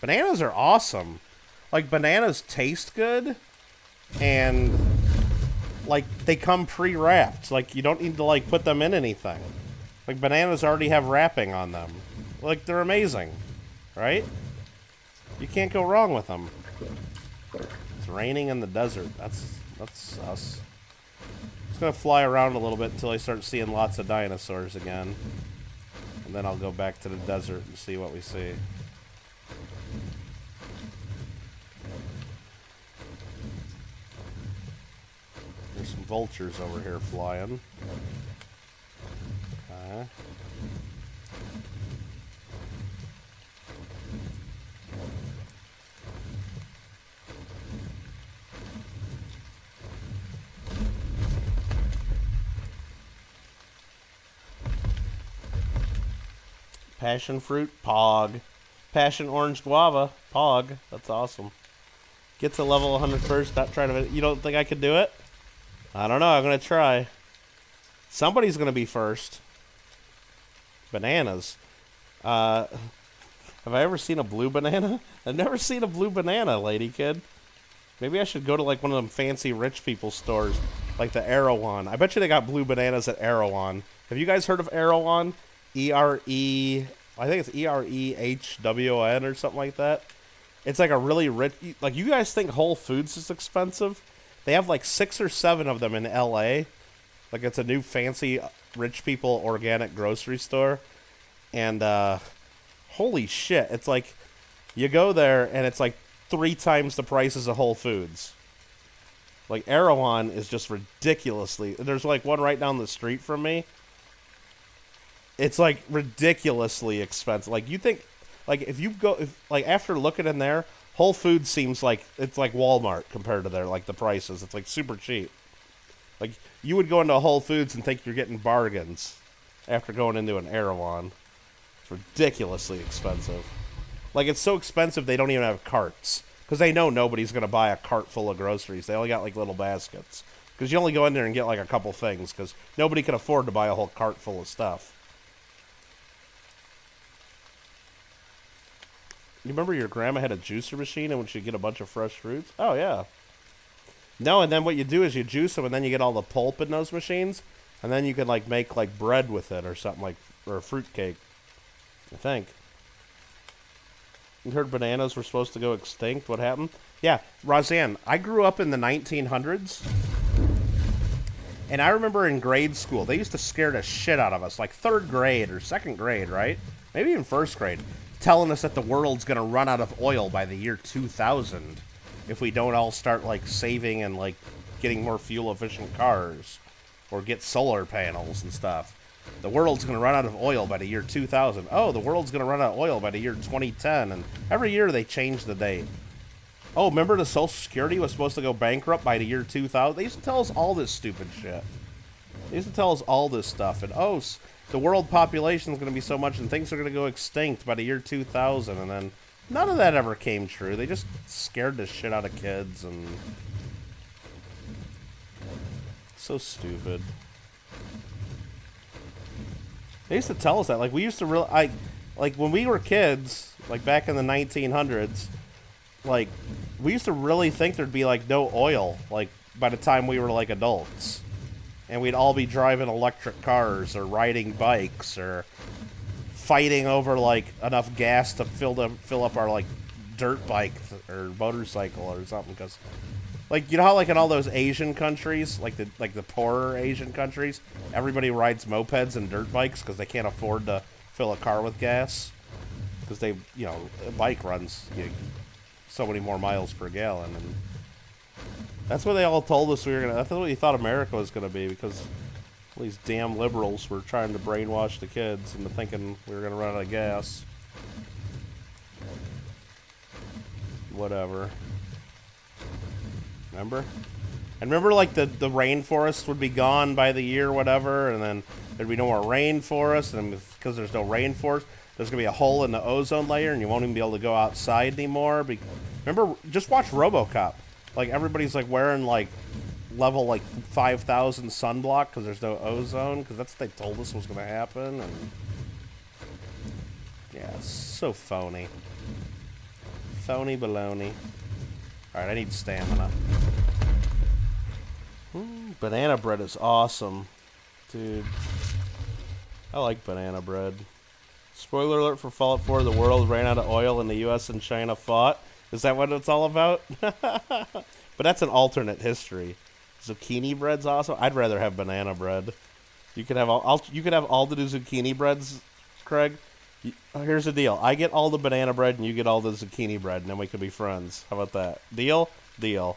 Bananas are awesome. Like, bananas taste good, and, like, they come pre-wrapped. Like, you don't need to, like, put them in anything. Like, bananas already have wrapping on them. Like, they're amazing. Right? You can't go wrong with them. It's raining in the desert. That's us. Just gonna fly around a little bit until I start seeing lots of dinosaurs again. And then I'll go back to the desert and see what we see. There's some vultures over here flying. Okay. Passion fruit, pog. Passion orange guava, pog. That's awesome. Get to level 100 first. Not trying to. You don't think I could do it? I don't know. I'm gonna try. Somebody's gonna be first. Bananas. Have I ever seen a blue banana? I've never seen a blue banana, lady kid. Maybe I should go to like one of them fancy rich people stores, like the Erewhon. I bet you they got blue bananas at Erewhon. Have you guys heard of Erewhon? E-R-E... I think it's E-R-E-H-W-O-N or something like that. It's like a really rich... Like, you guys think Whole Foods is expensive? They have like 6 or 7 of them in L.A. Like, it's a new fancy rich people organic grocery store. And, holy shit. It's like, you go there and it's like 3 times the prices of Whole Foods. Like, Erewhon is just ridiculously... There's like one right down the street from me. It's like ridiculously expensive. Like, you think, like, if you go, like, after looking in there, Whole Foods seems like it's like Walmart compared to their, like, the prices. It's like super cheap. Like, you would go into a Whole Foods and think you're getting bargains after going into an Erewhon. It's ridiculously expensive. Like, it's so expensive they don't even have carts. Because they know nobody's going to buy a cart full of groceries. They only got, like, little baskets. Because you only go in there and get, like, a couple things. Because nobody can afford to buy a whole cart full of stuff. You remember your grandma had a juicer machine and when she'd get a bunch of fresh fruits? Oh, yeah. No, and then what you do is you juice them and then you get all the pulp in those machines. And then you can, like, make, like, bread with it or something like, or a fruit cake. I think. You heard bananas were supposed to go extinct? What happened? Yeah, Roseanne, I grew up in the 1900s. And I remember in grade school, they used to scare the shit out of us. Like 3rd grade or 2nd grade, right? Maybe even 1st grade. Telling us that the world's going to run out of oil by the year 2000 if we don't all start, like, saving and, like, getting more fuel-efficient cars or get solar panels and stuff. The world's going to run out of oil by the year 2000. Oh, the world's going to run out of oil by the year 2010. And every year they change the date. Oh, remember the Social Security was supposed to go bankrupt by the year 2000? They used to tell us all this stupid shit. They used to tell us all this stuff. And, oh, the world population is going to be so much and things are going to go extinct by the year 2000. And then none of that ever came true. They just scared the shit out of kids. And so stupid. They used to tell us that. Like, we used to really... like, when we were kids, like, back in the 1900s... like, we used to really think there'd be, like, no oil, like, by the time we were, like, adults. And we'd all be driving electric cars or riding bikes or fighting over, like, enough gas to fill up our, like, dirt bike or motorcycle or something. Because, like, you know how, like, in all those Asian countries, like the poorer Asian countries, everybody rides mopeds and dirt bikes because they can't afford to fill a car with gas? Because they, you know, a bike runs... so many more miles per gallon, and that's what they all told us we were gonna. That's what we thought America was gonna be, because all these damn liberals were trying to brainwash the kids into thinking we were gonna run out of gas. Whatever. Remember? And remember, like, the rainforest would be gone by the year whatever, and then there'd be no more rainforest, and because there's no rainforest, there's going to be a hole in the ozone layer, and you won't even be able to go outside anymore. Remember, just watch RoboCop. Like, everybody's, like, wearing, like, level, like, 5,000 sunblock because there's no ozone, because that's what they told us was going to happen, and... yeah, it's so phony. Phony baloney. Alright, I need stamina. Banana bread is awesome. Dude. I like banana bread. Spoiler alert for Fallout 4, the world ran out of oil and the US and China fought. Is that what it's all about? But that's an alternate history. Zucchini bread's awesome. I'd rather have banana bread. You could have you could have all the zucchini breads, Craig. Here's the deal. I get all the banana bread and you get all the zucchini bread, and then we can be friends. How about that? Deal? Deal.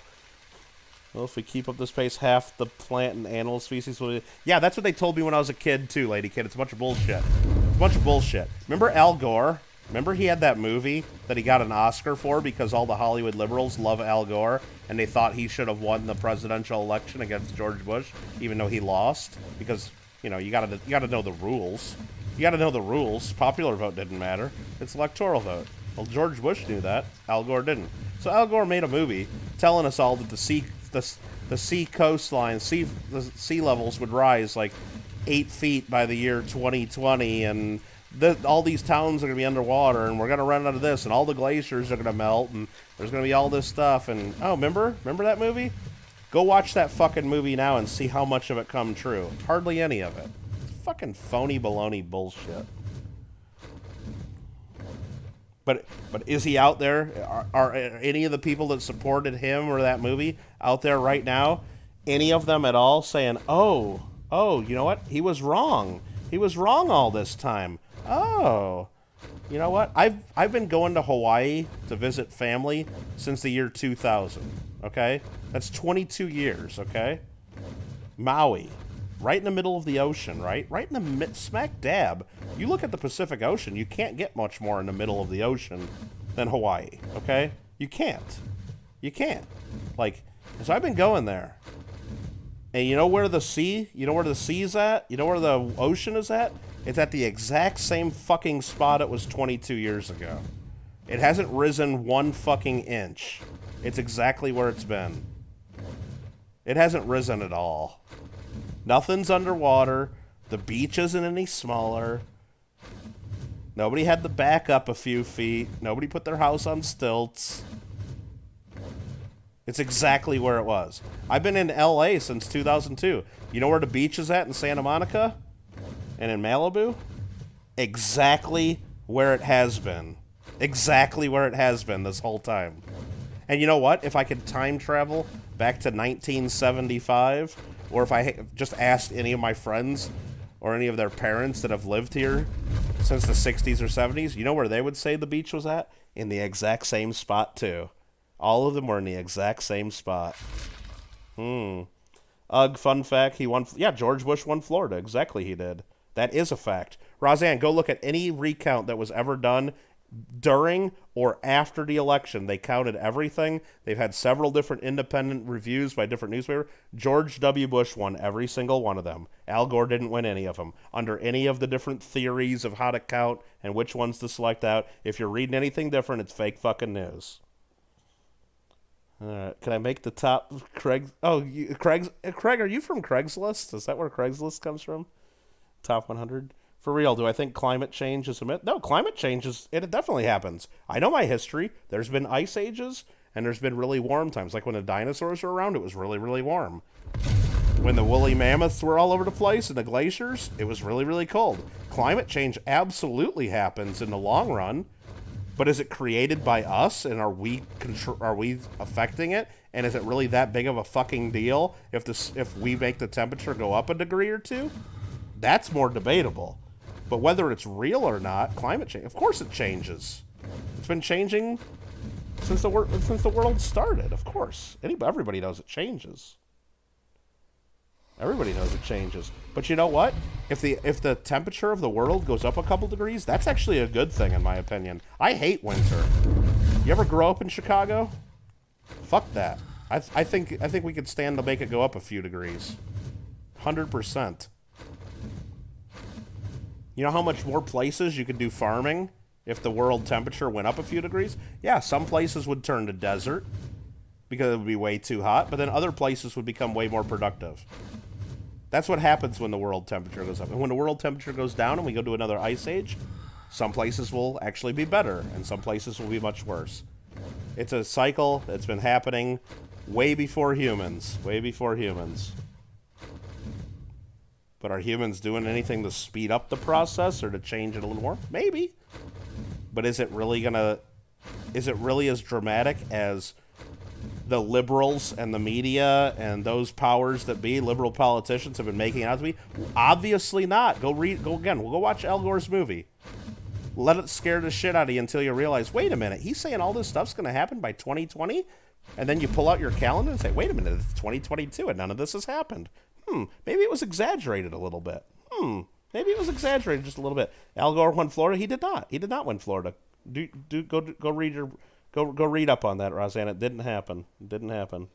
Well, if we keep up this pace, half the plant and animal species will... yeah, that's what they told me when I was a kid, too, lady kid. It's a bunch of bullshit. It's a bunch of bullshit. Remember Al Gore? Remember he had that movie that he got an Oscar for because all the Hollywood liberals love Al Gore, and they thought he should have won the presidential election against George Bush, even though he lost? Because, you know, you gotta know the rules. You gotta know the rules. Popular vote didn't matter. It's electoral vote. Well, George Bush knew that. Al Gore didn't. So Al Gore made a movie telling us all that the sea coastline, the sea levels would rise like 8 feet by the year 2020, and all these towns are going to be underwater, and we're going to run out of this, and all the glaciers are going to melt, and there's going to be all this stuff. And oh, remember that movie? Go watch that fucking movie now and see how much of it come true. Hardly any of it. It's fucking phony baloney bullshit. But is he out there? Are any of the people that supported him or that movie out there right now? Any of them at all saying, oh, you know what? He was wrong. He was wrong all this time. Oh, you know what? I've been going to Hawaii to visit family since the year 2000, okay? That's 22 years, okay? Maui. Right in the middle of the ocean, right? Right in the smack dab. You look at the Pacific Ocean, you can't get much more in the middle of the ocean than Hawaii, okay? You can't. You can't. Like, so I've been going there. And you know where the sea's at? You know where the ocean is at? It's at the exact same fucking spot it was 22 years ago. It hasn't risen 1 fucking inch. It's exactly where it's been. It hasn't risen at all. Nothing's underwater. The beach isn't any smaller. Nobody had to back up a few feet. Nobody put their house on stilts. It's exactly where it was. I've been in LA since 2002. You know where the beach is at in Santa Monica? And in Malibu? Exactly where it has been. Exactly where it has been this whole time. And you know what? If I could time travel back to 1975, or if I just asked any of my friends or any of their parents that have lived here since the 60s or 70s, you know where they would say the beach was at? In the exact same spot, too. All of them were in the exact same spot. Ugh, fun fact, he won... yeah, George Bush won Florida. Exactly, he did. That is a fact. Roseanne, go look at any recount that was ever done during or after the election. They counted everything. They've had several different independent reviews by different newspapers. George W. Bush won every single one of them. Al Gore didn't win any of them. Under any of the different theories of how to count and which ones to select out, if you're reading anything different, it's fake fucking news. Can I make the top Craig? Oh, Craig, are you from Craigslist? Is that where Craigslist comes from? Top 100? For real, do I think climate change is a myth? No, climate change it definitely happens. I know my history. There's been ice ages, and there's been really warm times. Like when the dinosaurs were around, it was really, really warm. When the woolly mammoths were all over the place and the glaciers, it was really, really cold. Climate change absolutely happens in the long run, but is it created by us, and are we affecting it? And is it really that big of a fucking deal if we make the temperature go up a degree or two? That's more debatable. But whether it's real or not, climate change, of course it changes. It's been changing since the world started, of course. Everybody knows it changes. Everybody knows it changes. But you know what? If the temperature of the world goes up a couple degrees, that's actually a good thing in my opinion. I hate winter. You ever grow up in Chicago? Fuck that. I think we could stand to make it go up a few degrees. 100%. You know how much more places you could do farming if the world temperature went up a few degrees? Yeah, some places would turn to desert because it would be way too hot, but then other places would become way more productive. That's what happens when the world temperature goes up. And when the world temperature goes down and we go to another ice age, some places will actually be better and some places will be much worse. It's a cycle that's been happening way before humans. Way before humans. But are humans doing anything to speed up the process or to change it a little more? Maybe. But is it really as dramatic as the liberals and the media and those powers that be, liberal politicians, have been making it out to be? Obviously not. Go watch Al Gore's movie. Let it scare the shit out of you until you realize, wait a minute, he's saying all this stuff's going to happen by 2020? And then you pull out your calendar and say, wait a minute, it's 2022 and none of this has happened. Maybe it was exaggerated a little bit. Maybe it was exaggerated just a little bit. Al Gore won Florida. He did not. He did not win Florida. Go read up on that, Roseanne. It didn't happen. It didn't happen.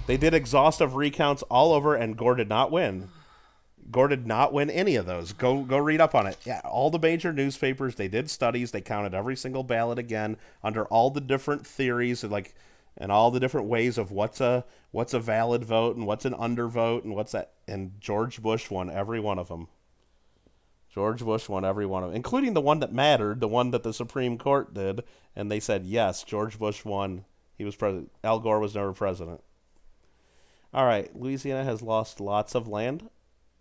They did exhaustive recounts all over, and Gore did not win. Gore did not win any of those. Go read up on it. Yeah, all the major newspapers, they did studies. They counted every single ballot again under all the different theories and all the different ways of what's a valid vote and what's an undervote and what's that. And George Bush won every one of them. George Bush won every one of them, including the one that mattered, the one that the Supreme Court did. And they said, yes, George Bush won. He was president. Al Gore was never president. All right, Louisiana has lost lots of land.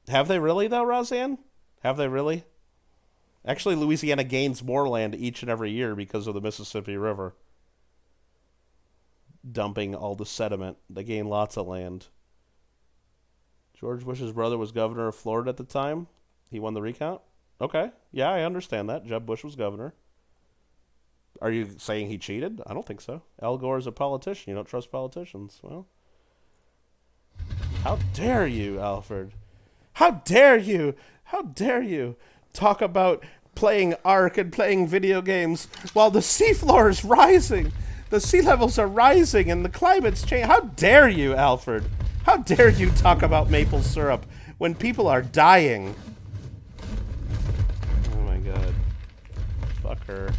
Have they really, though, Roseanne? Have they really? Actually, Louisiana gains more land each and every year because of the Mississippi River dumping all the sediment. They gain lots of land. George Bush's brother was governor of Florida at the time. He won the recount? Okay. Yeah, I understand that. Jeb Bush was governor. Are you saying he cheated? I don't think so. Al Gore is a politician. You don't trust politicians. Well, how dare you, Alfred? How dare you? How dare you talk about playing Ark and playing video games while the seafloor is rising? The sea levels are rising and the climate's changing. How dare you, Alfred? How dare you talk about maple syrup when people are dying? Oh my god. Fuck her.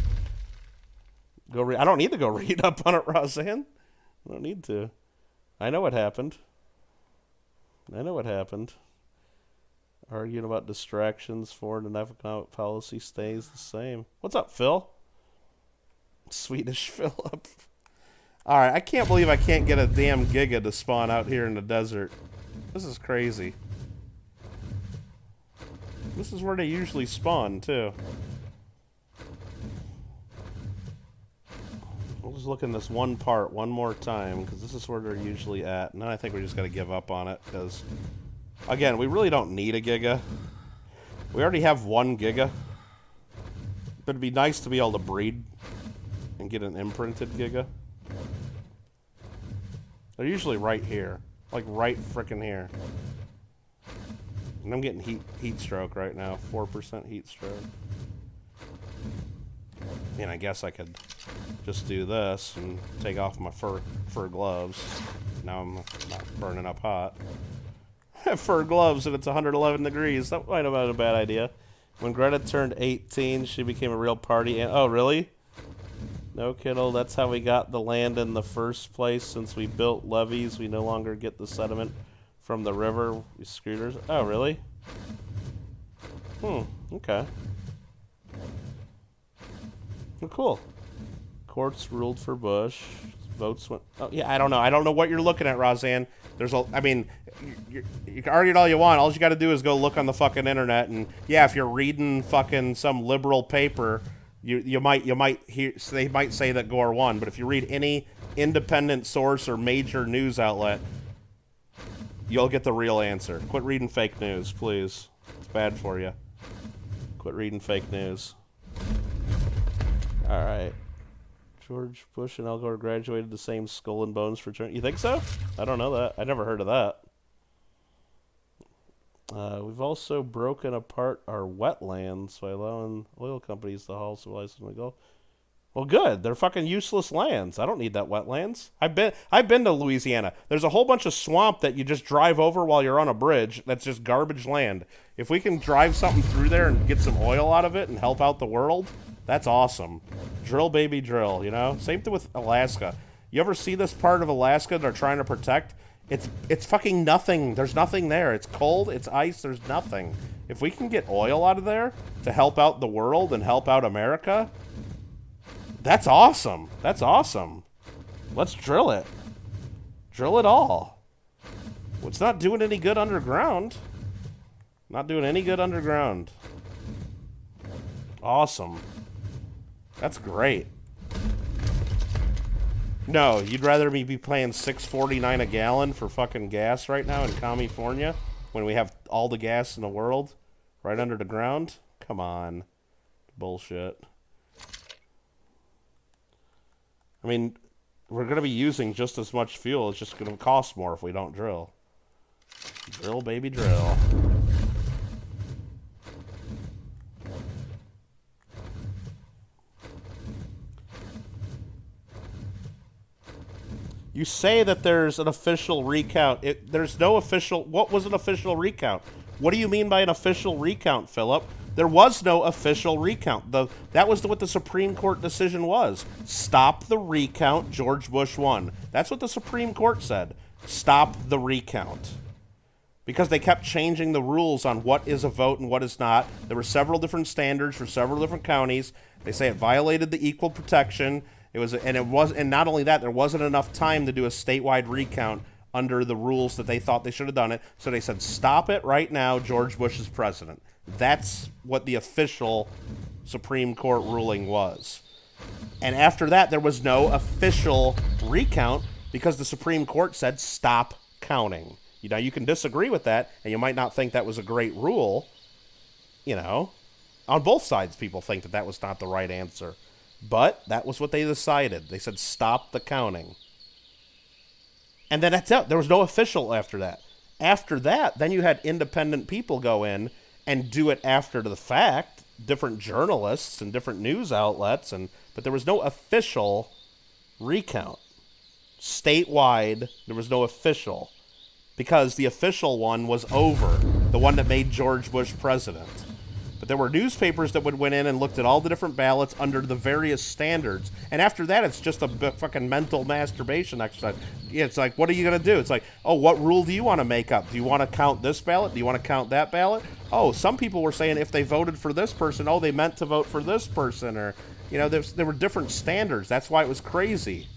I don't need to go read up on it, Roseanne. I don't need to. I know what happened. Arguing about distractions, foreign and economic policy stays the same. What's up, Phil? Swedish Philip. Alright, I can't believe I can't get a damn Giga to spawn out here in the desert. This is crazy. This is where they usually spawn, too. We'll just look in this one part one more time, because this is where they're usually at. And then I think we just got to give up on it, because, again, we really don't need a Giga. We already have one Giga. But it'd be nice to be able to breed and get an imprinted Giga. They're usually right here. Like, right frickin' here. And I'm getting heat stroke right now. 4% heat stroke. And I guess I could just do this and take off my fur gloves. Now I'm not burning up hot. Fur gloves and it's 111 degrees. That might have been a bad idea. When Greta turned 18, she became a real party. Oh, really? No, Kittle. That's how we got the land in the first place. Since we built levees, we no longer get the sediment from the river. We scooters. Oh, really? Okay. Well, cool. Courts ruled for Bush. Votes went... Oh, yeah, I don't know. I don't know what you're looking at, Roseanne. There's a... I mean, you can argue it all you want. All you got to do is go look on the fucking internet. And, yeah, if you're reading fucking some liberal paper, you might hear... They might say that Gore won. But if you read any independent source or major news outlet, you'll get the real answer. Quit reading fake news, please. It's bad for you. Quit reading fake news. All right. George Bush and Al Gore graduated the same Skull and Bones fraternity. You think so? I don't know that. I never heard of that. We've also broken apart our wetlands by allowing oil companies to haul supplies in the Gulf. Well, good. They're fucking useless lands. I don't need that wetlands. I've been to Louisiana. There's a whole bunch of swamp that you just drive over while you're on a bridge. That's just garbage land. If we can drive something through there and get some oil out of it and help out the world, that's awesome. Drill, baby, drill, you know? Same thing with Alaska. You ever see this part of Alaska they're trying to protect? It's fucking nothing. There's nothing there. It's cold. It's ice. There's nothing. If we can get oil out of there to help out the world and help out America, that's awesome. That's awesome. Let's drill it. Drill it all. Well, it's not doing any good underground. Not doing any good underground. Awesome. That's great. No, you'd rather me be paying $6.49 a gallon for fucking gas right now in California when we have all the gas in the world right under the ground? Come on. Bullshit. I mean, we're going to be using just as much fuel. It's just going to cost more if we don't drill. Drill, baby, drill. You say that there's an official recount. There's no official... What was an official recount? What do you mean by an official recount, Philip? There was no official recount. That was what the Supreme Court decision was. Stop the recount, George Bush won. That's what the Supreme Court said. Stop the recount. Because they kept changing the rules on what is a vote and what is not. There were several different standards for several different counties. They say it violated the equal protection. And not only that, there wasn't enough time to do a statewide recount under the rules that they thought they should have done it. So they said, stop it right now, George Bush is president. That's what the official Supreme Court ruling was. And after that, there was no official recount because the Supreme Court said, stop counting. You know, you can disagree with that, and you might not think that was a great rule. You know, on both sides, people think that that was not the right answer. But that was what they decided. They said, stop the counting. And then that's it. There was no official after that. After that, then you had independent people go in and do it after the fact. Different journalists and different news outlets. But there was no official recount. Statewide, there was no official. Because the official one was over. The one that made George Bush president. But there were newspapers that went in and looked at all the different ballots under the various standards. And after that, it's just a fucking mental masturbation exercise. It's like, what are you going to do? It's like, oh, what rule do you want to make up? Do you want to count this ballot? Do you want to count that ballot? Oh, some people were saying if they voted for this person, oh, they meant to vote for this person. Or, you know, there were different standards. That's why it was crazy.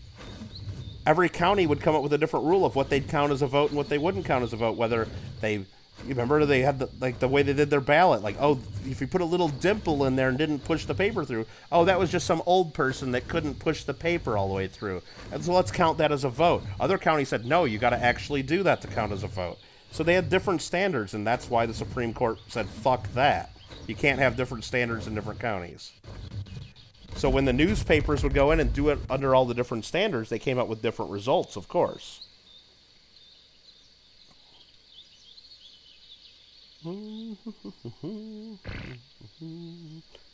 Every county would come up with a different rule of what they'd count as a vote and what they wouldn't count as a vote. Whether they... You remember they had the way they did their ballot. Like, oh, if you put a little dimple in there and didn't push the paper through, oh, that was just some old person that couldn't push the paper all the way through. And so let's count that as a vote. Other counties said, no, you got to actually do that to count as a vote. So they had different standards, and that's why the Supreme Court said, fuck that. You can't have different standards in different counties. So when the newspapers would go in and do it under all the different standards, they came up with different results, of course.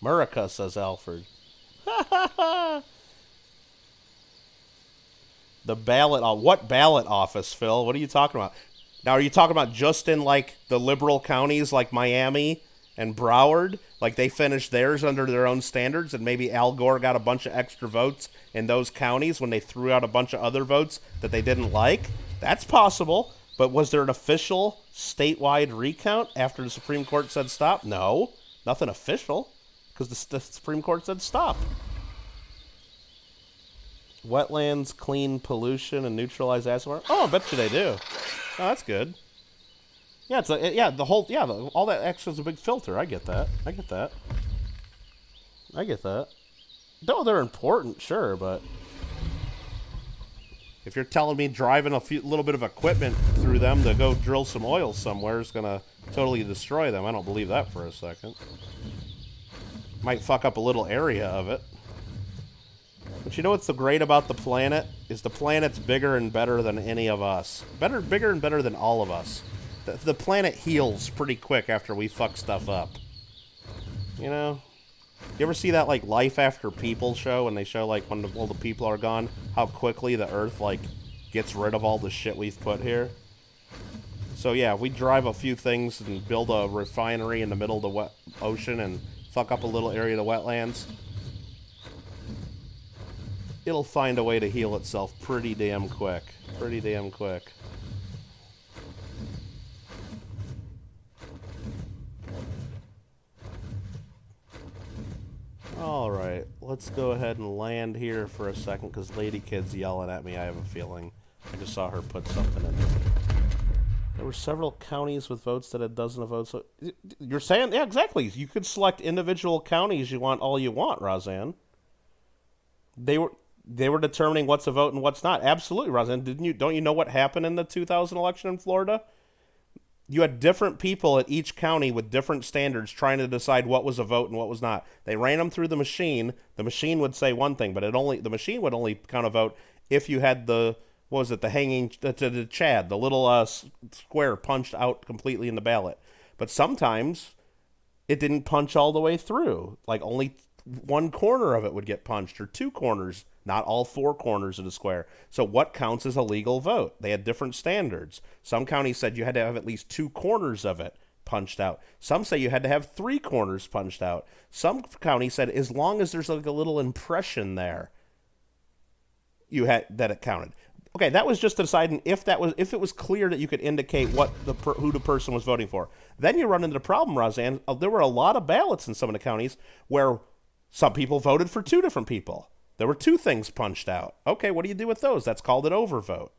Murica, says Alfred. The ballot, what ballot office, Phil? What are you talking about? Now, are you talking about just in, like, the liberal counties like Miami and Broward? Like, they finished theirs under their own standards, and maybe Al Gore got a bunch of extra votes in those counties when they threw out a bunch of other votes that they didn't like? That's possible. But was there an official statewide recount after the Supreme Court said stop? No. Nothing official, because the Supreme Court said stop. Wetlands clean pollution and neutralize acid water. Oh, I bet you they do. Oh, that's good. Yeah, it's all that extra is a big filter. I get that. No, they're important, sure, but if you're telling me driving a little bit of equipment through them to go drill some oil somewhere is gonna totally destroy them, I don't believe that for a second. Might fuck up a little area of it. But you know what's so great about the planet? Is the planet's bigger and better than any of us. Bigger and better than all of us. The planet heals pretty quick after we fuck stuff up. You know? You ever see that, like, Life After People show, when they show, like, when all the people are gone, how quickly the Earth, like, gets rid of all the shit we've put here? So, yeah, if we drive a few things and build a refinery in the middle of the ocean and fuck up a little area of the wetlands, it'll find a way to heal itself pretty damn quick. Pretty damn quick. Alright, let's go ahead and land here for a second, because Lady Kid's yelling at me, I have a feeling. I just saw her put something in. There were several counties with votes that had dozens of votes. So you're saying, yeah, exactly. You could select individual counties you want all you want, Roseanne. They were determining what's a vote and what's not. Absolutely, Roseanne. Don't you know what happened in the 2000 election in Florida? You had different people at each county with different standards trying to decide what was a vote and what was not. They ran them through the machine. The machine would say one thing, but the machine would only count a vote if you had the Chad, the little square punched out completely in the ballot. But sometimes it didn't punch all the way through. Like, only one corner of it would get punched, or two corners, not all four corners of the square. So what counts as a legal vote? They had different standards. Some counties said you had to have at least two corners of it punched out. Some say you had to have three corners punched out. Some counties said as long as there's like a little impression there, that it counted. Okay, that was just deciding if it was clear that you could indicate who the person was voting for. Then you run into the problem, Roseanne. There were a lot of ballots in some of the counties where some people voted for two different people. There were two things punched out. Okay, what do you do with those? That's called an overvote.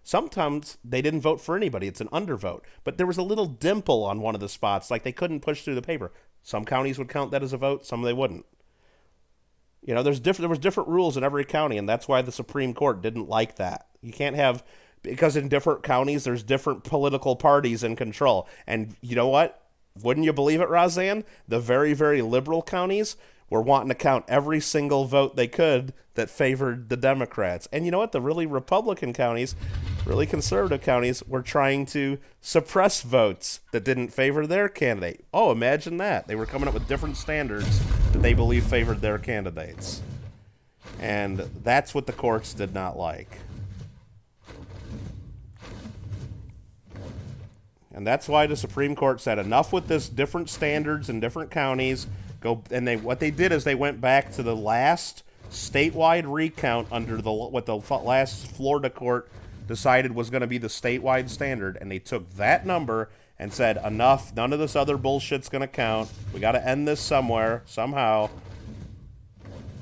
Sometimes they didn't vote for anybody. It's an undervote. But there was a little dimple on one of the spots, like they couldn't push through the paper. Some counties would count that as a vote, some they wouldn't. You know, there was different rules in every county, and that's why the Supreme Court didn't like that. You can't have, because in different counties, there's different political parties in control. And you know what? Wouldn't you believe it, Roseanne? The very, very liberal counties were wanting to count every single vote they could that favored the Democrats. And you know what? The really Republican counties, really conservative counties, were trying to suppress votes that didn't favor their candidate. Oh, imagine that. They were coming up with different standards that they believe favored their candidates. And that's what the courts did not like. And that's why the Supreme Court said enough with this different standards in different counties. What they did is they went back to the last statewide recount under what the last Florida court decided was going to be the statewide standard, and they took that number and said, enough, none of this other bullshit's going to count. We got to end this somewhere, somehow,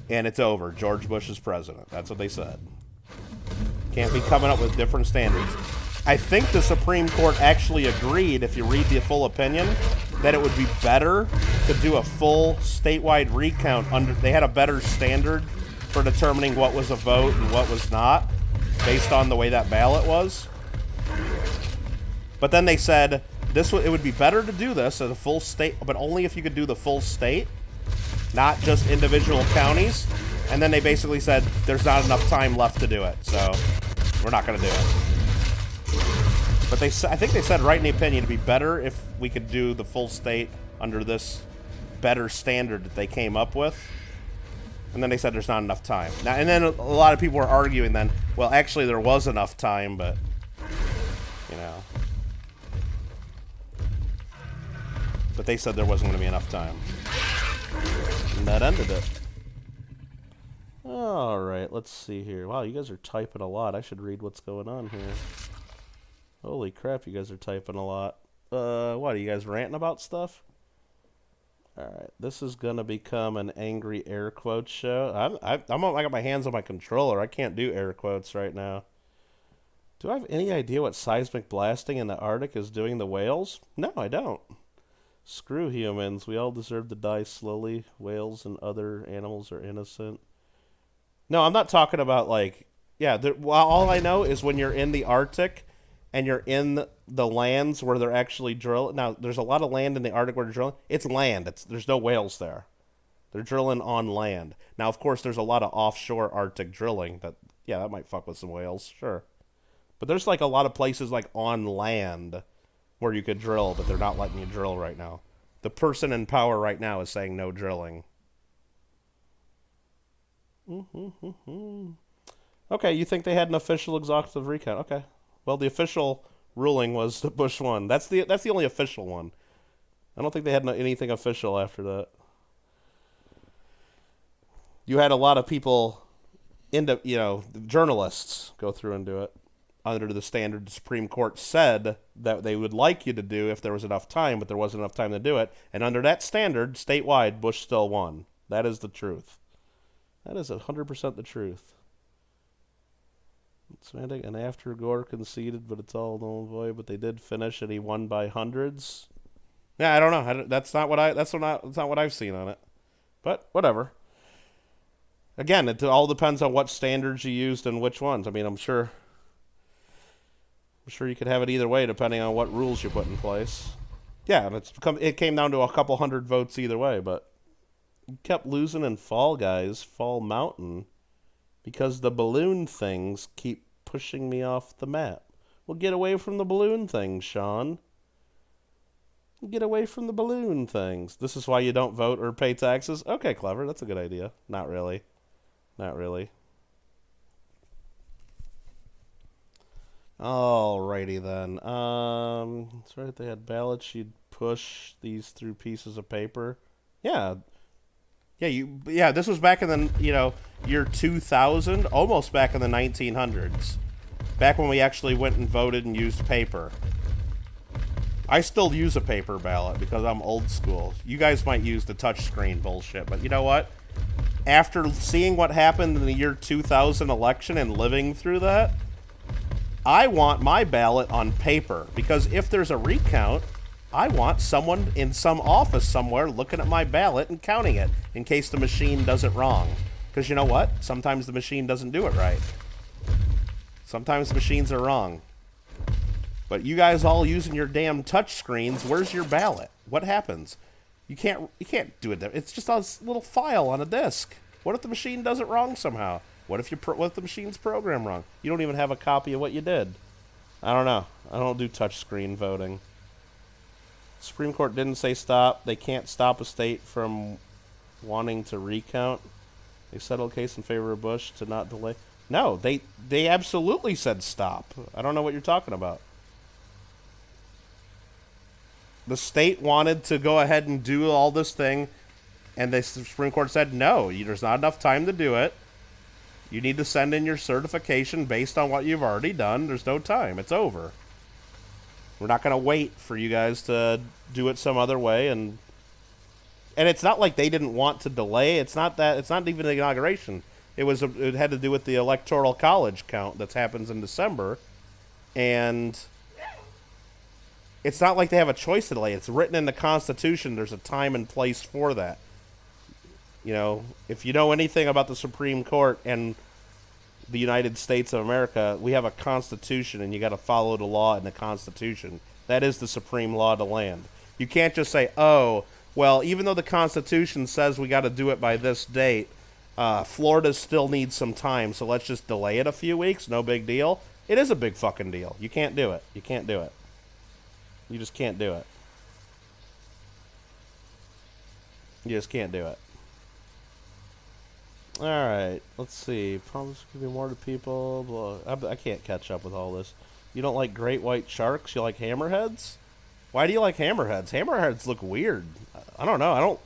and it's over. George Bush is president. That's what they said. Can't be coming up with different standards. I think the Supreme Court actually agreed, if you read the full opinion, that it would be better to do a full statewide recount. They had a better standard for determining what was a vote and what was not, based on the way that ballot was. But then they said it would be better to do this as a full state, but only if you could do the full state, not just individual counties. And then they basically said there's not enough time left to do it, so we're not going to do it. But I think they said right in the opinion it'd be better if we could do the full state under this better standard that they came up with. And then they said there's not enough time. Now, and then a lot of people were arguing then, well, actually there was enough time, but, you know. But they said there wasn't going to be enough time. And that ended it. Alright, let's see here. Wow, you guys are typing a lot. I should read what's going on here. Holy crap, you guys are typing a lot. What, are you guys ranting about stuff? Alright, this is going to become an angry air quotes show. I got my hands on my controller. I can't do air quotes right now. Do I have any idea what seismic blasting in the Arctic is doing to whales? No, I don't. Screw humans. We all deserve to die slowly. Whales and other animals are innocent. No, I'm not talking about, like... Yeah, well, all I know is when you're in the Arctic and you're in the lands where they're actually drilling... Now, there's a lot of land in the Arctic where they're drilling. It's land. There's no whales there. They're drilling on land. Now, of course, there's a lot of offshore Arctic drilling. That might fuck with some whales, sure. But there's, like, a lot of places, like, on land where you could drill, but they're not letting you drill right now. The person in power right now is saying no drilling. Okay, you think they had an official exhaustive recount? Okay. Well, the official ruling was the Bush won. That's the only official one. I don't think they had anything official after that. You had a lot of people, journalists go through and do it under the standard the Supreme Court said that they would like you to do if there was enough time, but there wasn't enough time to do it. And under that standard, statewide, Bush still won. That is the truth. That is 100% the truth. And after Gore conceded, but it's all null and void. But they did finish, and he won by hundreds. Yeah, I don't know. That's not what I've seen on it. But whatever. Again, it all depends on what standards you used and which ones. I mean, I'm sure you could have it either way depending on what rules you put in place. Yeah, and it came down to a couple hundred votes either way, but you kept losing in Fall Guys, Fall Mountain, because the balloon things keep pushing me off the map. Well, get away from the balloon things, Sean. Get away from the balloon things. This is why you don't vote or pay taxes? Okay, clever. That's a good idea. Not really. Not really. Alrighty then. That's right. They had ballots. You'd push these through pieces of paper. Yeah. Yeah, this was back in the, year 2000, almost back in the 1900s. Back when we actually went and voted and used paper. I still use a paper ballot because I'm old school. You guys might use the touchscreen bullshit, but you know what? After seeing what happened in the year 2000 election and living through that, I want my ballot on paper, because if there's a recount, I want someone in some office somewhere looking at my ballot and counting it in case the machine does it wrong. Because you know what? Sometimes the machine doesn't do it right. Sometimes machines are wrong. But you guys all using your damn touch screens, where's your ballot? What happens? You can't do it there. It's just a little file on a disk. What if the machine does it wrong somehow? What if the machine's programmed wrong? You don't even have a copy of what you did. I don't know. I don't do touch screen voting. Supreme Court didn't say stop. They can't stop a state from wanting to recount. They settled a case in favor of Bush to not delay. No, they absolutely said stop. I don't know what you're talking about. The state wanted to go ahead and do all this thing, and the Supreme Court said no, there's not enough time to do it. You need to send in your certification based on what you've already done. There's no time. It's over. We're not going to wait for you guys to do it some other way. And it's not like they didn't want to delay. It's not even the inauguration. It had to do with the electoral college count that happens in December. And it's not like they have a choice to delay. It's written in the Constitution. There's a time and place for that. If you know anything about the Supreme Court and the United States of America, we have a Constitution, and you got to follow the law in the Constitution. That is the supreme law of the land. You can't just say, oh, well, even though the Constitution says we got to do it by this date, Florida still needs some time, so let's just delay it a few weeks. No big deal. It is a big fucking deal. You can't do it. You can't do it. You just can't do it. You just can't do it. Alright, let's see. Promise to be more to people. I can't catch up with all this. You don't like great white sharks? You like hammerheads? Why do you like hammerheads? Hammerheads look weird. I don't know.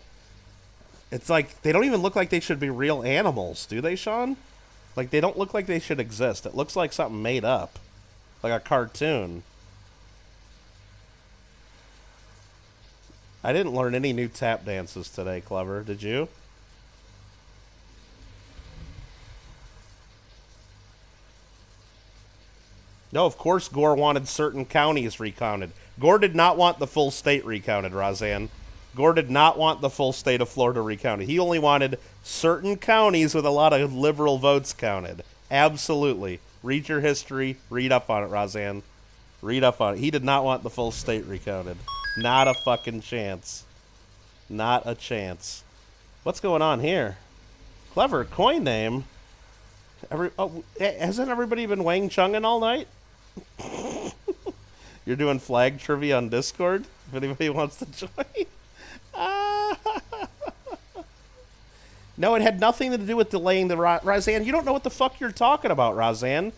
It's like, they don't even look like they should be real animals, do they, Sean? Like, they don't look like they should exist. It looks like something made up. Like a cartoon. I didn't learn any new tap dances today, Clever. Did you? No, of course Gore wanted certain counties recounted. Gore did not want the full state recounted, Razan. Gore did not want the full state of Florida recounted. He only wanted certain counties with a lot of liberal votes counted. Absolutely. Read your history. Read up on it, Razan. Read up on it. He did not want the full state recounted. Not a fucking chance. Not a chance. What's going on here? Clever coin name. Hasn't everybody been Wang Chunging all night? You're doing flag trivia on Discord? If anybody wants to join. No, it had nothing to do with delaying the... Razan, you don't know what the fuck you're talking about, Razan.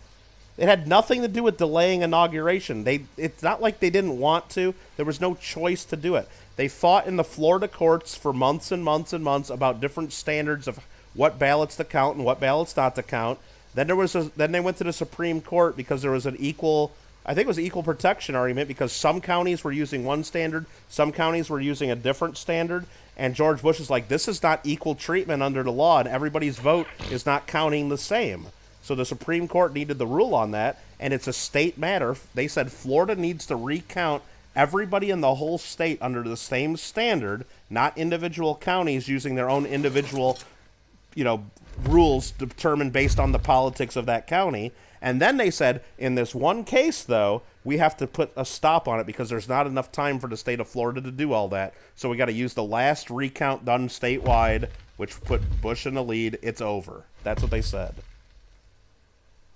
It had nothing to do with delaying inauguration. It's not like they didn't want to. There was no choice to do it. They fought in the Florida courts for months and months and months about different standards of what ballots to count and what ballots not to count. Then they went to the Supreme Court because there was an equal protection argument because some counties were using one standard, some counties were using a different standard, and George Bush is like, this is not equal treatment under the law, and everybody's vote is not counting the same. So the Supreme Court needed the rule on that, and it's a state matter. They said Florida needs to recount everybody in the whole state under the same standard, not individual counties using their own individual, rules determined based on the politics of that county. And then they said, in this one case, though, we have to put a stop on it because there's not enough time for the state of Florida to do all that. So we got to use the last recount done statewide, which put Bush in the lead. It's over. That's what they said.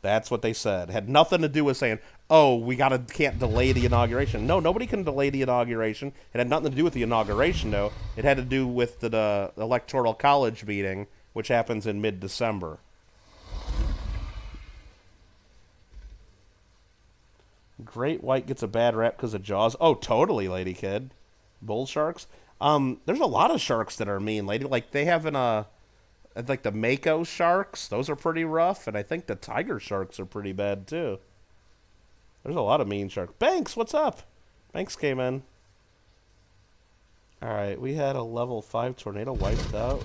That's what they said. Had nothing to do with saying, oh, can't delay the inauguration. No, nobody can delay the inauguration. It had nothing to do with the inauguration, though. It had to do with the Electoral College meeting, which happens in mid-December. Great white gets a bad rap because of Jaws. Oh, totally, Lady Kid. Bull sharks. There's a lot of sharks that are mean, Lady. Like, they have like the Mako sharks. Those are pretty rough. And I think the tiger sharks are pretty bad, too. There's a lot of mean sharks. Banks, what's up? Banks came in. Alright, we had a level 5 tornado wiped out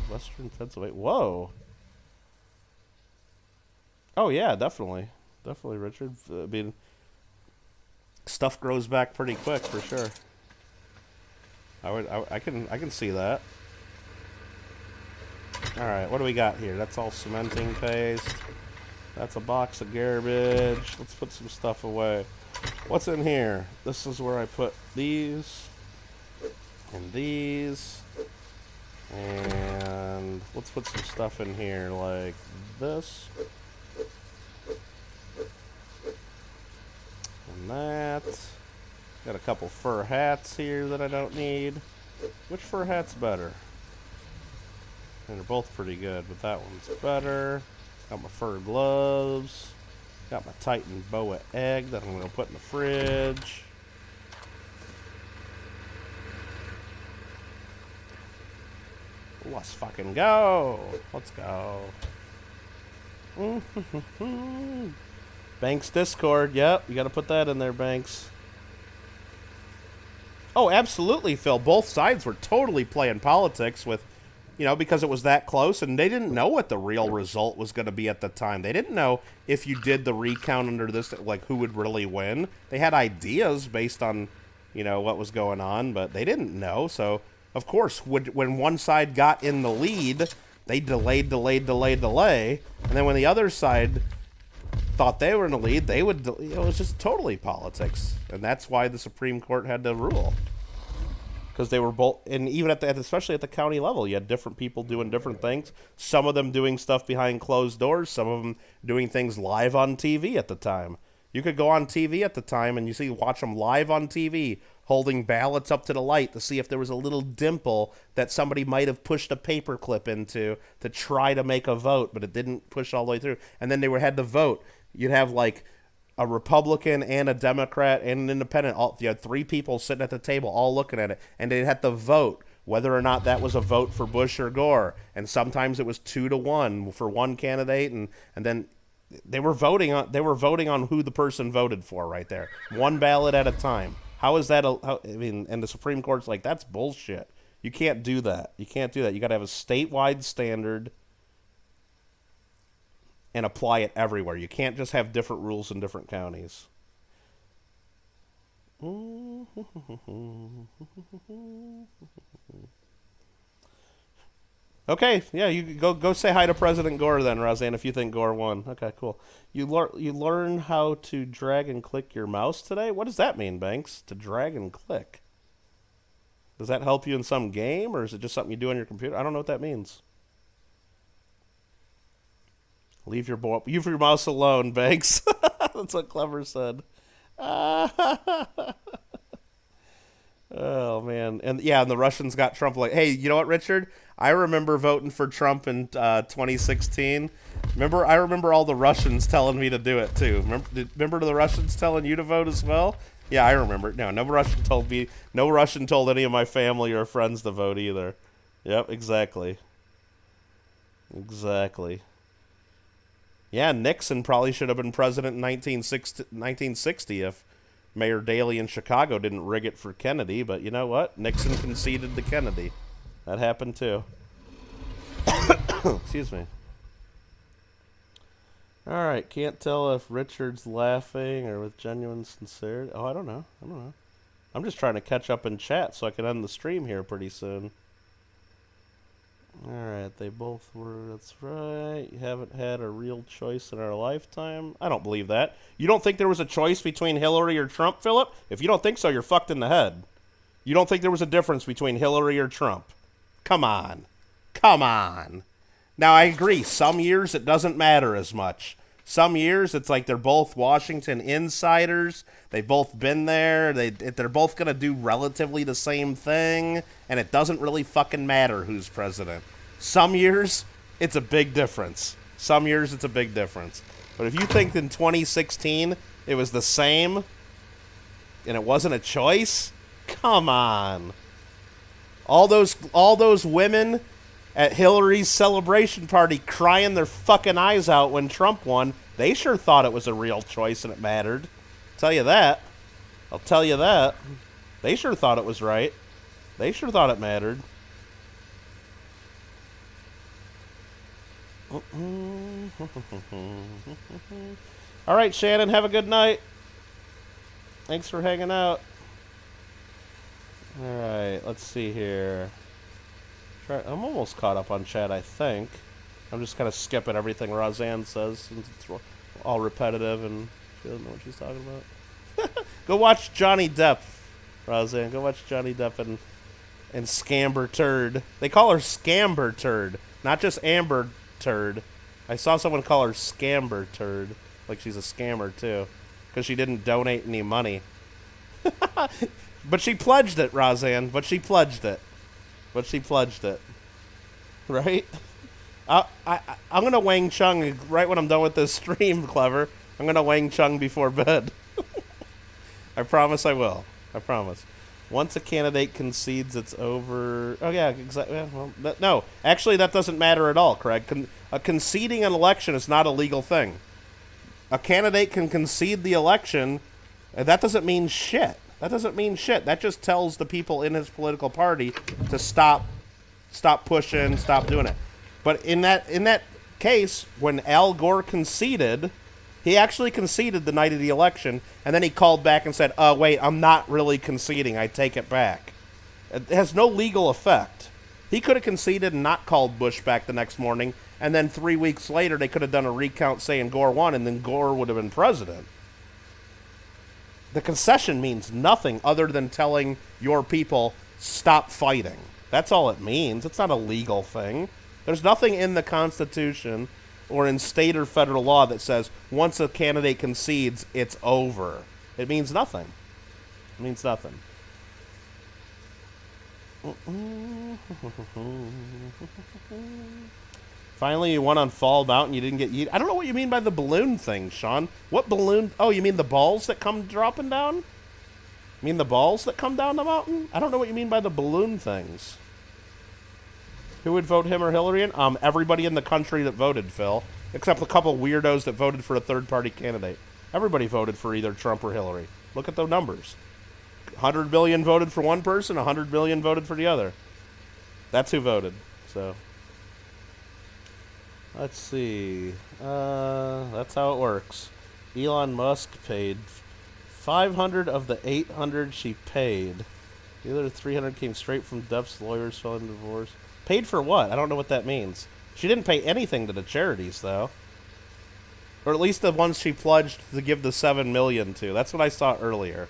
Western Pennsylvania. Whoa. Oh, yeah, definitely. Definitely, Richard. I mean, stuff grows back pretty quick, for sure. I can see that. Alright, what do we got here? That's all cementing paste. That's a box of garbage. Let's put some stuff away. What's in here? This is where I put these. And these. And let's put some stuff in here like this. And that. Got a couple fur hats here that I don't need. Which fur hat's better? And they're both pretty good, but that one's better. Got my fur gloves. Got my Titan boa egg that I'm going to put in the fridge. Let's fucking go. Let's go. Banks Discord. Yep, you got to put that in there, Banks. Oh, absolutely, Phil. Both sides were totally playing politics with, because it was that close, and they didn't know what the real result was going to be at the time. They didn't know if you did the recount under this, like, who would really win. They had ideas based on, what was going on, but they didn't know. So, of course, when one side got in the lead, they delayed. And then when the other side thought they were in the lead, they would, it was just totally politics. And that's why the Supreme Court had to rule. because they were both, and even especially at the county level, you had different people doing different things. Some of them doing stuff behind closed doors. Some of them doing things live on TV at the time. You could go on TV at the time and watch them live on TV, holding ballots up to the light to see if there was a little dimple that somebody might have pushed a paper clip into to try to make a vote, but it didn't push all the way through. And then they had to vote. You'd have like a Republican and a Democrat and an independent. You had 3 people sitting at the table all looking at it, and they'd have to vote whether or not that was a vote for Bush or Gore. And sometimes it was 2-1 for one candidate, and then they were voting on who the person voted for right there, one ballot at a time. How is that? And the Supreme Court's like, that's bullshit. You can't do that. You can't do that. You got to have a statewide standard and apply it everywhere. You can't just have different rules in different counties. Okay, yeah, you go say hi to President Gore then, Roseanne, if you think Gore won. Okay, cool. You learn how to drag and click your mouse today? What does that mean, Banks? To drag and click? Does that help you in some game, or is it just something you do on your computer? I don't know what that means. Leave your mouse alone, Banks. That's what Clever said. Oh, man. And the Russians got Trump. Like, hey, you know what, Richard? I remember voting for Trump in 2016. I remember all the Russians telling me to do it, too. Remember the Russians telling you to vote as well? Yeah, I remember. No Russian told me. No Russian told any of my family or friends to vote either. Yep, exactly. Exactly. Yeah, Nixon probably should have been president in 1960 if Mayor Daley in Chicago didn't rig it for Kennedy. But you know what? Nixon conceded to Kennedy. That happened too. Excuse me. All right, can't tell if Richard's laughing or with genuine sincerity. Oh, I don't know. I'm just trying to catch up in chat so I can end the stream here pretty soon. All right, they both were. That's right. You haven't had a real choice in our lifetime. I don't believe that. You don't think there was a choice between Hillary or Trump, Philip? If you don't think so, you're fucked in the head. You don't think there was a difference between Hillary or Trump? Come on. Now, I agree. Some years it doesn't matter as much. Some years it's like they're both Washington insiders. They've both been there. They're both going to do relatively the same thing, and it doesn't really fucking matter who's president. Some years it's a big difference. But if you think in 2016 it was the same and it wasn't a choice, come on. All those women at Hillary's celebration party crying their fucking eyes out when Trump won, they sure thought it was a real choice and it mattered. I'll tell you that. They sure thought it was right. They sure thought it mattered. All right, Shannon, have a good night. Thanks for hanging out. All right, let's see here. I'm almost caught up on chat, I think. I'm just kind of skipping everything Roseanne says since it's all repetitive and she doesn't know what she's talking about. Go watch Johnny Depp, Roseanne. Go watch Johnny Depp and Scamber Turd. They call her Scamber Turd, not just Amber Turd. I saw someone call her Scamber Turd, like she's a scammer too, because she didn't donate any money. But she pledged it, Roseanne. But she pledged it. Right? I'm going to Wang Chung right when I'm done with this stream, Clever. I'm going to Wang Chung before bed. I promise I will. I promise. Once a candidate concedes, it's over. Oh, yeah, exactly. Well, no, actually, that doesn't matter at all, Craig. Conceding an election is not a legal thing. A candidate can concede the election, and that doesn't mean shit. That just tells the people in his political party to stop pushing, stop doing it. But in that case, when Al Gore conceded, he actually conceded the night of the election, and then he called back and said, "Oh, wait, I'm not really conceding. I take it back." It has no legal effect. He could have conceded and not called Bush back the next morning, and then 3 weeks later they could have done a recount saying Gore won, and then Gore would have been president. The concession means nothing other than telling your people, stop fighting. That's all it means. It's not a legal thing. There's nothing in the Constitution or in state or federal law that says once a candidate concedes, it's over. It means nothing. It means nothing. Finally, you won on Fall Mountain. You didn't get yeeted. I don't know what you mean by the balloon thing, Sean. What balloon? Oh, you mean the balls that come dropping down? You mean the balls that come down the mountain? I don't know what you mean by the balloon things. Who would vote him or Hillary in? Everybody in the country that voted, Phil. Except a couple weirdos that voted for a third-party candidate. Everybody voted for either Trump or Hillary. Look at the numbers. 100 million voted for one person, 100 million voted for the other. That's who voted. So, let's see. That's how it works. Elon Musk paid 500 of the 800 she paid. The other 300 came straight from Depp's lawyers filing divorce. Paid for what? I don't know what that means. She didn't pay anything to the charities, though. Or at least the ones she pledged to give the $7 million to. That's what I saw earlier.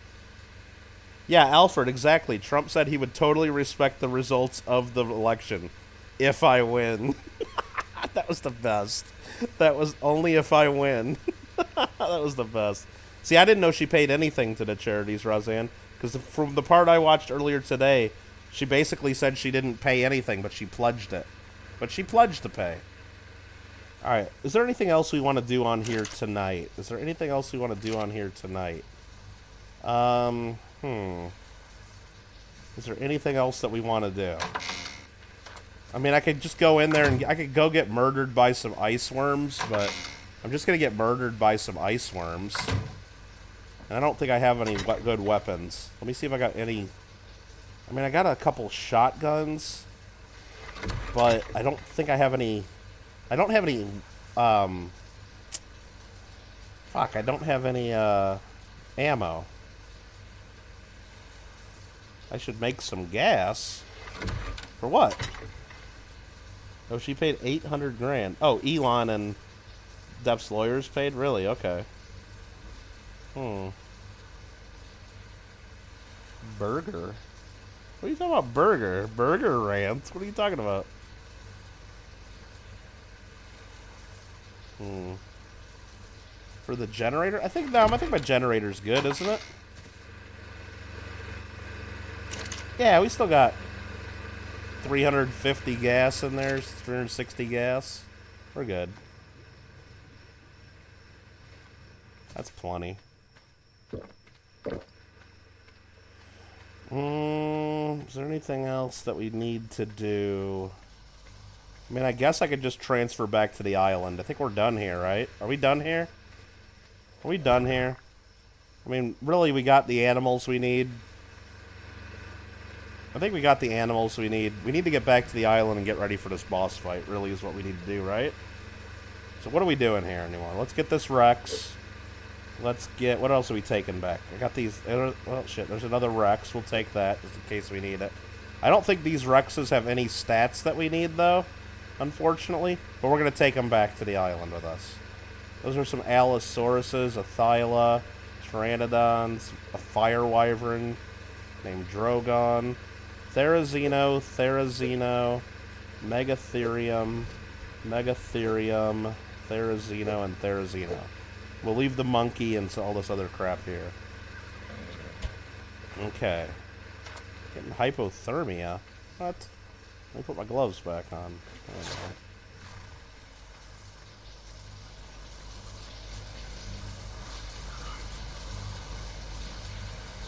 Yeah, Alfred, exactly. Trump said he would totally respect the results of the election if I win. That was the best. That was only if I win. That was the best. See, I didn't know she paid anything to the charities, Roseanne, because from the part I watched earlier today, she basically said she didn't pay anything, but she pledged it. But she pledged to pay. Alright, is there anything else we want to do on here tonight? Is there anything else we want to do on here tonight? Is there anything else that we want to do? I mean, I could just go in there and I could go get murdered by some ice worms, but I'm just going to get murdered by some ice worms. And I don't think I have any good weapons. Let me see if I got any. I mean, I got a couple shotguns, but I don't think I have any. I don't have any. Fuck, I don't have any ammo. I should make some gas. For what? Oh, she paid 800 grand. Oh, Elon and Depp's lawyers paid? Really? Okay. Burger? What are you talking about, burger? Burger rants? What are you talking about? For the generator? I think my generator's good, isn't it? Yeah, we still got 350 gas in there, 360 gas. We're good. That's plenty. Is there anything else that we need to do? I mean, I guess I could just transfer back to the island. I think we're done here, right? Are we done here? Are we done here? I mean, really, we got the animals we need. I think we got the animals we need. We need to get back to the island and get ready for this boss fight, really is what we need to do, right? So what are we doing here anymore? Let's get this Rex. Let's get... What else are we taking back? I got these... Well, shit, there's another Rex. We'll take that, just in case we need it. I don't think these Rexes have any stats that we need, though, unfortunately. But we're going to take them back to the island with us. Those are some Allosauruses, a Thyla, Pteranodons, a Fire Wyvern named Drogon, Therizino, Megatherium, Therizino, and Therizino. We'll leave the monkey and all this other crap here. Okay. Getting hypothermia. What? Let me put my gloves back on. Okay.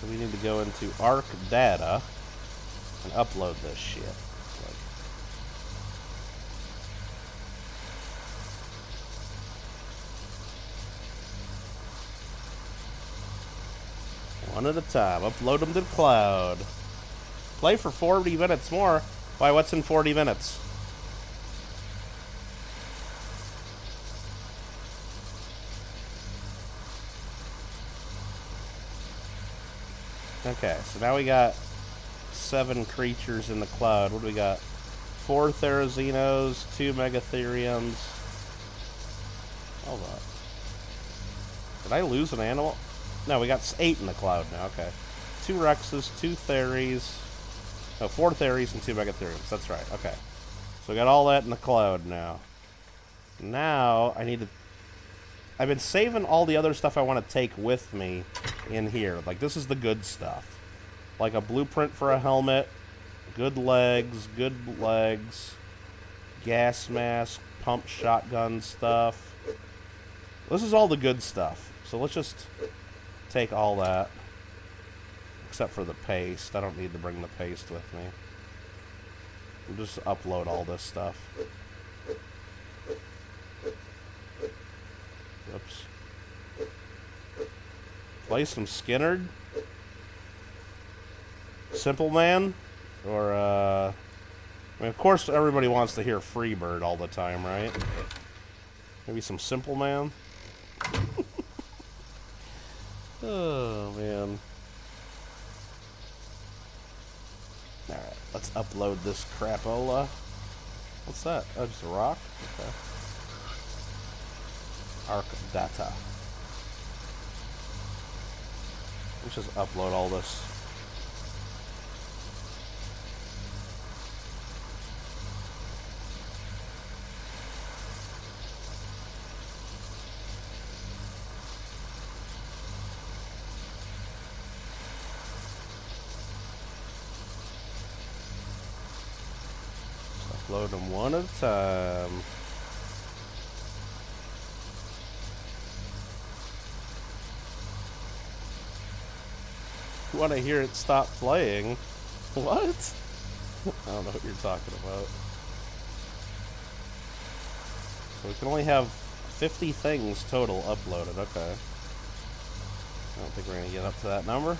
So we need to go into Ark data and upload this shit. One at a time. Upload them to the cloud. Play for 40 minutes more. Why, what's in 40 minutes? Okay, so now we got 7 creatures in the cloud. What do we got? 4 Therizinos, 2 Megatheriums. Hold on. Did I lose an animal? No, we got 8 in the cloud now. Okay. 2 Rexes, 2 Theries. Oh, 4 theories and 2 megatheriums. That's right. Okay. So we got all that in the cloud now. Now I need to... I've been saving all the other stuff I want to take with me in here. Like, this is the good stuff. Like a blueprint for a helmet, good legs, gas mask, pump shotgun stuff. This is all the good stuff. So let's just take all that. Except for the paste. I don't need to bring the paste with me. I'll just upload all this stuff. Oops. Play some Skinnerd. Simple Man. Or, I mean, of course everybody wants to hear Freebird all the time, right? Maybe some Simple Man? Oh, man. Alright, let's upload this crapola. What's that? Oh, just a rock? Okay. Ark data. Let's just upload all this. Just upload them one at a time. Want to hear it stop playing? What? I don't know what you're talking about. So we can only have 50 things total uploaded. Okay. I don't think we're going to get up to that number.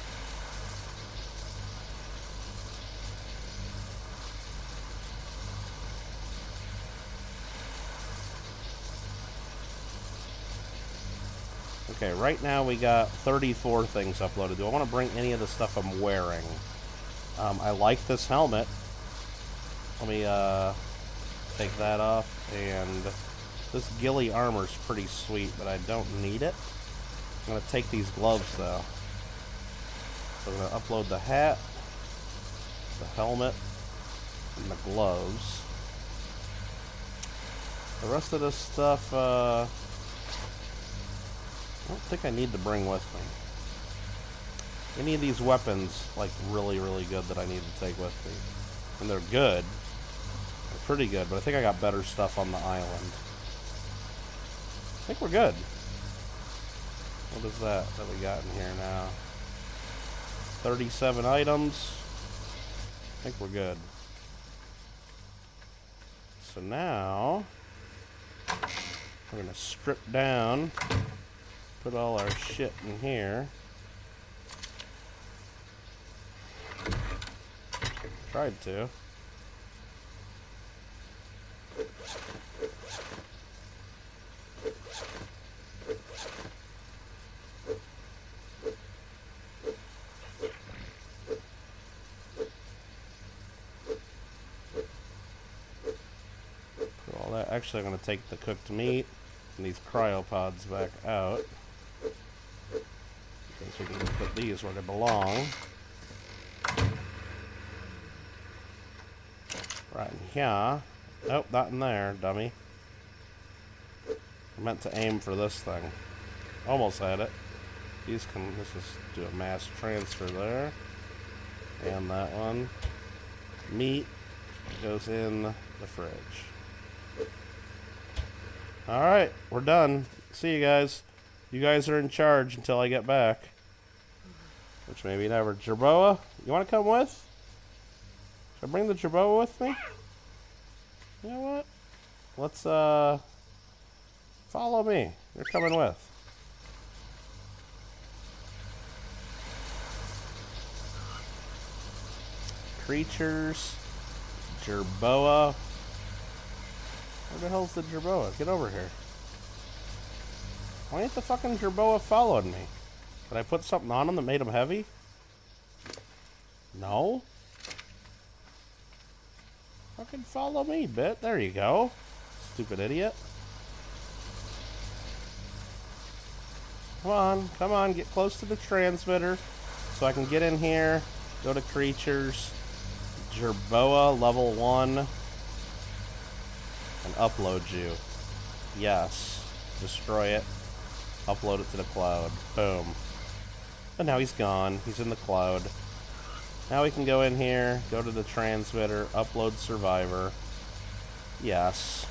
Okay, right now we got 34 things uploaded. Do I want to bring any of the stuff I'm wearing? I like this helmet. Let me take that off. And this ghillie armor's pretty sweet, but I don't need it. I'm going to take these gloves, though. So I'm going to upload the hat, the helmet, and the gloves. The rest of this stuff, I don't think I need to bring with me. Any of these weapons, like, really, really good that I need to take with me. And they're good. They're pretty good, but I think I got better stuff on the island. I think we're good. What is that we got in here now? 37 items. I think we're good. So now, we're going to strip down. Put all our shit in here. Tried to. Put all that. Actually, I'm going to take the cooked meat and these cryopods back out. So we can put these where they belong. Right in here. Nope, not in there, dummy. I meant to aim for this thing. Almost had it. These can, let's just do a mass transfer there. And that one. Meat goes in the fridge. Alright, we're done. See you guys. You guys are in charge until I get back. Which maybe never. Jerboa, you want to come with? Should I bring the Jerboa with me? You know what? Let's, follow me. You're coming with. Creatures. Jerboa. Where the hell's the Jerboa? Get over here. Why ain't the fucking Jerboa following me? Did I put something on him that made him heavy? No? Fucking follow me, bit. There you go. Stupid idiot. Come on, get close to the transmitter so I can get in here, go to creatures, Jerboa level 1 and upload you. Yes. Destroy it. Upload it to the cloud. Boom. And now he's gone. He's in the cloud. Now we can go in here, go to the transmitter, upload survivor. Yes.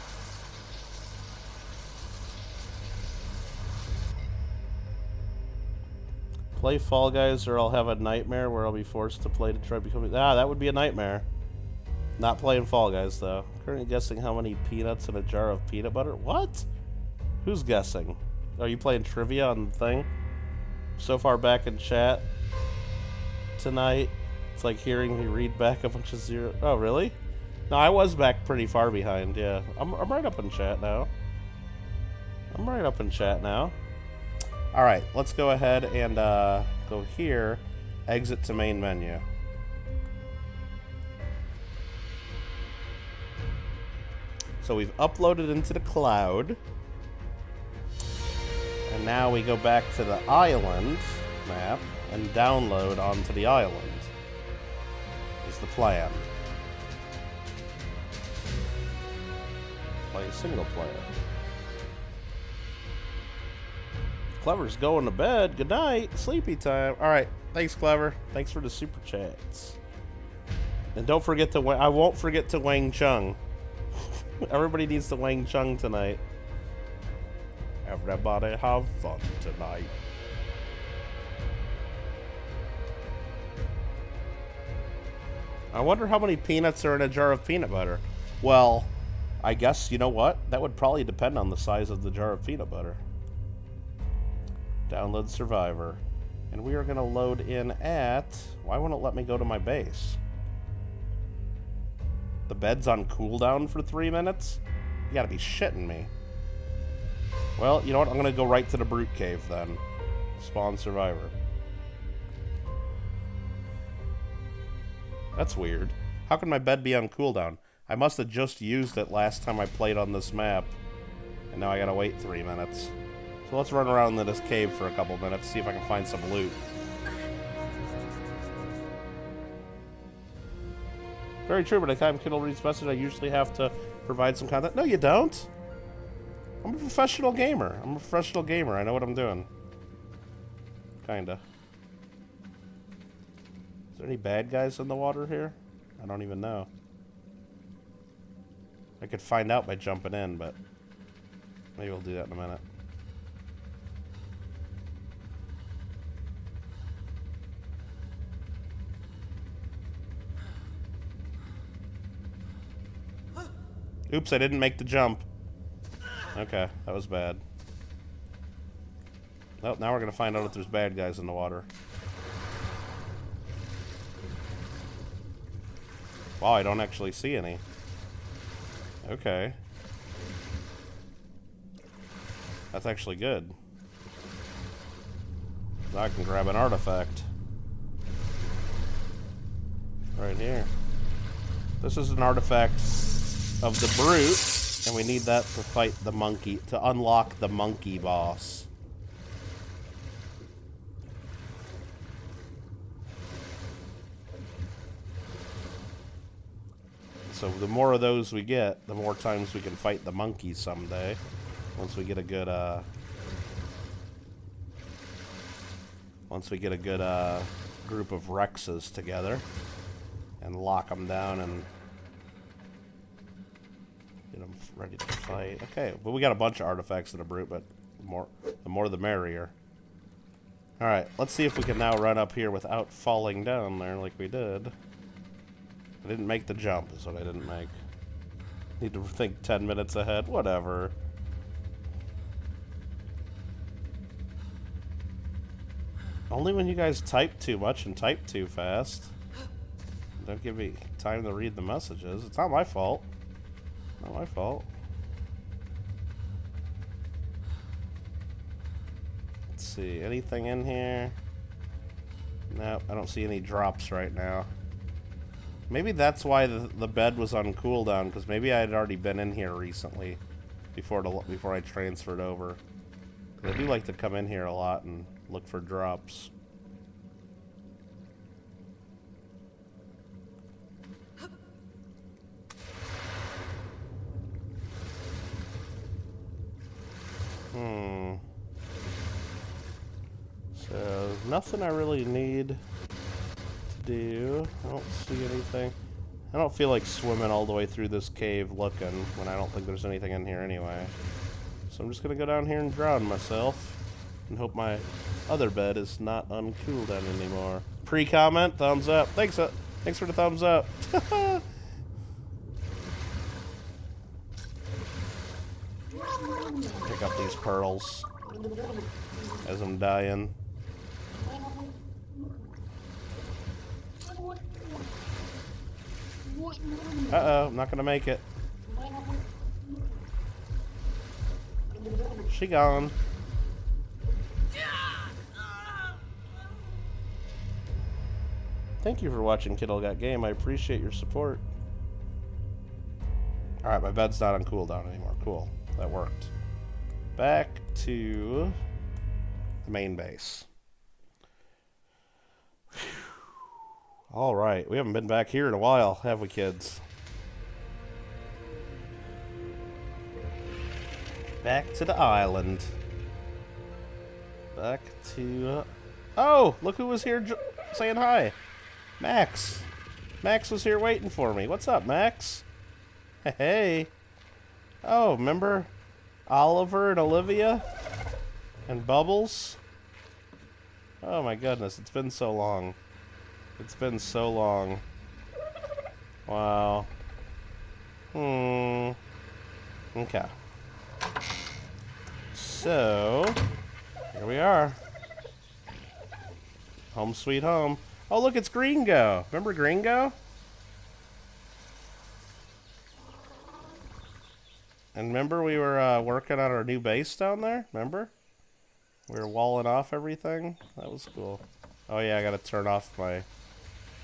Play Fall Guys or I'll have a nightmare where I'll be forced to play to try to become... Ah, that would be a nightmare. Not playing Fall Guys, though. Currently guessing how many peanuts in a jar of peanut butter. What? Who's guessing? Are you playing trivia on the thing? So far back in chat tonight, it's like hearing me read back a bunch of zero... Oh, really? No, I was back pretty far behind, yeah. I'm right up in chat now. I'm right up in chat now. Alright, let's go ahead and go here, exit to main menu. So we've uploaded into the cloud. And now we go back to the island map and download onto the island. Is the plan. Play single player. Clever's going to bed. Good night. Sleepy time. Alright. Thanks, Clever. Thanks for the super chats. And don't forget to... I won't forget to Wang Chung. Everybody needs to Wang Chung tonight. Everybody have fun tonight. I wonder how many peanuts are in a jar of peanut butter. Well, I guess, you know what? That would probably depend on the size of the jar of peanut butter. Download Survivor. And we are going to load in at... Why won't it let me go to my base? The bed's on cooldown for 3 minutes? You gotta be shitting me. Well, you know what? I'm going to go right to the Brute Cave then. Spawn Survivor. That's weird. How can my bed be on cooldown? I must have just used it last time I played on this map. And now I gotta wait 3 minutes. So let's run around in this cave for a couple minutes, see if I can find some loot. Very true, but by the time Kittle reads message, I usually have to provide some content. No, you don't. I'm a professional gamer. I'm a professional gamer. I know what I'm doing. Kinda. Is there any bad guys in the water here? I don't even know. I could find out by jumping in, but maybe we'll do that in a minute. Oops, I didn't make the jump. Okay, that was bad. Well, now we're gonna find out if there's bad guys in the water. Wow, I don't actually see any. Okay. That's actually good. Now I can grab an artifact. Right here. This is an artifact of the Brute, and we need that to fight the monkey, to unlock the monkey boss. So the more of those we get, the more times we can fight the monkey someday. Once we get a good, group of Rexes together and lock them down and get them ready to fight. Okay, but we got a bunch of artifacts in the Brute, but the more the merrier. Alright, let's see if we can now run up here without falling down there like we did. I didn't make the jump, is what I didn't make. Need to think 10 minutes ahead. Whatever. Only when you guys type too much and type too fast. Don't give me time to read the messages. It's not my fault. Not my fault. Let's see. Anything in here? Nope, I don't see any drops right now. Maybe that's why the bed was on cooldown, because maybe I had already been in here recently before I transferred over. 'Cause I do like to come in here a lot and look for drops. nothing I really need to do. I don't see anything. I don't feel like swimming all the way through this cave looking when I don't think there's anything in here anyway. So I'm just gonna go down here and drown myself and hope my other bed is not uncooled down anymore. Pre-comment, thumbs up. Thanks for the thumbs up. Pick up these pearls as I'm dying. Uh-oh, I'm not gonna make it. She gone. Thank you for watching kittlegotgame. I appreciate your support. Alright, my bed's not on cooldown anymore. Cool. That worked. Back to the main base. Alright, we haven't been back here in a while, have we, kids? Back to the island. Back to... oh, look who was here saying hi. Max. Max was here waiting for me. What's up, Max? Hey. Oh, remember Oliver and Olivia? And Bubbles? Oh my goodness, it's been so long. It's been so long. Wow. Okay. So, here we are. Home sweet home. Oh, look, it's Gringo. Remember Gringo? And remember we were working on our new base down there? Remember? We were walling off everything. That was cool. Oh yeah, I gotta turn off my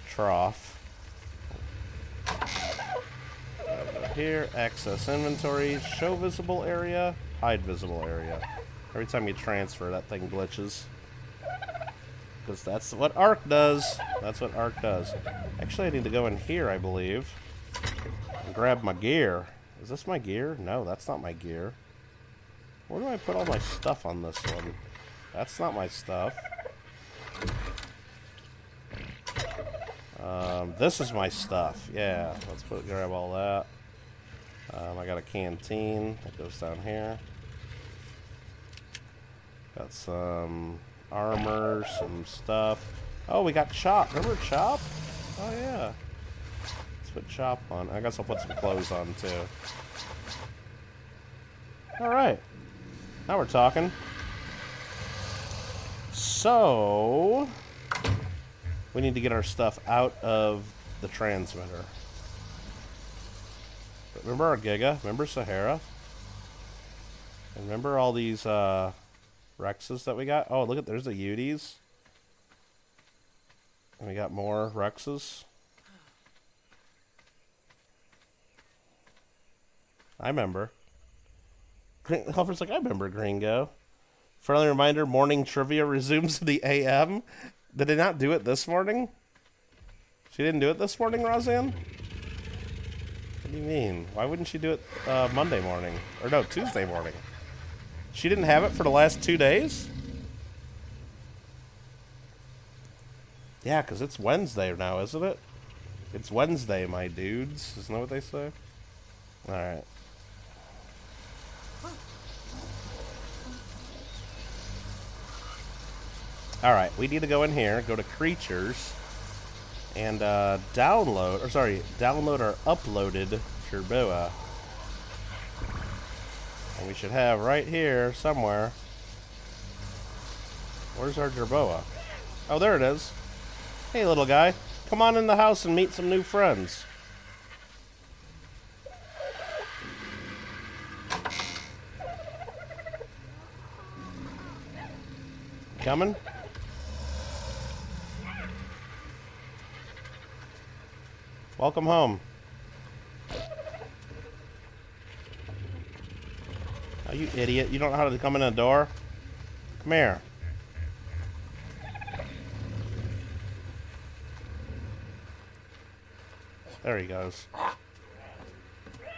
trough. Go here, access inventory, show visible area, hide visible area. Every time you transfer, that thing glitches. Because that's what Ark does. That's what Ark does. Actually, I need to go in here, I believe, and grab my gear. Is this my gear? No, that's not my gear. Where do I put all my stuff on this one? That's not my stuff. This is my stuff. Yeah, let's grab all that. I got a canteen that goes down here. Got some armor, some stuff. Oh, we got Chop. Remember Chop? Oh, yeah. Let's put Chop on. I guess I'll put some clothes on, too. Alright. Now we're talking. So, we need to get our stuff out of the transmitter. Remember our Giga? Remember Sahara? And remember all these Rexes that we got? Oh, look at, there's the Uties. And we got more Rexes. I remember. Helper's like, I remember Gringo. Friendly reminder, morning trivia resumes in the AM. Did they not do it this morning? She didn't do it this morning, Roseanne? What do you mean? Why wouldn't she do it Monday morning? Or no, Tuesday morning. She didn't have it for the last 2 days? Yeah, because it's Wednesday now, isn't it? It's Wednesday, my dudes. Isn't that what they say? Alright. Alright, we need to go in here, go to creatures, and download our uploaded Jerboa. And we should have right here somewhere. Where's our Jerboa? Oh, there it is. Hey, little guy. Come on in the house and meet some new friends. Coming? Welcome home. Oh, you idiot. You don't know how to come in the door? Come here. There he goes.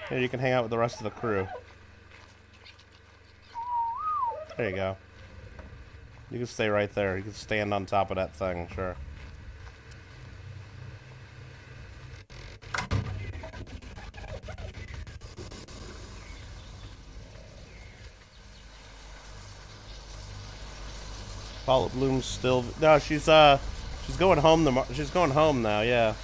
Here, you can hang out with the rest of the crew. There you go. You can stay right there. You can stand on top of that thing, sure. Paula Bloom's still... No, she's going home. She's going home now, yeah.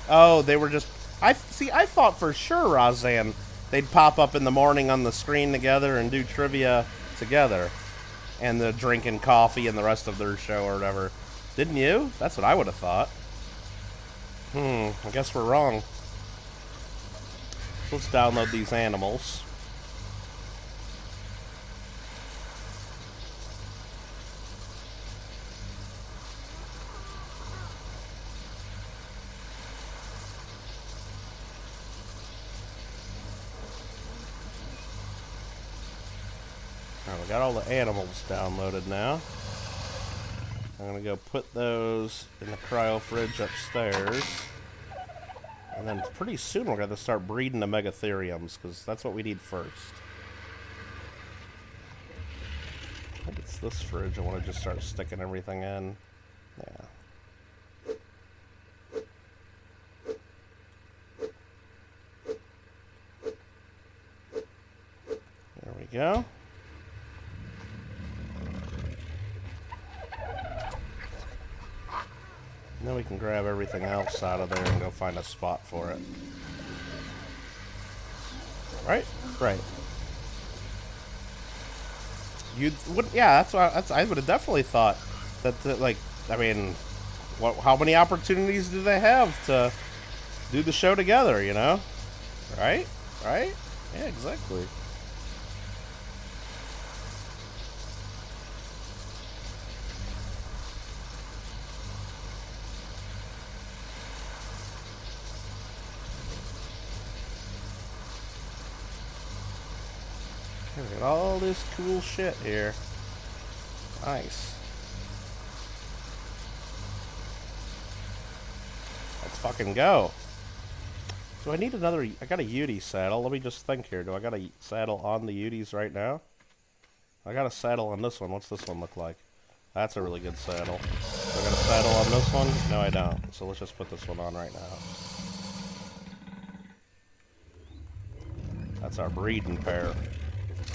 Oh, they were just... I thought for sure, Rozanne, they'd pop up in the morning on the screen together and do trivia together. And the drinking coffee and the rest of their show or whatever. Didn't you? That's what I would have thought. I guess we're wrong. So let's download these animals. Alright, we got all the animals downloaded now. I'm gonna go put those in the cryo fridge upstairs. And then pretty soon we're gonna start breeding the megatheriums, because that's what we need first. I think it's this fridge I want to just start sticking everything in. Yeah. There we go. Then we can grab everything else out of there and go find a spot for it. Right? Right. You would, yeah. I would have definitely thought that. Like, I mean, how many opportunities do they have to do the show together? You know, right? Right? Yeah, exactly. Look at all this cool shit here. Nice. Let's fucking go. Do I need another... I got a Uti saddle. Let me just think here. Do I got a saddle on the Utis right now? I got a saddle on this one. What's this one look like? That's a really good saddle. Do I got a saddle on this one? No, I don't. So let's just put this one on right now. That's our breeding pair.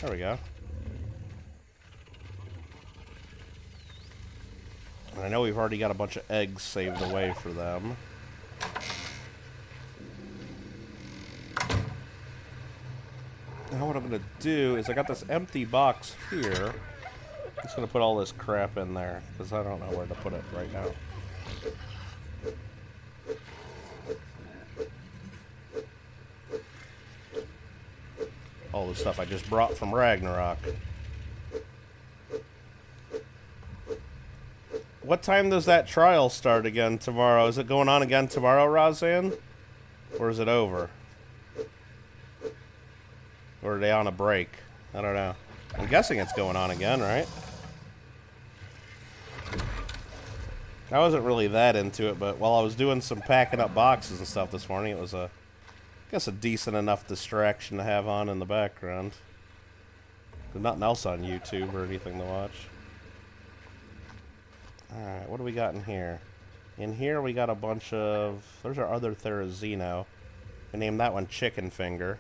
There we go. And I know we've already got a bunch of eggs saved away for them. Now what I'm going to do is I got this empty box here. I'm just going to put all this crap in there because I don't know where to put it right now. All the stuff I just brought from Ragnarok. What time does that trial start again tomorrow? Is it going on again tomorrow, Rozanne? Or is it over? Or are they on a break? I don't know. I'm guessing it's going on again, right? I wasn't really that into it, but while I was doing some packing up boxes and stuff this morning, it was I guess a decent enough distraction to have on in the background. There's nothing else on YouTube or anything to watch. Alright, what do we got in here? In here we got a bunch of... There's our other Therizino. We named that one Chicken Finger.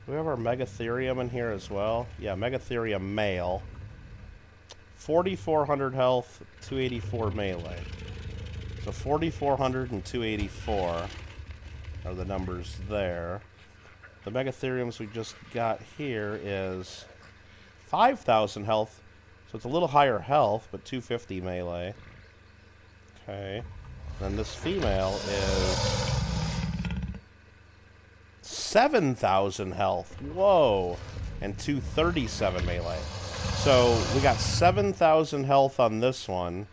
Do we have our Megatherium in here as well? Yeah, Megatherium male. 4,400 health, 284 melee. So 4,400 and 284 are the numbers there. The Megatheriums we just got here is 5,000 health, so it's a little higher health, but 250 melee. Okay. Then this female is 7,000 health. Whoa. And 237 melee. So we got 7,000 health on this one,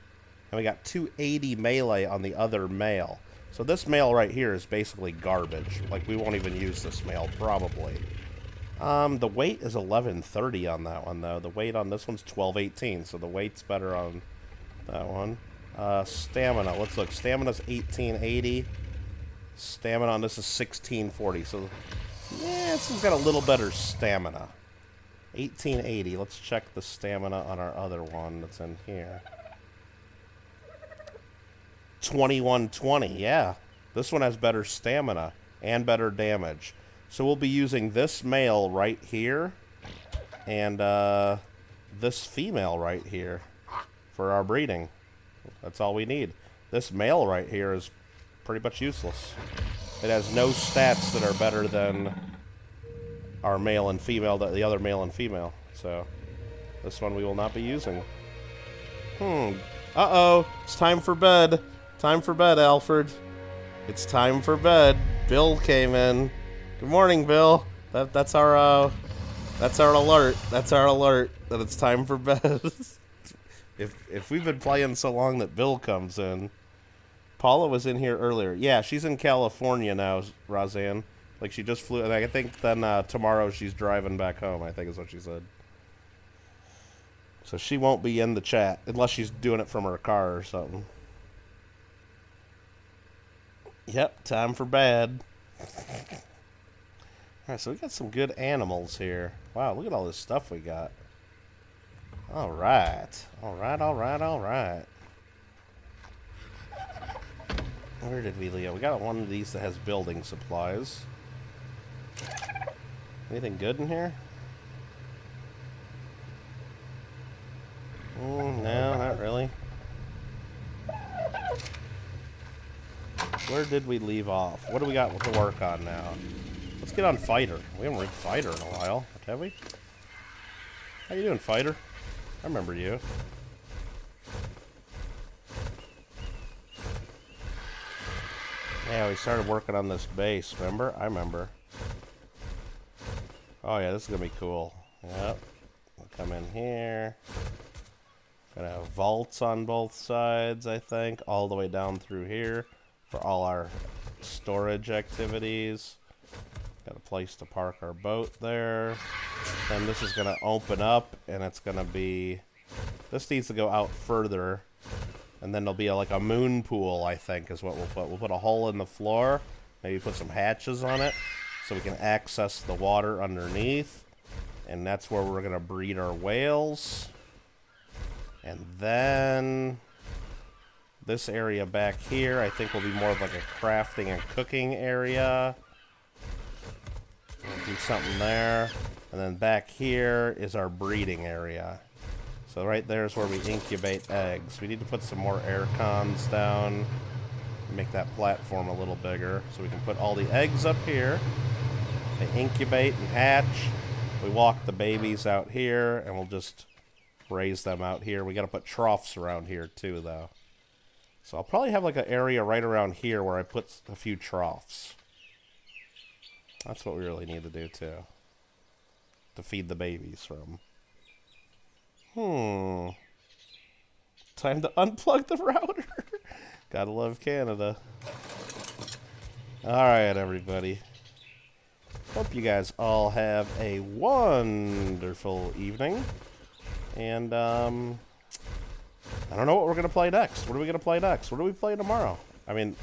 and we got 280 melee on the other male. So this male right here is basically garbage. Like, we won't even use this male, probably. The weight is 1130 on that one, though. The weight on this one's 1218, so the weight's better on that one. Stamina, let's look. Stamina's 1880. Stamina on this is 1640, so yeah, this one's got a little better stamina. 1880. Let's check the stamina on our other one that's in here. 2120, yeah. This one has better stamina and better damage. So we'll be using this male right here and this female right here for our breeding. That's all we need. This male right here is pretty much useless. It has no stats that are better than our male and female, the other male and female. So this one we will not be using. Uh-oh. It's time for bed. Time for bed, Alfred. It's time for bed. Bill came in. Good morning, Bill. That's our alert. That's our alert that it's time for bed. If we've been playing so long that Bill comes in. Paula was in here earlier. Yeah, she's in California now, Roseanne. Like, she just flew. I think then tomorrow she's driving back home, I think is what she said. So she won't be in the chat unless she's doing it from her car or something. Yep, time for bed. Alright, so we got some good animals here. Wow, look at all this stuff we got. Alright. Alright, alright, alright. Where did we leave? We got one of these that has building supplies. Anything good in here? No, not really. Where did we leave off? What do we got to work on now? Let's get on Fighter. We haven't read Fighter in a while, have we? How you doing, Fighter? I remember you. Yeah, we started working on this base, remember? I remember. Oh yeah, this is gonna be cool. Yep. We'll come in here. Gonna have vaults on both sides, I think, all the way down through here for all our storage activities. Got a place to park our boat there. Then this is gonna open up, and it's gonna be... This needs to go out further. And then there'll be like a moon pool, I think, is what we'll put. We'll put a hole in the floor, maybe put some hatches on it, so we can access the water underneath. And that's where we're going to breed our whales. And then this area back here, I think will be more of like a crafting and cooking area. We'll do something there. And then back here is our breeding area. So right there is where we incubate eggs. We need to put some more air cons down. Make that platform a little bigger. So we can put all the eggs up here. They incubate and hatch. We walk the babies out here, and we'll just raise them out here. We got to put troughs around here too, though. So I'll probably have like an area right around here where I put a few troughs. That's what we really need to do too. To feed the babies from. Time to unplug the router. Gotta love Canada. Alright, everybody. Hope you guys all have a wonderful evening. And, I don't know what we're gonna play next. What are we gonna play next? What do we play tomorrow? I mean,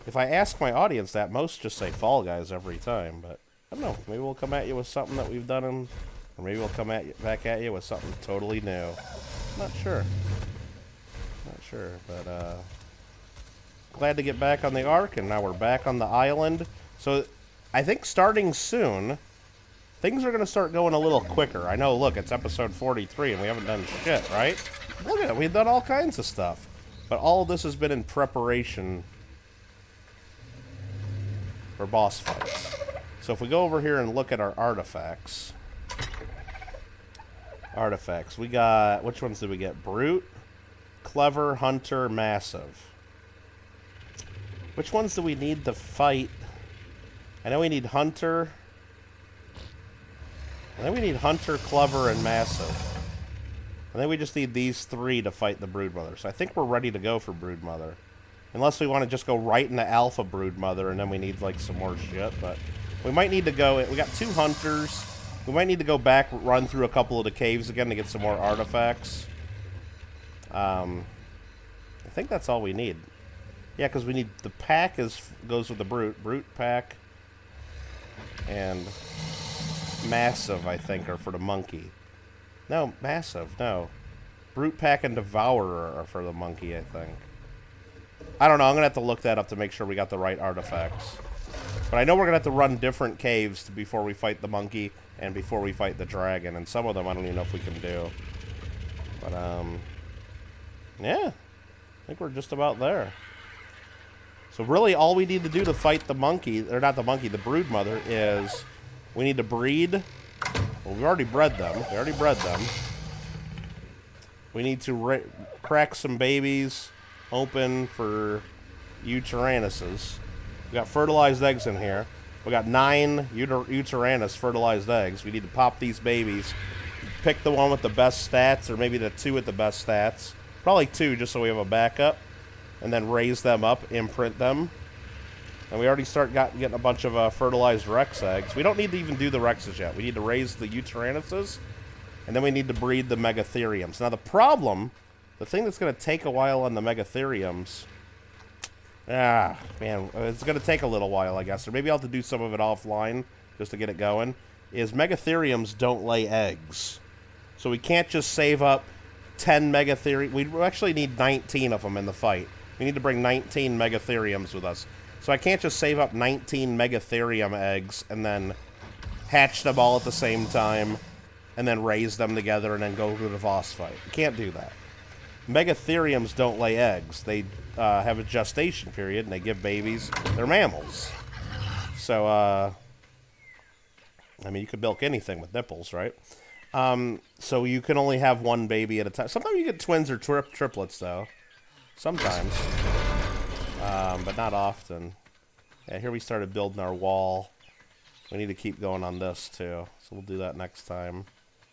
if I ask my audience that, most just say Fall Guys every time, but I don't know. Maybe we'll come at you with something that we've done in... Or maybe we'll come back at you with something totally new. Not sure. Not sure, but glad to get back on the Ark, and now we're back on the island. So I think starting soon, things are going to start going a little quicker. I know, look, it's episode 43, and we haven't done shit, right? Look at it, we've done all kinds of stuff. But all of this has been in preparation for boss fights. So if we go over here and look at our artifacts... Artifacts. We got... Which ones did we get? Brute, Clever, Hunter, Massive. Which ones do we need to fight? I know we need Hunter. I think we need Hunter, Clever, and Massive. I think we just need these three to fight the Broodmother. So I think we're ready to go for Broodmother. Unless we want to just go right into Alpha Broodmother and then we need like some more shit. But we might need to go... We got 2 Hunters... We might need to go back, run through a couple of the caves again to get some more artifacts. I think that's all we need. Yeah, because we need... The pack goes with the Brute. Brute pack. And massive, I think, are for the monkey. No, massive, no. Brute Pack and Devourer are for the monkey, I think. I don't know, I'm going to have to look that up to make sure we got the right artifacts. But I know we're going to have to run different caves before we fight the monkey and before we fight the dragon. And some of them I don't even know if we can do. But, yeah. I think we're just about there. So really all we need to do to fight the monkey, or not the monkey, the brood mother, is we need to breed. Well, we've already bred them. We already bred them. We need to crack some babies open for Utyrannuses. We got fertilized eggs in here. We got 9 Utyrannus fertilized eggs. We need to pop these babies. Pick the one with the best stats, or maybe the 2 with the best stats. Probably 2, just so we have a backup. And then raise them up, imprint them. And we already getting a bunch of fertilized Rex eggs. We don't need to even do the Rexes yet. We need to raise the Utyrannuses. And then we need to breed the Megatheriums. Now the problem, the thing that's going to take a while on the Megatheriums... Ah, man, it's going to take a little while, I guess. Or maybe I'll have to do some of it offline just to get it going. Is Megatheriums don't lay eggs. So we can't just save up 10 Megatheriums. We actually need 19 of them in the fight. We need to bring 19 Megatheriums with us. So I can't just save up 19 Megatherium eggs and then hatch them all at the same time and then raise them together and then go to the boss fight. You can't do that. Megatheriums don't lay eggs. They have a gestation period and they give babies. They're mammals. So, I mean, you could milk anything with nipples, right? So you can only have one baby at a time. Sometimes you get twins or triplets, though. Sometimes. But not often. Yeah, here we started building our wall. We need to keep going on this, too. So we'll do that next time.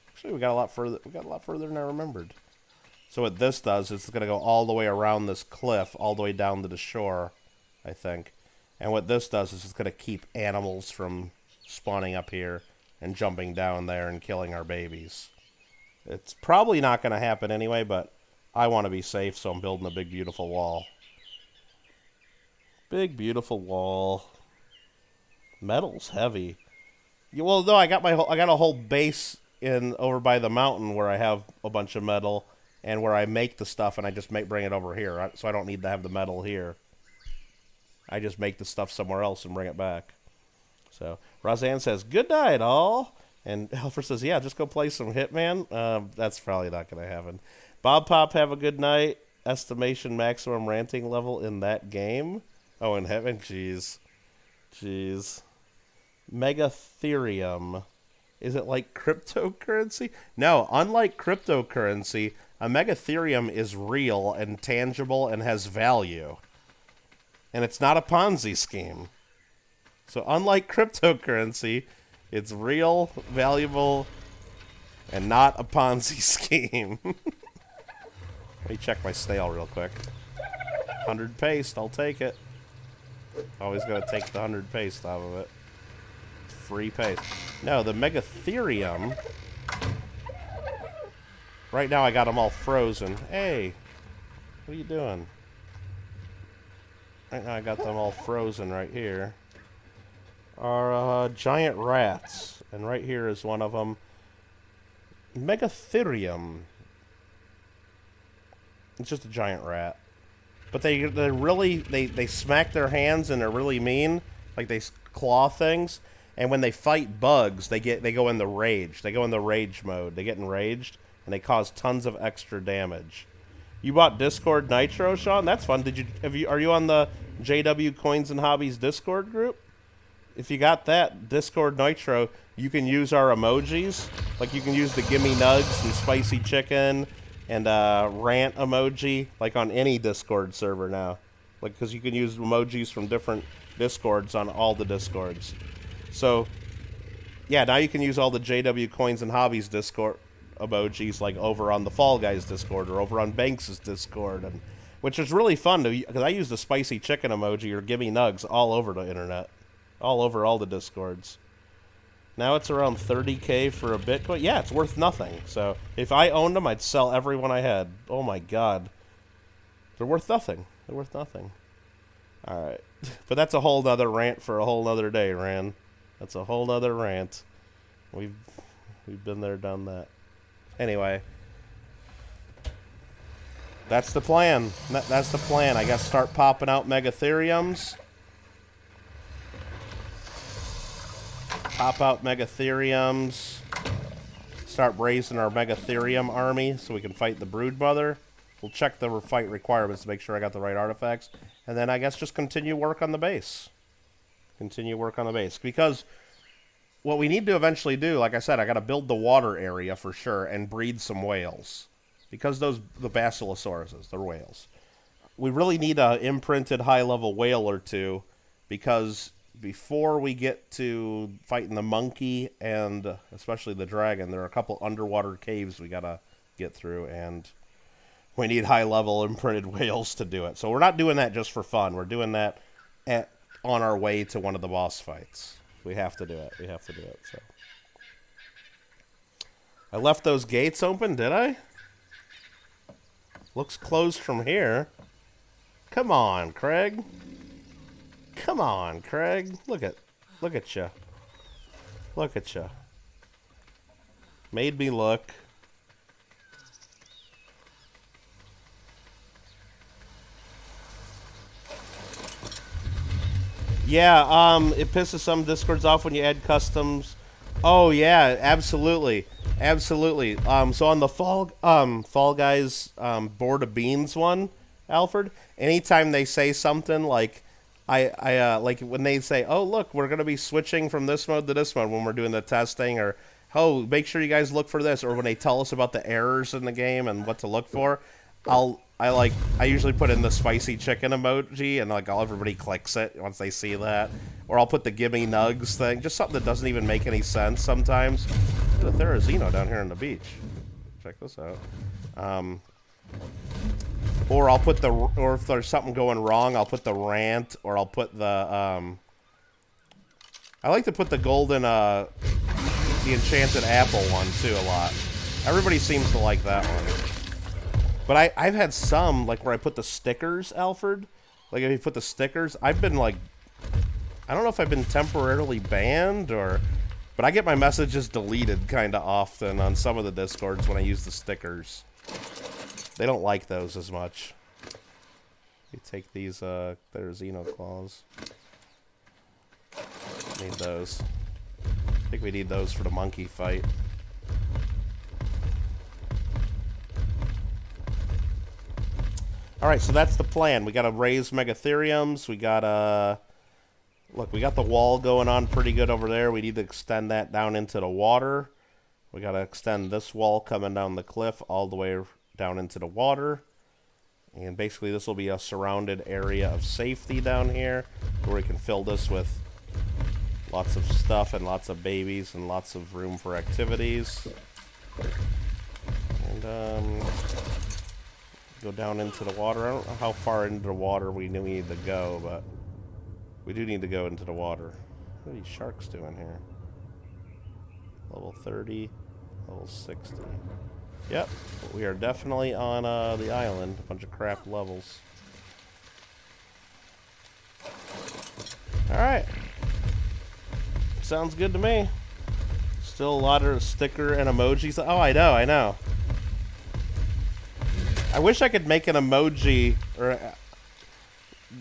Actually, we got a lot further. We got a lot further than I remembered. So what this does is it's going to go all the way around this cliff, all the way down to the shore, I think. And what this does is it's going to keep animals from spawning up here and jumping down there and killing our babies. It's probably not going to happen anyway, but I want to be safe, so I'm building a big, beautiful wall. Big, beautiful wall. Metal's heavy. Well, no, I got a whole base over by the mountain where I have a bunch of metal and where I make the stuff, and I just bring it over here, so I don't need to have the metal here. I just make the stuff somewhere else and bring it back. So Roseanne says, "Good night, all." And Alfred says, "Yeah, just go play some Hitman." That's probably not going to happen. Bob Pop, have a good night. Estimation maximum ranting level in that game. Oh, in Hitman? Jeez. Megatherium. Is it like cryptocurrency? No, unlike cryptocurrency, a Megatherium is real and tangible and has value. And it's not a Ponzi scheme. So unlike cryptocurrency, it's real, valuable, and not a Ponzi scheme. Let me check my stale real quick. 100 paste, I'll take it. Always gotta take the 100 paste out of it. Free paste. No, the Megatherium. Right now I got them all frozen. Hey, what are you doing? Right now I got them all frozen right here. Are giant rats, and right here is one of them. Megatherium. It's just a giant rat, but they smack their hands and they're really mean, like they claw things. And when they fight bugs, they go in the rage. They go in the rage mode. They get enraged and they cause tons of extra damage. You bought Discord Nitro, Sean? That's fun. Are you on the JW Coins and Hobbies Discord group? If you got that Discord Nitro, you can use our emojis. Like you can use the Gimme Nugs and Spicy Chicken and Rant emoji, like on any Discord server now. Like, because you can use emojis from different Discords on all the Discords. So, yeah, now you can use all the JW Coins and Hobbies Discord emojis, like over on the Fall Guys Discord or over on Banks' Discord, which is really fun because I use the Spicy Chicken emoji or Gimme Nugs all over the internet, all over all the Discords. Now it's around 30K for a Bitcoin. Yeah, it's worth nothing. So if I owned them, I'd sell every one I had. Oh my God, they're worth nothing. They're worth nothing. All right, but that's a whole nother rant for a whole nother day, Ran. That's a whole nother rant. We've been there, done that. Anyway. That's the plan. That's the plan. I guess start popping out Megatheriums. Pop out Megatheriums. Start raising our Megatherium army so we can fight the Broodmother. We'll check the fight requirements to make sure I got the right artifacts. And then I guess just continue work on the base. Continue work on the base. Because what we need to eventually do, like I said, I got to build the water area for sure and breed some whales. Because the Basilosauruses, they're whales. We really need an imprinted high-level whale or two. Because before we get to fighting the monkey and especially the dragon, there are a couple underwater caves we got to get through. And we need high-level imprinted whales to do it. So we're not doing that just for fun. We're doing that on our way to one of the boss fights. We have to do it. We have to do it. So I left those gates open, did I? Looks closed from here. Come on, Craig. Come on, Craig. Look at you. Look at you. Made me look. Yeah, it pisses some Discords off when you add customs. Oh yeah, absolutely, absolutely. So on the Fall Guys Board of Beans one, Alfred, anytime they say something like, like when they say, oh look, we're gonna be switching from this mode to this mode when we're doing the testing, or oh make sure you guys look for this, or when they tell us about the errors in the game and what to look for, I usually put in the spicy chicken emoji, and like everybody clicks it once they see that. Or I'll put the gimme nugs thing, just something that doesn't even make any sense sometimes. There's a Therizino down here on the beach. Check this out. Or I'll put or if there's something going wrong, I'll put the rant, or I'll put the I like to put the golden the enchanted apple one too a lot. Everybody seems to like that one. But I've had some, like, where I put the stickers, Alfred. Like, if you put the stickers, I've been, like... I don't know if I've been temporarily banned, or... But I get my messages deleted kind of often on some of the Discords when I use the stickers. They don't like those as much. You take these, they're Xeno claws. Need those. I think we need those for the monkey fight. Alright, so that's the plan. We gotta raise Megatheriums. We gotta... Look, we got the wall going on pretty good over there. We need to extend that down into the water. We gotta extend this wall coming down the cliff all the way down into the water. And basically this will be a surrounded area of safety down here, where we can fill this with lots of stuff and lots of babies and lots of room for activities. And, go down into the water. I don't know how far into the water we need to go, but we do need to go into the water. What are these sharks doing here? Level 30, level 60. Yep, we are definitely on the island. A bunch of crap levels. Alright. Sounds good to me. Still a lot of sticker and emojis. Oh, I know. I wish I could make an emoji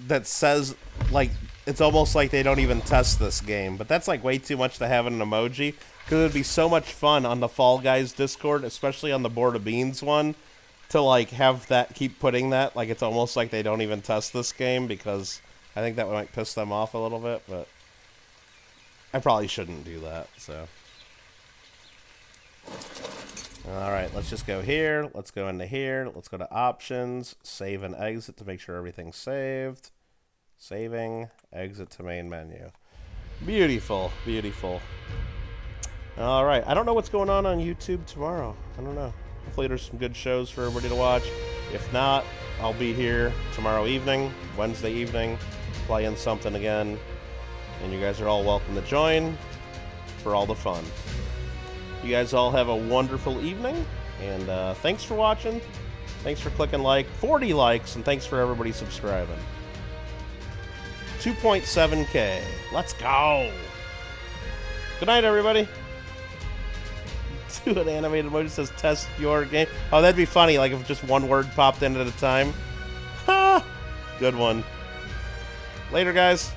that says, like, it's almost like they don't even test this game. But that's, like, way too much to have in an emoji. Because it would be so much fun on the Fall Guys Discord, especially on the Board of Beans one, to, like, have that, keep putting that. Like, it's almost like they don't even test this game, because I think that might piss them off a little bit. But I probably shouldn't do that, so... Alright, let's just go here. Let's go into here. Let's go to options. Save and exit to make sure everything's saved. Saving. Exit to main menu. Beautiful. Beautiful. Alright, I don't know what's going on YouTube tomorrow. I don't know. Hopefully there's some good shows for everybody to watch. If not, I'll be here tomorrow evening, Wednesday evening, playing something again. And you guys are all welcome to join for all the fun. You guys all have a wonderful evening, and thanks for watching. Thanks for clicking like. 40 likes, and thanks for everybody subscribing. 2.7K. Let's go. Good night, everybody. Do an animated emoji that says test your game. Oh, that'd be funny, like if just one word popped in at a time. Ha! Good one. Later, guys.